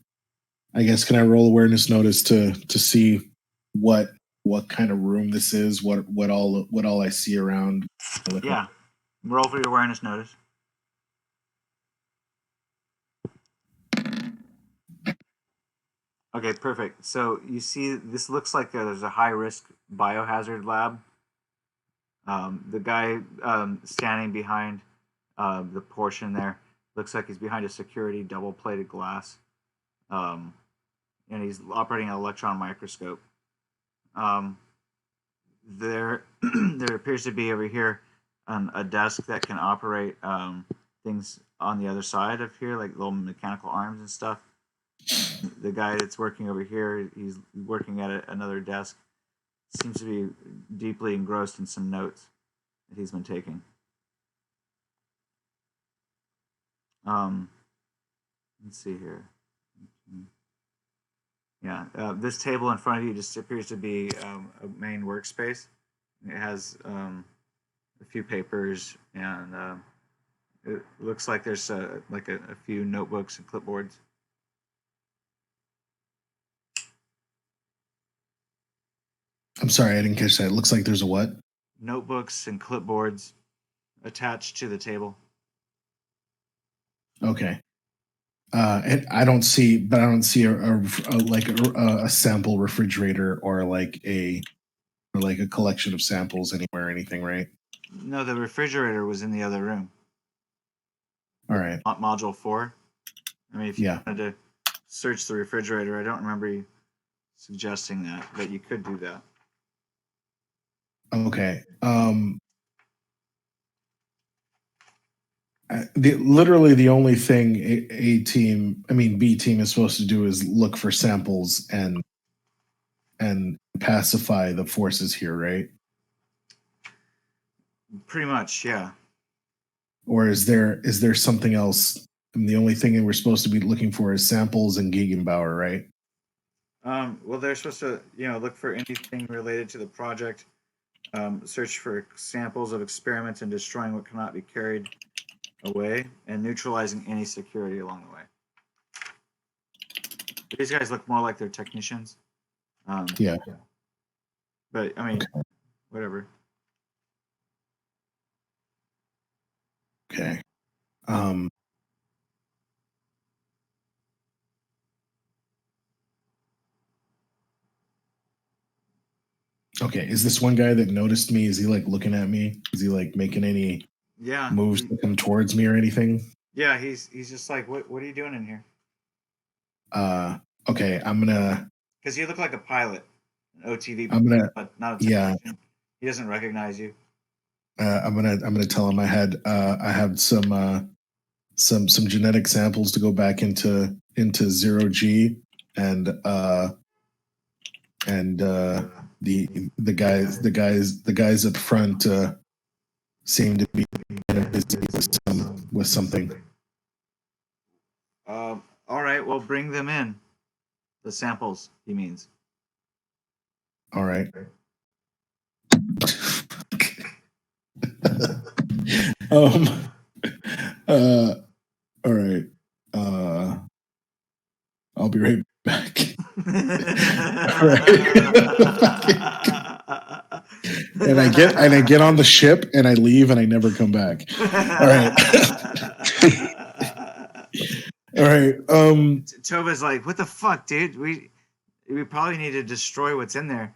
I guess, can I roll awareness notice to see what kind of room this is, what all I see around? Yeah, roll for your awareness notice. Okay, perfect. So you see, this looks like there's a high-risk biohazard lab. The guy standing behind the portion there looks like he's behind a security double-plated glass, and he's operating an electron microscope. There appears to be over here a desk that can operate things on the other side of here, like little mechanical arms and stuff. The guy that's working over here, he's working at another desk. Seems to be deeply engrossed in some notes that he's been taking. Let's see here. Yeah, this table in front of you just appears to be a main workspace. It has a few papers, and it looks like there's like a few notebooks and clipboards. I'm sorry, I didn't catch that. It looks like there's a what? Notebooks and clipboards attached to the table. Okay. And I don't see a sample refrigerator or like a collection of samples anywhere or anything, right? No, the refrigerator was in the other room. All right. Module 4. I mean, if you wanted to search the refrigerator, I don't remember you suggesting that, but you could do that. Okay. Literally the only thing B team is supposed to do is look for samples and pacify the forces here, right? Pretty much, yeah. Or is there something else? The only thing we're supposed to be looking for is samples and Gegenbauer, right? Well, they're supposed to, look for anything related to the project, search for samples of experiments and destroying what cannot be carried away, and neutralizing any security along the way. These guys look more like they're technicians. Yeah. But, I mean, whatever. Okay. Okay, is this one guy that noticed me? Is he like looking at me? Is he like making any moves to come towards me or anything? Yeah, he's just like, what are you doing in here? Okay, I'm gonna. Because you look like a pilot, an OTV, but not a technician. Yeah. He doesn't recognize you. I'm gonna tell him I have some genetic samples to go back into 0G, and the guys up front seem to be busy with something. All right, well, bring them in. The samples, he means. All right. All right. I'll be right back. All right. and I get on the ship and I leave and I never come back. All right. All right. Tova's like, what the fuck, dude? We probably need to destroy what's in there.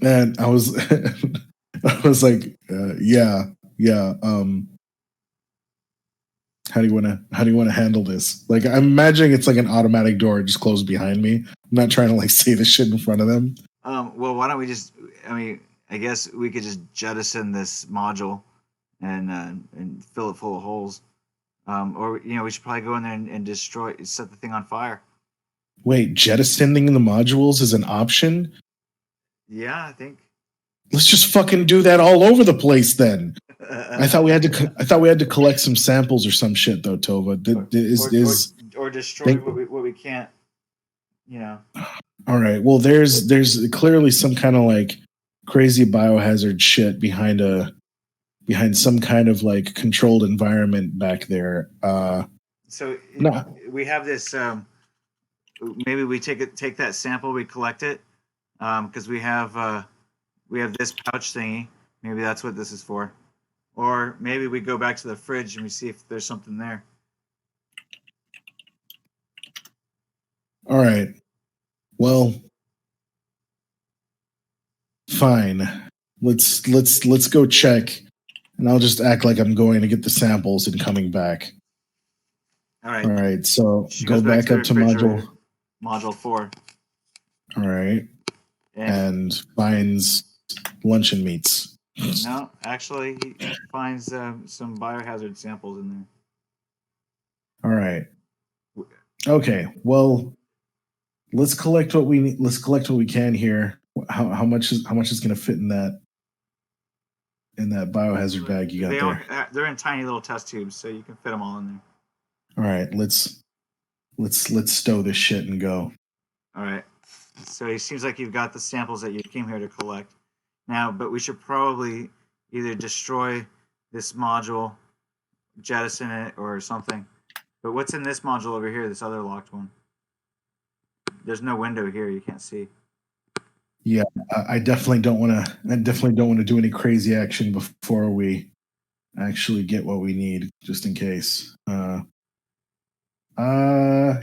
And I was like, yeah. How do you want to handle this? Like, I'm imagining it's like an automatic door just closed behind me. I'm not trying to like say this shit in front of them. Well, why don't we just? I guess we could just jettison this module and fill it full of holes. Or we should probably go in there and set the thing on fire. Wait, jettisoning the modules is an option? Yeah, I think. Let's just fucking do that all over the place then. I thought we had to collect some samples or some shit though, Tova. Or destroy what we can't. All right. Well, there's clearly some kind of like crazy biohazard shit behind some kind of like controlled environment back there. We have this. Maybe we take that sample, we collect it, because we have this pouch thingy. Maybe that's what this is for. Or maybe we go back to the fridge and we see if there's something there. All right. Well, fine. Let's go check, and I'll just act like I'm going to get the samples and coming back. All right. All right. So go back up to module 4. All right. And finds luncheon meats. No, actually, he finds some biohazard samples in there. All right. Okay. Well, let's collect what we need. Let's collect what we can here. How much is going to fit in that biohazard bag you got there? They're in tiny little test tubes, so you can fit them all in there. All right, let's stow this shit and go. All right. So it seems like you've got the samples that you came here to collect. Now, but we should probably either destroy this module, jettison it, or something. But what's in this module over here, this other locked one? There's no window here, you can't see. Yeah, I definitely don't want to do any crazy action before we actually get what we need, just in case.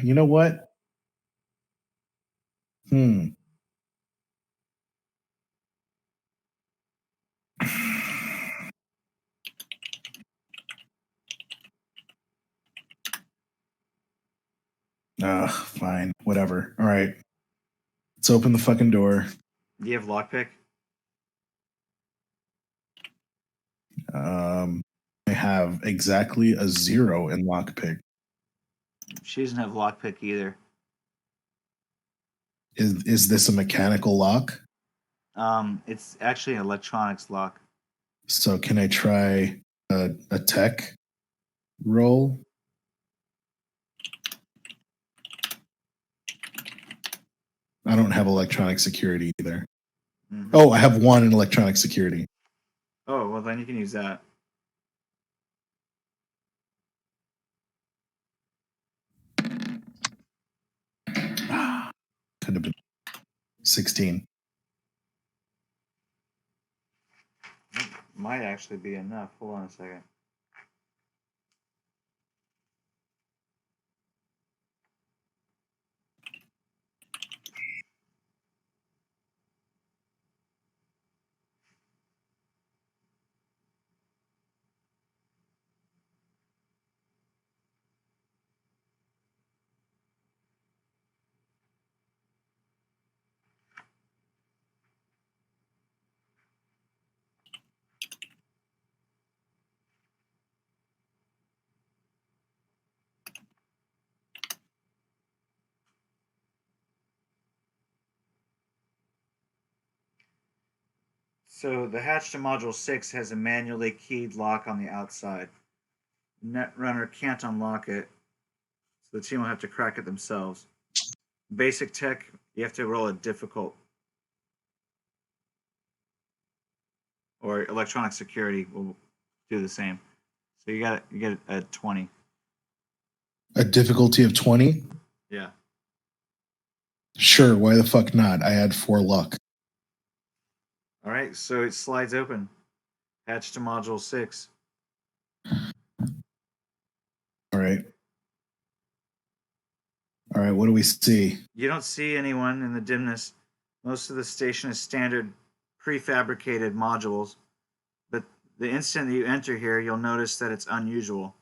You know what? Fine, whatever. All right, let's open the fucking door. Do you have lockpick? I have exactly a 0 in lockpick. She doesn't have lockpick either. Is this a mechanical lock? It's actually an electronics lock. So can I try a tech roll? I don't have electronic security either. Mm-hmm. Oh, I have 1 in electronic security. Oh, well then you can use that. Could have been 16. Might actually be enough. Hold on a second. So the hatch to Module 6 has a manually keyed lock on the outside. Netrunner can't unlock it, so the team will have to crack it themselves. Basic tech, you have to roll a difficult. Or electronic security will do the same. So you get a 20. A difficulty of 20? Yeah. Sure, why the fuck not? I had 4 luck. All right, so it slides open. Hatch to Module 6. All right, what do we see? You don't see anyone in the dimness. Most of the station is standard prefabricated modules, but the instant that you enter here, you'll notice that it's unusual.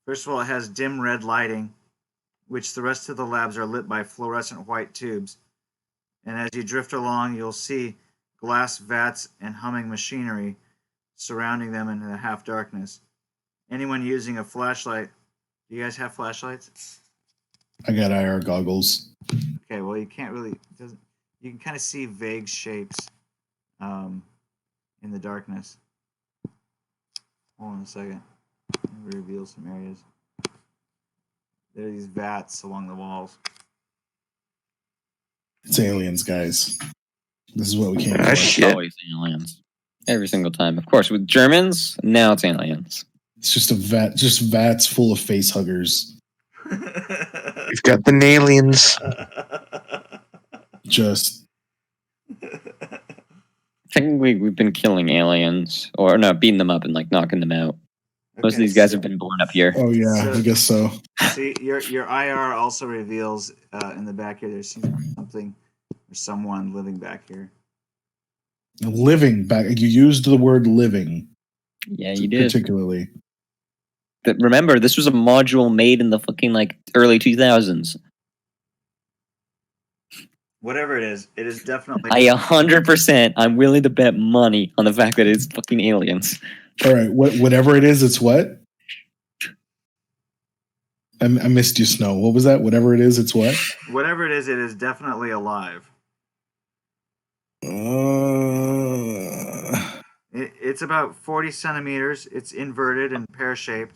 First of all, it has dim red lighting, which the rest of the labs are lit by fluorescent white tubes. And as you drift along, you'll see glass vats and humming machinery surrounding them in the half darkness. Anyone using a flashlight, do you guys have flashlights? I got IR goggles. Okay, well you can't really, you can kind of see vague shapes in the darkness. Hold on a second. Let me reveal some areas. There are these vats along the walls. It's aliens, guys. This is what we came for. It's always aliens. Every single time. Of course, with Germans, now it's aliens. It's just vats full of face huggers. We've got the aliens. Just. Technically, we've been killing aliens, or no, beating them up and like knocking them out. Most of these guys have been born up here. Oh yeah, I guess so. See, your IR also reveals in the back here there seems to be something or someone living back here. Living back. You used the word living. Yeah, you did. Particularly. But remember, this was a module made in the fucking like early 2000s. Whatever it is definitely. 100%. I'm willing to bet money on the fact that it's fucking aliens. All right, whatever it is, it's what? I missed you, Snow. What was that? Whatever it is, it's what? Whatever it is definitely alive. It's about 40 centimeters. It's inverted and pear-shaped,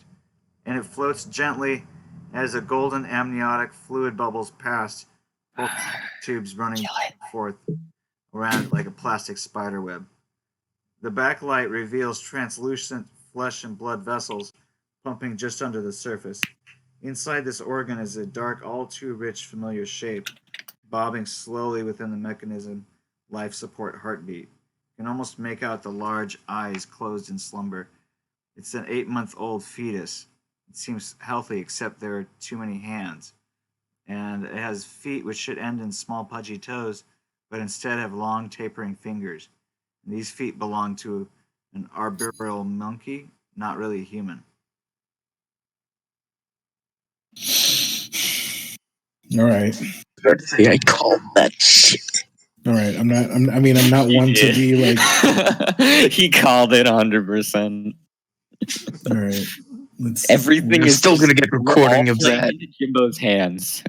and it floats gently as a golden amniotic fluid bubbles past, tubes running forth around it like a plastic spider web. The backlight reveals translucent flesh and blood vessels pumping just under the surface. Inside this organ is a dark, all too rich, familiar shape, bobbing slowly within the mechanism, life support heartbeat. You can almost make out the large eyes closed in slumber. It's an 8-month-old fetus. It seems healthy, except there are too many hands. And it has feet which should end in small, pudgy toes, but instead have long, tapering fingers. And these feet belong to an arboreal monkey, not really human. All right. I called that shit. All right. I'm not one to be like. He called it 100%. All right. Everything is still gonna get recording of that. Jimbo's hands.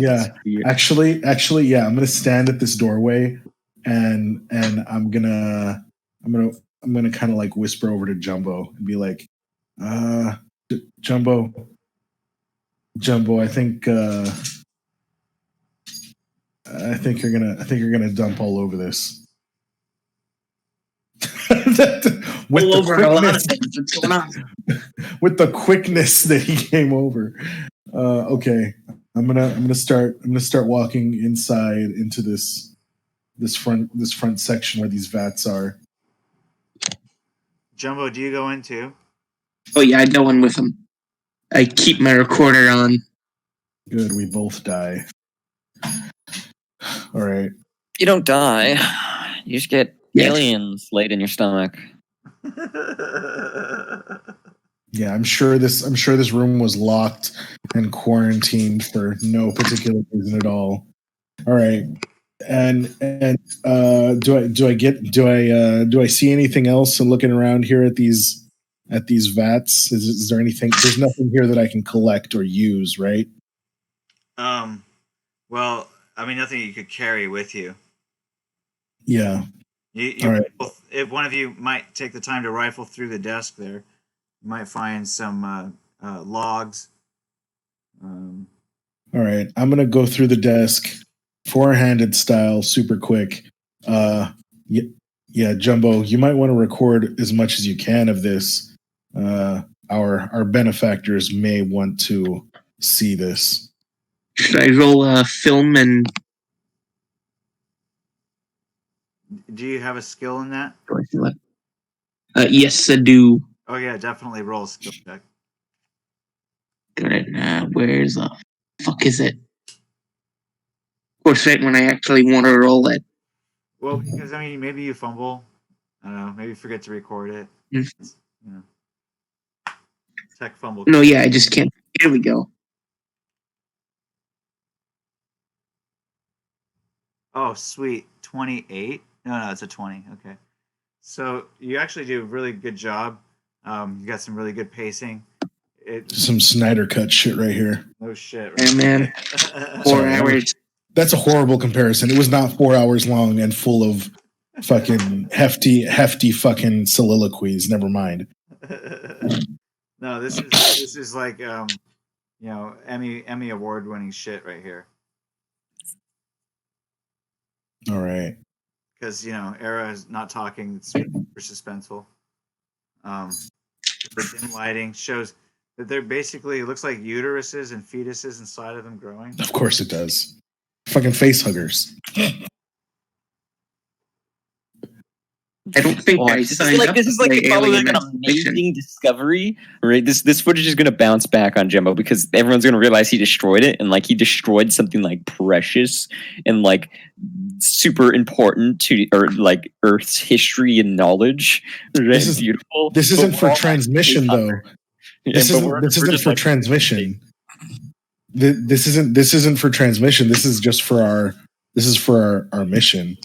Yeah. Actually, yeah. I'm gonna stand at this doorway, and I'm gonna kind of like whisper over to Jumbo and be like, Jumbo, I think you're gonna dump all over this. With the quickness that he came over. Okay, I'm gonna start walking inside into this front section where these vats are. Jumbo, do you go in too? Oh yeah, I go in with him. I keep my recorder on. Good, we both die. All right. You don't die. You just get aliens laid in your stomach. Yeah, I'm sure this room was locked and quarantined for no particular reason at all. All right. And do I see anything else looking around here at these vats? Is there anything? There's nothing here that I can collect or use, right? Well, I mean, nothing you could carry with you. Yeah. All right. If one of you might take the time to rifle through the desk there, you might find some logs. All right. I'm going to go through the desk, four-handed style, super quick. Yeah, Jumbo, you might want to record as much as you can of this. Our benefactors may want to see this. Should I roll a film and... Do you have a skill in that? Yes, I do. Oh yeah, definitely roll a skill check. Good. Where's the fuck is it? Of course, right when I actually want to roll it. Well, because I mean, maybe you fumble. I don't know. Maybe you forget to record it. You know, tech fumble. No, yeah, I just can't. Here we go. Oh, sweet. 28? No, it's a 20. Okay. So you actually do a really good job. You got some really good pacing. Some Snyder cut shit right here. No shit. Right? Hey, man. 4 hours. That's a horrible comparison. It was not 4 hours long and full of fucking hefty fucking soliloquies. Never mind. No, this is like Emmy award winning shit right here. All right. Because Era is not talking. It's super suspenseful. The dim lighting shows that they're basically, it looks like uteruses and fetuses inside of them growing. Of course it does. Fucking face huggers. I don't think this is like probably like an amazing discovery, right? This footage is going to bounce back on Jimbo because everyone's going to realize he destroyed it, and like he destroyed something like precious and like super important to like Earth's history and knowledge. Right? This is beautiful. This isn't for transmission, though. This isn't for transmission. This isn't for transmission. This is just for our mission.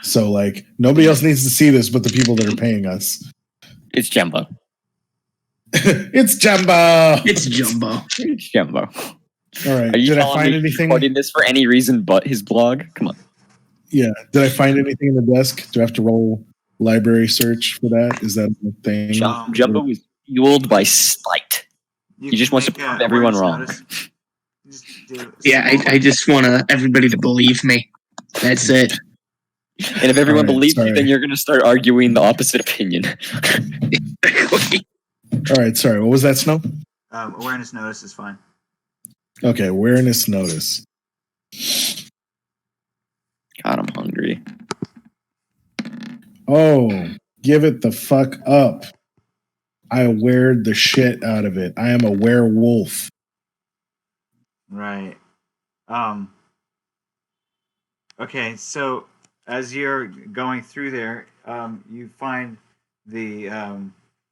So, like, nobody else needs to see this but the people that are paying us. It's Jumbo. It's Jumbo. It's Jumbo. It's Jumbo. All right. Did I find anything? Recording this for any reason but his blog? Come on. Yeah. Did I find anything in the desk? Do I have to roll library search for that? Is that the thing? Jumbo was fueled by spite. He just wants to prove everyone wrong. Yeah, I just want everybody to believe me. That's it. And if everyone believes you, then you're going to start arguing the opposite opinion. All right, sorry. What was that, Snow? Awareness notice is fine. Okay, awareness notice. God, I'm hungry. Oh, give it the fuck up. I weared the shit out of it. I am a werewolf. Right. Okay, so as you're going through there, you find the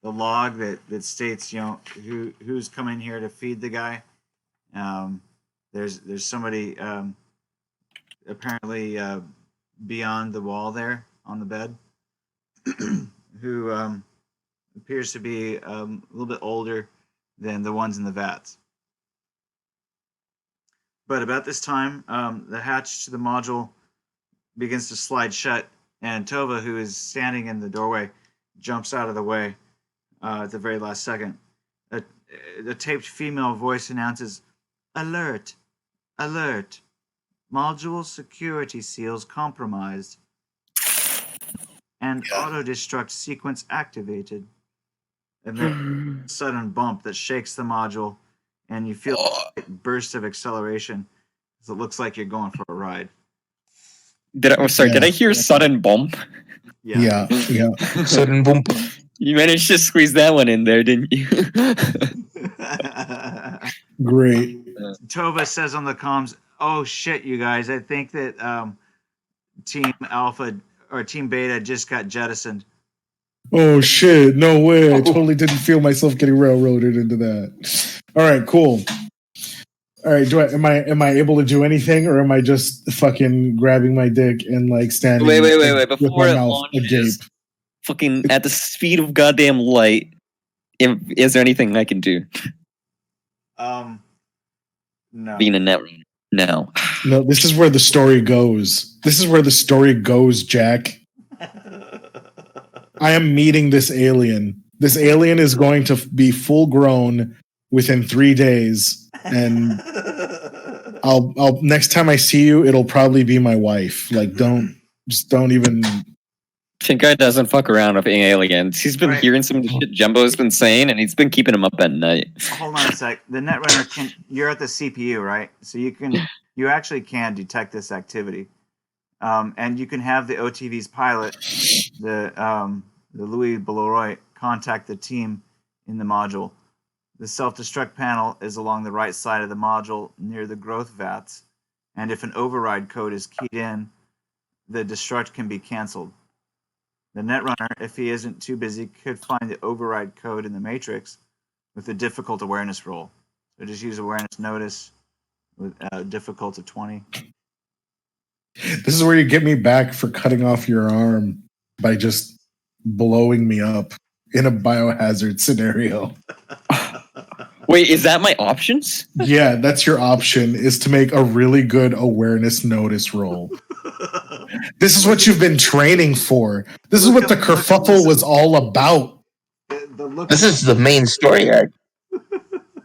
log that states, who's coming here to feed the guy. There's somebody apparently beyond the wall there on the bed who appears to be a little bit older than the ones in the vats. But about this time, the hatch to the module begins to slide shut, and Tova, who is standing in the doorway, jumps out of the way at the very last second. The taped female voice announces, "Alert! Alert! Module security seals compromised. And auto-destruct sequence activated." And then a sudden bump that shakes the module, and you feel a burst of acceleration as it looks like you're going for a ride. Did I hear sudden bump? Yeah. Sudden bump. You managed to squeeze that one in there, didn't you? Great. Tova says on the comms, "Oh shit, you guys, I think that Team Alpha or Team Beta just got jettisoned." Oh shit, no way. I totally didn't feel myself getting railroaded into that. All right, cool. All right, am I able to do anything, or am I just fucking grabbing my dick and like standing? Wait! Before it launches, fucking at the speed of goddamn light, is there anything I can do? No. Being a net runner. No. No, this is where the story goes. Jack. I am meeting this alien. This alien is going to be full grown within 3 days, and I'll next time I see you, it'll probably be my wife. Like, don't even. Pink Guy doesn't fuck around with aliens. He's been hearing some shit Jumbo's been saying, and he's been keeping him up at night. Hold on a sec. The Netrunner you're at the CPU, right? So you actually can detect this activity, and you can have the OTV's pilot, the Louis Beloit, contact the team in the module. The self-destruct panel is along the right side of the module near the growth vats, and if an override code is keyed in, the destruct can be canceled. The Netrunner, if he isn't too busy, could find the override code in the matrix with a difficult awareness roll. So just use awareness notice with difficult of 20. This is where you get me back for cutting off your arm by just blowing me up in a biohazard scenario. Wait, is that my options? Yeah, that's your option, is to make a really good awareness notice roll. This is what you've been training for. This is what the kerfuffle was all about. This is the main story arc.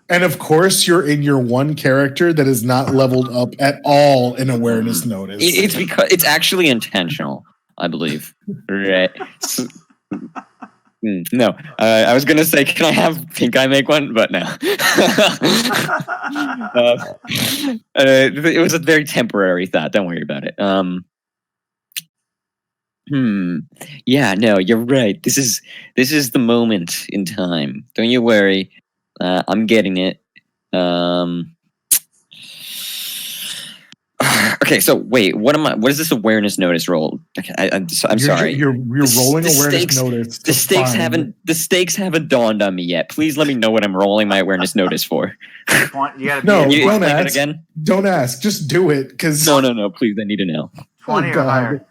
And of course, you're in your one character that is not leveled up at all in awareness notice. It's because it's actually intentional, I believe. Right. No, I was gonna say, can I have Pink Eye make one? But no. It was a very temporary thought. Don't worry about it. Yeah, no, you're right. This is the moment in time. Don't you worry. I'm getting it. Okay, so wait, what is this awareness notice roll? Okay, I'm sorry. You're rolling awareness notice. The stakes haven't dawned on me yet. Please let me know what I'm rolling my awareness notice for. Don't ask. Again? Don't ask. Just do it. Because no. Please, I need to know. 20 or higher.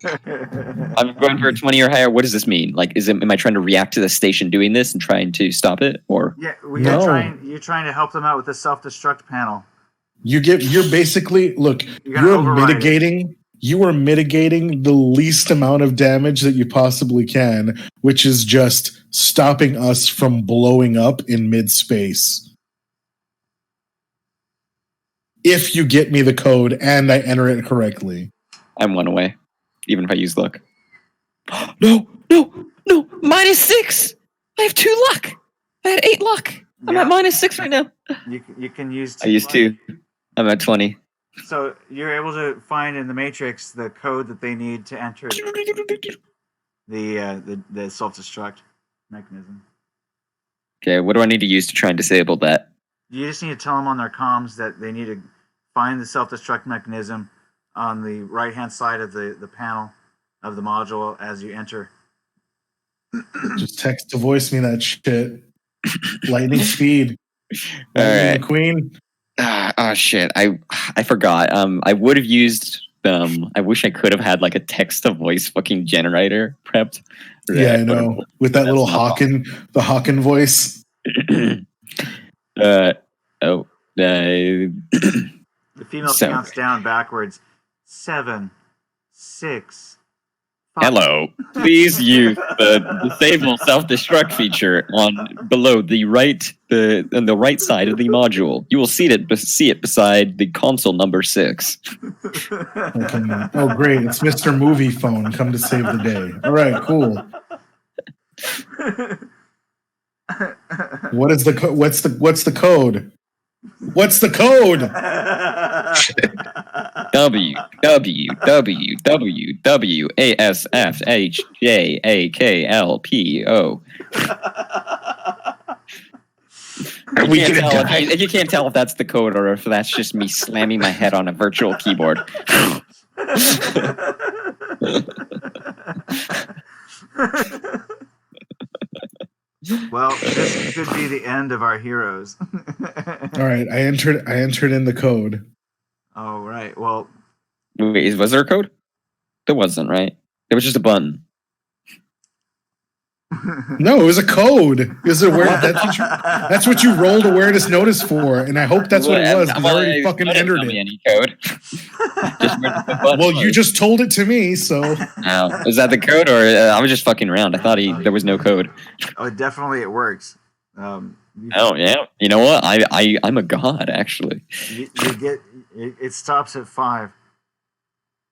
I'm going for a 20 or higher. What does this mean? Like, am I trying to react to the station doing this and trying to stop it, or? Yeah, you're trying to help them out with the self-destruct panel. You're basically you're mitigating you are mitigating the least amount of damage that you possibly can, which is just stopping us from blowing up in mid-space. If you get me the code and I enter it correctly. I'm 1 away, even if I use luck. No! -6! I have 2 luck! I had 8 luck! I'm at -6 right now. You can use 2 I used luck. 2. I'm at 20. So you're able to find in the Matrix the code that they need to enter the self-destruct mechanism. Okay, what do I need to use to try and disable that? You just need to tell them on their comms that they need to find the self-destruct mechanism on the right-hand side of the panel of the module as you enter. Just text to voice me that shit. Lightning speed. All right. McQueen. Oh shit! I forgot. I would have used. I wish I could have had like a text to voice fucking generator prepped. Yeah, I know. With that little Hawken voice. The female counts down backwards. 7, 6, 5. Hello. Please use the disable self-destruct feature on below the right on the right side of the module. You will see it beside the console number 6. Oh, great! It's Mr. Movie Phone come to save the day. All right, cool. What's the code? What's the code? WWWWASFHJAKLPO. You can't tell if that's the code or if that's just me slamming my head on a virtual keyboard. Well, this could be the end of our heroes. All right, I entered in the code. Oh, right. Well, wait, was there a code? There wasn't, right? It was just a button. No, it was a code. It was that's what you rolled awareness notice for, and I hope that's what it was. Because I already fucking entered it. Any code. Well, you just told it to me, so. Oh, is that the code, or I was just fucking around? I thought there was no code. Oh, definitely it works. Oh yeah, you know what? I'm a god, actually. You get it stops at 5.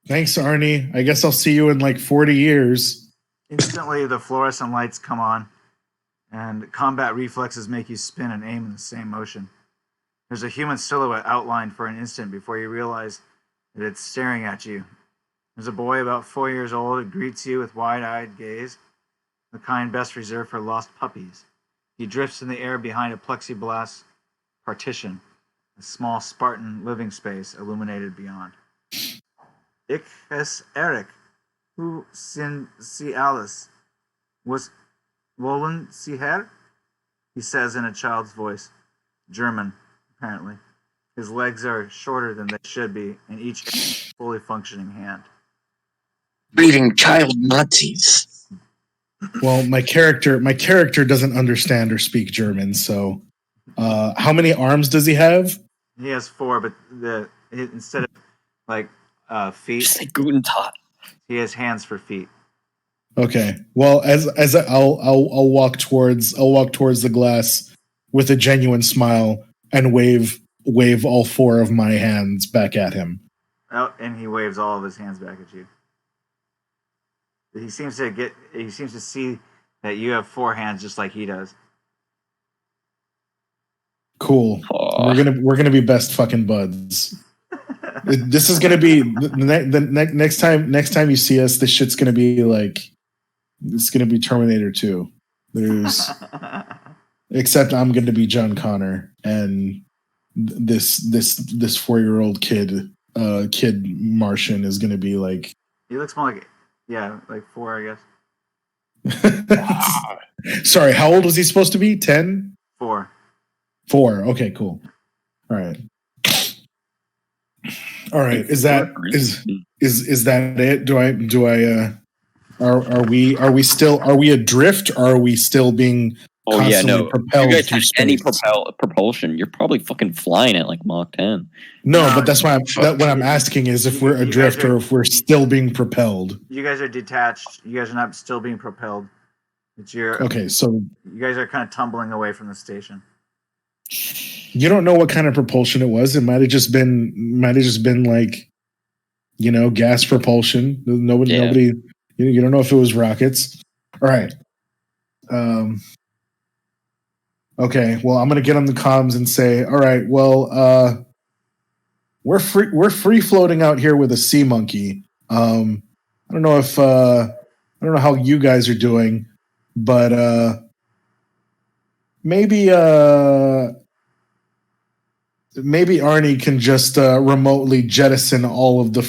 Thanks, Arnie. I guess I'll see you in like 40 years. Instantly, the fluorescent lights come on, and combat reflexes make you spin and aim in the same motion. There's a human silhouette outlined for an instant before you realize that it's staring at you. There's a boy about 4 years old who greets you with wide-eyed gaze, the kind best reserved for lost puppies. He drifts in the air behind a plexiglass partition, a small Spartan living space illuminated beyond. Ich es Eric. Who sind Sie alles? Was wollen Sie her? He says in a child's voice. German, apparently. His legs are shorter than they should be, and each has a fully functioning hand. Breeding child Nazis. Well, my character doesn't understand or speak German, so how many arms does he have? He has 4, but instead of like feet, just say Guten Tag. He has hands for feet. Okay. Well, as I'll walk towards the glass with a genuine smile and wave all 4 of my hands back at him. Oh, and he waves all of his hands back at you. He seems to see that you have 4 hands just like he does. Cool. Aww. We're gonna be best fucking buds. This is gonna be the next time you see us. This shit's gonna be like it's gonna be Terminator 2. Except I'm gonna be John Connor, and this 4-year-old kid Martian is gonna be like. He looks more like 4, I guess. Sorry, how old was he supposed to be? 10? 4. 4. Okay, cool. All right. All right. Is that it? Do I Are we still adrift? Or are we still being constantly propelled if you guys through had space? any propulsion, you're probably fucking flying at like Mach 10. No, but that's why what I'm asking is if we're adrift or if we're still being propelled. You guys are detached. You guys are not still being propelled. Okay, so you guys are kind of tumbling away from the station. You don't know what kind of propulsion it was. It might have just been like, gas propulsion. Nobody. You don't know if it was rockets. All right. Okay. Well, I'm gonna get on the comms and say, all right. Well, we're free floating out here with a sea monkey. I don't know how you guys are doing, but maybe Arnie can just remotely jettison all of the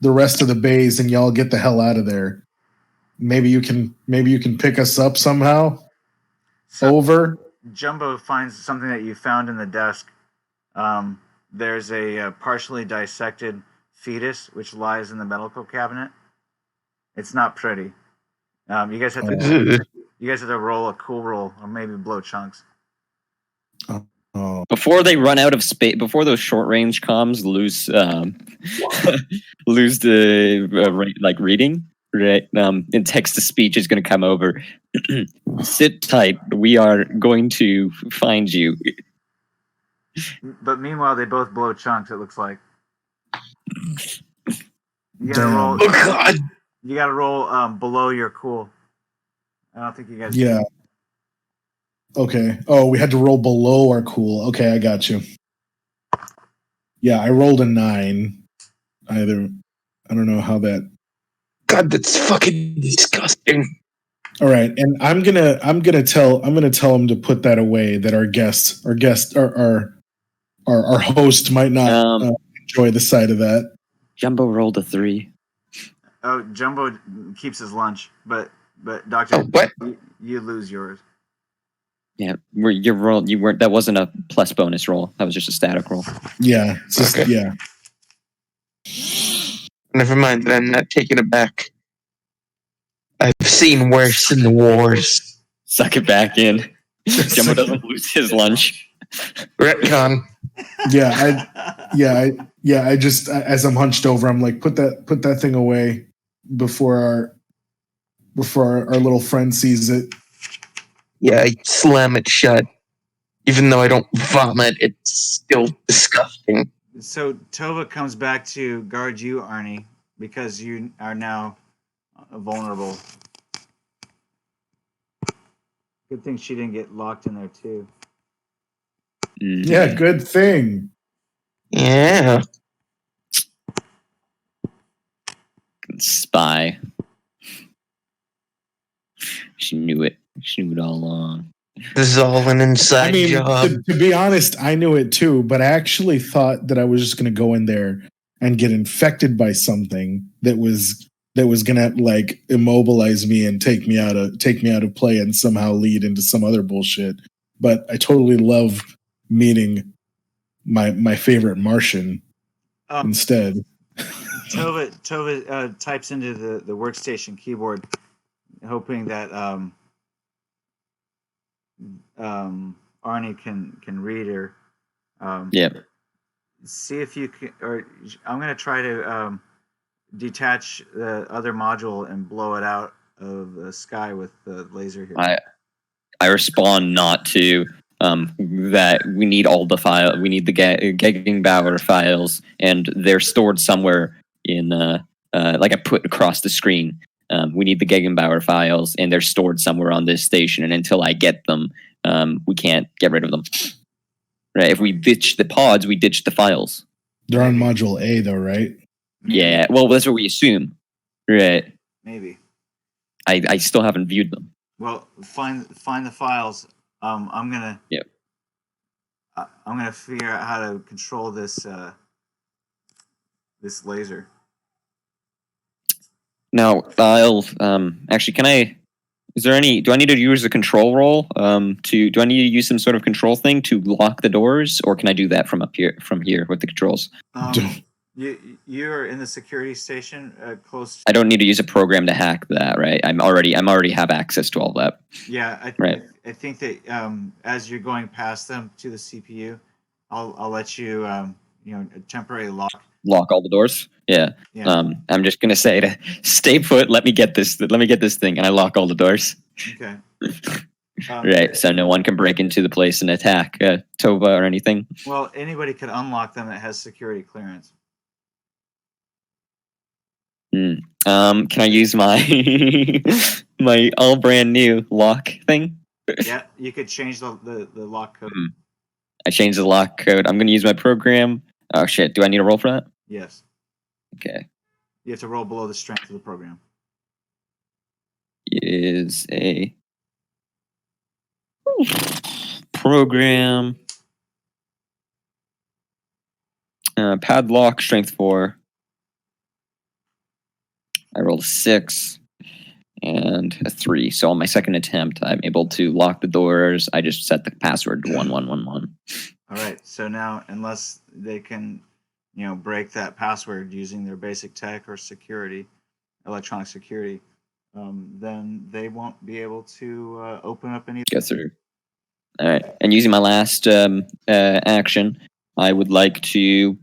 rest of the bays and y'all get the hell out of there. Maybe you can pick us up somehow. So over. Jumbo finds something that you found in the desk. There's a partially dissected fetus which lies in the medical cabinet. It's not pretty. You guys have to roll a cool roll or maybe blow chunks. Oh. Before they run out of space, before those short range comms lose the reading, right? And text to speech is going to come over. Sit tight. We are going to find you. But meanwhile, they both blow chunks. It looks like. You gotta roll. Oh God! You gotta roll below your cool. I don't think you guys. Yeah. Okay. Oh, we had to roll below our cool. Okay, I got you. Yeah, I rolled a 9. I don't know how that. God, that's fucking disgusting. All right, and I'm gonna tell him to put that away. That our host might not enjoy the sight of that. Jumbo rolled a 3. Oh, Jumbo keeps his lunch, but Doctor, what? You lose yours. Yeah, your roll. You weren't. That wasn't a plus bonus roll. That was just a static roll. Yeah, it's just, okay. Yeah. Never mind. I'm not taking it back. I've seen worse in the wars. Suck it back in. Jumbo doesn't lose his lunch. Retcon. I just, as I'm hunched over, I'm like, put that thing away before our little friend sees it. Yeah, I slam it shut. Even though I don't vomit, it's still disgusting. So Tova comes back to guard you, Arnie, because you are now vulnerable. Good thing she didn't get locked in there too. Yeah, good thing. Yeah. Spy. She knew it. She knew it all along. This is all an inside job. To be honest, I knew it too, but I actually thought that I was just going to go in there and get infected by something that was going to like immobilize me and take me out of play and somehow lead into some other bullshit. But I totally love meeting my favorite Martian instead. Tova types into the workstation keyboard, hoping that Arnie can read her. See if you can, or I'm going to try to detach the other module and blow it out of the sky with the laser here. I respond not to that. We need all the file. We need the Gegenbauer files, and they're stored somewhere in like I put across the screen. We need the Gegenbauer files, and they're stored somewhere on this station. And until I get them, we can't get rid of them. Right? If we ditch the pods, we ditch the files. They're on Module A, though, right? Yeah. Well, that's what we assume. Right. Maybe. I still haven't viewed them. Well, find the files. I'm gonna. Yep. I'm gonna figure out how to control this this laser. Now, I'll actually. Can I? Is there any? Do I need to use a control roll? Do I need to use some sort of control thing to lock the doors, or can I do that from up here? From here with the controls? You're in the security station close. I don't need to use a program to hack that, right? I'm already have access to all that. Yeah, right. I think that as you're going past them to the CPU, I'll let you temporarily lock all the doors. Yeah. I'm just gonna say to stay put. Let me get this thing, and I lock all the doors. Okay. Right, so no one can break into the place and attack Tova or anything. Well, anybody could unlock them that has security clearance. Can I use my my all brand new lock thing? Yeah, you could change the lock code. I changed the lock code. I'm gonna use my program. Oh shit! Do I need a roll for that? Yes. Okay. You have to roll below the strength of the program. Is a program padlock strength 4. I rolled a 6 and a 3. So on my second attempt, I'm able to lock the doors. I just set the password to 1111. All right. So now, unless they can, break that password using their basic tech or security, electronic security, then they won't be able to open up any. Go through. All right. And using my last action, I would like to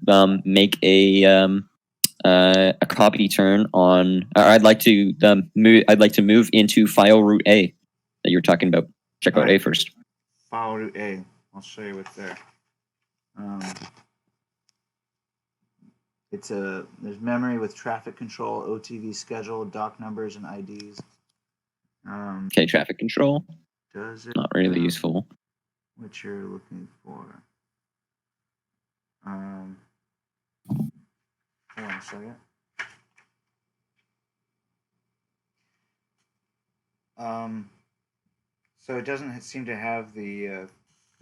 make a copy turn on. I'd like to move. I'd like to move into file root A that you were talking about. Check out A first. File root A. I'll show you what's there. There's memory with traffic control, OTV schedule, dock numbers, and IDs. Okay, traffic control. Does it not really useful? What you're looking for? Hold on a second. So it doesn't seem to have the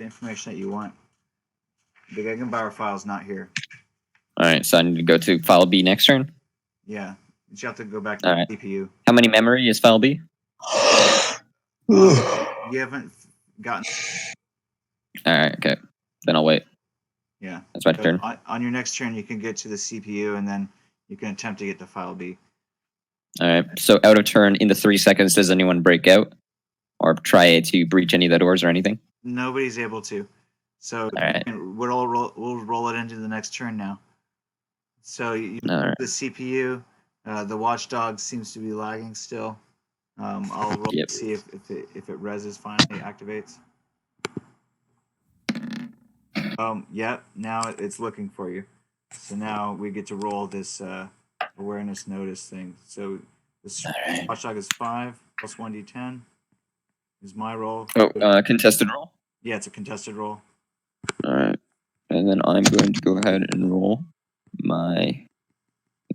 information that you want. The Gegenbauer file is not here. All right, so I need to go to file B next turn. Yeah, you have to go back to the CPU. How many memory is file B? You haven't gotten. All right, okay. Then I'll wait. Yeah, that's my turn. On your next turn, you can get to the CPU, and then you can attempt to get to file B. All right. So out of turn, in the 3 seconds, does anyone break out or try to breach any of the doors or anything? Nobody's able to. So we'll roll it into the next turn now. So the CPU, the watchdog seems to be lagging still. I'll roll to see if it reses finally activates. Yeah, now it's looking for you. So now we get to roll this awareness notice thing. So this watchdog is 5 plus 1d10 is my roll. Oh, contested roll? Yeah, it's a contested roll. All right. And then I'm going to go ahead and roll my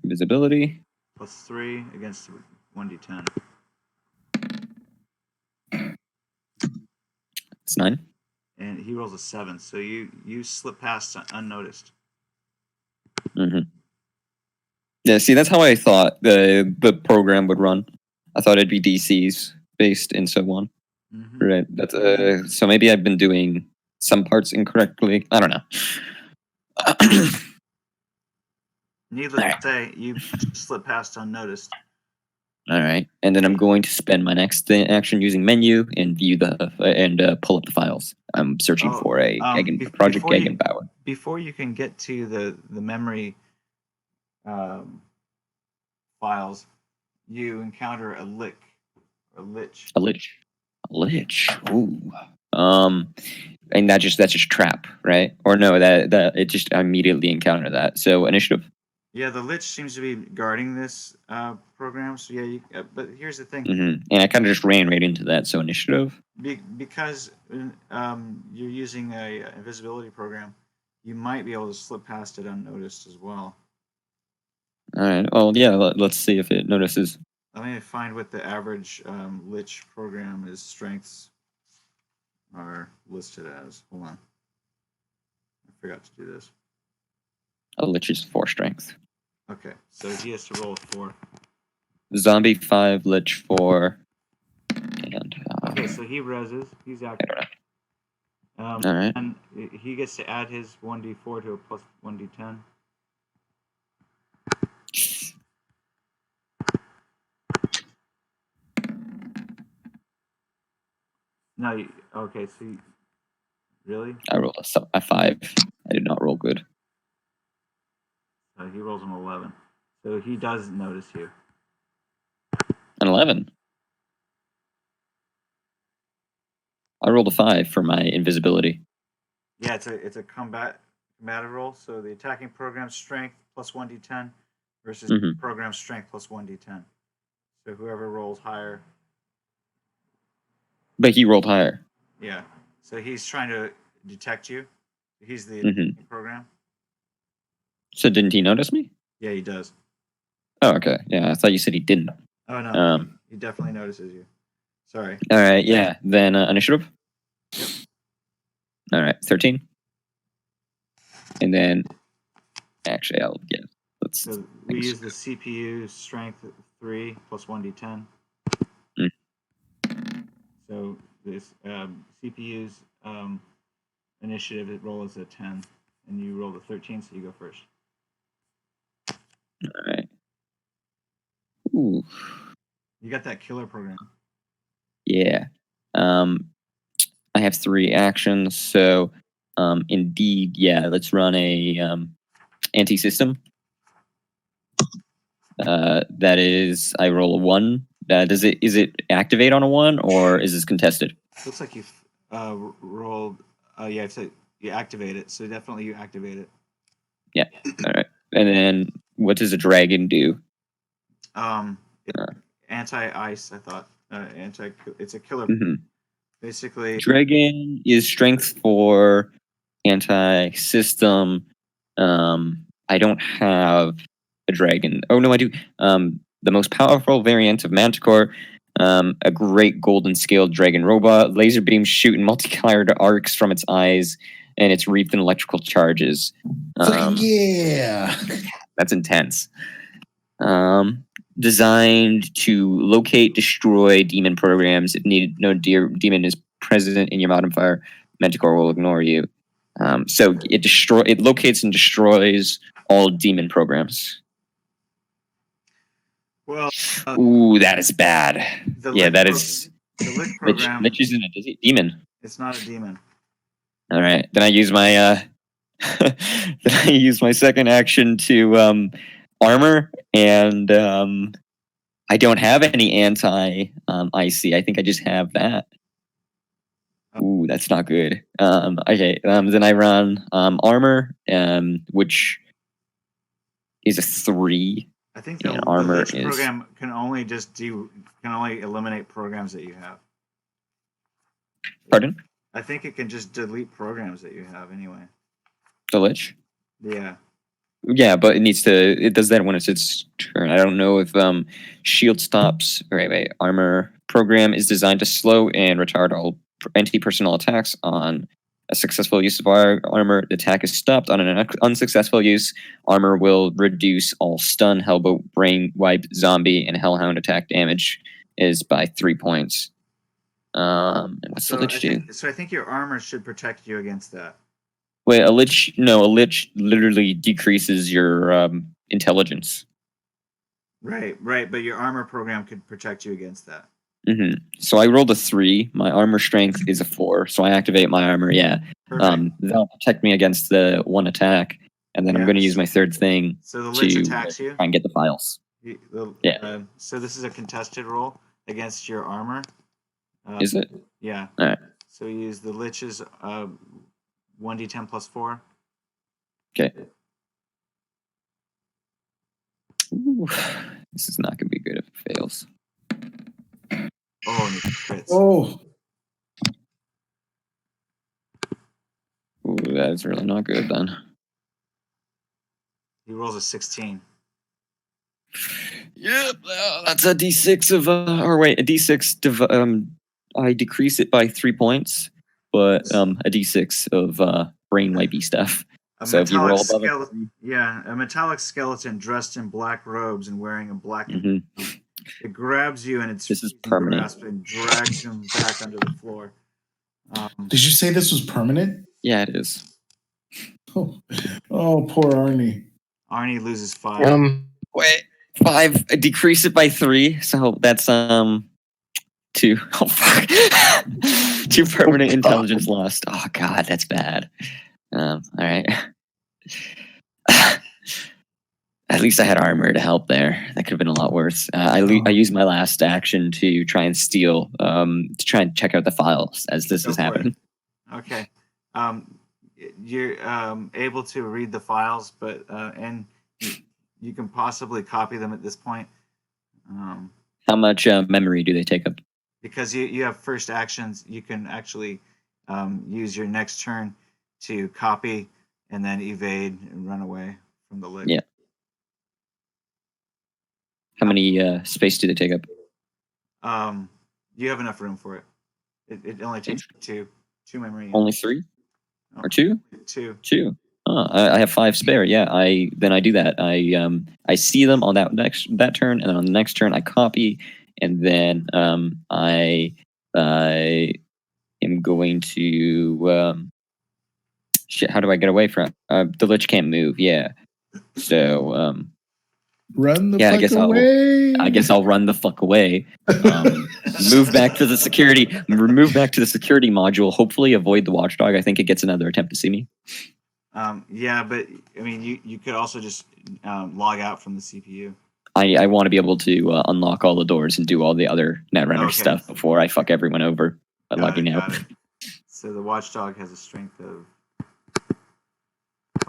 invisibility. Plus 3 against 1d10. It's 9. And he rolls a 7, so you slip past unnoticed. Mm-hmm. Yeah, see, that's how I thought the program would run. I thought it'd be DCs based and so on. Mm-hmm. Right. That's so maybe I've been doing some parts incorrectly. I don't know. Needless to say, you slip past unnoticed. All right, and then I'm going to spend my next action using menu and view pull up the files. I'm searching for a Project Gegenbauer. Before you can get to the memory files, you encounter a lich. A lich. Ooh. And that's just trap, right? Or no, that it just immediately encounter that. So initiative. Yeah, the lich seems to be guarding this program. So yeah, but here's the thing. Mm-hmm. And I kind of just ran right into that. So initiative. Because you're using a invisibility program, you might be able to slip past it unnoticed as well. All right. Well, yeah. Let's see if it notices. Let me find what the average lich program is. Strengths are listed as. Hold on. I forgot to do this. A lich is 4 strength. Okay, so he has to roll a 4. Zombie 5, lich 4, and okay, so he reses. He's active. All right. And he gets to add his 1d4 to a plus 1d10. No, okay, so really? I rolled a 5. I did not roll good. He rolls an 11. So he does notice you. An 11. I rolled a 5 for my invisibility. Yeah, it's a combative roll. So the attacking program strength plus 1d10 versus program strength plus 1d10. So whoever rolls higher. But he rolled higher. Yeah. So he's trying to detect you. He's the program. So didn't he notice me? Yeah, he does. Oh, okay. Yeah, I thought you said he didn't. Oh no, he definitely notices you. Sorry. All right. Yeah. Then initiative. Yep. All right. 13. And then, actually, I'll get. So we use the CPU strength 3 plus 1d10. So this CPU's initiative roll is a 10, and you roll the 13, so you go first. All right. Ooh. You got that killer program. Yeah. I have 3 actions, so indeed, yeah. Let's run a anti-system. That is, I roll a 1. Is it activate on a 1, or is this contested? Looks like you've rolled. Yeah, so you activate it. So definitely you activate it. Yeah. All right. And then, what does a dragon do? Anti-ice. I thought It's a killer. Basically, dragon is strength for anti-system. I don't have a dragon. Oh no, I do. The most powerful variant of Manticore, a great golden scaled dragon robot. Laser beams shoot in multicolored arcs from its eyes, and it's wreathed in electrical charges. Yeah, that's intense. Designed to locate, destroy demon programs. If needed, no demon is present in your modifier, Manticore will ignore you. So it locates and destroys all demon programs. Well, ooh, that is bad. Yeah, that is. The Lich program. Lich isn't a demon. It's not a demon. All right, then I use my second action to armor, and I don't have any anti-icy. I think I just have that. Ooh, that's not good. Okay, then I run armor, which is a 3. I think the Lich program can only eliminate programs that you have. Pardon? I think it can just delete programs that you have anyway. The Lich? Yeah. Yeah, but it does that when it's its turn. I don't know if shield stops. Wait. Armor program is designed to slow and retard all anti-personnel attacks. On a successful use of armor, the attack is stopped. On an unsuccessful use, armor will reduce all stun, hellboat, brain wipe, zombie, and hellhound attack damage is by 3 points. And what's the Lich do? So I think your armor should protect you against that. Wait, a Lich literally decreases your intelligence. Right, but your armor program could protect you against that. So I rolled a 3. My armor strength is a 4, so I activate my armor. Yeah, that'll protect me against the 1 attack, and then I'm going to use my third thing so the Lich attacks you. Try and get the files. So this is a contested roll against your armor. Is it? Yeah. All right. So we use the Lich's 1d10 plus 4. Okay. Ooh, this is not going to be good if it fails. Oh, and it crits. Oh. Ooh, that's really not good then. He rolls a 16. Yep, that's a d6 of a d6. I decrease it by 3 points, but a d6 of brain wipey stuff. So if you roll above a metallic skeleton dressed in black robes and wearing a black. It grabs you and this is permanent. Grasp and drags him back under the floor. Did you say this was permanent? Yeah, it is. Oh, poor Arnie. Arnie loses 5. Wait, 5. I decrease it by 3, so that's 2. Oh fuck. 2 permanent intelligence lost. Oh god, that's bad. All right. At least I had armor to help there. That could have been a lot worse. I used my last action to try and steal, to try and check out the files as this is happening. Okay. You're able to read the files, but and you can possibly copy them at this point. How much memory do they take up? Because you have first actions, you can actually use your next turn to copy and then evade and run away from the lich. Yeah. How many space do they take up? You have enough room for it. It only takes 2 memory. Only 3 or 2? 2. 2. Oh, I have 5 spare. Yeah, I do that. I see them on that turn, and then on the next turn I copy, and then I am going to shit. How do I get away from the lich? Can't move. Yeah, so run the fuck away. I guess I'll run the fuck away. Move back to the security. Move back to the security module. Hopefully, avoid the watchdog. I think it gets another attempt to see me. Yeah, but I mean, you could also just log out from the CPU. I want to be able to unlock all the doors and do all the other Netrunner stuff before I fuck everyone over by logging out. So the watchdog has a strength of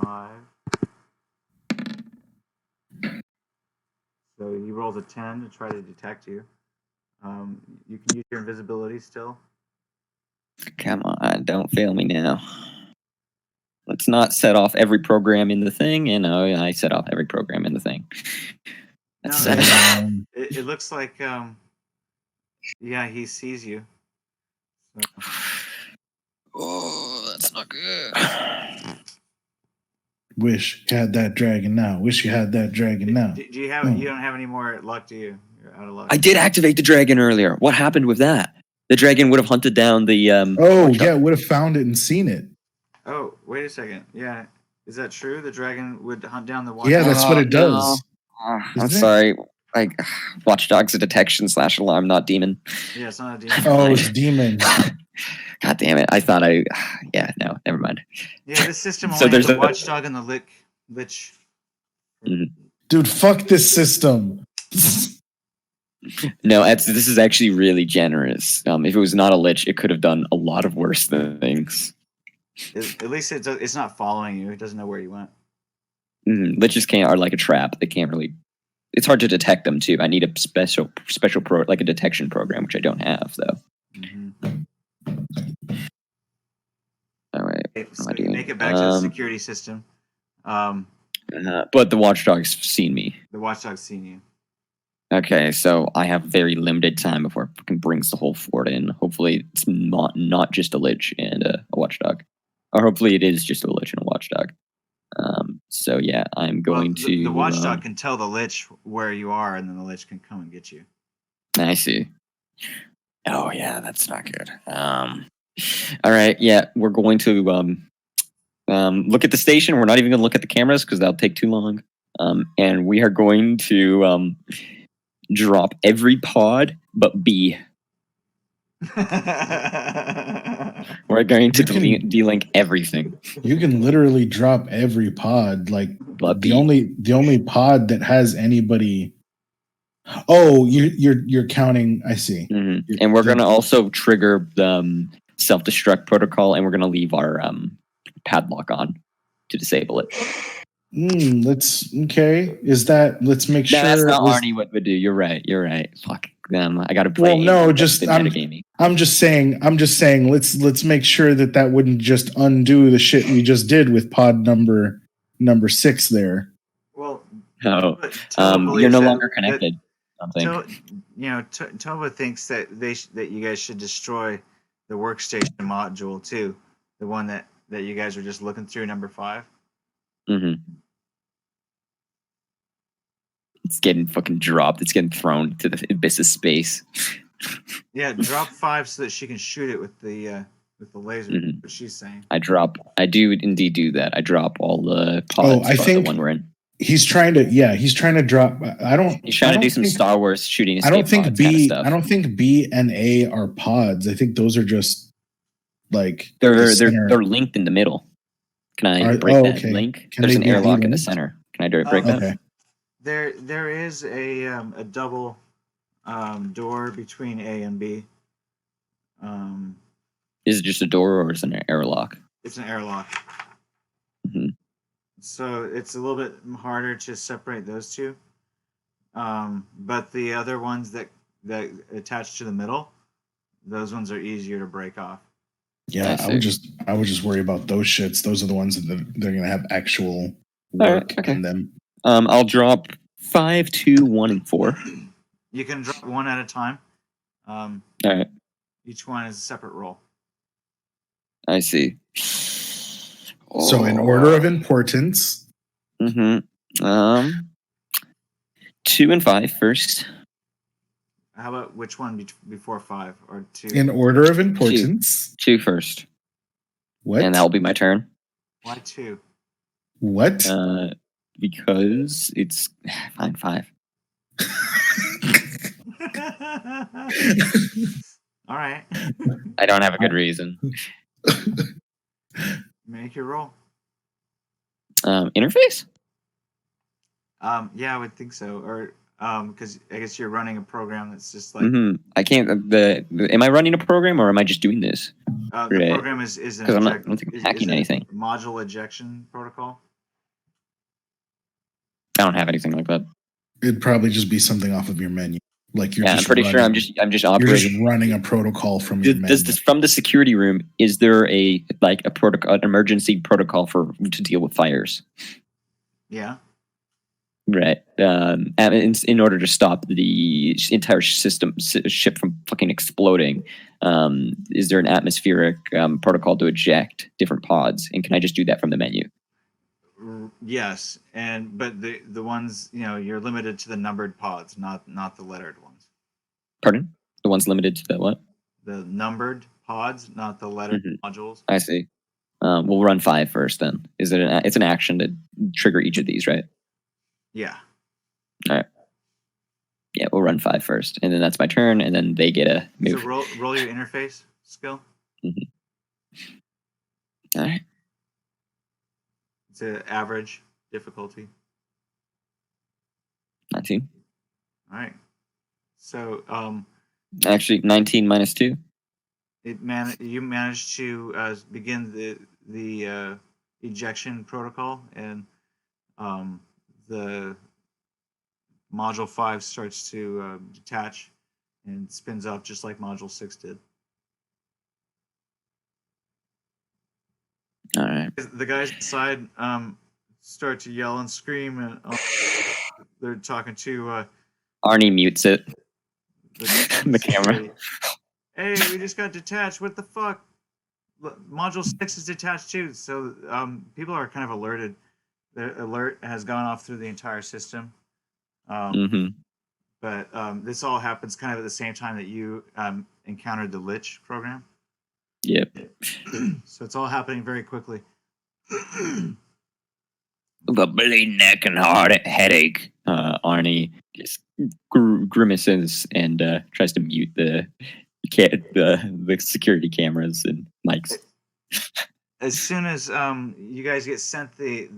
5. So he rolls a 10 to try to detect you. You can use your invisibility still. Come on, don't fail me now. Let's not set off every program in the thing. You know, I set off every program in the thing. That's it looks like, yeah, he sees you. So. Oh, that's not good. Wish you had that dragon now. Wish you had that dragon now. Do you have? You don't have any more luck, do you? You're out of luck. I did activate the dragon earlier. What happened with that? The dragon would have hunted down the. Would have found it and seen it. Oh, wait a second. Yeah, is that true? The dragon would hunt down the watchdog? Yeah, that's what it does. No. I'm sorry. Like, watchdog's a detection/alarm, not demon. Yeah, it's not a demon. Oh, it's demon. God damn it! I thought no, never mind. Yeah, this system only has the watchdog and the lich. Mm-hmm. Dude, fuck this system. No, this is actually really generous. If it was not a lich, it could have done a lot of worse things. At least it's not following you. It doesn't know where you went. Mm-hmm. Liches are like a trap. They can't really. It's hard to detect them too. I need a special like a detection program, which I don't have though. Mm-hmm. All right. Okay, so you make it back to the security system. But the watchdog's seen me. The watchdog's seen you. Okay, so I have very limited time before it fucking brings the whole fort in. Hopefully, it's not just a lich and a watchdog, or hopefully it is just a lich and a watchdog. So yeah, I'm going to. The watchdog can tell the lich where you are, and then the lich can come and get you. I see. Oh yeah, that's not good. All right, yeah, we're going to look at the station. We're not even going to look at the cameras because that'll take too long. And we are going to drop every pod but B. We're going to delink everything. You can literally drop every pod. Like but the only pod that has anybody. Oh, you're counting. I see. Mm-hmm. And we're going to also trigger the self-destruct protocol, and we're going to leave our padlock on to disable it. Let's make sure. That's not Arnie what would do. You're right. Fuck them. I got to play. Well, no, I'm just saying. Let's make sure that wouldn't just undo the shit we just did with pod number 6 there. Well, no, you're no longer connected. Tova thinks that that you guys should destroy the workstation module too, the one that you guys were just looking through, number 5. Mm-hmm. It's getting fucking dropped. It's getting thrown to the abyss of space. Yeah, drop 5 so that she can shoot it with the laser. Mm-hmm. What she's saying. I do indeed do that. I drop all the pods. I think the one we're in. He's trying to drop. He's trying to do some Star Wars shooting. I don't think B and A are pods. I think those are just like they're linked in the middle. Can I break that link? There's an airlock in the center. Can I break that? Okay. There is a double door between A and B. Is it just a door or is it an airlock? It's an airlock. Mm-hmm. So it's a little bit harder to separate those two. But the other ones that attach to the middle, those ones are easier to break off. Yeah, I would just worry about those shits. Those are the ones that they're gonna have actual work in them. I'll drop 5, 2, 1, and 4. You can drop one at a time. All right. Each one is a separate roll. I see. So in order of importance. 2 and 5 first. How about which one before 5 or 2? In order of importance. 2 first. What? And that'll be my turn. Why 2? What? Because it's fine 5. All right. I don't have a good reason. Make your roll. Interface? Yeah, I would think so. Or because I guess you're running a program that's just like. I can't. Am I running a program or am I just doing this? The program is an because I don't think I'm hacking anything. Module ejection protocol. I don't have anything like that. It'd probably just be something off of your menu. Like you're. Yeah, I'm pretty sure I'm just operating. You're just running a protocol from your menu. From the security room, is there a protocol, an emergency protocol to deal with fires? Yeah. Right. In order to stop the entire ship from fucking exploding, is there an atmospheric protocol to eject different pods? And can I just do that from the menu? Yes, but the ones you're limited to the numbered pods, not the lettered ones. Pardon? The ones limited to the what? The numbered pods, not the lettered modules. I see. We'll run 5 first then. Is it it's an action to trigger each of these, right? Yeah. All right. Yeah, we'll run 5 first, and then that's my turn, and then they get a move. So roll your interface skill. All right. It's an average difficulty. 19. All right. So actually 19 minus 2. You managed to begin the ejection protocol, and the module 5 starts to detach and spins up just like module 6 did. All right. The guys inside start to yell and scream, and they're talking to Arnie mutes it. The camera. Hey, we just got detached. What the fuck? Module 6 is detached too. So people are kind of alerted. The alert has gone off through the entire system. But this all happens kind of at the same time that you encountered the Lich program. Yep. So it's all happening very quickly. The bleeding neck and hard headache. Arnie just grimaces and tries to mute the security cameras and mics. As soon as you guys get sent the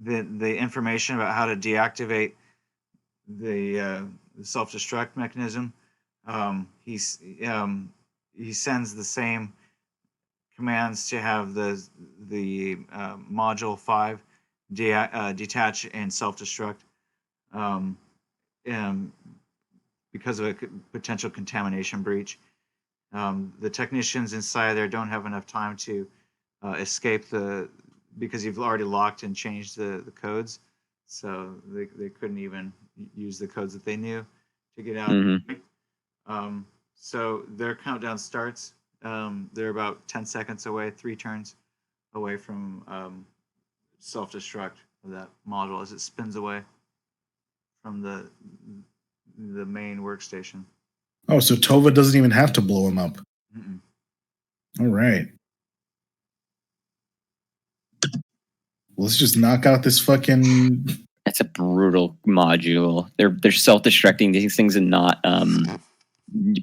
information about how to deactivate the self-destruct mechanism, he sends the same commands to have the module 5 detach and self-destruct because of a potential contamination breach. The technicians inside there don't have enough time to escape because you've already locked and changed the codes, so they couldn't even use the codes that they knew to get out. So their countdown starts. They're about 10 seconds away, 3 turns away from self-destruct of that module as it spins away from the main workstation. Oh, so Tova doesn't even have to blow him up. All right. Let's just knock out this fucking... That's a brutal module. They're self-destructing these things and not...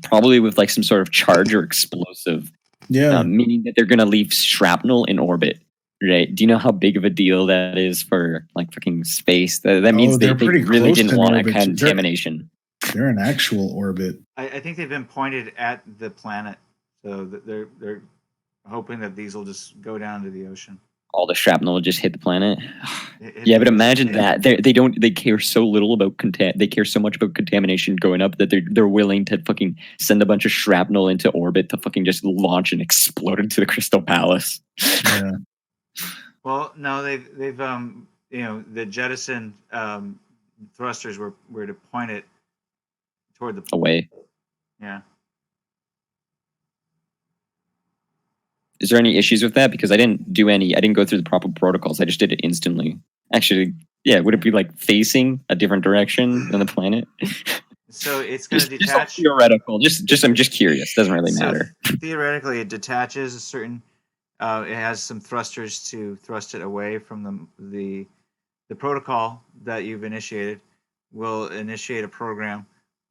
probably with like some sort of charge or explosive Yeah. Meaning that they're going to leave shrapnel in orbit. Right? Do you know how big of a deal that is for like fucking space? That means they really didn't want a contamination. They're in actual orbit. I think they've been pointed at the planet, so they're hoping that these will just go down to the ocean. All the shrapnel will just hit the planet. Yeah, but imagine that they care so little about they care so much about contamination going up that they're willing to fucking send a bunch of shrapnel into orbit to fucking just launch and explode into the Crystal Palace. Yeah. Well, no, they've the jettison thrusters were to point it toward the away. Yeah. Is there any issues with that? Because I didn't go through the proper protocols. I just did it instantly. Actually, yeah, would it be like facing a different direction than the planet? So it's going to detach. Just like theoretical. I'm just curious. Doesn't really matter. Theoretically, it detaches a certain. It has some thrusters to thrust it away from the protocol that you've initiated. Will initiate a program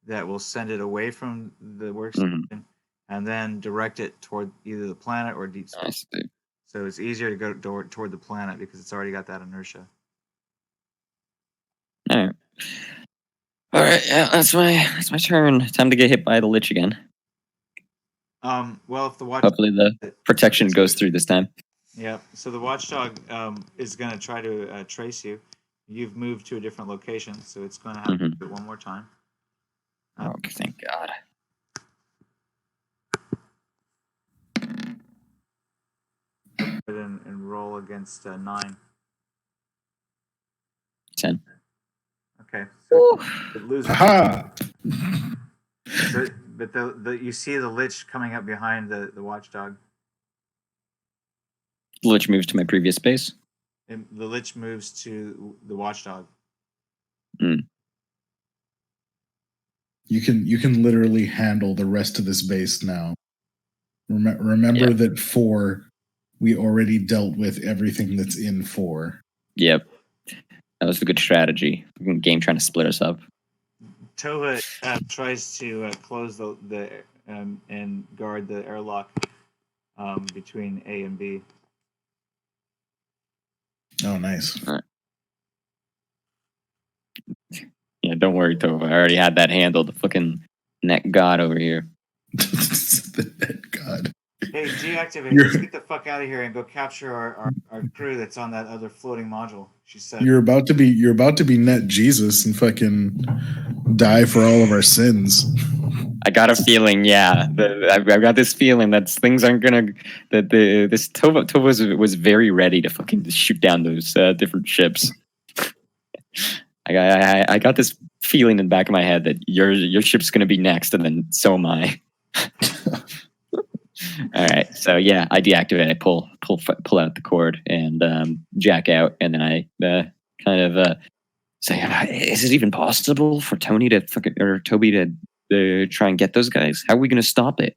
that will send it away from the workstation and then direct it toward either the planet or deep space. So it's easier to go toward the planet because it's already got that inertia. All right. Yeah, that's my turn. Time to get hit by the Lich again. Well, if the hopefully the protection goes through this time. Yeah. So the watchdog is going to try to trace you. You've moved to a different location, so it's going to have to do it one more time. Okay, thank God. And roll against 9. 10. Okay. So it loses. Aha! So, but you see the Lich coming up behind the watchdog. The Lich moves to my previous space. And the Lich moves to the watchdog. You can literally handle the rest of this base now. Remember that 4, we already dealt with everything that's in 4. Yep. That was a good strategy. Game trying to split us up. Tova tries to close the and guard the airlock between A and B. Oh, nice. All right. Yeah, don't worry, Tova. I already had that handled. The fucking net god over here. The net god. Hey, deactivate. Let's get the fuck out of here and go capture our crew that's on that other floating module. She said. You're about to be net Jesus and fucking die for all of our sins. I got a feeling, yeah. I've got this feeling that things aren't gonna. This Tova was very ready to fucking shoot down those different ships. I got this feeling in the back of my head that your ship's gonna be next, and then so am I. All right, so yeah, I deactivate. I pull out the cord and jack out, and then I kind of say, "Is it even possible for Toby to try and get those guys? How are we going to stop it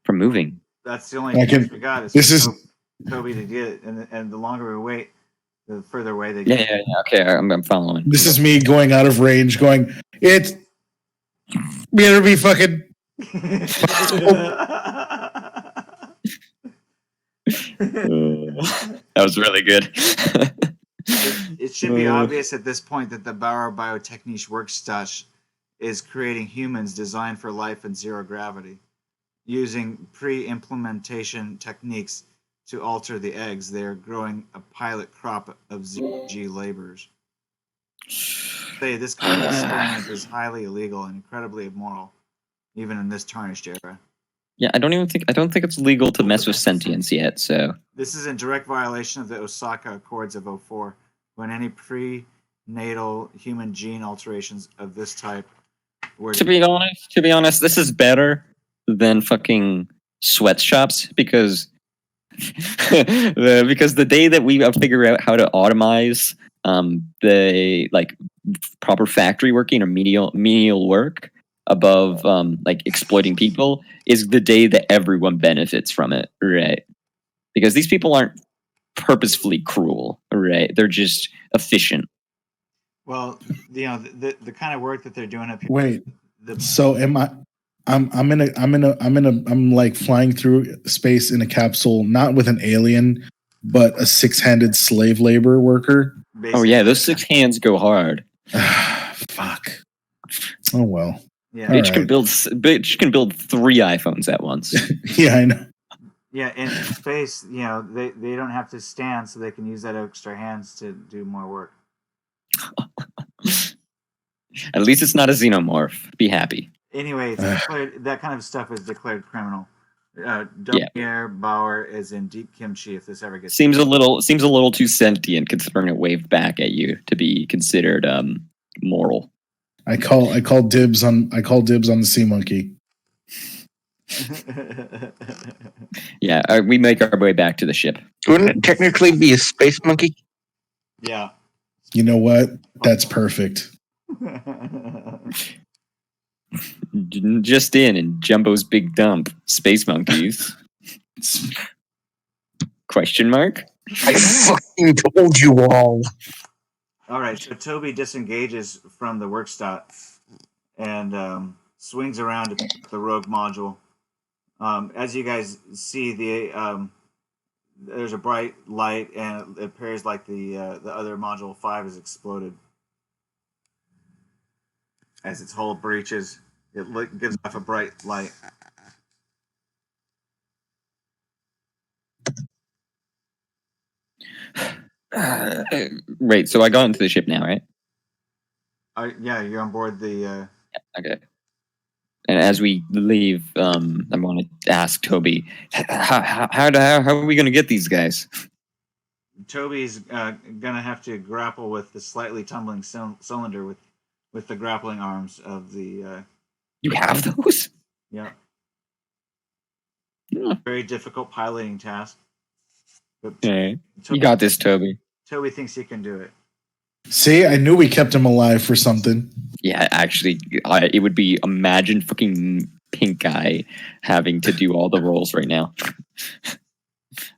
from moving?" That's the only chance we got. Is Toby to get it, and the longer we wait, the further away they get. Yeah. Okay, I'm following. This is me going out of range, going, "It's better be fucking." That was really good. It should be obvious at this point that the German Bio-technical Workstation is creating humans designed for life in zero gravity. Using pre-implementation techniques to alter the eggs, they are growing a pilot crop of zero-G laborers. This kind of experiment is highly illegal and incredibly immoral, even in this tarnished era. Yeah, I don't think it's legal to mess with sentience yet. So this is in direct violation of the Osaka Accords of 2004, when any prenatal human gene alterations of this type were. To be honest, this is better than fucking sweatshops because the day that we figure out how to automize the proper factory working or menial work above exploiting people is the day that everyone benefits from it, right? Because these people aren't purposefully cruel, right? They're just efficient. Well, the kind of work that they're doing up here. Wait, so am I I'm like flying through space in a capsule, not with an alien, but a 6-handed slave labor worker. Basically. Oh yeah, those 6 hands go hard. Fuck. Oh well. Yeah. Bitch can build 3 iPhones at once. Yeah, I know. Yeah, in space, they don't have to stand, so they can use that extra hands to do more work. At least it's not a xenomorph. Be happy. Anyway, it's declared, that kind of stuff is declared criminal. Dominier Bauer is in deep kimchi if this ever gets. Seems a little too sentient considering it waved back at you to be considered moral. I call dibs on the sea monkey. Yeah, we make our way back to the ship. Wouldn't it technically be a space monkey? Yeah. You know what? That's perfect. Just in Jumbo's big dump, space monkeys. Question mark? I fucking told you all. All right, so Toby disengages from the workstop and swings around to pick up the rogue module. As you guys see, there's a bright light, and it appears like the other module 5 has exploded. As its hull breaches, it gives off a bright light. Right, so I got into the ship now, right? Yeah, you're on board the... Okay. And as we leave, I want to ask Toby, how are we going to get these guys? Toby's going to have to grapple with the slightly tumbling cylinder with the grappling arms of the... You have those? Yeah. Yeah. Very difficult piloting task. But Okay. You got this, Toby. Toby thinks he can do it. See, I knew we kept him alive for something. Yeah, actually, it would be, imagine fucking Pink Guy having to do all the roles right now.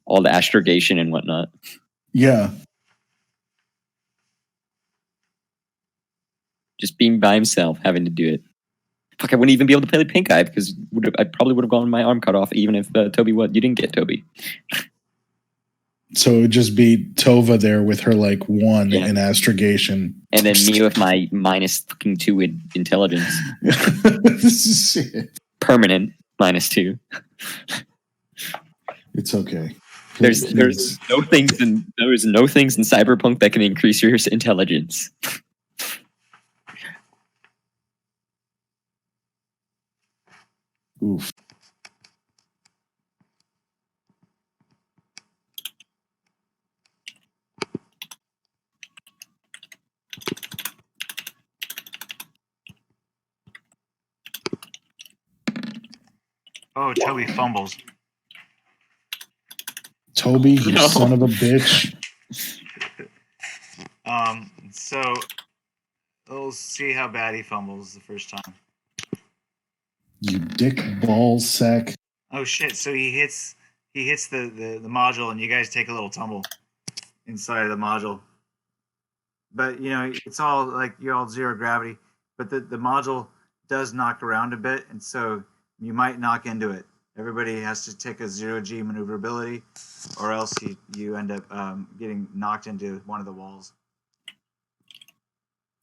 All the astrogation and whatnot. Yeah. Just being by himself, having to do it. Fuck, I wouldn't even be able to play the Pink Guy because I probably would have gotten my arm cut off even if Toby you didn't get Toby. So it would just be Tova there with her like 1 in astrogation. And then me with my -2 in intelligence. Permanent -2. It's okay. There's no things in Cyberpunk that can increase your intelligence. Oof. Oh, Toby fumbles. Toby, you son of a bitch. So we'll see how bad he fumbles the first time. You dick ball sack. Oh shit! So he hits the module, and you guys take a little tumble inside of the module. But it's all like you're all zero gravity. But the module does knock around a bit, and so you might knock into it. Everybody has to take a 0G maneuverability, or else you end up getting knocked into one of the walls.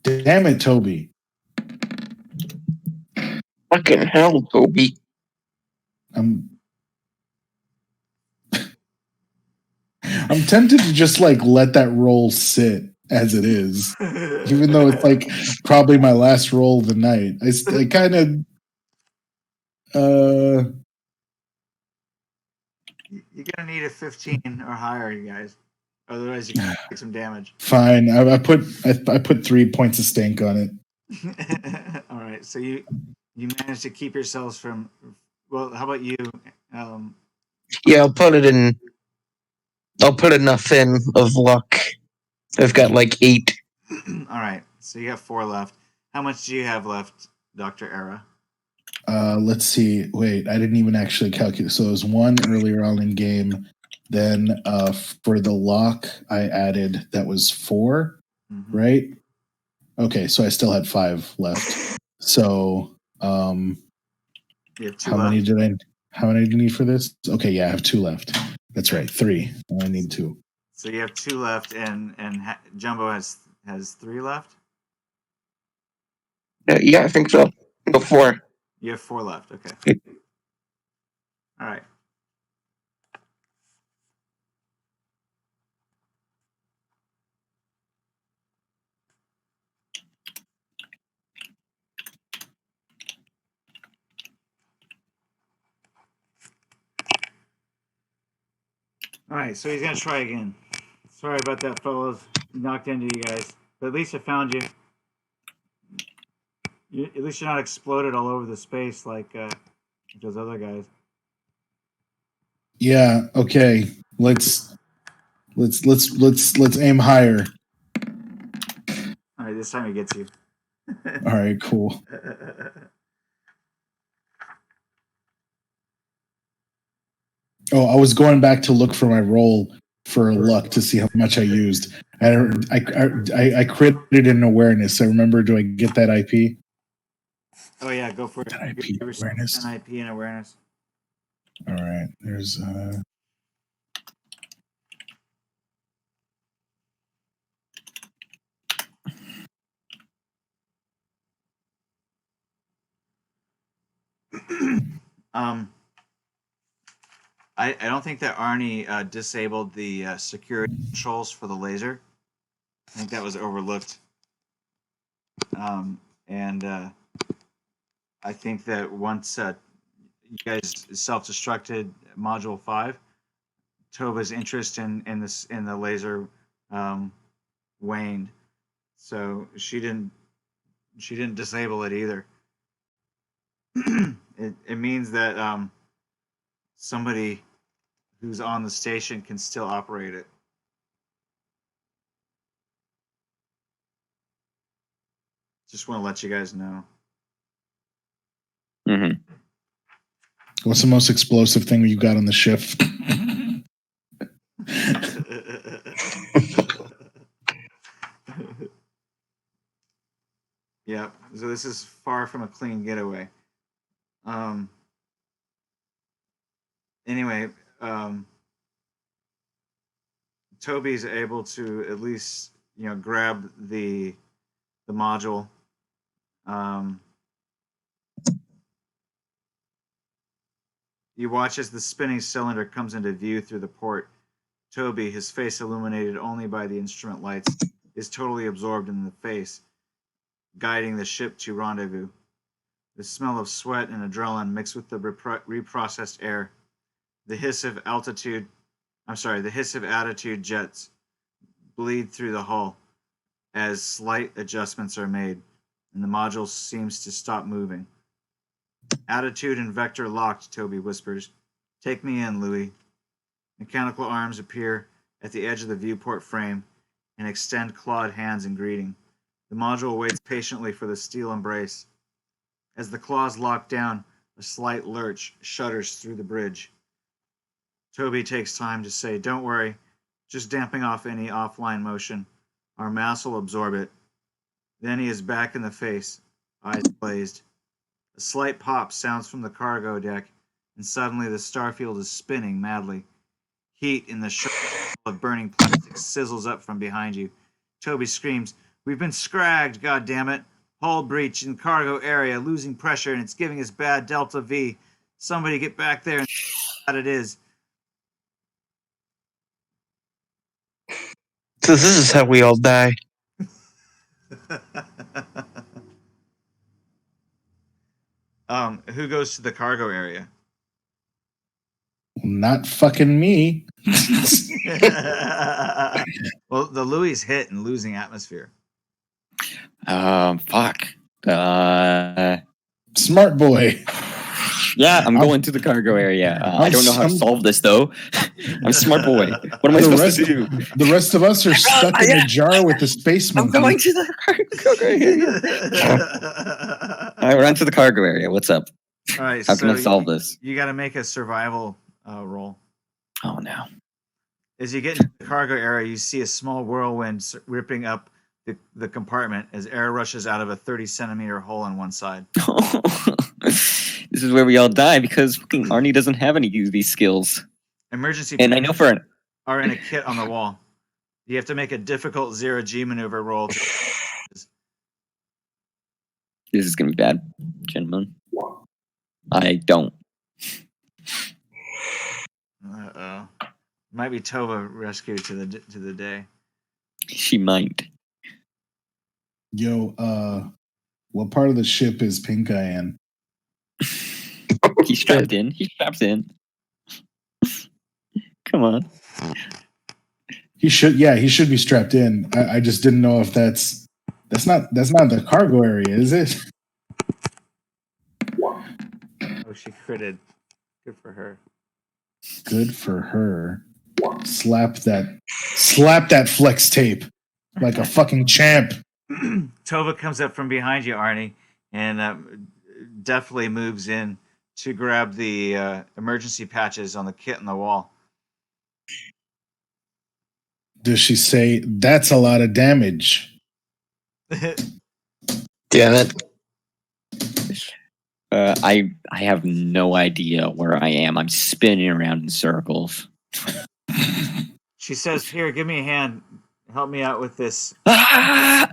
Damn it, Toby. Fucking hell, Toby. I'm tempted to just like let that roll sit as it is, even though it's like probably my last roll of the night. I kind of You're gonna need a 15 or higher, you guys. Otherwise, you can take some damage. Fine. I put 3 points of stank on it. All right. So you managed to keep yourselves from. Well, how about you? Yeah, I'll put it in. I'll put enough in of luck. I've got like 8. All right. So you have 4 left. How much do you have left, Dr. Era? Let's see. Wait, I didn't even actually calculate. So it was 1 earlier on in game. Then for the lock, I added, that was 4, right? Okay, so I still had 5 left. So You have 2 How left. many do you need for this? Okay, yeah, I have 2 left. That's right, 3. I need 2. So you have 2 left, and Jumbo has 3 left. Yeah, I think so. No, 4. You have 4 left. Okay. All right. All right, so he's gonna try again. Sorry about that, fellas. Knocked into you guys, but at least I found you. At least you're not exploded all over the space like those other guys. Yeah. Okay. Let's aim higher. All right, this time he gets you. All right. Cool. Oh, I was going back to look for my roll for luck to see how much I used. I critted in awareness. So remember, do I get that IP? Oh yeah, go for it. IP awareness. 10 IP and awareness. All right. There's I don't think that Arnie disabled the security controls for the laser. I think that was overlooked. And I think that once you guys self-destructed Module 5, Tova's interest in the laser waned. So she didn't disable it either. It means that somebody who's on the station can still operate it. Just want to let you guys know. Mm-hmm. What's the most explosive thing you got on the ship? Yep. So this is far from a clean getaway. Anyway, Toby's able to at least grab the module. You watch as the spinning cylinder comes into view through the port. Toby, his face illuminated only by the instrument lights, is totally absorbed in the face, guiding the ship to rendezvous. The smell of sweat and adrenaline mixed with the reprocessed air. The hiss of attitude jets bleed through the hull as slight adjustments are made, and the module seems to stop moving. Attitude and vector locked, Toby whispers. Take me in, Louis. Mechanical arms appear at the edge of the viewport frame and extend clawed hands in greeting. The module waits patiently for the steel embrace. As the claws lock down, a slight lurch shudders through the bridge. Toby takes time to say, "Don't worry, just damping off any offline motion. Our mass will absorb it." Then he is back in the face, eyes glazed. A slight pop sounds from the cargo deck, and suddenly the starfield is spinning madly. Heat in the sharp of burning plastic sizzles up from behind you. Toby screams, "We've been scragged, goddammit! Hull breach in cargo area, losing pressure, and it's giving us bad Delta V. Somebody get back there and see what it is." So this is how we all die. Who goes to the cargo area? Not fucking me. Well, the Louis hit and losing atmosphere. Fuck. Smart boy. Yeah, I'm going to the cargo area. I don't know how to solve this, though. I'm a smart boy. What am I supposed to do? The rest of us are stuck in a jar with the space monkey. I'm going to the cargo area. I ran to the cargo area. What's up? All right, how can I solve this? You got to make a survival roll. Oh, no. As you get into the cargo area, you see a small whirlwind ripping up the compartment as air rushes out of a 30-centimeter hole on one side. This is where we all die because fucking Arnie doesn't have any of these skills. Emergency And I know for are in a kit on the wall. You have to make a difficult 0G maneuver roll. This is gonna be bad, gentlemen. I don't. Uh-oh. Might be Tova rescued to the day. She might. Yo, what part of the ship is Pink Eye in? He's strapped in. He's strapped in. Come on. He should be strapped in. I just didn't know if that's not the cargo area, is it? Oh, she critted. Good for her. Good for her. Slap that flex tape like a fucking champ. Tova comes up from behind you, Arnie, and definitely moves in to grab the emergency patches on the kit on the wall. Does she say, "That's a lot of damage"? Damn it. I have no idea where I am. I'm spinning around in circles. She says, "Here, give me a hand. Help me out with this." I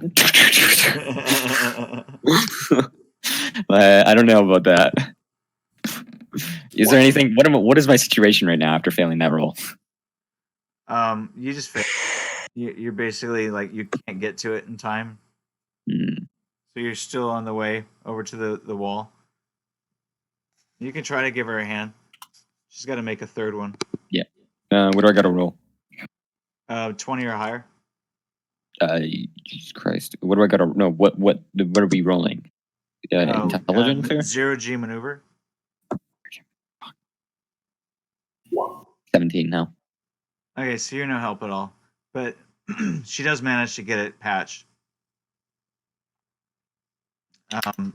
don't know about that. Is there anything? What is my situation right now after failing that roll? You just fail. You're basically like you can't get to it in time, so you're still on the way over to the wall. You can try to give her a hand. She's got to make a third one. Yeah. What do I got to roll? 20 or higher. Jesus Christ! What do I got to? No. What are we rolling? Intelligence or 0G maneuver. 17 now. Okay, so you're no help at all, but she does manage to get it patched.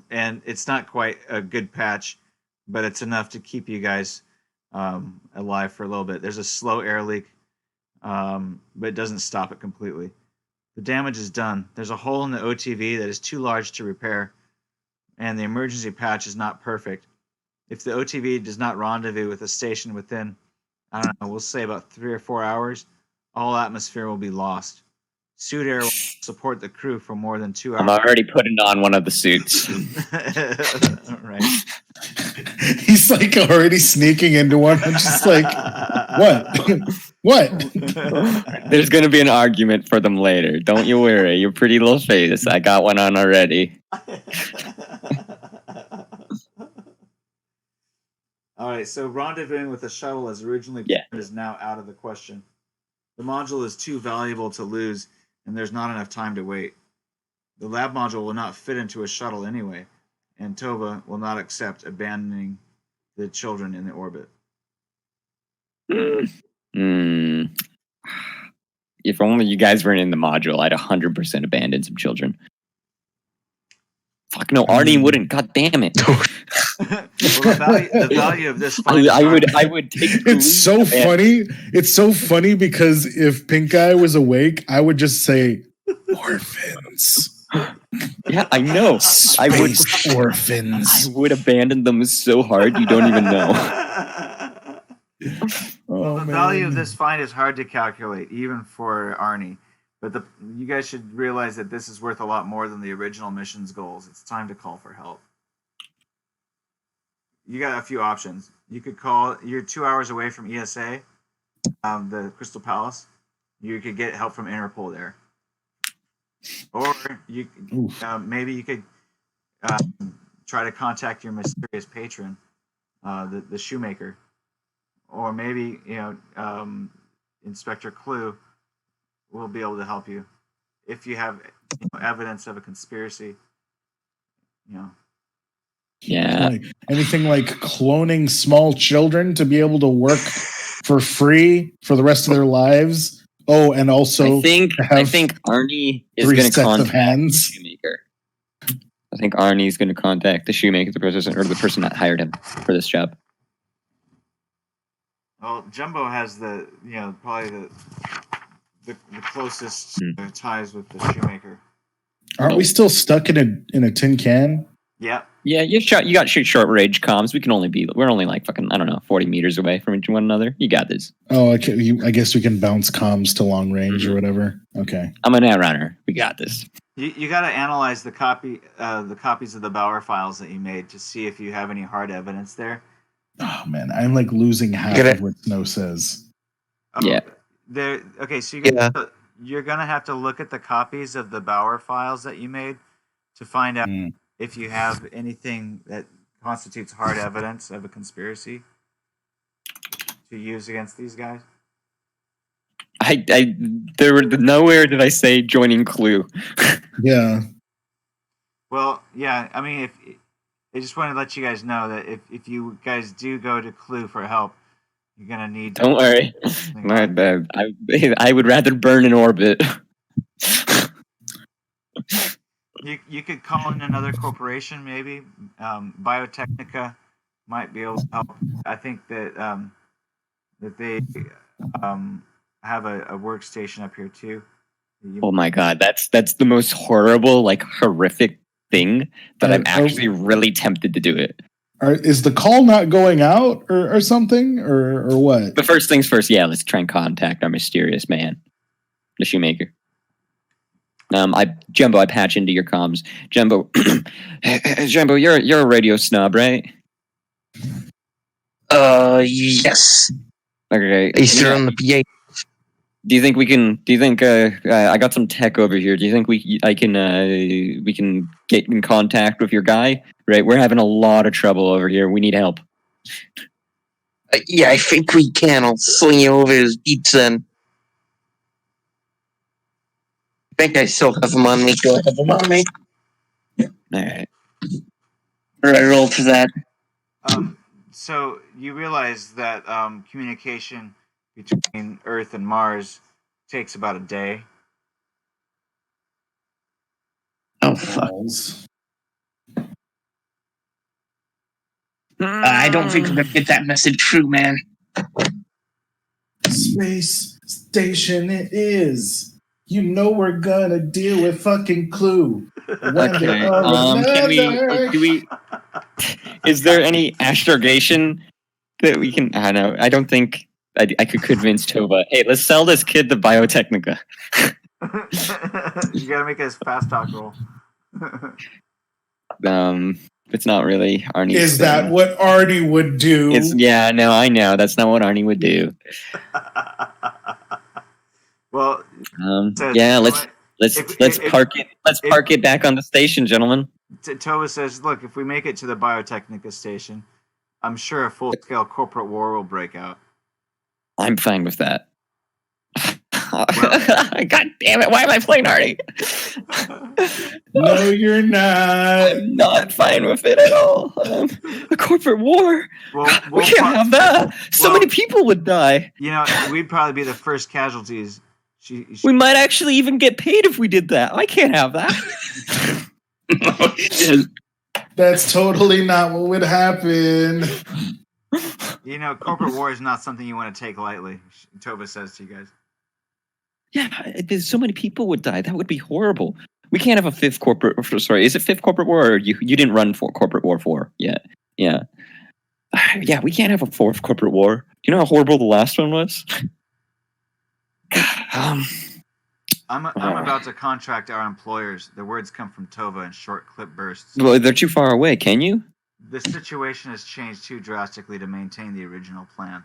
And it's not quite a good patch, but it's enough to keep you guys alive for a little bit. There's a slow air leak, but it doesn't stop it completely. The damage is done. There's a hole in the OTV that is too large to repair, and the emergency patch is not perfect. If the OTV does not rendezvous with a station within, I don't know, we'll say about 3 or 4 hours, all atmosphere will be lost. Suit air will support the crew for more than 2 hours. I'm already putting on one of the suits. Right. He's like already sneaking into one. I'm just like, what? There's going to be an argument for them later. Don't you worry. Your pretty little face. I got one on already. All right, so rendezvousing with the shuttle as originally planned is now out of the question. The module is too valuable to lose, and there's not enough time to wait. The lab module will not fit into a shuttle anyway, and Tova will not accept abandoning the children in the orbit. If only you guys weren't in the module, I'd 100% abandon some children. Fuck no, Arnie wouldn't. God damn it. Well, the value of this. I would take. It's so funny. It's so funny because if Pink Eye was awake, I would just say orphans. Yeah, I know. Space orphans. I would abandon them so hard you don't even know. The value of this find is hard to calculate, even for Arnie. But you guys should realize that this is worth a lot more than the original mission's goals. It's time to call for help. You got a few options. You could call. You're 2 hours away from ESA, the Crystal Palace. You could get help from Interpol there, or maybe you could try to contact your mysterious patron, the shoemaker, or maybe Inspector Clue will be able to help you if you have evidence of a conspiracy. Yeah. Anything like cloning small children to be able to work for free for the rest of their lives. Oh, and also I think Arnie is going to contact the shoemaker. I think Arnie is going to contact the shoemaker, the person that hired him for this job. Well, Jumbo has probably the closest ties with the shoemaker. Aren't we still stuck in a tin can? Yeah. Yeah, you got short range comms. We're only like fucking, I don't know, 40 meters away from one another. You got this. Oh, okay. I guess we can bounce comms to long range or whatever. Okay. I'm a netrunner. We got this. You got to analyze the copies of the Bauer files that you made to see if you have any hard evidence there. Oh man, I'm like losing half of what Snow says. Oh, yeah. Okay, so you're gonna have to look at the copies of the Bauer files that you made to find out if you have anything that constitutes hard evidence of a conspiracy to use against these guys. There were nowhere did I say joining Clue. Yeah. Well, yeah. I mean, if I just want to let you guys know that if you guys do go to Clue for help, you're gonna need. Don't worry. I would rather burn in orbit. You could call in another corporation, maybe. Biotechnica might be able to help. I think that they have a workstation up here too. Oh my god, that's the most horrible, like horrific thing that I'm actually really tempted to do it. Is the call not going out or something or what? But first things first, yeah, let's try and contact our mysterious man, the shoemaker. Jumbo, I patch into your comms. Jumbo, Jumbo, you're a radio snob, right? Yes. Okay. He's on the PA. Do you think we can? Do you think I got some tech over here? Do you think we can get in contact with your guy? Right, we're having a lot of trouble over here. We need help. Yeah, I think we can. I'll sling you over his pizza. And I think I still have him on me. Do I have him on me? All right. Or I roll for that. So you realize that communication between Earth and Mars takes about a day. Oh, fuck. I don't think we're going to get that message through, man. Space station it is. You know we're going to deal with fucking Clue. Okay. Is there any astrogation that we can? I don't know. I don't think I could convince Tova. Hey, let's sell this kid to Biotechnica. You gotta make his fast talk roll. It's not really Arnie. Is that what Arnie would do? I know. That's not what Arnie would do. Well, let's park it. Let's park it back on the station, gentlemen. Tova says, "Look, if we make it to the Biotechnica station, I'm sure a full-scale corporate war will break out." I'm fine with that. God damn it! Why am I playing Arnie? No, you're not. I'm not fine with it at all. A corporate war. We can't have that. So many people would die. You know, we'd probably be the first casualties. We might actually even get paid if we did that. I can't have that. That's totally not what would happen. You know, corporate war is not something you want to take lightly, Tova says to you guys. Yeah, there's so many people would die. That would be horrible. We can't have a fifth corporate. Sorry, is it fifth corporate war? Or you didn't run for corporate war 4 yet? Yeah. Yeah, we can't have a fourth corporate war. Do you know how horrible the last one was? I'm about to contract our employers. The words come from Tova in short clip bursts. Well, they're too far away. Can you? The situation has changed too drastically to maintain the original plan.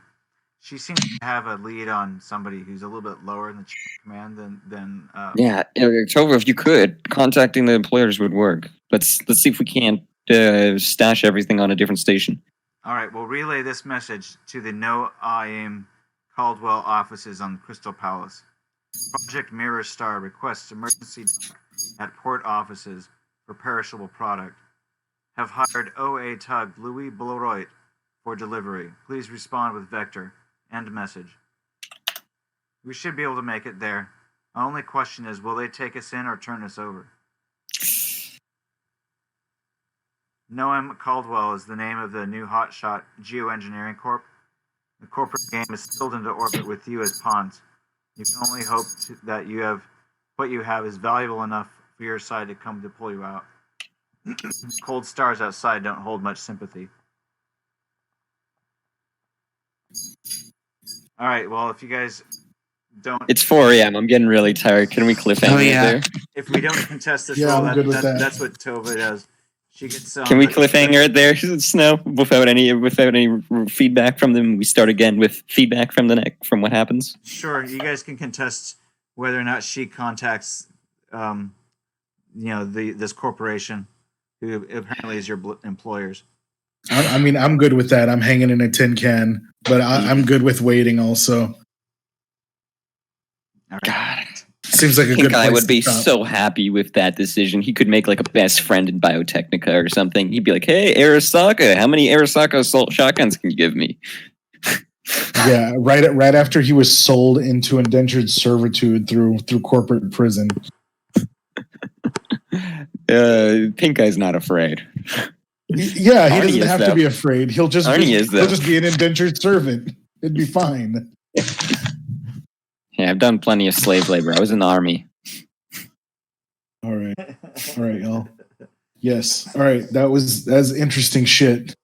She seems to have a lead on somebody who's a little bit lower in the chain of command than. Yeah, Tova, if you could, contacting the employers would work. Let's see if we can't stash everything on a different station. All right, we'll relay this message to the No I Am Caldwell offices on Crystal Palace. Project Mirror Star requests emergency at port offices for perishable product. Have hired OA Tug Louis Bloroit for delivery. Please respond with vector. End message. We should be able to make it there. My only question is, will they take us in or turn us over? Noam Caldwell is the name of the new hotshot Geoengineering Corp. The corporate game is spilled into orbit with you as pawns. You can only hope that what you have is valuable enough for your side to come to pull you out. Cold stars outside don't hold much sympathy. All right. Well, if you guys don't, It's 4 a.m. I'm getting really tired. Can we cliffhanger it there? if we don't contest this Yeah, roll, I'm good with that. that's what Tova does. She gets. Can we cliffhanger it there, Snow, without any feedback from them? We start again with feedback from from what happens. Sure, you guys can contest whether or not she contacts, this corporation, who apparently is your employers. I mean, I'm good with that. I'm hanging in a tin can, but I'm good with waiting also. All right. God. Seems like a good Pink Eye place would be to stop. so happy with that decision. He could make like a best friend in Biotechnica or something. He'd be like, "Hey, Arasaka, how many Arasaka assault shotguns can you give me?" Yeah, right after he was sold into indentured servitude through corporate prison. Pink Eye's not afraid. Yeah, he Arnie doesn't is, have though. to be afraid. He'll just Arnie be an indentured servant. It'd be fine. Yeah, I've done plenty of slave labor. I was in the army. All right, y'all. Yes. All right, that's interesting shit.